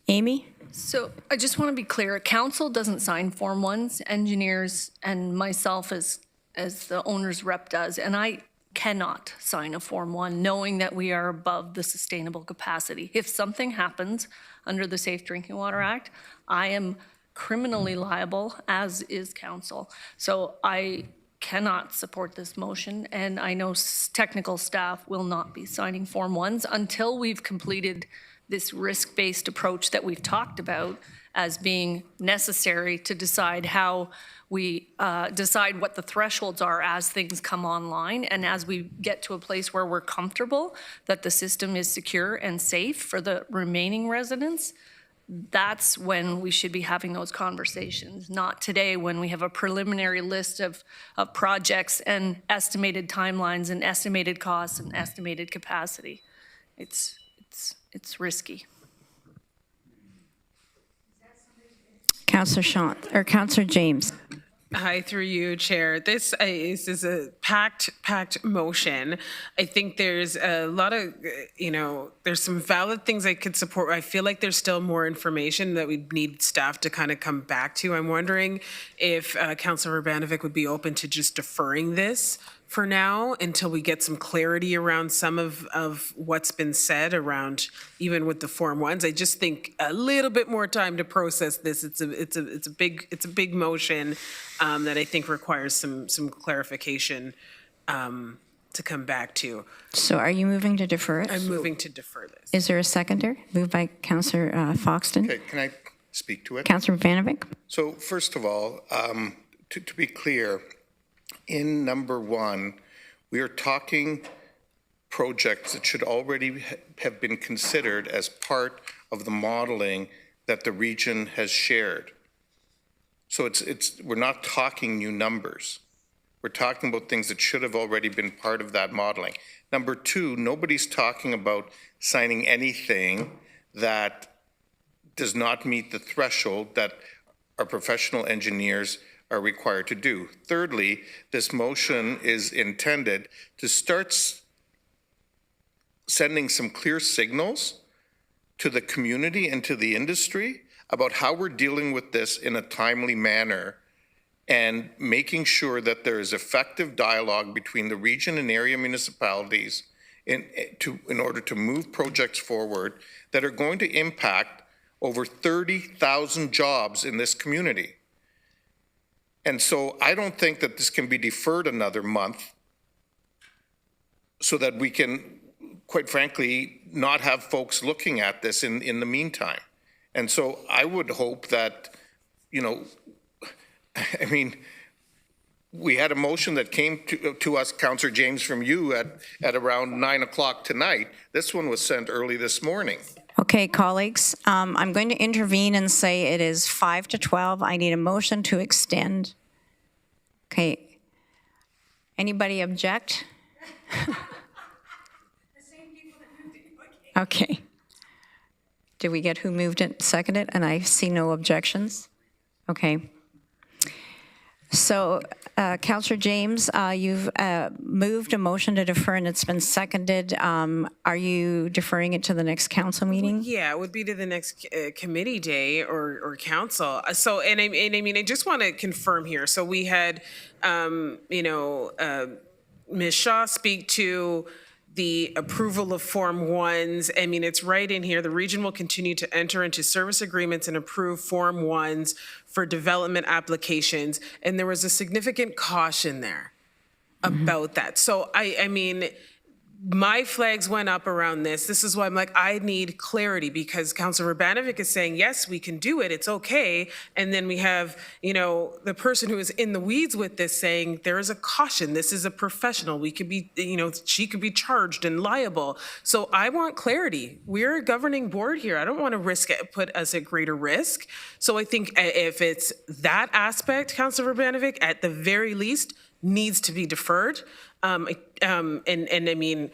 Amy? So I just want to be clear, council doesn't sign Form 1s, engineers and myself as the owner's rep does, and I cannot sign a Form 1 knowing that we are above the sustainable capacity. If something happens under the Safe Drinking Water Act, I am criminally liable, as is council. So I cannot support this motion, and I know technical staff will not be signing Form 1s until we've completed this risk-based approach that we've talked about as being necessary to decide how we decide what the thresholds are as things come online, and as we get to a place where we're comfortable that the system is secure and safe for the remaining residents. That's when we should be having those conversations, not today when we have a preliminary list of projects and estimated timelines and estimated costs and estimated capacity. It's risky. Councillor Schant, or Councillor James? Hi, through you, Chair. This is a packed motion. I think there's a lot of, there's some valid things I could support. I feel like there's still more information that we need staff to kind of come back to. I'm wondering if Councillor Urbanovic would be open to just deferring this for now until we get some clarity around some of what's been said around even with the Form 1s. I just think a little bit more time to process this. It's a big motion that I think requires some clarification to come back to. So are you moving to defer it? I'm moving to defer this. Is there a seconder? Moved by Councillor Foxton. Okay, can I speak to it? Councillor Vanovic? So first of all, to be clear, in number 1, we are talking projects that should already have been considered as part of the modeling that the region has shared. So we're not talking new numbers. We're talking about things that should have already been part of that modeling. Number 2, nobody's talking about signing anything that does not meet the threshold that our professional engineers are required to do. Thirdly, this motion is intended to start sending some clear signals to the community and to the industry about how we're dealing with this in a timely manner and making sure that there is effective dialogue between the region and area municipalities in order to move projects forward that are going to impact over 30,000 jobs in this community. And so I don't think that this can be deferred another month so that we can, quite frankly, not have folks looking at this in the meantime. And so I would hope that, we had a motion that came to us, Councillor James, from you at around 9 o'clock tonight. This one was sent early this morning. Okay, colleagues, I'm going to intervene and say it is 5 to 12. I need a motion to extend. Okay. Anybody object? Okay. Did we get who moved it, seconded? And I see no objections. Okay. So, Councillor James, you've moved a motion to defer and it's been seconded. Are you deferring it to the next council meeting? Yeah, it would be to the next committee day or council. So, and I mean, I just want to confirm here. So we had, Ms. Shaw speak to the approval of Form 1s. I mean, it's right in here. The region will continue to enter into service agreements and approve Form 1s for development applications. And there was a significant caution there about that. So, I mean, my flags went up around this. This is why I'm like, I need clarity, because Councilor Urbanovic is saying, yes, we can do it, it's okay. And then we have, the person who is in the weeds with this saying, there is a caution, this is a professional, we could be, she could be charged and liable. So I want clarity. We're a governing board here. I don't want to put us at greater risk. So I think if it's that aspect, Councilor Urbanovic, at the very least, needs to be deferred. And I mean,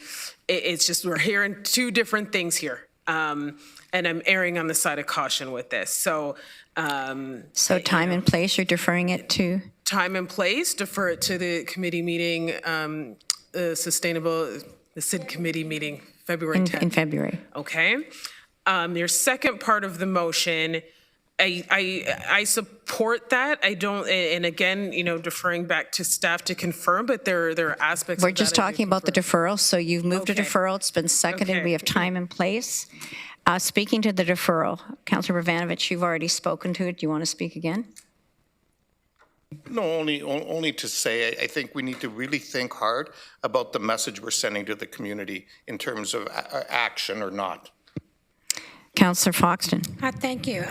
it's just, we're hearing two different things here. And I'm erring on the side of caution with this. So, so time and place, you're deferring it to? Time and place, defer it to the committee meeting, the SID committee meeting, February 10th. In February. Okay. Your second part of the motion, I support that. I don't, and again, deferring back to staff to confirm, but there are aspects We're of just that I do talking about the deferral. So you've moved Okay. a deferral. It's been seconded. Okay. We have time and place. Speaking to the deferral, Councillor Urbanovic, you've already spoken to it. Do you want to speak again? No, only to say, I think we need to really think hard about the message we're sending to the community in terms of action or not. Councillor Foxton. Thank you.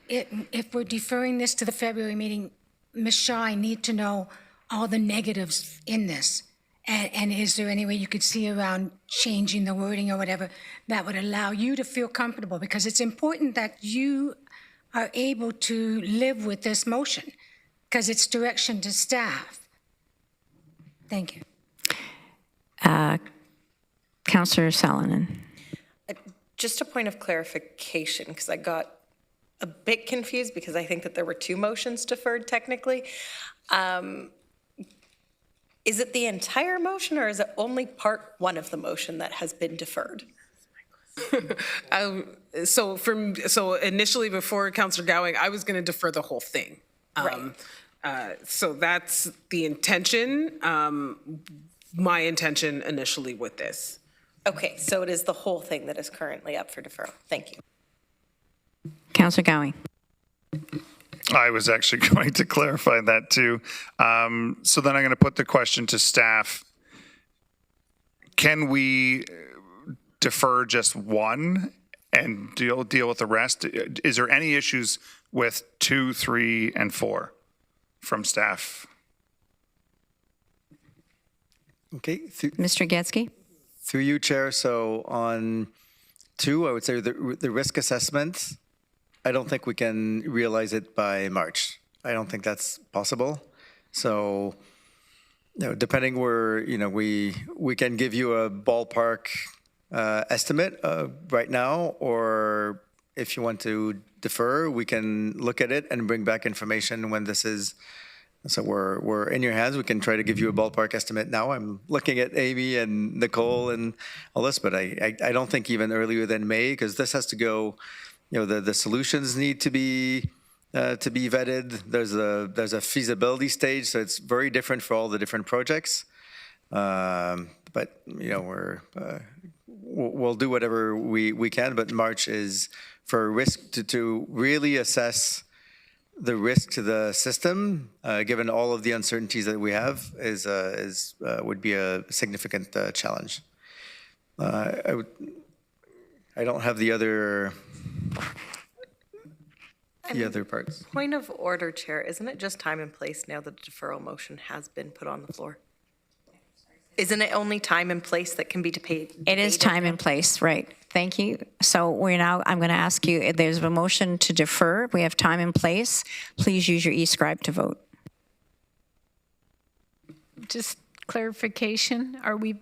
If we're deferring this to the February meeting, Ms. Shaw, I need to know all the negatives in this. And is there any way you could see around changing the wording or whatever that would allow you to feel comfortable? Because it's important that you are able to live with this motion, because it's direction to staff. Thank you. Councillor Salonen. Just a point of clarification, because I got a bit confused because I think that there were two motions deferred technically. Is it the entire motion, or is it only part one of the motion that has been deferred? So initially before Councillor Gowing, I was going to defer the whole thing. So that's the intention, my intention initially with this. Okay, so it is the whole thing that is currently up for deferral. Thank you. Councillor Gowing. I was actually going to clarify that too. So then I'm going to put the question to staff. Can we defer just one and deal with the rest? Is there any issues with 2, 3, and 4 from staff? Okay. Mr. Getzky. Through you, Chair. So on 2, I would say the risk assessment, I don't think we can realize it by March. I don't think that's possible. So, depending where, we can give you a ballpark estimate right now, or if you want to defer, we can look at it and bring back information when this is. So we're in your hands. We can try to give you a ballpark estimate now. I'm looking at Amy and Nicole and all this, but I don't think even earlier than May, because this has to go. The solutions need to be vetted. There's a feasibility stage, so it's very different for all the different projects. But we'll do whatever we can. But March is for risk to really assess the risk to the system, given all of the uncertainties that we have, would be a significant challenge. I don't have the other. the other parts. Point of order, Chair. Isn't it just time and place now that the deferral motion has been put on the floor? Isn't it only time and place that can be debated? It is time and place, right. Thank you. So I'm going to ask you, there's a motion to defer. We have time and place. Please use your e-scribe to vote. Just clarification, are we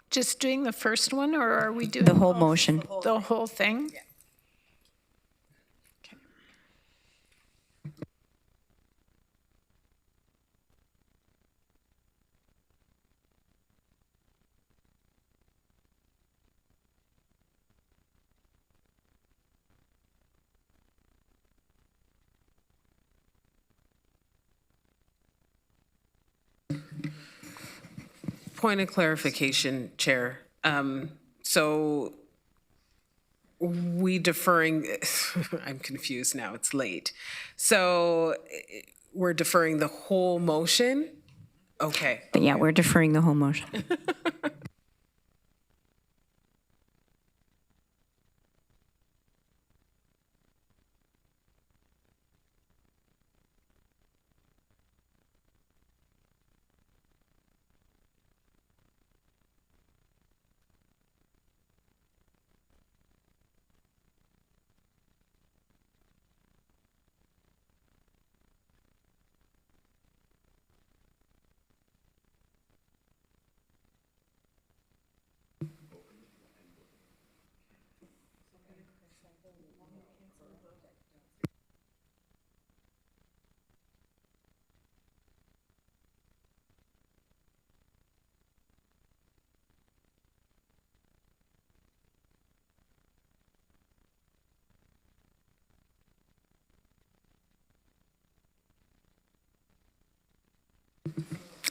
just doing the first one, or are we doing The whole motion. the whole thing? Point of clarification, Chair. So we deferring, I'm confused now, it's late. So we're deferring the whole motion? Okay. But yeah, we're deferring the whole motion.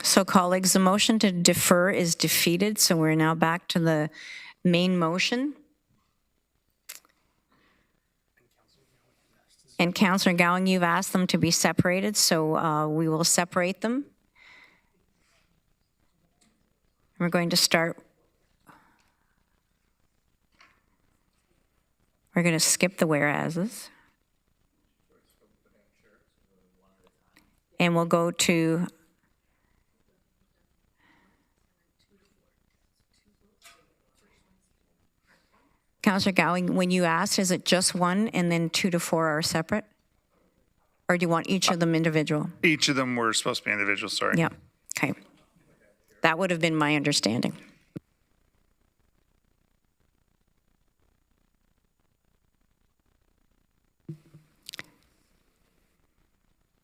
So colleagues, the motion to defer is defeated, so we're now back to the main motion. And Councillor Gowing, you've asked them to be separated, so we will separate them. We're going to start. We're going to skip the whereases. And we'll go to Councillor Gowing, when you asked, is it just one and then 2 to 4 are separate? Or do you want each of them individual? Each of them were supposed to be individual, sorry. Yeah, okay. That would have been my understanding.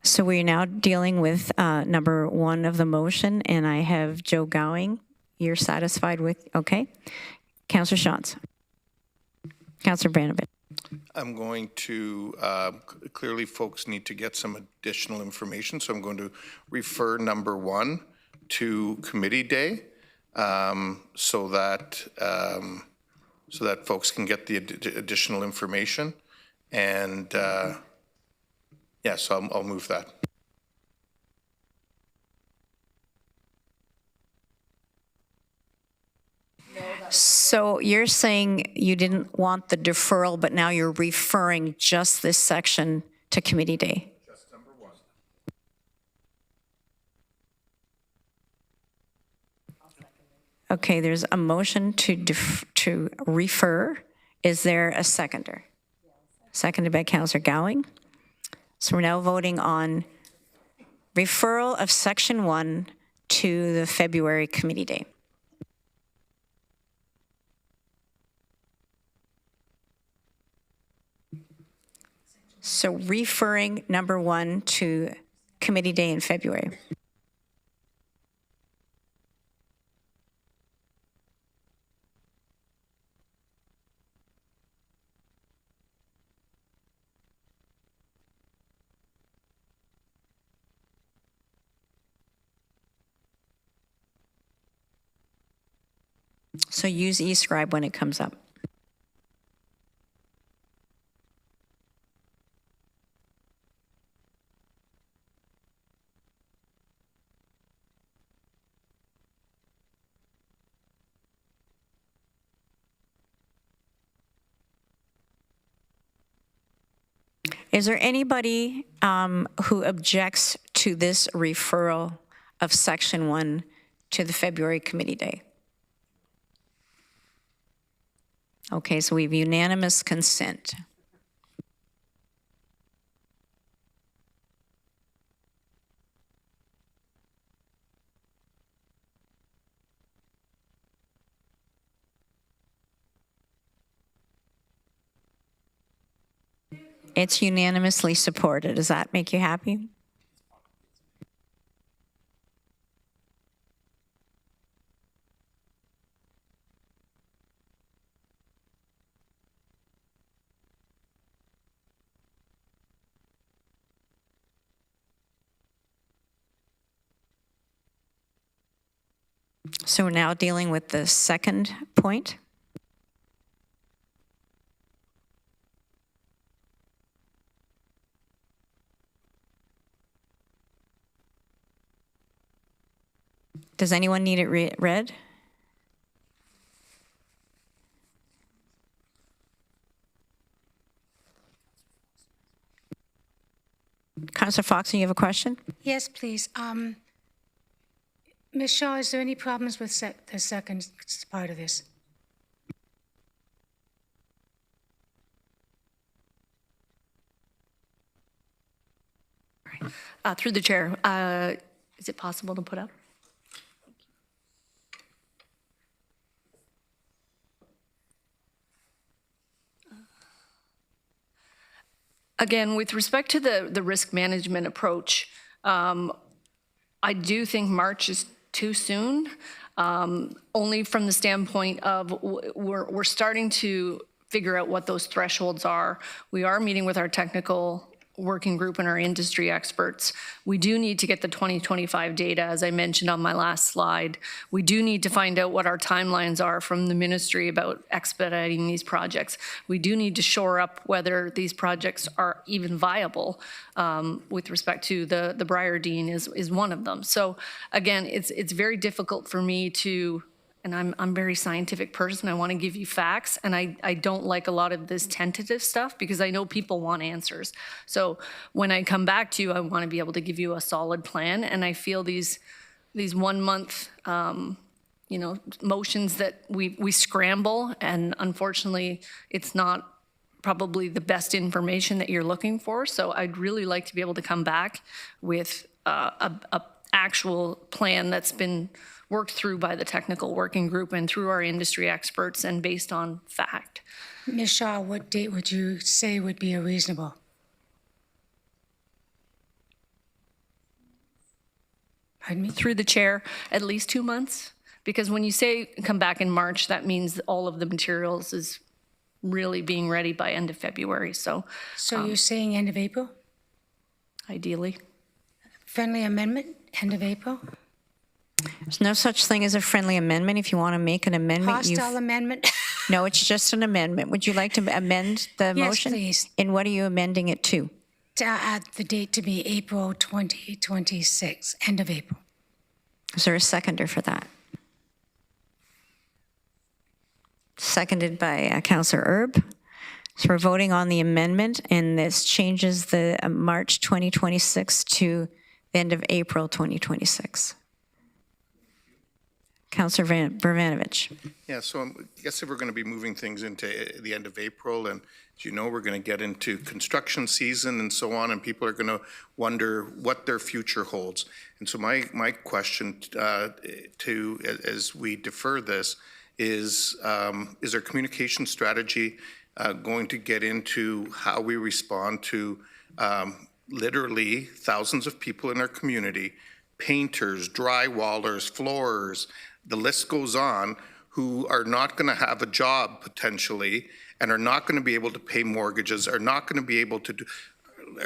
So we're now dealing with number 1 of the motion, and I have Joe Gowing. You're satisfied with, okay. Councillor Schatz. Councillor Branovic. I'm going to, clearly folks need to get some additional information, so I'm going to refer number 1 to committee day so that folks can get the additional information. And yeah, so I'll move that. So you're saying you didn't want the deferral, but now you're referring just this section to committee day? Just number 1. Okay, there's a motion to refer. Is there a seconder? Seconded by Councillor Gowing. So we're now voting on referral of section 1 to the February committee day. So referring number 1 to committee day in February. So use eScribe when it comes up. Is there anybody who objects to this referral of Section 1 to the February committee day? Okay, so we have unanimous consent. It's unanimously supported. Does that make you happy? So we're now dealing with the second point. Does anyone need it read? Councillor Foxon, you have a question? Yes, please. Ms. Shaw, is there any problems with the second part of this? Through the chair, is it possible to put up? Again, with respect to the risk management approach, I do think March is too soon, only from the standpoint of we're starting to figure out what those thresholds are. We are meeting with our technical working group and our industry experts. We do need to get the 2025 data, as I mentioned on my last slide. We do need to find out what our timelines are from the ministry about expediting these projects. We do need to shore up whether these projects are even viable with respect to the Briardine is one of them. So again, it's very difficult for me to, and I'm a very scientific person. I want to give you facts, and I don't like a lot of this tentative stuff because I know people want answers. So when I come back to you, I want to be able to give you a solid plan, and I feel these 1 month, motions that we scramble, and unfortunately, it's not probably the best information that you're looking for. So I'd really like to be able to come back with a actual plan that's been worked through by the technical working group and through our industry experts and based on fact. Ms. Shaw, what date would you say would be a reasonable? Pardon me? Through the chair, at least 2 months, because when you say come back in March, that means all of the materials is really being ready by end of February. So you're saying end of April? Ideally. Friendly amendment, end of April? There's no such thing as a friendly amendment. If you want to make an amendment, Hostile amendment? No, it's just an amendment. Would you like to amend the motion? Yes, please. And what are you amending it to? To add the date to be April 2026, end of April. Is there a seconder for that? Seconded by Councillor Erb. So we're voting on the amendment, and this changes the March 2026 to the end of April 2026. Councillor Brvanovich. Yeah, so I guess if we're going to be moving things into the end of April, and as you know, we're going to get into construction season and so on, and people are going to wonder what their future holds. And so my question as we defer this is our communication strategy going to get into how we respond to literally thousands of people in our community, painters, drywallers, floorers, the list goes on, who are not going to have a job potentially and are not going to be able to pay mortgages, are not going to be able to do,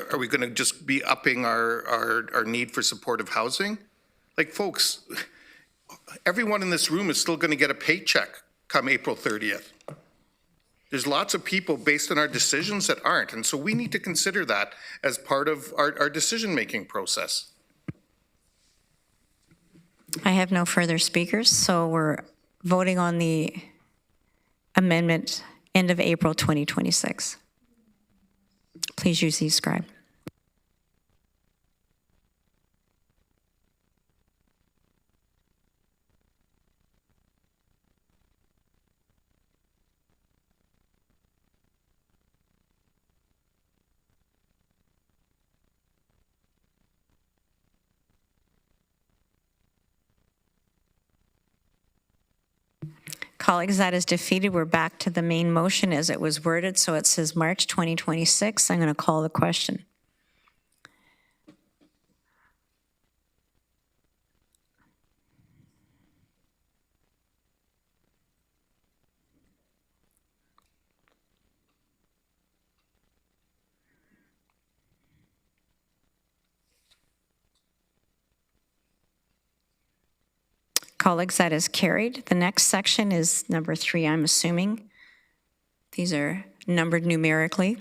are we going to just be upping our need for supportive housing? Like, folks, everyone in this room is still going to get a paycheck come April 30th. There's lots of people based on our decisions that aren't, and so we need to consider that as part of our decision-making process. I have no further speakers, so we're voting on the amendment end of April 2026. Please use the scribe. Colleagues, that is defeated. We're back to the main motion as it was worded. So it says March 2026. I'm going to call the question. Colleagues, that is carried. The next section is number 3, I'm assuming. These are numbered numerically.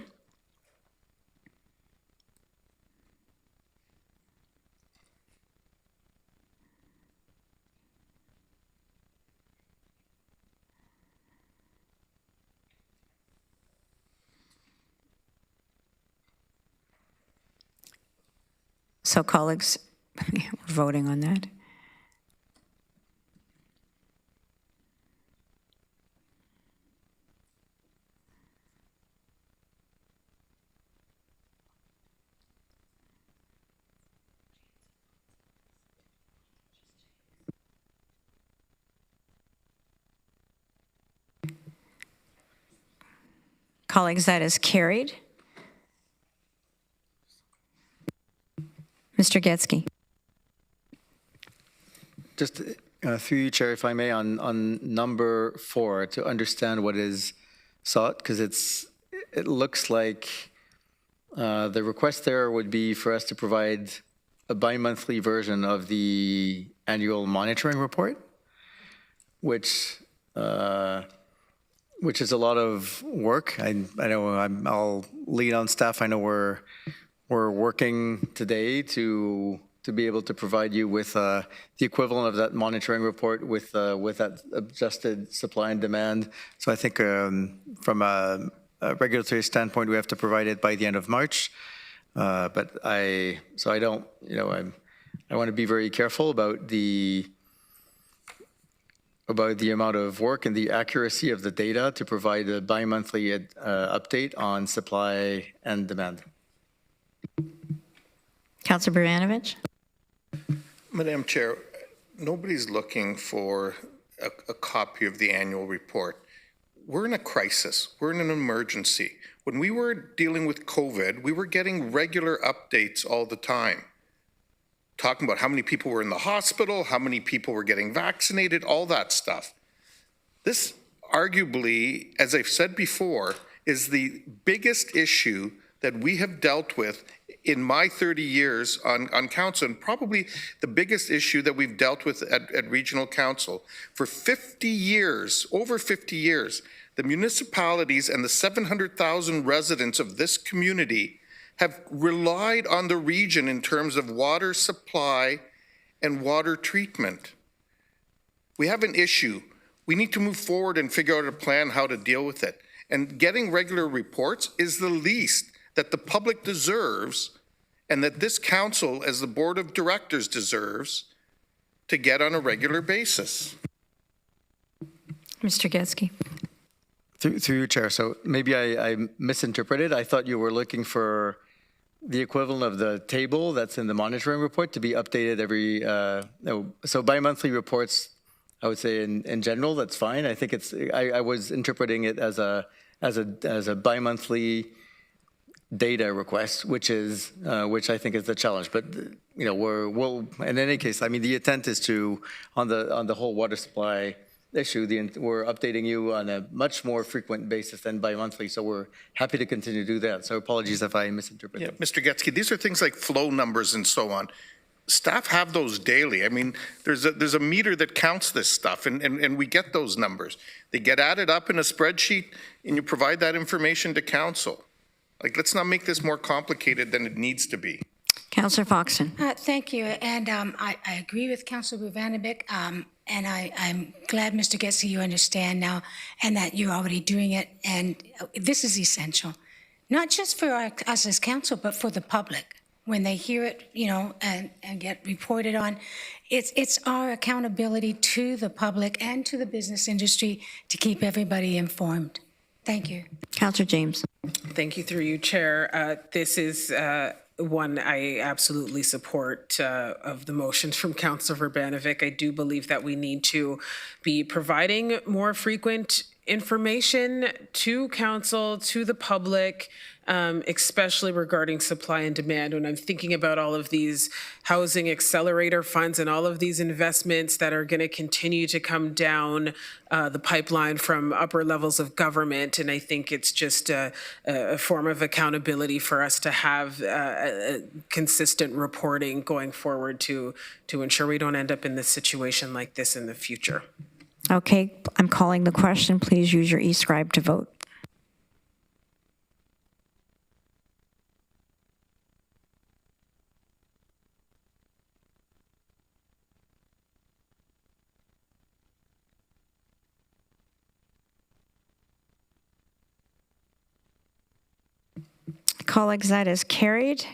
So colleagues, we're voting on that. Colleagues, that is carried. Mr. Getsky. Just through you, Chair, if I may, on number 4, to understand what is sought, because it looks like the request there would be for us to provide a bi-monthly version of the annual monitoring report, which is a lot of work. I know I'll lean on staff. I know we're working today to be able to provide you with the equivalent of that monitoring report with that adjusted supply and demand. So I think from a regulatory standpoint, we have to provide it by the end of March. But I don't, I want to be very careful about the amount of work and the accuracy of the data to provide a bi-monthly update on supply and demand. Councilor Bravanovich. Madam Chair, nobody's looking for a copy of the annual report. We're in a crisis. We're in an emergency. When we were dealing with COVID, we were getting regular updates all the time, talking about how many people were in the hospital, how many people were getting vaccinated, all that stuff. This arguably, as I've said before, is the biggest issue that we have dealt with in my 30 years on council, and probably the biggest issue that we've dealt with at regional council. For 50 years, over 50 years, the municipalities and the 700,000 residents of this community have relied on the region in terms of water supply and water treatment. We have an issue. We need to move forward and figure out a plan how to deal with it. And getting regular reports is the least that the public deserves and that this council, as the board of directors, deserves to get on a regular basis. Mr. Getsky. Through you, Chair. So maybe I misinterpreted. I thought you were looking for the equivalent of the table that's in the monitoring report to be updated every, so bi-monthly reports, I would say in general, that's fine. I think I was interpreting it as a bi-monthly data request, which I think is the challenge. But we'll in any case, I mean, the intent is to on the whole water supply issue, we're updating you on a much more frequent basis than bi-monthly. So we're happy to continue to do that. So apologies if I misinterpreted. Yeah, Mr. Getsky, these are things like flow numbers and so on. Staff have those daily. I mean, there's a meter that counts this stuff, and we get those numbers. They get added up in a spreadsheet, and you provide that information to council. Like, let's not make this more complicated than it needs to be. Councillor Foxton. Thank you. And I agree with Councillor Bravanovich. And I'm glad, Mr. Getsky, you understand now and that you're already doing it. And this is essential. not just for us as council, but for the public. When they hear it, and get reported on, it's our accountability to the public and to the business industry to keep everybody informed. Thank you. Councillor James. Thank you, through you, Chair. This is one I absolutely support of the motions from Councillor Verbanovic. I do believe that we need to be providing more frequent information to council, to the public, especially regarding supply and demand. When I'm thinking about all of these housing accelerator funds and all of these investments that are going to continue to come down the pipeline from upper levels of government, and I think it's just a form of accountability for us to have consistent reporting going forward to ensure we don't end up in this situation like this in the future. Okay, I'm calling the question. Please use your e-scribe to vote. Colleagues, that is carried.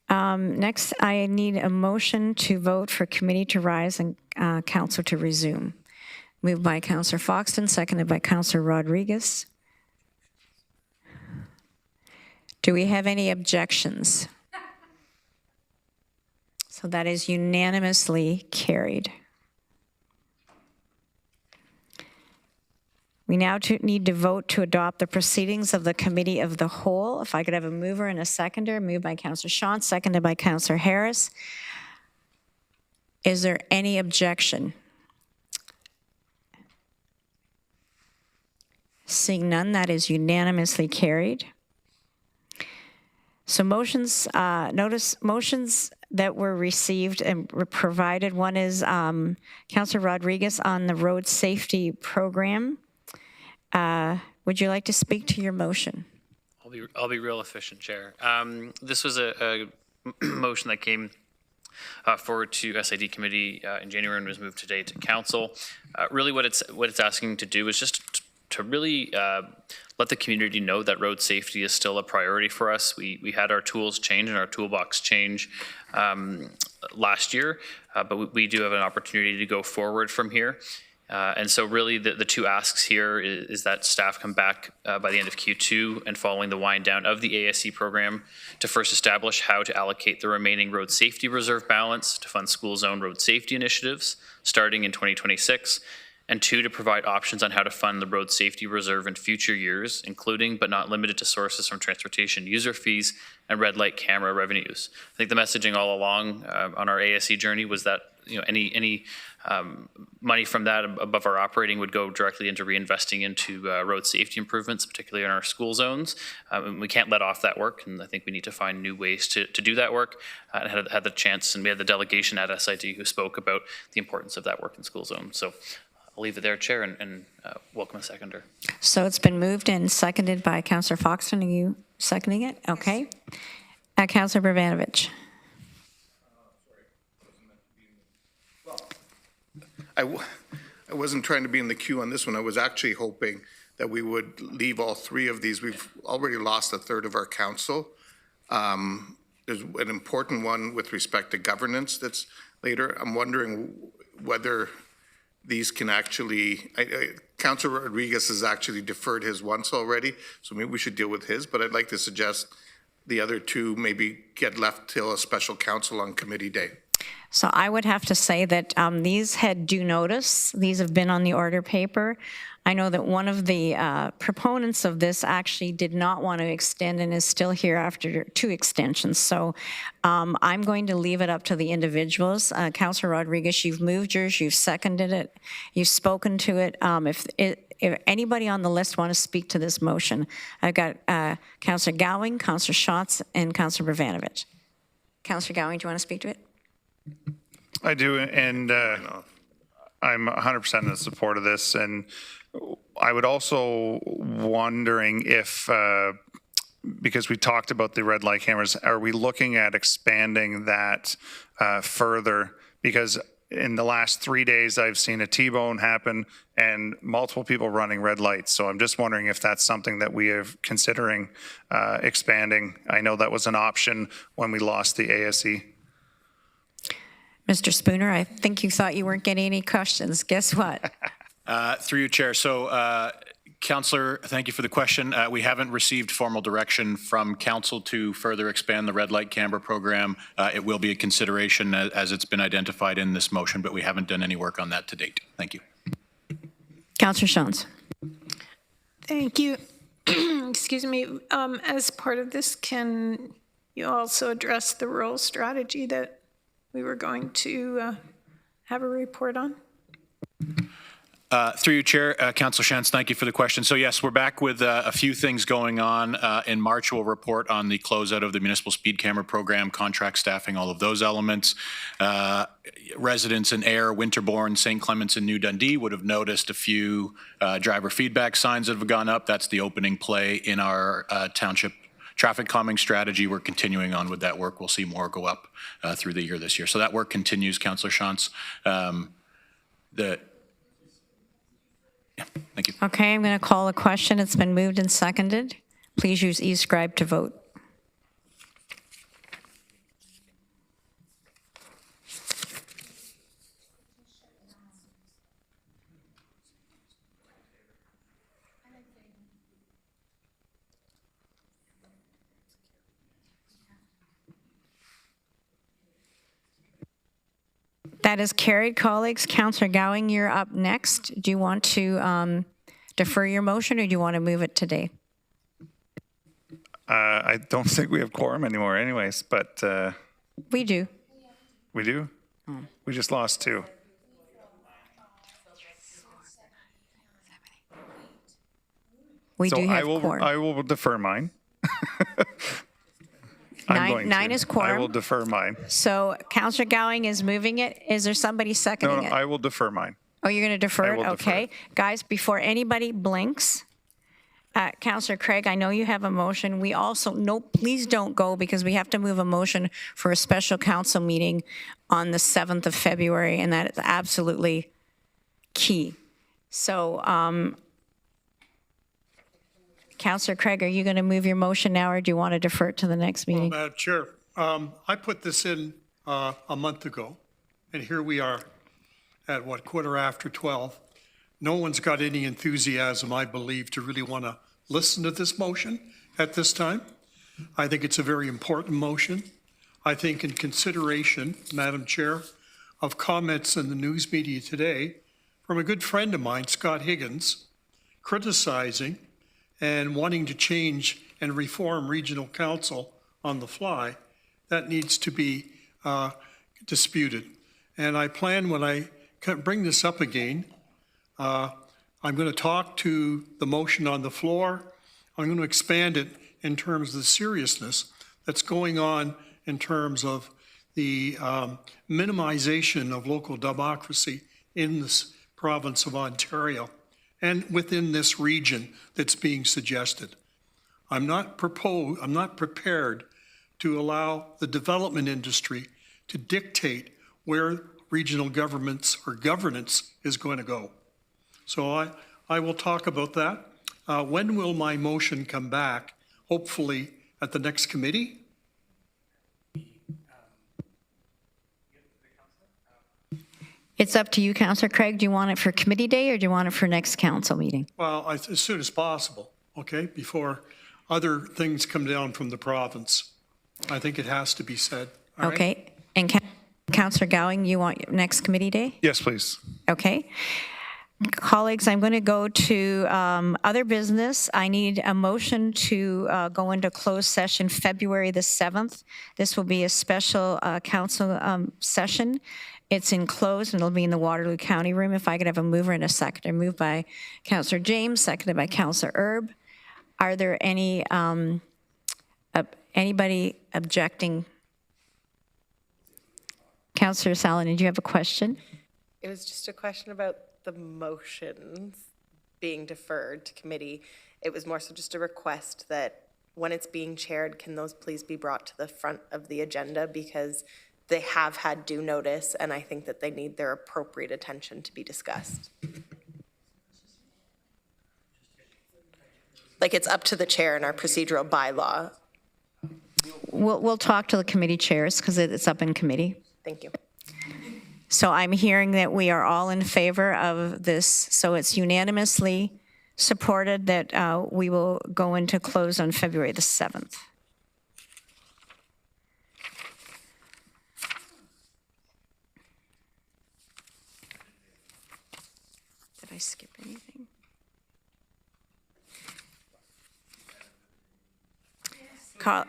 Next, I need a motion to vote for committee to rise and council to resume. Moved by Councillor Foxton, seconded by Councillor Rodriguez. Do we have any objections? So that is unanimously carried. We now need to vote to adopt the proceedings of the Committee of the Whole. If I could have a mover and a seconder, moved by Councillor Sean, seconded by Councillor Harris. Is there any objection? Seeing none, that is unanimously carried. So motions that were received and were provided. One is Councillor Rodriguez on the road safety program. Would you like to speak to your motion? I'll be real efficient, Chair. This was a motion that came forward to SID committee in January and was moved today to council. Really, what it's asking to do is just to really let the community know that road safety is still a priority for us. We had our tools change and our toolbox change last year, but we do have an opportunity to go forward from here. And so really the two asks here is that staff come back by the end of Q2 and following the wind down of the ASC program to first establish how to allocate the remaining road safety reserve balance to fund school zone road safety initiatives starting in 2026. And two, to provide options on how to fund the road safety reserve in future years, including but not limited to sources from transportation user fees and red light camera revenues. I think the messaging all along on our ASC journey was that any money from that above our operating would go directly into reinvesting into road safety improvements, particularly in our school zones. And we can't let off that work, and I think we need to find new ways to do that work. I had the chance, and we had the delegation at SID who spoke about the importance of that work in school zones. So I'll leave it there, Chair, and welcome a seconder. So it's been moved and seconded by Councillor Foxton. Are you seconding it? Okay. Councillor Verbanovic. I wasn't trying to be in the queue on this one. I was actually hoping that we would leave all three of these. We've already lost a third of our council. There's an important one with respect to governance that's later. I'm wondering whether these can actually, Councillor Rodriguez has actually deferred his once already, so maybe we should deal with his, but I'd like to suggest the other two maybe get left till a special council on committee day. So I would have to say that these had due notice. These have been on the order paper. I know that one of the proponents of this actually did not want to extend and is still here after 2 extensions. So I'm going to leave it up to the individuals. Councillor Rodriguez, you've moved yours, you've seconded it, you've spoken to it. If anybody on the list want to speak to this motion, I've got Councillor Gowing, Councillor Schatz, and Councillor Verbanovic. Councillor Gowing, do you want to speak to it? I do, and I'm 100% in support of this. And I would also wondering if, because we talked about the red light cameras, are we looking at expanding that further? Because in the last 3 days, I've seen a T-bone happen and multiple people running red lights. So I'm just wondering if that's something that we are considering expanding. I know that was an option when we lost the ASE. Mr. Spooner, I think you thought you weren't getting any questions. Guess what? Through you, Chair. So, Councillor, thank you for the question. We haven't received formal direction from Council to further expand the red light camera program. It will be a consideration as it's been identified in this motion, but we haven't done any work on that to date. Thank you. Councillor Shones. Thank you. Excuse me. As part of this, can you also address the rural strategy that we were going to have a report on? Through you, Chair, Councillor Shantz, thank you for the question. So yes, we're back with a few things going on. In March, we'll report on the closeout of the municipal speed camera program, contract staffing, all of those elements. Residents in Ayr, Winterbourne, St. Clements, and New Dundee would have noticed a few driver feedback signs that have gone up. That's the opening play in our township traffic calming strategy. We're continuing on with that work. We'll see more go up through the year this year. So that work continues, Councillor Shantz. Yeah, thank you. Okay, I'm going to call a question. It's been moved and seconded. Please use eScribe to vote. That is carried, colleagues. Councillor Gowing, you're up next. Do you want to defer your motion, or do you want to move it today? I don't think we have quorum anymore anyways, but We do. we do? We just lost 2. We So do have I will, quorum. I will defer mine. I'm going Nine to. is quorum. I will defer mine. So Councillor Gowing is moving it. Is there somebody seconding No, it? I will defer mine. Oh, you're going to defer I it? will defer Okay. it. Guys, before anybody blinks, Councillor Craig, I know you have a motion. We also, no, please don't go, because we have to move a motion for a special council meeting on the 7th of February, and that is absolutely key. So, Councillor Craig, are you going to move your motion now, or do you want to defer it to the next meeting? Madam Chair, I put this in a month ago, and here we are at, what, 12:15. No one's got any enthusiasm, I believe, to really want to listen to this motion at this time. I think it's a very important motion. I think in consideration, Madam Chair, of comments in the news media today from a good friend of mine, Scott Higgins, criticizing and wanting to change and reform regional council on the fly, that needs to be disputed. And I plan, when I bring this up again, I'm going to talk to the motion on the floor. I'm going to expand it in terms of the seriousness that's going on in terms of the minimization of local democracy in this province of Ontario and within this region that's being suggested. I'm not prepared to allow the development industry to dictate where regional governments or governance is going to go. So I will talk about that. When will my motion come back? Hopefully at the next committee. It's up to you, Councillor Craig. Do you want it for committee day, or do you want it for next council meeting? Well, as soon as possible, okay, before other things come down from the province. I think it has to be said. All right? Okay. And Councillor Gowing, you want next committee day? Yes, please. Okay. Colleagues, I'm going to go to other business. I need a motion to go into closed session February the 7th. This will be a special council session. It's enclosed, and it'll be in the Waterloo County room. If I could have a mover and a seconder. Moved by Councillor James, seconded by Councillor Erb. Are there any anybody objecting? Councillor Salanin, do you have a question? It was just a question about the motions being deferred to committee. It was more so just a request that when it's being chaired, can those please be brought to the front of the agenda, because they have had due notice, and I think that they need their appropriate attention to be discussed. Like, it's up to the chair in our procedural bylaw. We'll talk to the committee chairs because it's up in committee. Thank you. So I'm hearing that we are all in favor of this. So it's unanimously supported that we will go into close on February the 7th. Did I skip anything?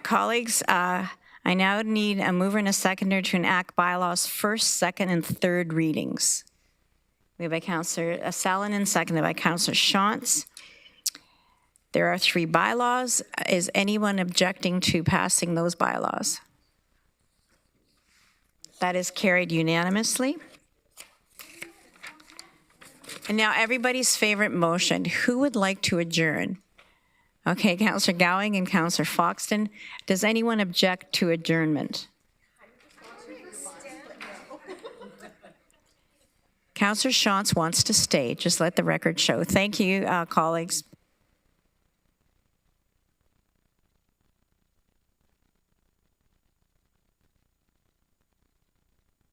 Colleagues, I now need a mover and a seconder to enact bylaws first, second, and third readings. We have by Councillor Salonen, seconded by Councillor Shantz. There are 3 bylaws. Is anyone objecting to passing those bylaws? That is carried unanimously. And now everybody's favorite motion. Who would like to adjourn? Okay, Councillor Gowing and Councillor Foxton. Does anyone object to adjournment? Councillor Shantz wants to stay. Just let the record show. Thank you, colleagues.